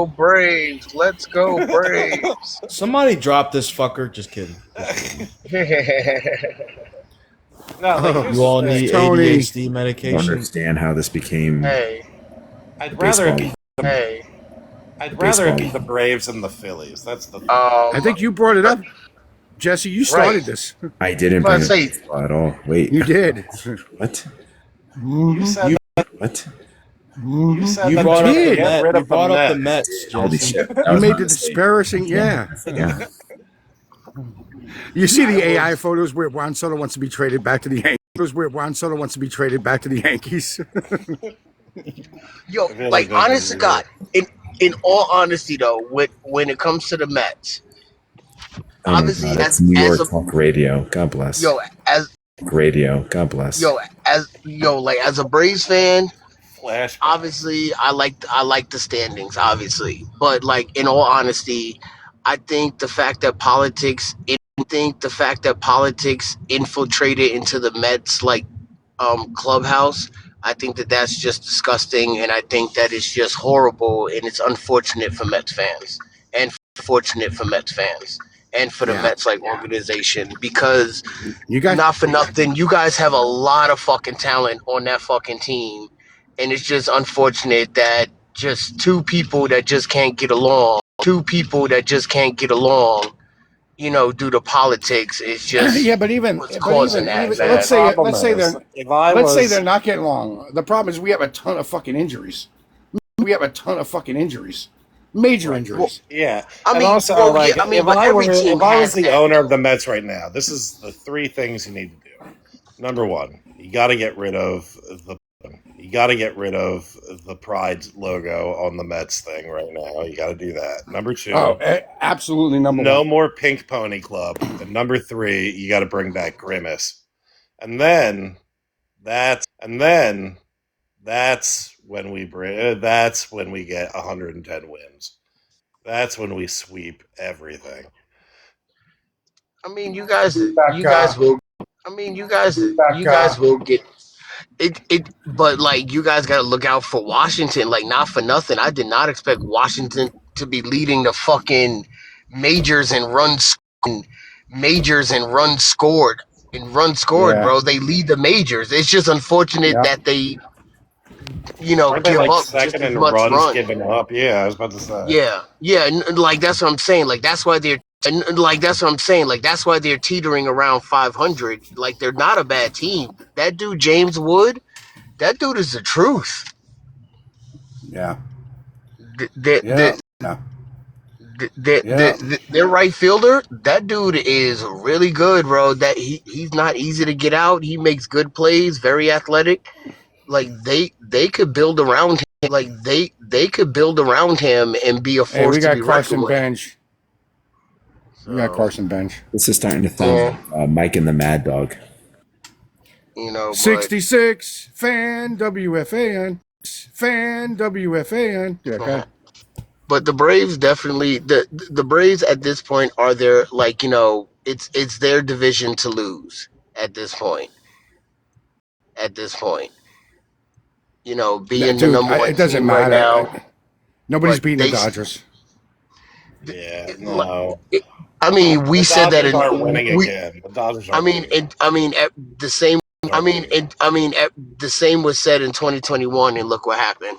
Braves. Let's go Braves. Somebody drop this fucker. Just kidding. You all need ADHD medication. I don't understand how this became. I'd rather it be the Braves and the Phillies. That's the thing. I think you brought it up, Jesse. You started this. I didn't bring it at all. Wait, you did. What? You said what? You said you brought up the Mets. All these shit. You made the disparaging, yeah. You see the AI photos where Juan Soto wants to be traded back to the Yankees. Yo, like, honest to God, in all honesty, though, when it comes to the Mets, obviously, that's New York Talk Radio. God bless. Yo, as Radio. God bless. Like as a Braves fan, Flashback. obviously I like the standings, obviously, but like in all honesty, I think the fact that politics infiltrated into the Mets like clubhouse. I think that that's just disgusting, and I think that it's just horrible, and it's unfortunate for Mets fans, and fortunate for Mets fans, and for the Mets like organization, because you guys, not for nothing, you guys have a lot of fucking talent on that fucking team, and it's just unfortunate that just two people that just can't get along, due to politics, is just yeah, but even what's causing that, man. let's say they're not getting along. The problem is we have a ton of fucking injuries. Major injuries. Yeah, I mean, also, if I was the owner of the Mets right now, this is the three things you need to do. Number one, you got to get rid of the Pride logo on the Mets thing right now. You got to do that. Number two, absolutely number one. No more Pink Pony Club. And number three, you got to bring back Grimace. And then that's when we get 110 wins. That's when we sweep everything. I mean, you guys will get it, but like you guys got to look out for Washington. Like, not for nothing, I did not expect Washington to be leading the fucking majors and runs scored, bro. They lead the majors. It's just unfortunate that they Aren't they give like up second just as in much runs run. given up? Yeah, I was about to say. Yeah, like that's what I'm saying. Like that's why they're teetering around 500. Like they're not a bad team. That dude James Wood, that dude is the truth. Yeah. Their right fielder, that dude is really good, bro. That he's not easy to get out. He makes good plays, very athletic. Like they could build around him. And be a force to be reckoned with. We got Carson Bench. This is starting to sound like Mike and the Mad Dog. 66 fan WFAN. Yeah, okay. But the Braves definitely the Braves at this point are their it's their division to lose at this point. Being the number one it doesn't team matter. right now. Nobody's beating the Dodgers. Yeah, no. I mean, we said that in winning again. The Dodgers are the same was said in 2021, and look what happened.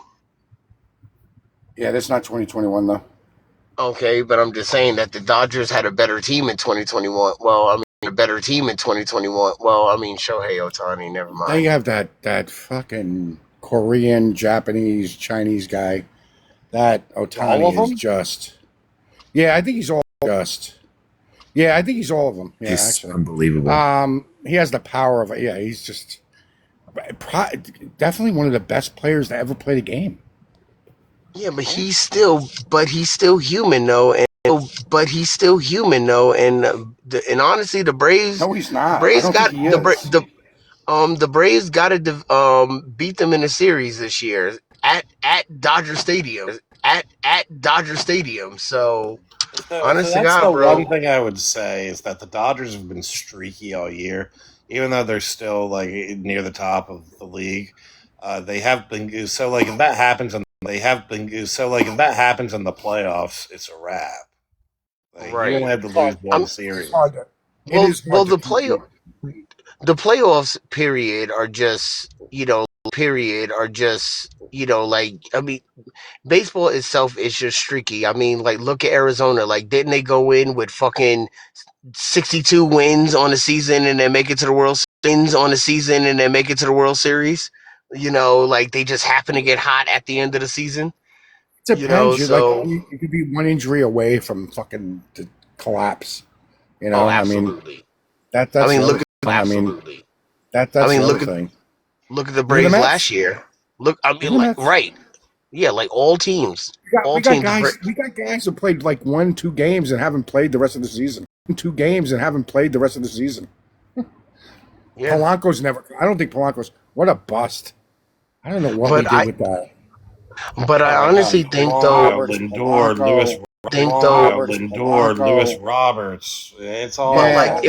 Yeah, that's not 2021 though. Okay, but I'm just saying that the Dodgers had a better team in 2021. Shohei Ohtani, never mind. They have that fucking Korean, Japanese, Chinese guy. That Ohtani is just. Yeah, I think he's all just. Yeah, I think he's all of them. Yeah, he's actually unbelievable. He has the power of it. Yeah, he's just definitely one of the best players to ever play the game. Yeah, but he's still human though, and honestly, the Braves. No, he's not. The Braves got to beat them in a series this year at Dodger Stadium. So honestly, that's God, the bro. one thing I would say is that the Dodgers have been streaky all year, even though they're still like near the top of the league. They have been so like if that happens in the playoffs, it's a wrap. Like, right. You only have to lose one series. The playoffs period are just I mean, baseball itself is just streaky. I mean, like look at Arizona. Like, didn't they go in with fucking 62 wins on the season and then make it to the World Series? Like they just happen to get hot at the end of the season. It depends. You could be one injury away from fucking the collapse. Oh, absolutely. That's the other thing. Look at the Braves last year. Right. Yeah, like all teams. We got guys who played like 1-2 games and haven't played the rest of the season. Yeah. Polanco's never. I don't think Polanco's. What a bust. I don't know what we But did with that. I honestly think though, Roberts, Lindor, Lewis, Polanco, think though, Lindor, Lewis Roberts. It's all but Yeah. like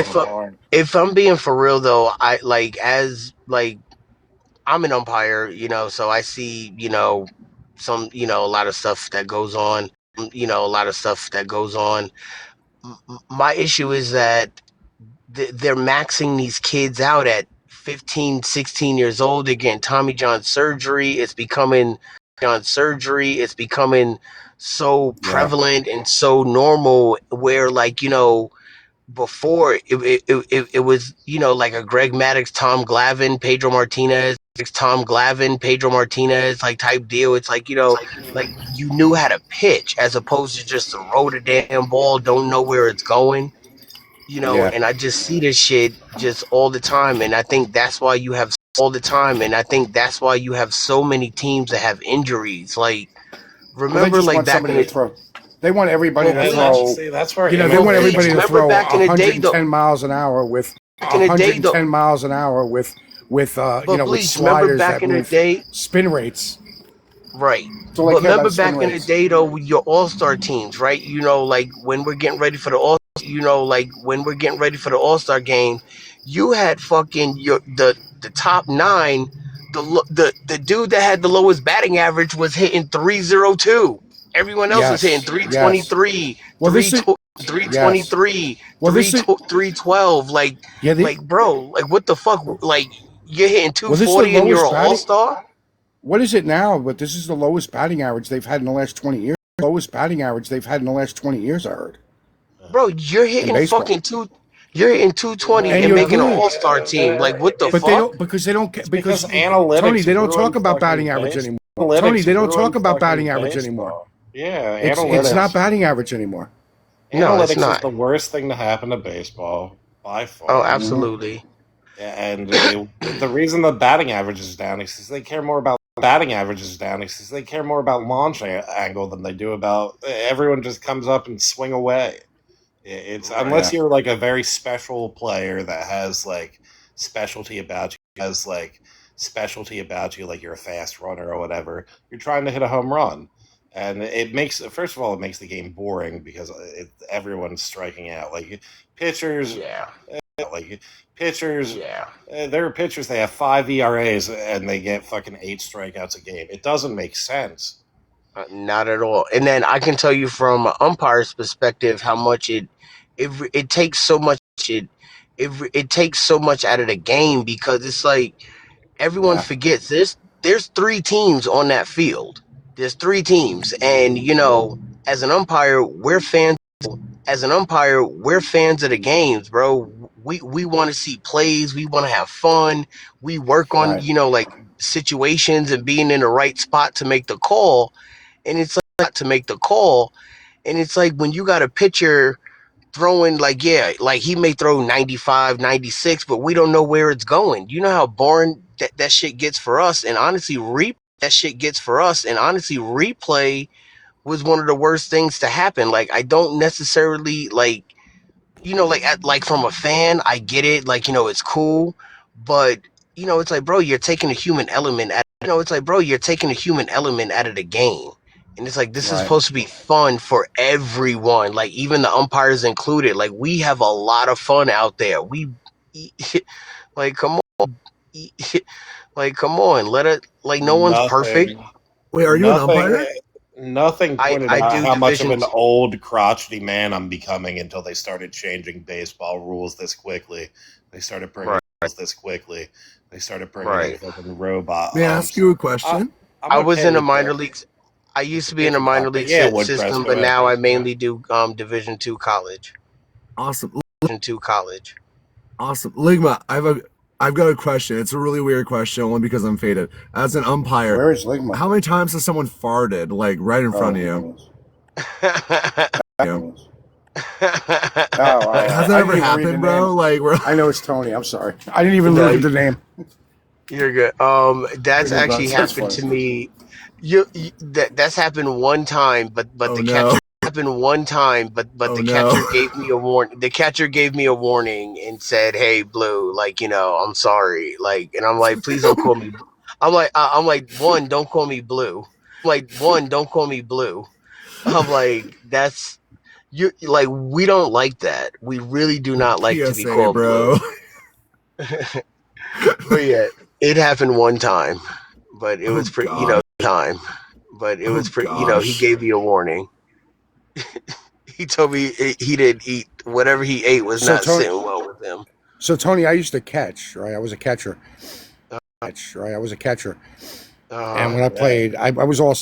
if I'm being for real though, I like as like I'm an umpire, so I see, some, a lot of stuff that goes on, a lot of stuff that goes on. My issue is that they're maxing these kids out at 15, 16 years old. They're getting Tommy John surgery. It's becoming so prevalent and so normal where like, before it was, like a Greg Maddux, Tom Glavine, Pedro Martinez, like type deal. It's like, like you knew how to pitch as opposed to just throw the damn ball, don't know where it's going. And I just see this shit just all the time. And I think that's why you have so many teams that have injuries. Like, Well, they remember, just like want back somebody in to throw. They want everybody to that's, throw. see, that's where They want everybody to remember throw back in the day, 110 miles an hour with back in the day, 110 miles an hour with with Bleach, remember sliders back that in the move day, spin rates. right? So But they care remember about spin back in the rates. day, though, with your all-star teams, right? Like when we're getting ready for the all-star game, you had fucking the top nine. The dude that had the lowest batting average was hitting 302. Everyone else was hitting Yes. 323, Well, this is yes. 323, Well, this is 312. Like, bro, like what the fuck? Like you're hitting well, this is the 240 and you're lowest an batting. all-star? What is it now? But this is the lowest batting average they've had in the last 20 years. Lowest batting average they've had in the last 20 years. I heard. Bro, you're hitting fucking You're hitting 220 and making an all-star team. Like what the But fuck? they don't because analytics Tony, they don't ruin talk about fucking batting average baseball. anymore. Tony, they don't Analytics talk about ruin batting fucking average baseball. anymore. Yeah, It's not batting average anymore. No, it's Analytics not. is the worst thing to happen to baseball by far. Oh, absolutely. And the reason the batting average is down is because they care more about launch angle than they do about everyone just comes up and swing away. It's unless you're like a very special player that has like specialty about you, like you're a fast runner or whatever. You're trying to hit a home run, and it makes the game boring because everyone's striking out. Like pitchers, there are pitchers they have 5 ERAs and they get fucking 8 strikeouts a game. It doesn't make sense. Not at all. And then I can tell you from an umpire's perspective how much it takes so much it takes so much out of the game because it's like everyone forgets there's 3 teams on that field. There's 3 teams, and as an umpire, we're fans. We're fans of the games, bro. We want to see plays. We want to have fun. We work on like situations and being in the right spot to make the call. And it's like when you got a pitcher throwing like he may throw 95, 96, but we don't know where it's going. You know how boring that shit gets for us. And honestly, replay was one of the worst things to happen. Like I don't necessarily like from a fan, I get it. Like it's cool, but it's like, bro, you're taking a human element out of the game. And it's like, this is supposed to be fun for everyone, like even the umpires included. Like we have a lot of fun out there. Like, come on. Let it, like, no one's perfect. Wait, are you an umpire? Nothing pointed I out do how much of an divisions. old crotchety man I'm becoming until they started changing baseball rules this quickly. They started bringing in fucking robot. May I ask you a question? I was in the minor leagues. I used to be in the minor league system, but now I mainly do Division II college. Awesome. Awesome. Ligma, I've got a question. It's a really weird question, only because I'm faded. As an umpire, where is Ligma? How many times has someone farted, like, right in front of you? Has that ever happened, bro? Like, I know it's Tony. I'm sorry. I didn't even look at the name. You're good. That's actually happened to me. That's happened one time, but the catcher happened one time, but Oh the no. catcher gave me a warning. The catcher gave me a warning and said, "Hey, Blue, like I'm sorry." Like, and I'm like, "Please don't call me." I'm like, one, don't call me Blue. Like, one, don't call me Blue. I'm like, that's you. Like, we don't like that. We really do not like to be PSA, called Blue. bro. But yeah, it happened one time, but it was Oh pretty. god. Time, but it was Oh pretty. He gosh. gave me a warning. He told me he didn't eat whatever he ate was So not Tony, sitting well with him. so Tony, I used to catch, right? I was a catcher. I was a catcher. And when I played, I was all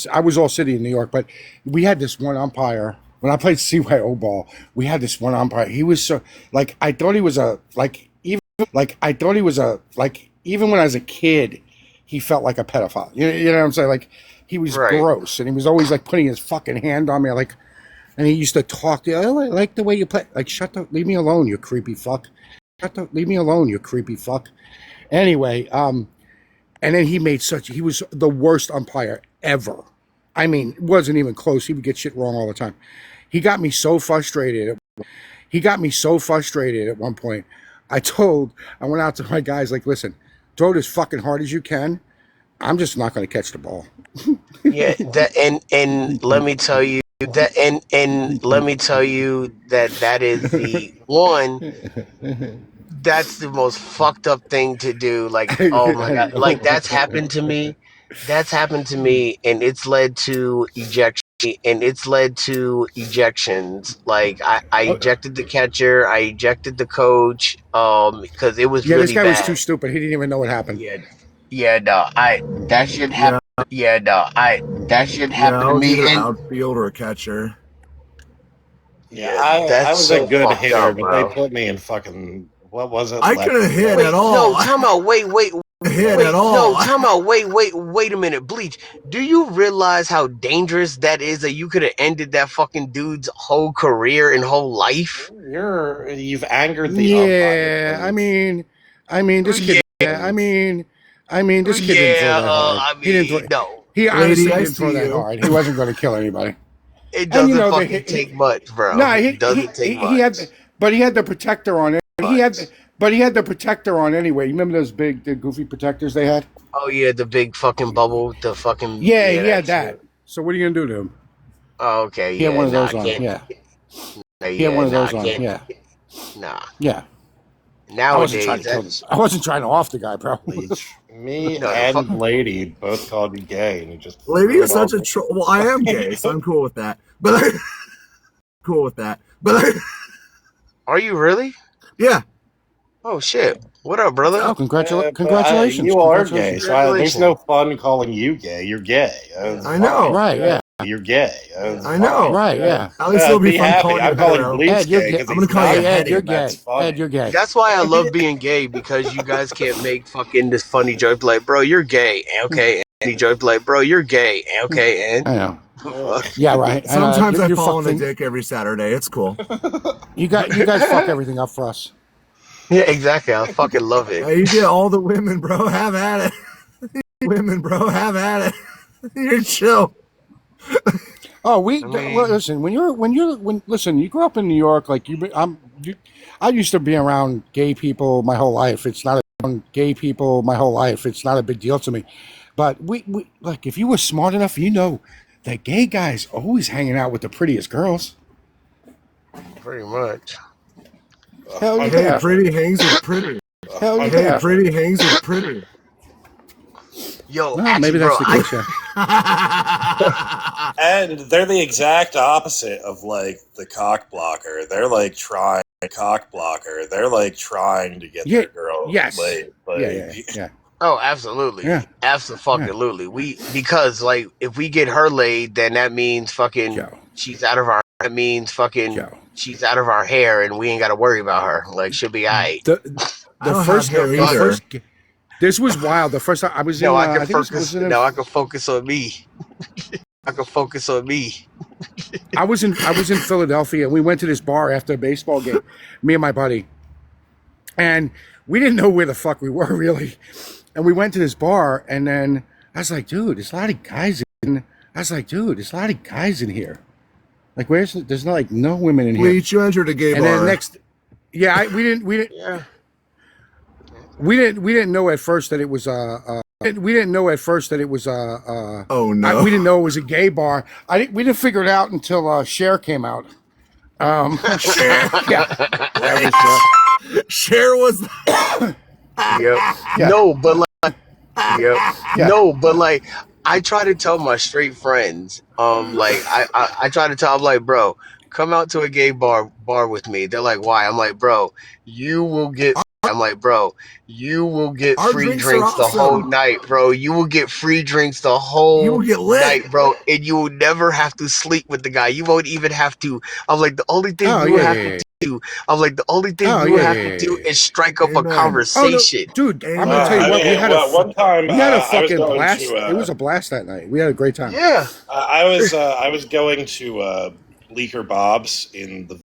city in New York, but we had this one umpire. When I played CYO ball, we had this one umpire. He was so like I thought he was a even when I was a kid, he felt like a pedophile. You know what I'm saying? Like he was gross, and he was always like putting his fucking hand on me, like, and he used to talk to, oh, I like the way you play. Like, leave me alone, you creepy fuck. Leave me alone, you creepy fuck. Anyway, and then he was the worst umpire ever. I mean, it wasn't even close. He would get shit wrong all the time. He got me so frustrated. At one point. I went out to my guys, like, listen, throw it as fucking hard as you can. I'm just not going to catch the ball. Yeah, and let me tell you that is the one. That's the most fucked up thing to do. Like, oh my god, like that's happened to me. That's happened to me, and it's led to ejection. And it's led to ejections. Like I ejected the catcher, I ejected the coach, because it was this really guy was too bad. stupid. He didn't even know what happened. Yeah, no, that shit Yeah. happened. Yeah, no, that shit Yeah, happened I to was either me, and outfield or a catcher. Yeah, that's I was a so good fucked hitter, up, but they bro. put me in fucking what was it? I Left couldn't hit field. at all. Time out. Wait, Hit at all. time out. Wait a minute, Bleach. Do you realize how dangerous that is? That you could have ended that fucking dude's whole career and whole life. You've angered the Yeah, umpire. I mean, this kid. Yeah, this kid didn't throw that hard. He didn't throw. No, He Lady, honestly I didn't throw see that you. hard. He wasn't going to kill anybody. it And doesn't fucking take much, bro. no, It doesn't take he much. had, but he had the protector on it. He had the protector on anyway. You remember those the goofy protectors they had? Oh yeah, the big fucking bubble, the fucking Yeah, he had that. shit. So what are you gonna do to him? Oh, okay, He had one of those I on. can't. Yeah, he had Yeah, one of nah, those I on. can't. Yeah, Nah. yeah. I wasn't trying Nowadays, to kill him. I wasn't trying to off the guy, bro. Me No, and Lady both called you gay, and you just Lady threw is it all such a troll. Well, I am gay, so I'm cool with that. But are you really? Yeah. Oh shit! What up, brother? Oh, congratulations! You are gay, so there's no fun calling you gay. You're gay. I know. Right? Yeah. You're gay. I know. Right? Yeah. At least it'll be fun happy. calling I'm you calling hetero. Bleach Ed, you're gay gay. because I'm gonna call you Ed, you're That's gay. funny. Ed, you're gay. That's why I love being gay, because you guys can't make fucking this funny joke like, bro, you're gay. Okay, and he joke like, bro, you're gay. Okay, and I know. Yeah, right. Sometimes I you fall fuck on a dick every Saturday. It's cool. You guys fuck everything up for us. yeah, exactly. I fucking love it. You get all the women, bro. Have at it. Women, bro. Have at it. You're chill. Oh, listen. When you grew up in New York, like I used to be around gay people my whole life. It's not a big deal to me. But we like, if you were smart enough, you know that gay guys always hanging out with the prettiest girls. Pretty much. Hell yeah. Hey, pretty hangs with pretty. Hell yeah. Hey, pretty hangs with pretty. Yo, well, maybe that's the case. And they're the exact opposite of like the cock blocker. They're like trying to get their girl laid. Like, yeah. Oh, absolutely. Yeah. Absolutely. Because like, if we get her laid, then that means fucking she's out of our. That means fucking she's out of our hair, and we ain't got to worry about her. Like, she'll be alright. The first. This was wild. The first time I was no, in. I can focus. I can focus on me. I can focus on me. I was in Philadelphia, and we went to this bar after a baseball game. Me and my buddy, and we didn't know where the fuck we were really. And we went to this bar, and then I was like, "Dude, there's a lot of guys in." here." Like, there's not like no women in here. Bleach, you entered a gay and bar. Then next, yeah, we didn't know at first that it was we didn't know at first that it was oh no, we didn't know it was a gay bar. We didn't figure it out until Cher came out. Cher, yeah, Cher was. Yep. Yeah. No, but like, yep. Yeah. No, but like, I try to tell my straight friends, like I try to tell, I'm like, bro, come out to a gay bar with me. They're like, why? I'm like, bro, you will get. I'm like, bro, you will get free drinks the whole night, bro. You will get free drinks the whole night, bro, and you will never have to sleep with the guy. You won't even have to. I'm like, the only thing you have to do. I'm like, the only thing you have to do is strike up a conversation. Oh, no, dude, I'm gonna tell you what. We had a fucking blast. It was a blast that night. We had a great time. Yeah, I was going to Leaker Bob's in the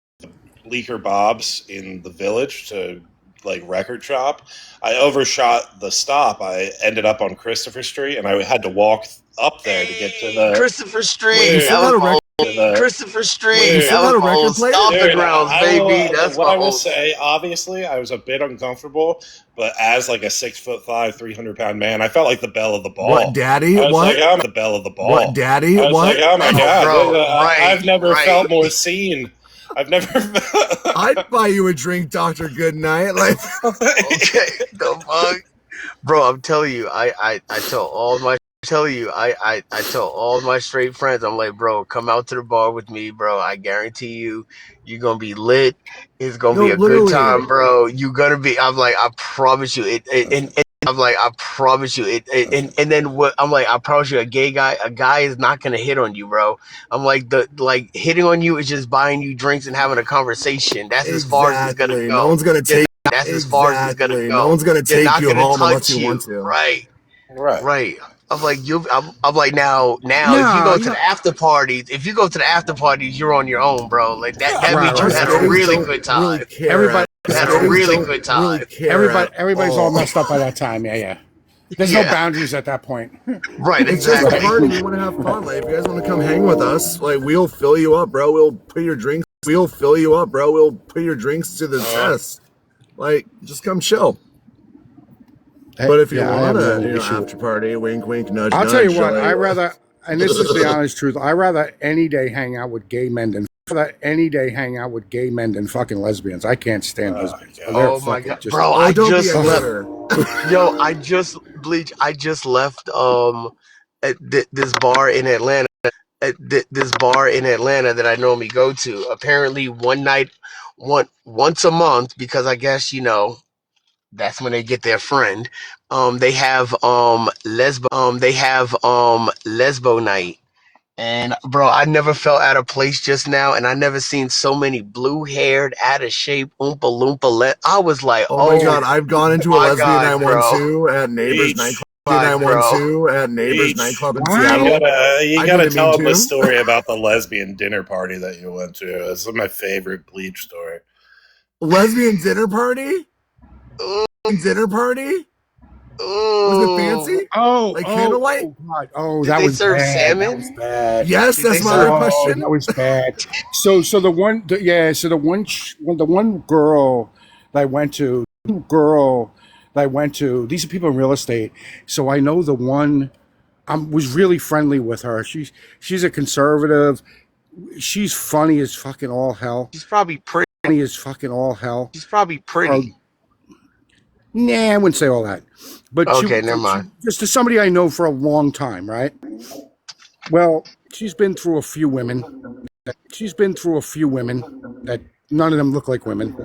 village to like record shop. I overshot the stop. I ended up on Christopher Street, and I had to walk up there to get to the Christopher Street. Christopher Street. That was my old stomping grounds, baby. That's what my I will old. say. Obviously, I was a bit uncomfortable, but as like a 6'5", 300-pound man, I felt like the belle of the ball. What, daddy? I was What? like, I'm the belle of the ball. What, daddy? I was What? like, oh my god, bro, I've never felt more seen. I've never. I'd buy you a drink, Dr. Goodnight. Like, okay, the fuck, bro. I'm telling you, I tell all my. I tell all my straight friends, I'm like, bro, come out to the bar with me, bro. I guarantee you're gonna be lit. It's gonna be a good time, bro. You're gonna be. I'm like, I promise you. And I'm like, I promise you. And then what? I'm like, I promise you, a guy is not gonna hit on you, bro. I'm like, hitting on you is just buying you drinks and having a conversation. That's as far as it's gonna go. No one's gonna take. That's as far as it's gonna go. No one's gonna take you home unless you want to. Right. I'm like I'm like now if you go to the after parties, you're on your own, bro. Like that means you had a really good time. Everybody had a really good time. Everybody's all messed up by that time. Yeah. There's no boundaries at that point. Right, It's just a party. We want to have fun. Like, if you guys want to come hang with us, like, we'll fill you up, bro. We'll put your drinks to the test. Like, just come chill. But if you want a after party, wink, wink, nudge, I'll nudge. tell you what, I rather, and this is the honest truth, I rather any day hang out with gay men than fucking lesbians. I can't stand lesbians. Oh my god, bro! I just left at this bar in Atlanta. This bar in Atlanta that I normally go to. Apparently, once a month, because I guess that's when they get their friend. They have lesbo night. And bro, I never felt out of place just now, and I never seen so many blue-haired, out of shape, oompa loompa. I was like, oh my god, I've gone into a lesbian night one too at Neighbors Nightclub. Nightclub in Seattle. You gotta tell them the story about the lesbian dinner party that you went to. It's my favorite Bleach story. Lesbian dinner party? Dinner party? Was it fancy? Like candlelight? Oh God! Oh, Did that they was serve bad. salmon? That was bad. Yes, that's my question. That was bad. So the one girl that I went to, these are people in real estate. So I know the one. I was really friendly with her. She's a conservative. She's funny as fucking all hell. She's probably pretty. Nah, I wouldn't say all that. But okay, never mind. Just to somebody I know for a long time, right? Well, she's been through a few women. That none of them look like women.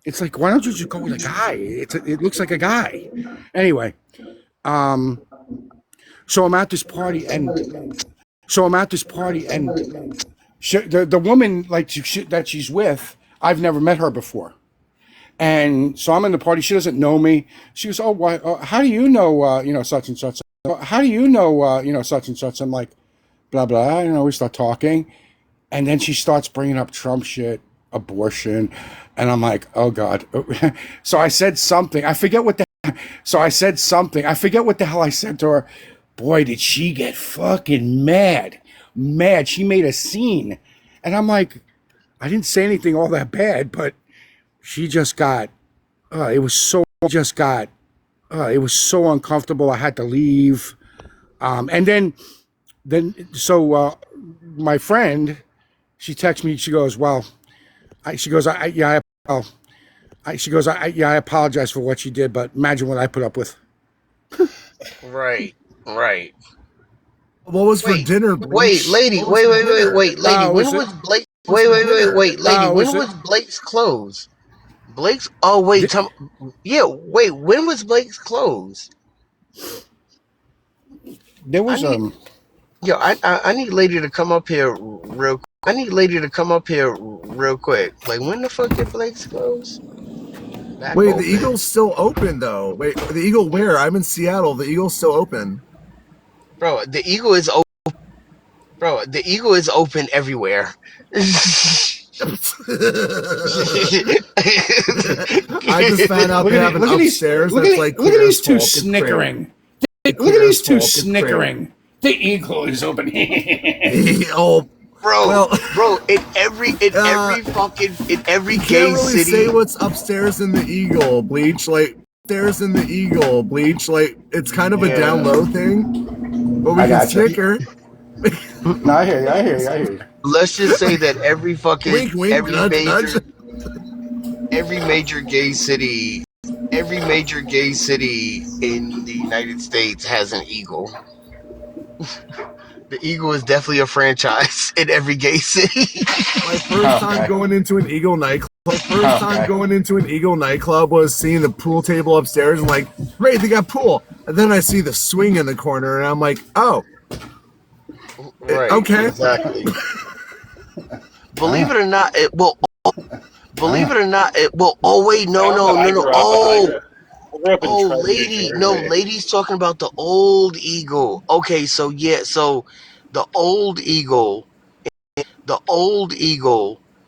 It's like, why don't you just go with a guy? It looks like a guy. Anyway, so I'm at this party and the woman that she's with, I've never met her before. And so I'm in the party. She doesn't know me. She goes, "Oh, why? How do you know? Such and such? How do you know? Such and such?" I'm like, "Blah blah." We start talking, and then she starts bringing up Trump shit, abortion, and I'm like, "Oh God." So I said something. I forget what the hell I said to her. Boy, did she get fucking mad. mad. She made a scene. And I'm like, I didn't say anything all that bad, but she just got, it was so uncomfortable. I had to leave. And then my friend, she texts me, she goes, well, I apologize for what she did, but imagine what I put up with. Right. What was for dinner, Bleach? Wait, lady. Wait, lady. When was Blake? Wait, lady. When was Blake's close? Blake's. Oh wait, wait. When was Blake's close? There was I need lady to come up here real. I need lady to come up here real quick. Like when the fuck did Blake's close? Wait, the Eagle's still open though. Wait, the Eagle where? I'm in Seattle. The Eagle's still open. Bro, the Eagle is open. Bro, the Eagle is open everywhere. I just found out they have an upstairs that's like look at these two snickering. Look at these two snickering. The Eagle is open. Oh, bro, in every gay really city. Say what's upstairs in the Eagle, Bleach. Like upstairs in the Eagle, Bleach. Like it's kind of a down low thing, but we can snicker. No, I hear you. Let's just say that every fucking wink, nudge. every major gay city in the United States has an Eagle. The Eagle is definitely a franchise in every gay city. My first time going into an Eagle nightclub. Was seeing the pool table upstairs and like, great, they got pool. And then I see the swing in the corner and I'm like, oh. Right. Okay. Exactly. Believe it or not, it will. Oh wait, no. Oh, lady, no, lady's talking about the old Eagle. Okay, so the old Eagle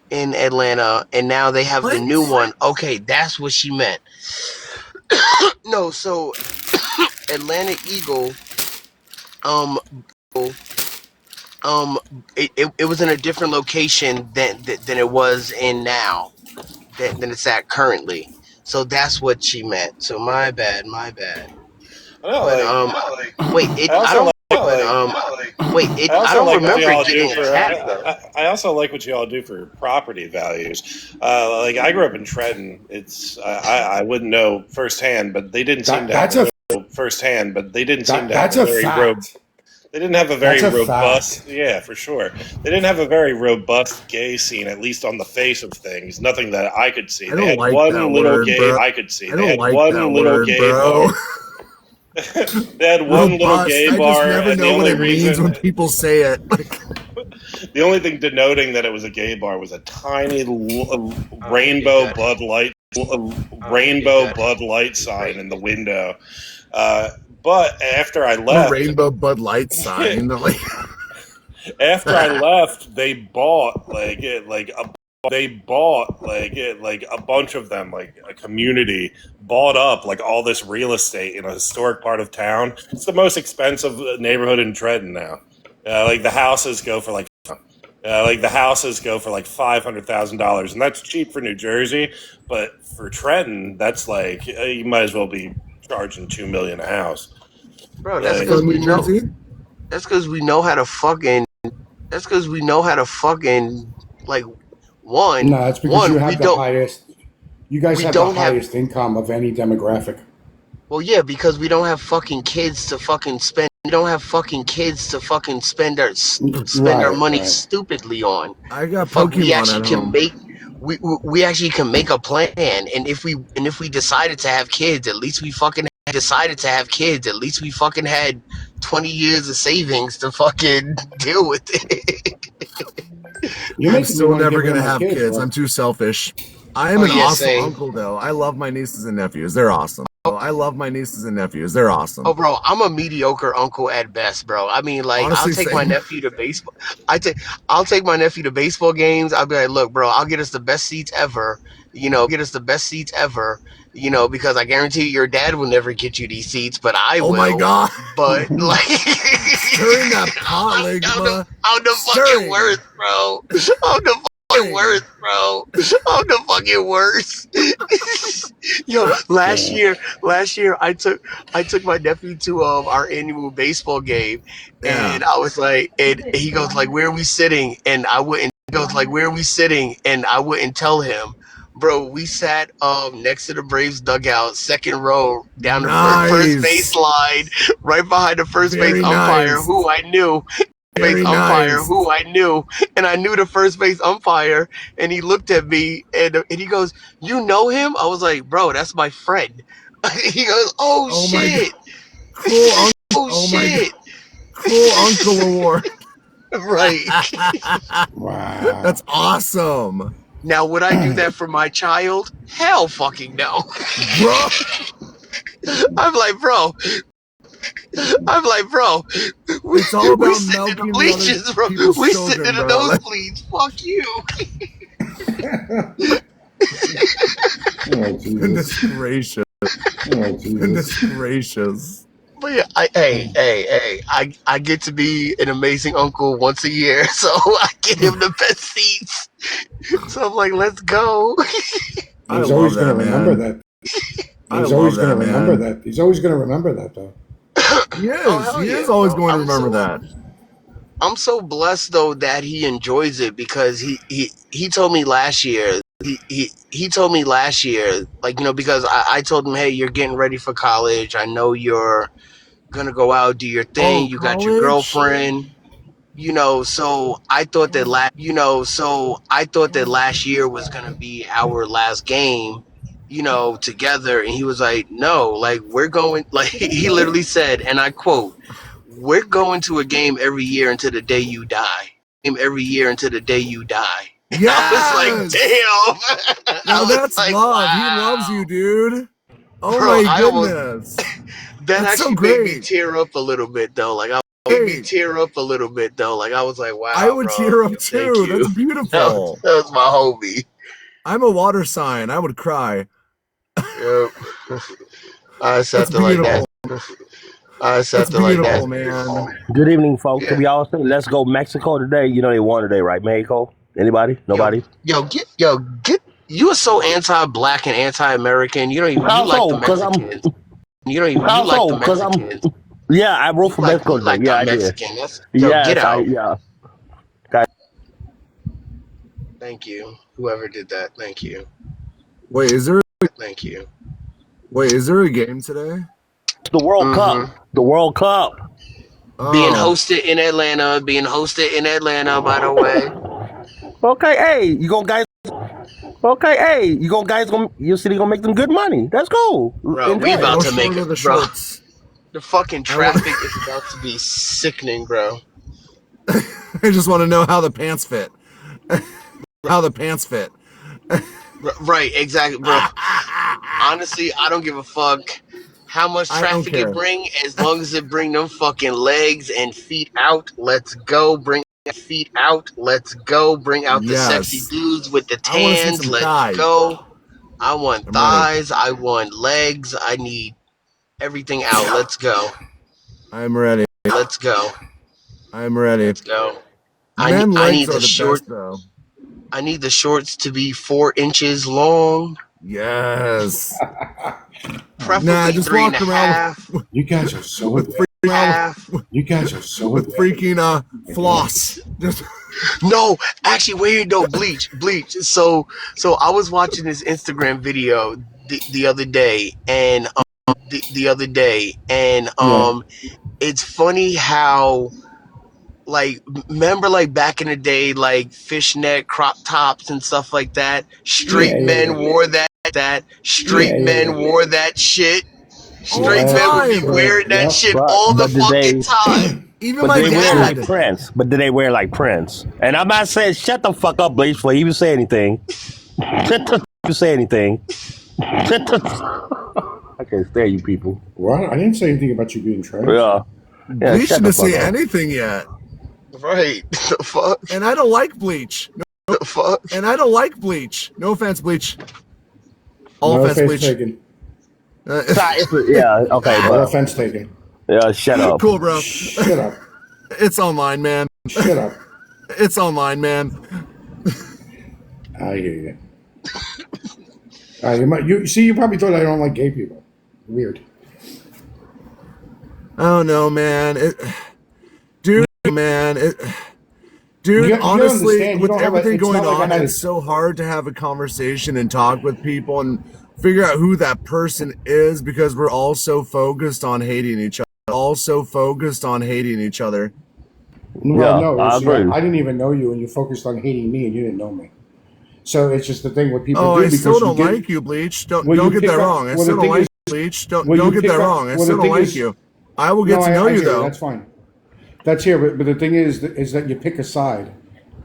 in Atlanta, and now they have the new one. Okay, that's what she meant. No, so Atlanta Eagle, it was in a different location than it was in now, than it's at currently. So that's what she meant. So my bad. But I don't remember getting attacked though. I also like what you all do for property values. Like I grew up in Trenton. It's I wouldn't know firsthand, but they didn't seem to have a very robust. They didn't have a very robust, yeah, for sure. They didn't have a very robust gay scene, at least on the face of things. Nothing that I could see. They had one little gay bar. They had one little gay bar. And the only reason when people say it, the only thing denoting that it was a gay bar was a tiny rainbow Bud Light sign in the window. But after I left, rainbow Bud Light sign. After I left, they bought a bunch of them, like a community bought up like all this real estate in a historic part of town. It's the most expensive neighborhood in Trenton now. The houses go for like $500,000, and that's cheap for New Jersey. But for Trenton, that's like you might as well be charging $2 million a house. Bro, that's because we know. That's because we know how to fucking. That's because we know how to fucking like one. No, that's because you have the highest. You guys have the highest income of any demographic. Well, yeah, because we don't have fucking kids to fucking spend. We don't have fucking kids to fucking spend our money stupidly on. I got Pokemon at home. We actually can make a plan, and if we decided to have kids, at least we fucking had 20 years of savings to fucking deal with it. I'm still never gonna have kids. I'm too selfish. I am an awesome uncle, though. I love my nieces and nephews. They're awesome. Oh, bro, I'm a mediocre uncle at best, bro. I mean, like, honestly, I'll take my nephew to baseball. I'll take my nephew to baseball games. I'll be like, look, bro, I'll get us the best seats ever. You know, because I guarantee your dad will never get you these seats, but I will. Oh my god! But like, stirring that pot, Ligma. I'm the fucking worst, bro. I'm the fucking worst, bro. I'm the fucking worst. Yo, last year, I took my nephew to our annual baseball game, and I was like, and he goes like, "Where are we sitting?" And I wouldn't. He goes like, "Where are we sitting?" And I wouldn't tell him. Bro, we sat next to the Braves dugout, second row, down the first base line, right behind the first base umpire, who I knew. Who I knew, and I knew the first base umpire, and he looked at me and he goes, "You know him?" I was like, "Bro, that's my friend." He goes, "Oh shit, cool uncle, oh shit, cool uncle award." Right. Wow, that's awesome. Now, would I do that for my child? Hell fucking no. Bro. I'm like, bro. It's all about we sit in the milking bleachers, the bro. other people's We children, sit in the bro. nosebleeds. Fuck you. Oh, goodness gracious. Oh, goodness gracious. But yeah, I get to be an amazing uncle once a year, so I get him the best seats. So I'm like, let's go. He's always going to remember that. He's always going to remember that. He's always going to remember that, though. He is. He is always going to remember that. I'm so blessed though that he enjoys it, because he told me last year. He told me last year, like, you know, because I told him, hey, you're getting ready for college. I know you're gonna go out, do your thing. You got your girlfriend. You know, so I thought that last year was gonna be our last game, you know, together. And he was like, no, like, we're going, like, he literally said, and I quote, "We're going to a game every year until the day you die. Yes! I was like, damn. Now that's like, love. Wow. He loves you, dude. Oh, bro, my goodness. That that's actually so made me tear up a little bit though. Like I was like, wow. I would tear up too. That's beautiful. That was my homie. I'm a water sign. I would cry. Yep. I sat there like that. Man. Good evening, folks. Yeah. Can we all say, let's go Mexico today? You know they won today, right? Mexico? Anybody? Nobody? Get. You are so anti-black and anti-American. You don't even like the Mexicans. You don't even like the Mexicans. Yeah, I wrote for Mexico today. Yeah, I did. Get out. Okay. Thank you. Whoever did that. Thank you. Wait, is there? Thank you. Wait, is there a game today? The World Cup. The World Cup. Being hosted in Atlanta, by the way. Okay, hey, you gonna your city gonna make them good money. Let's go. Bro, we about to make it, bro. The fucking traffic is about to be sickening, bro. I just want to know how the pants fit. Right, exactly, bro. Honestly, I don't give a fuck how much traffic it bring, as long as it bring them fucking legs and feet out. Let's go. Bring feet out. Let's go. Bring out the sexy dudes with the tans. Let's go. I want thighs. I want legs. I need everything out. Let's go. I'm ready. Let's go. I'm ready. Let's go. I need the short. Though. I need the shorts to be 4 inches long. Yes. Preferably just 3.5. You guys are so with freaking floss. No, actually, wait, no, bleach. So I was watching this Instagram video the other day, and it's funny how, like, remember, like, back in the day, like, fishnet crop tops and stuff like that. Straight men wore that. Wore that shit. Straight men would be wearing that shit all the fucking time. Even my dad. Wear like Prince, but did they wear like Prince? And I'm not saying shut the fuck up, Bleach, before you even say anything. You say anything. I can't stand you people. What? I didn't say anything about you being trans. Yeah. Bleach didn't say anything yet. Right. The fuck? And I don't like Bleach. The fuck? And I don't like Bleach. No offense, Bleach. All offense, Bleach. Yeah, okay, No bro. offense taken. Yeah, shut up. Cool, bro. Shut up. It's online, man. Shut up. It's online, man. I hear you. You see, you probably thought I don't like gay people. Weird. Oh no, man. Dude, man. Dude, You honestly, understand, you with don't have a- everything it's going not like I on, had it's so hard to have a conversation and talk with people and figure out who that person is because we're all so focused on hating each other. Well, no, I see, agree. I didn't even know you, and you focused on hating me, and you didn't know me. So it's just the thing what people Oh, do I because still don't you like you, Bleach. Don't well, you get pick that up- wrong. I well, the still don't thing like is- you, Bleach. Don't well, you get pick that up- wrong. I well, the still don't thing like is- you. I will get to know I you hear though. That's fine. That's here, but the thing is that you pick a side,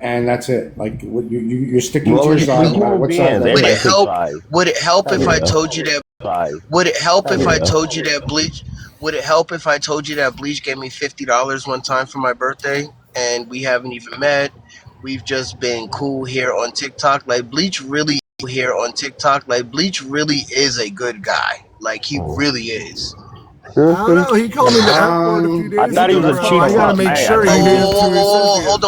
and that's it. Like you're sticking to your side. No matter what side. Would it help? Would it help if I Yeah. told you that? Bye. Would it help if I Yeah. told you that Bleach? Would it help if I told you that Bleach gave me $50 one time for my birthday, and we haven't even met? We've just been cool here on TikTok. Like Bleach really is a good guy. Like he really is. I don't know. He called me the F word a few days I thought he was ago, a bro. cheap I gotta fuck. make Hey, sure he I thought he pays was- to his Hold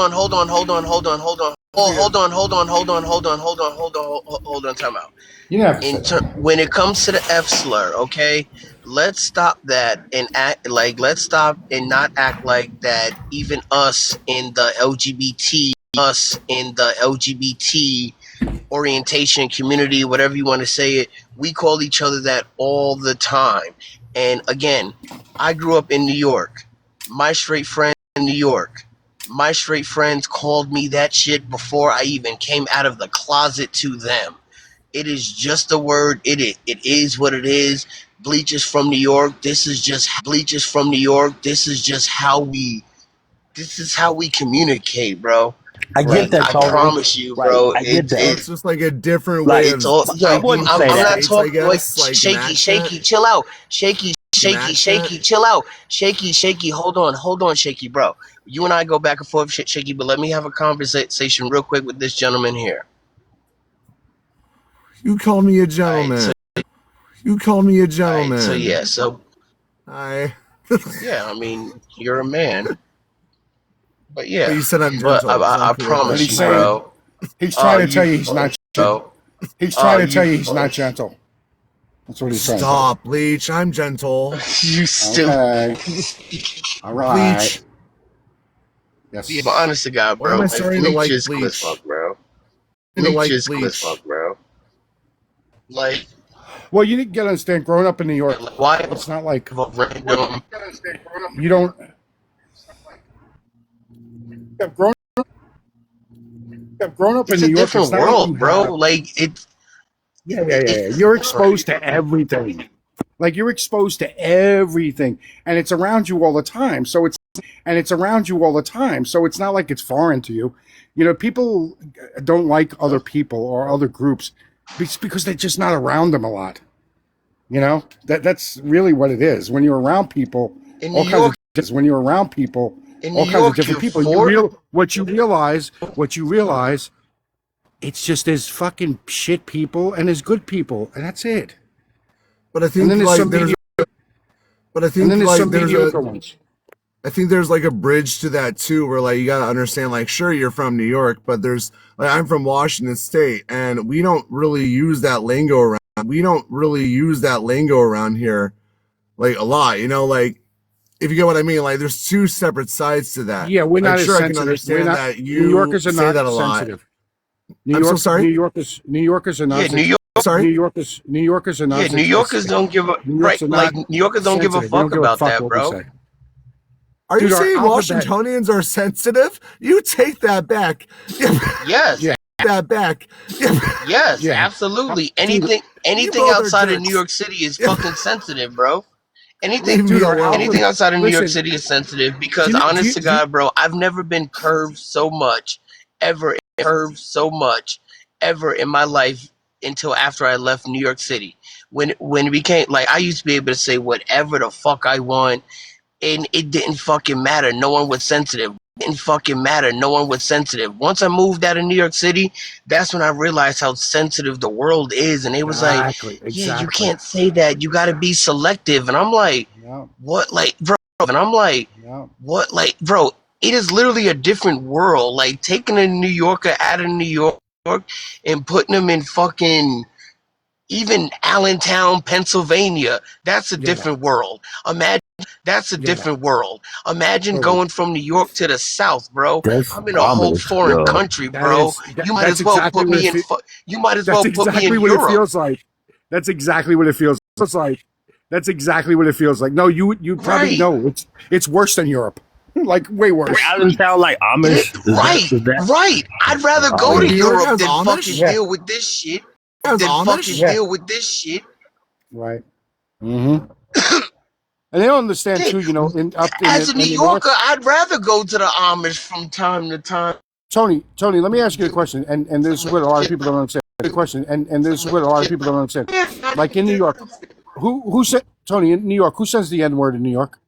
on. Time out. You never said that. When it comes to the F slur, okay, let's stop that and let's stop and not act like that. Even us in the LGBT orientation community, whatever you want to say it, we call each other that all the time. And again, I grew up in New York. My straight friends in New York. My straight friends called me that shit before I even came out of the closet to them. It is just a word. It is what it is. Bleach is from New York. This is just how we communicate, bro. I get that, I Tony. promise you, Right. bro. I get that. So it's just like a different Like, way It's of all yo. speaking wouldn't to say I'm that. not states, I talking like guess. Like shaky. Chill out, shaky. Chill out, shaky. Hold on, shaky, bro. You and I go back and forth, shaky. But let me have a conversation real quick with this gentleman here. You call me a gentleman. So yeah, so I. yeah. I mean, you're a man, but yeah. But you said I'm But gentle. I But promise he's you, saying- bro. He's trying to tell you he's not. Bro. He's trying to tell you he's not gentle. That's what he's trying to Stop, Bleach. I'm gentle. You still. Okay. All right. Bleach. Yes. But honest to God, Why bro. am I starting to like is cool Bleach? as fuck, bro. Bleach. Is cool as fuck, bro. Like, Well, you need to understand. Growing up in New York, why it's not like random? you don't. Yeah, grown up in It's New a York. different It's not like world, you bro. have- Like it's Yeah. You're exposed to everything. Like you're exposed to everything, and it's around you all the time. So it's not like it's foreign to you. You know, people don't like other people or other groups because they're just not around them a lot. You know, that's really what it is. When you're around people, in all New kinds York. of when you're around people, In all New kinds York, of different you're people. What you realize, it's just there's fucking shit people and there's good people, and that's it. But I And think then there's like some there's. mediocre, But I and think then there's like some there's mediocre a. ones. I think there's like a bridge to that too, where like you gotta understand, like, sure, you're from New York, but there's like I'm from Washington State, and we don't really use that lingo around. Here, like a lot. You know, like if you get what I mean. Like there's two separate sides to that. Yeah, we're like, not as sure, I sensitive. can understand that you New Yorkers are say not that a lot. sensitive. I'm so sorry? New Yorkers are not. Yeah, New York. Sorry. New Yorkers are not. Yeah, New Yorkers don't give a New Yorkers right. are Like not New Yorkers don't give a sensitive. We don't fuck give about that, what we bro. say. Are you Dude, our saying alphabet- Washingtonians are sensitive? You take that back. Yes. Yeah. That back. Yes, Yeah. absolutely. Anything both are outside of jerks. New York City is fucking sensitive, bro. Leave me alone. Anything outside of New York Listen, City is sensitive because do you- honest do you- to God, bro, I've never been curved so much ever in my life until after I left New York City. When it became like I used to be able to say whatever the fuck I want and it didn't fucking matter. No one was sensitive. didn't fucking matter. No one was sensitive. Once I moved out of New York City, that's when I realized how sensitive the world is. And it was like, yeah, you can't say that. You got to be selective. And I'm like, what? Like, bro. And I'm like, what? Like, bro, it is literally a different world. Like, taking a New Yorker out of New York and putting them in fucking even Allentown, Pennsylvania. That's a different world. Imagine. That's a different world. Imagine going from New York to the South, bro. That's I'm in a whole ominous, foreign yo. country, bro. You might as well put me in. You might as That's well put me in exactly what it Europe. feels like. That's exactly what it feels. It's like that's exactly what it feels like. No, you probably know it's worse than Europe. Like way worse. Allentown like Amish? Right. I'd rather go to New York Europe has than Amish? fucking Yeah. deal with this shit. Has Than Amish? fucking Yeah. deal with this shit. Right. Mm-hmm. And they don't understand too, you know, As a New Yorker, I'd rather go to the Amish from time to time. Tony, let me ask you a question, and this is what a lot of people don't understand. A question, and this is what a lot of people don't understand. Like in New York, who said Tony in New York? Who says the N word in New York?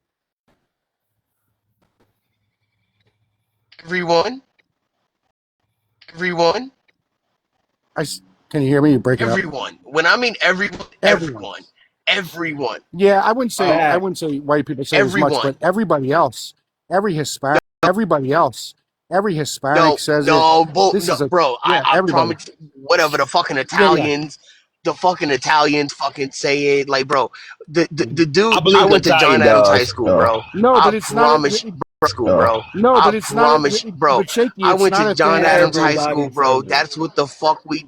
Everyone. Can you hear me? You're breaking up. Everyone. When I mean everyone. Yeah, I wouldn't say white people say as much, but everybody else, every Hispanic says it. Bro. I promise. Whatever the fucking Italians, fucking say it. Like, bro, the I dude. I believe the went to John Italian Adams High does. School, bro. No, but I it's not. bro. No, but I it's promise, not. bro. But Shaky, I it's went not to a John thing. Adams High Everybody School, bro. says it. That's what the fuck we.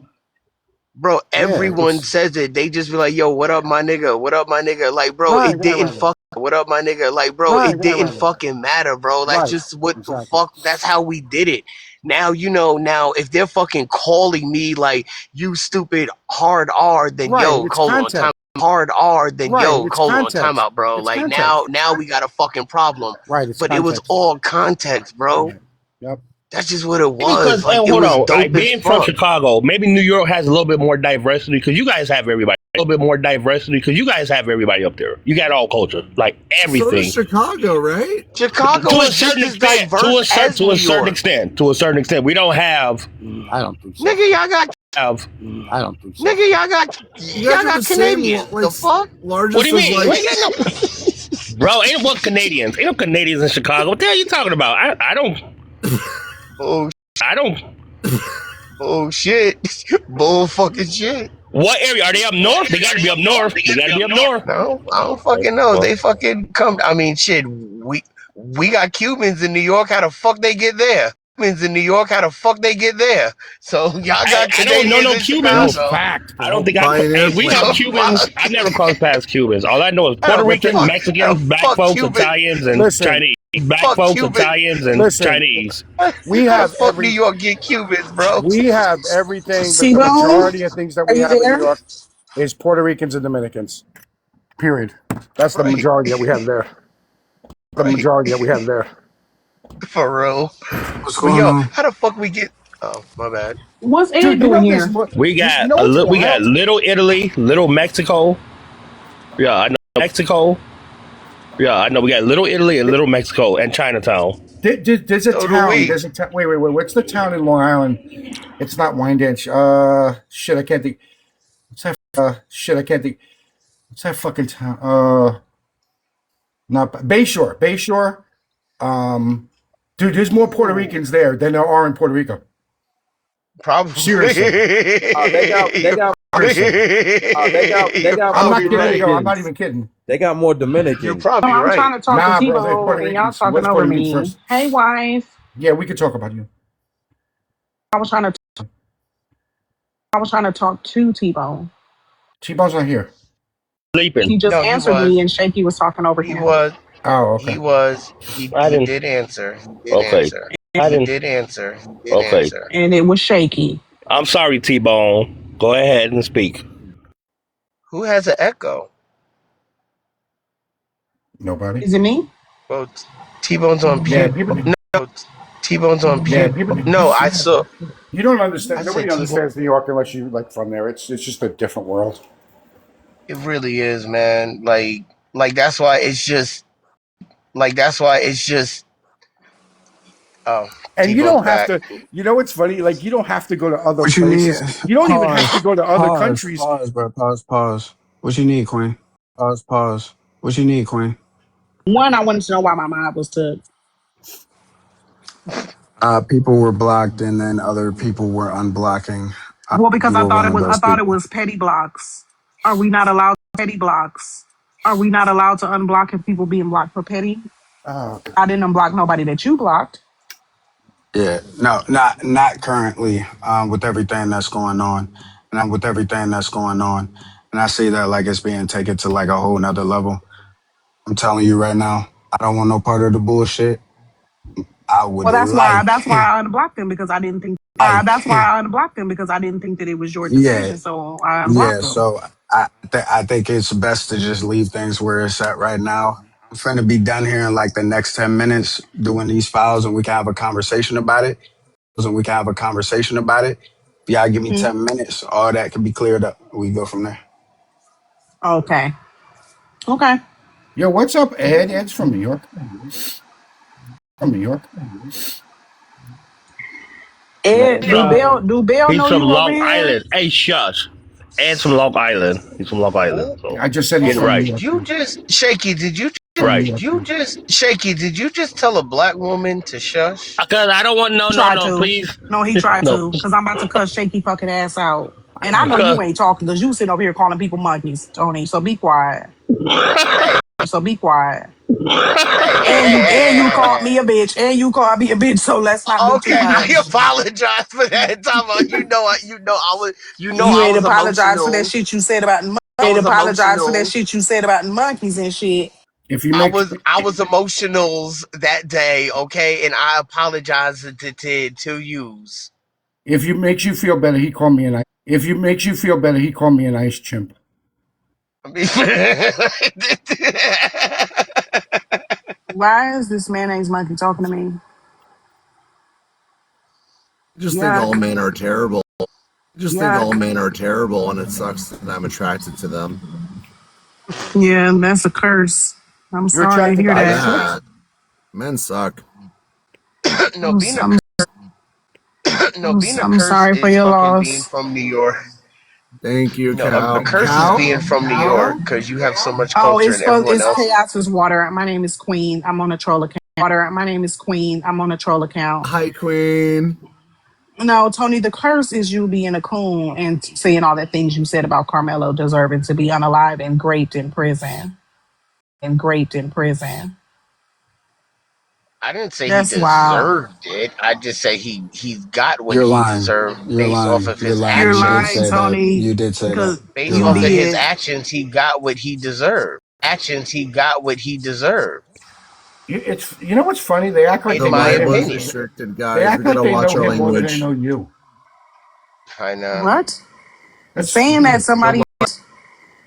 Bro, everyone says it. They just be like, "Yo, what up, my nigga? What up, my nigga?" Like, bro, it didn't fuck. What up, my nigga? Like, bro, it didn't fucking matter, bro. That's just what the fuck. That's how we did it. Now, you know, if they're fucking calling me like you stupid hard R, then yo, hold on, time hard R, then yo, hold on, time out, bro. Like now we got a fucking problem. Right, it's but it was all context, bro. Yep. That's just what it Maybe was. because, Like, it hold was on, dope like as being from fuck. Chicago, maybe New York has a little bit more diversity because you guys have everybody. A little bit more diversity because you guys have everybody up there. You got all culture, like everything. So does Chicago, right? Chicago to a is just certain as extent. diverse as To New a certain York. extent. To a certain extent, we don't have. I don't think so. Nigga, y'all got. I don't think so. Nigga, y'all got the Canadians. Same, like, The fuck? largest What do you mean? Like, We got no, bro, ain't what Canadians? Ain't no Canadians in Chicago. What the hell are you talking about? I don't. Oh. I don't. Oh shit. Bull fucking shit. What area are they up north? They gotta be up north. They gotta be up north. No, I don't fucking know. They fucking come. I mean, shit. We got Cubans in New York. How the fuck they get there? Cubans in New York. How the fuck they get there? So y'all got I don't know Canadians no in Cubans. Chicago. I don't think we have Cubans. I never crossed past Cubans. All I know is Puerto Ricans, Mexicans, black folks, Italians, and Chinese. Black folks, Italians, and Chinese. We have fuck New York get Cubans, bro. We have everything, but the T-Bone? majority of things that Are we you have in there? New York is Puerto Ricans and Dominicans. Period. That's the majority that we have there. The majority that we have there. For real. What's going on? How the fuck we get? Oh, my bad. What's Ed Dude, doing here? We got we got Little Italy, Little Mexico. Yeah, I know Mexico. Yeah, I know we got Little Italy and Little Mexico and Chinatown. There's a town. Wait. What's the town in Long Island? It's not Wyandanch. Shit, I can't think. What's that fucking town? Not Bayshore. Bayshore. Dude, there's more Puerto Ricans there than there are in Puerto Rico. Probably. Seriously. They got. I'm not kidding. I'm not even kidding. They got more Dominicans. You're probably I'm right. trying to talk to bro, T-Bone, and y'all Ricans. talking What's over Puerto me. Ricans first? Hey, wife. Yeah, we could talk about you. I was trying to talk to T-Bone. T-Bone's not here. Sleeping. He just answered me, and Shaky was talking over him. He was. Oh, okay. He did answer. Okay. He did answer. And it was Shaky. I'm sorry, T-Bone. Go ahead and speak. Who has an echo? Nobody. Is it me? Well, T-Bone's on mute. No, T-Bone's on mute. No, I saw. You don't understand. Nobody understands New York unless you like from there. It's just a different world. It really is, man. Like that's why it's just. Oh, And you T-Bone's don't have back. to. You know what's funny? Like you don't have to go to other What you need? places. You don't even have to Pause. go to other Pause. countries. Pause, bro. Pause. Pause. What you need, Queen? Pause. Pause. What you need, Queen? One, I wanted to know why my mod was took. People were blocked, and then other people were unblocking. Well, because You I were thought one it of was I those thought it people. was petty blocks. Are we not allowed petty blocks? Are we not allowed to unblock if people being blocked for petty? Oh, I didn't unblock nobody that you blocked. Yeah, no, not currently. With everything that's going on, and I see that like it's being taken to like a whole nother level. I'm telling you right now, I don't want no part of the bullshit. I would Well, that's like, why I unblocked them because I didn't think. like, That's why I unblocked them because I didn't think that it was your yeah, decision. So I yeah. unblocked them. So I think it's best to just leave things where it's at right now. I'm finna be done here in like the next 10 minutes doing these files, and we can have a conversation about it. If y'all give me Hmm? 10 minutes, all that can be cleared up. We go from there. Okay. Okay. yo, what's up, Ed? Ed's from New York. From New York. Ed, do Bell He's know from you over Long here? Island. Hey, shush. Ed's from Long Island. He's from Long Island. So I just said get he's it from New right. York. Right. Did you just tell a black woman to shush? Because I don't want He tried no, to. please. No, he tried No. to. Because I'm about to cuss shaky fucking ass out. And I know Because you ain't talking because you sitting over here calling people monkeys, Tony. So be quiet. So be quiet. And you called me a bitch. And you called me a bitch. So let's not do too Okay, I much. apologize for that. Time out. You I ain't was apologize for that emotional. shit you said about I was emotional. monkeys and shit. If you make I was emotionals that day, okay, and I apologize to yous. if you makes you feel better, he called me an. If you makes you feel better, he called me an ice chimp. I mean, Why is this mayonnaise monkey talking to me? Just think all Yuck. men are terrible. Just think all Yuck. men are terrible, and it sucks that I'm attracted to them. Yeah, that's a curse. I'm You're sorry to attracted to hear Fuck ice that. chimps? that. Men suck. no, I'm, being a I'm, no, being a I'm curse sorry for is your fucking being loss. from New York. Thank you, No, a cow. curse is being from New York because you have so much Oh, culture and everyone it's else. Chaos's water. My name is Queen. I'm on a troll account. My name is Queen. I'm on a troll account. Hi, queen. No, Tony, the curse is you being a coon and saying all the things you said about Carmelo deserving to be unalive and graped in prison. I didn't say he That's wild. deserved it. I just say he's got what You're he lying. deserved You're based off lying. of You're his lying. You're You did lying, actions. say that. Tony, You did say that. because You're Based you off of lying. his did. actions, he got what he deserved. He got what he deserved, It's you know what's funny? They act like in The they know my him Bible is more. opinion. restricted, They guys. We act like gotta they watch know our him more than they language. know you. I know. What? That's Saying that The, somebody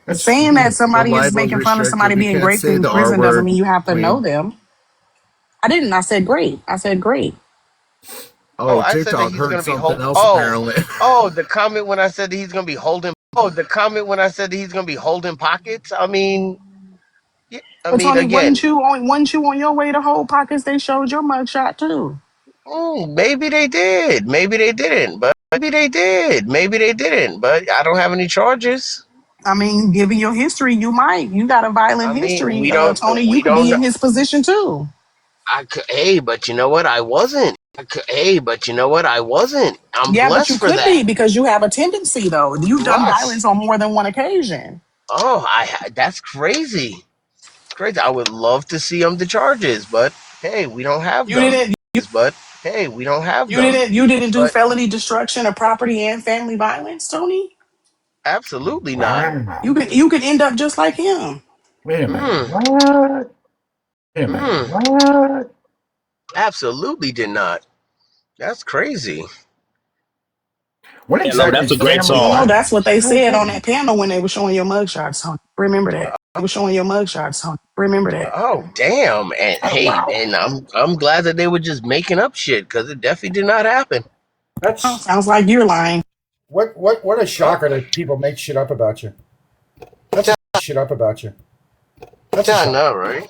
that's saying that the somebody is Bible is making fun of restricted. somebody We being can't raped say in the R prison doesn't word, mean you have to know queen. them. I didn't. I said great. I said great. Oh, Oh, I said that TikTok he's heard gonna be something hold. else, Oh, apparently. the comment when I said that he's gonna be holding. Oh, the comment when I said that he's gonna be holding pockets. I mean, yeah, I But mean, Tony, again, wasn't you on your way to hold pockets? They showed your mugshot too. maybe they did, maybe they didn't, but maybe they didn't. But I don't have any charges. I mean, given your history, you might. You got a violent I mean, history, Tony. You we could don't be know. in his position too. I could, hey, but you know what? I wasn't. I wasn't. I'm Yeah, but you blessed for could that. be because you have a tendency, though. You've done Plus, violence on more than one occasion. oh, that's crazy. It's crazy. I would love to see the charges, but hey, we don't have You them. didn't. But hey, we don't have You them. didn't. You didn't do But felony destruction of property and family violence, Tony. absolutely not. wow. You could end up just like him. Wait a minute. Mm, What? Wait a minute. mm, What? absolutely did not. That's crazy. What Yeah, no, exactly that's is a great family song. That's what violence? they said on that panel when they were showing your mugshots, Tony. Remember that. They were showing your mugshots, Tony. Remember that. Oh damn! And Oh, hey, wow. and I'm glad that they were just making up shit because it definitely did not happen. Oh, That's sounds like you're lying. what a Oh, shocker that people make shit up about you. That's a shit up about you. That's a I shock. know, right?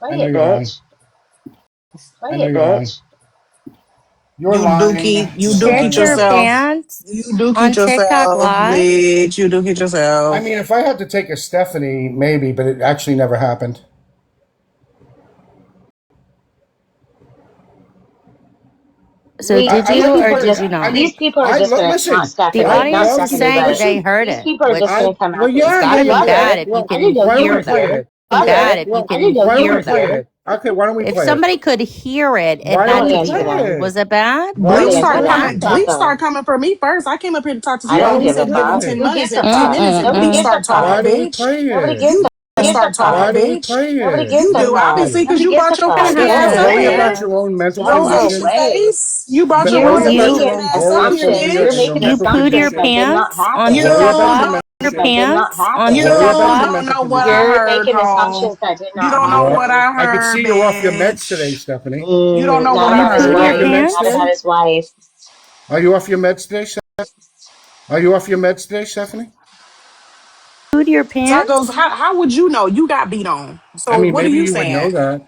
Play it, bitch. Play it, bitch. You're lying. You You're dookied Shit lying. your yourself. pants You dookied on TikTok yourself, Live. bitch. You dookied I yourself. mean, if I had to take a Stephanie, maybe, but it actually never happened. So We did I you these like or people the are did just you idea. I not? these mean, people are just gonna not listen. The Stephanie, I not audience is love Stephanie, saying but they listen. heard these it, people are just which gonna come Well, after you. yeah, it's I yeah, even yeah, love yeah. bad it. if you Well, I didn't can know why you don't we hear were play them. there. it? Even Love bad it. if you Well, I can didn't know why don't you hear we were play them. there. it? Okay, why don't we If play it? somebody could hear it, it Go had to ahead, be them. Angela. Play it. Was it bad? Why Bleach don't Okay, we started but play not coming. it? Bleach Bethel. started coming for me first. I came up here to talk to I Why Stephanie. don't don't He we give a said, give me fuck. play 10 it? Who minutes. gives a And 10 fuck? minutes, and Nobody Bleach gives a started fuck. Why talking, don't we bitch. play Nobody it? gives You a gives a start talking, Why fuck. don't we bitch. play Nobody it? gives You a do, fuck. obviously, because Nobody you gives a brought your Gonna fuck. have crazy Get ass to up Worry yeah. about here. your own mental Your go ugly condition. away. face. You brought your You're Worry ugly about looking your making ass up here, assumptions. You're your bitch. making You mental pooed your assumptions condition. that did not pants on happen. Worry about TikTok your Live. mental Your That condition. did not pants on You happen. Worry about your don't TikTok. mental know what condition. I You're heard, making ho. assumptions that did You not don't know What? what happen. I I could heard, see you're off your meds today, bitch. Stephanie. You don't know what Not I You about his Are pooed you your off your wife. heard. meds Not pants. about today? his wife. Are you off your meds today? Are you off your meds today, Stephanie? Pooed your pants. Tacos, how would you know? You got beat on. I So mean, what are maybe you you would know saying? that.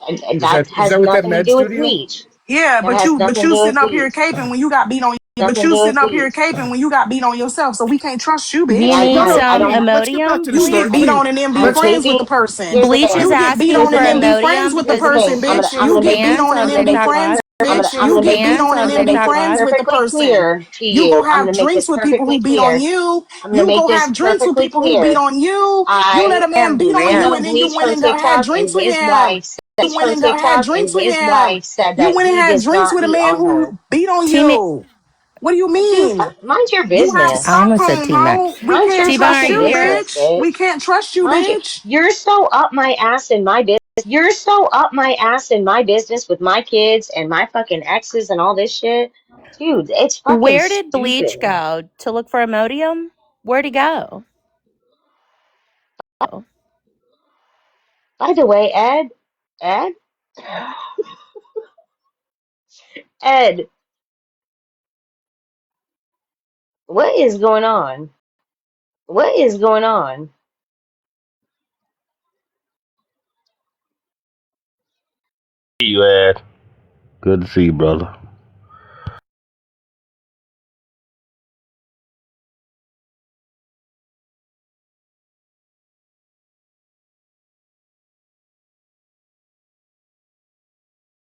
And that Is has that what that nothing to meds do do with to you? bleach. Yeah, That has but nothing to you do sitting with up here bleach. caping when you got beat on. But Nothing to you do with sitting up here bleach. caping when you got beat on yourself. So we can't trust you, Do you bitch. I, need I, Period. I some don't. Let's get back to Imodium? the You story. get I beat mean, on and then be I'm friends with the taking. person. Here's the Bleach is thing. You get beat asking Here's on the for and then thing. be friends Imodium. with the Here's the person, thing. bitch. I'm You gonna get make beat this. Pants on and on I'm then gonna be make TikTok this. friends, Live. bitch. I'm You gonna make get beat this. Pants on and on I'm then gonna be make TikTok this friends Live. with the perfectly person. clear to You you. go I'm have gonna make drinks this with people perfectly who beat on clear. you. I'm gonna You make go this have drinks with perfectly people who beat clear. on you. You let I a man beat on you removed and then you bleach went from and go had TikTok, and drinks with his him. wife You said went from and go had TikTok, and drinks with his him. wife said You that went and he had does drinks not with a beat man on her. who beat on Team. you. What do you Dude, mean? mind your You have business. I almost said Stockholm, T Mac. ho. We Mind can't your T-Bone, are trust fucking you you, there? business, bitch. We bitch. can't trust you, Mind you. bitch. You're so up my ass in my business. You're so up my ass in my business with my kids and my fucking exes and all this shit. Dude, it's fucking Where did Bleach stupid. go to look for Imodium? Where'd he go? Oh. By the way, Ed, Ed, what is going on? What is going on? You, Ed. Good to see you, brother.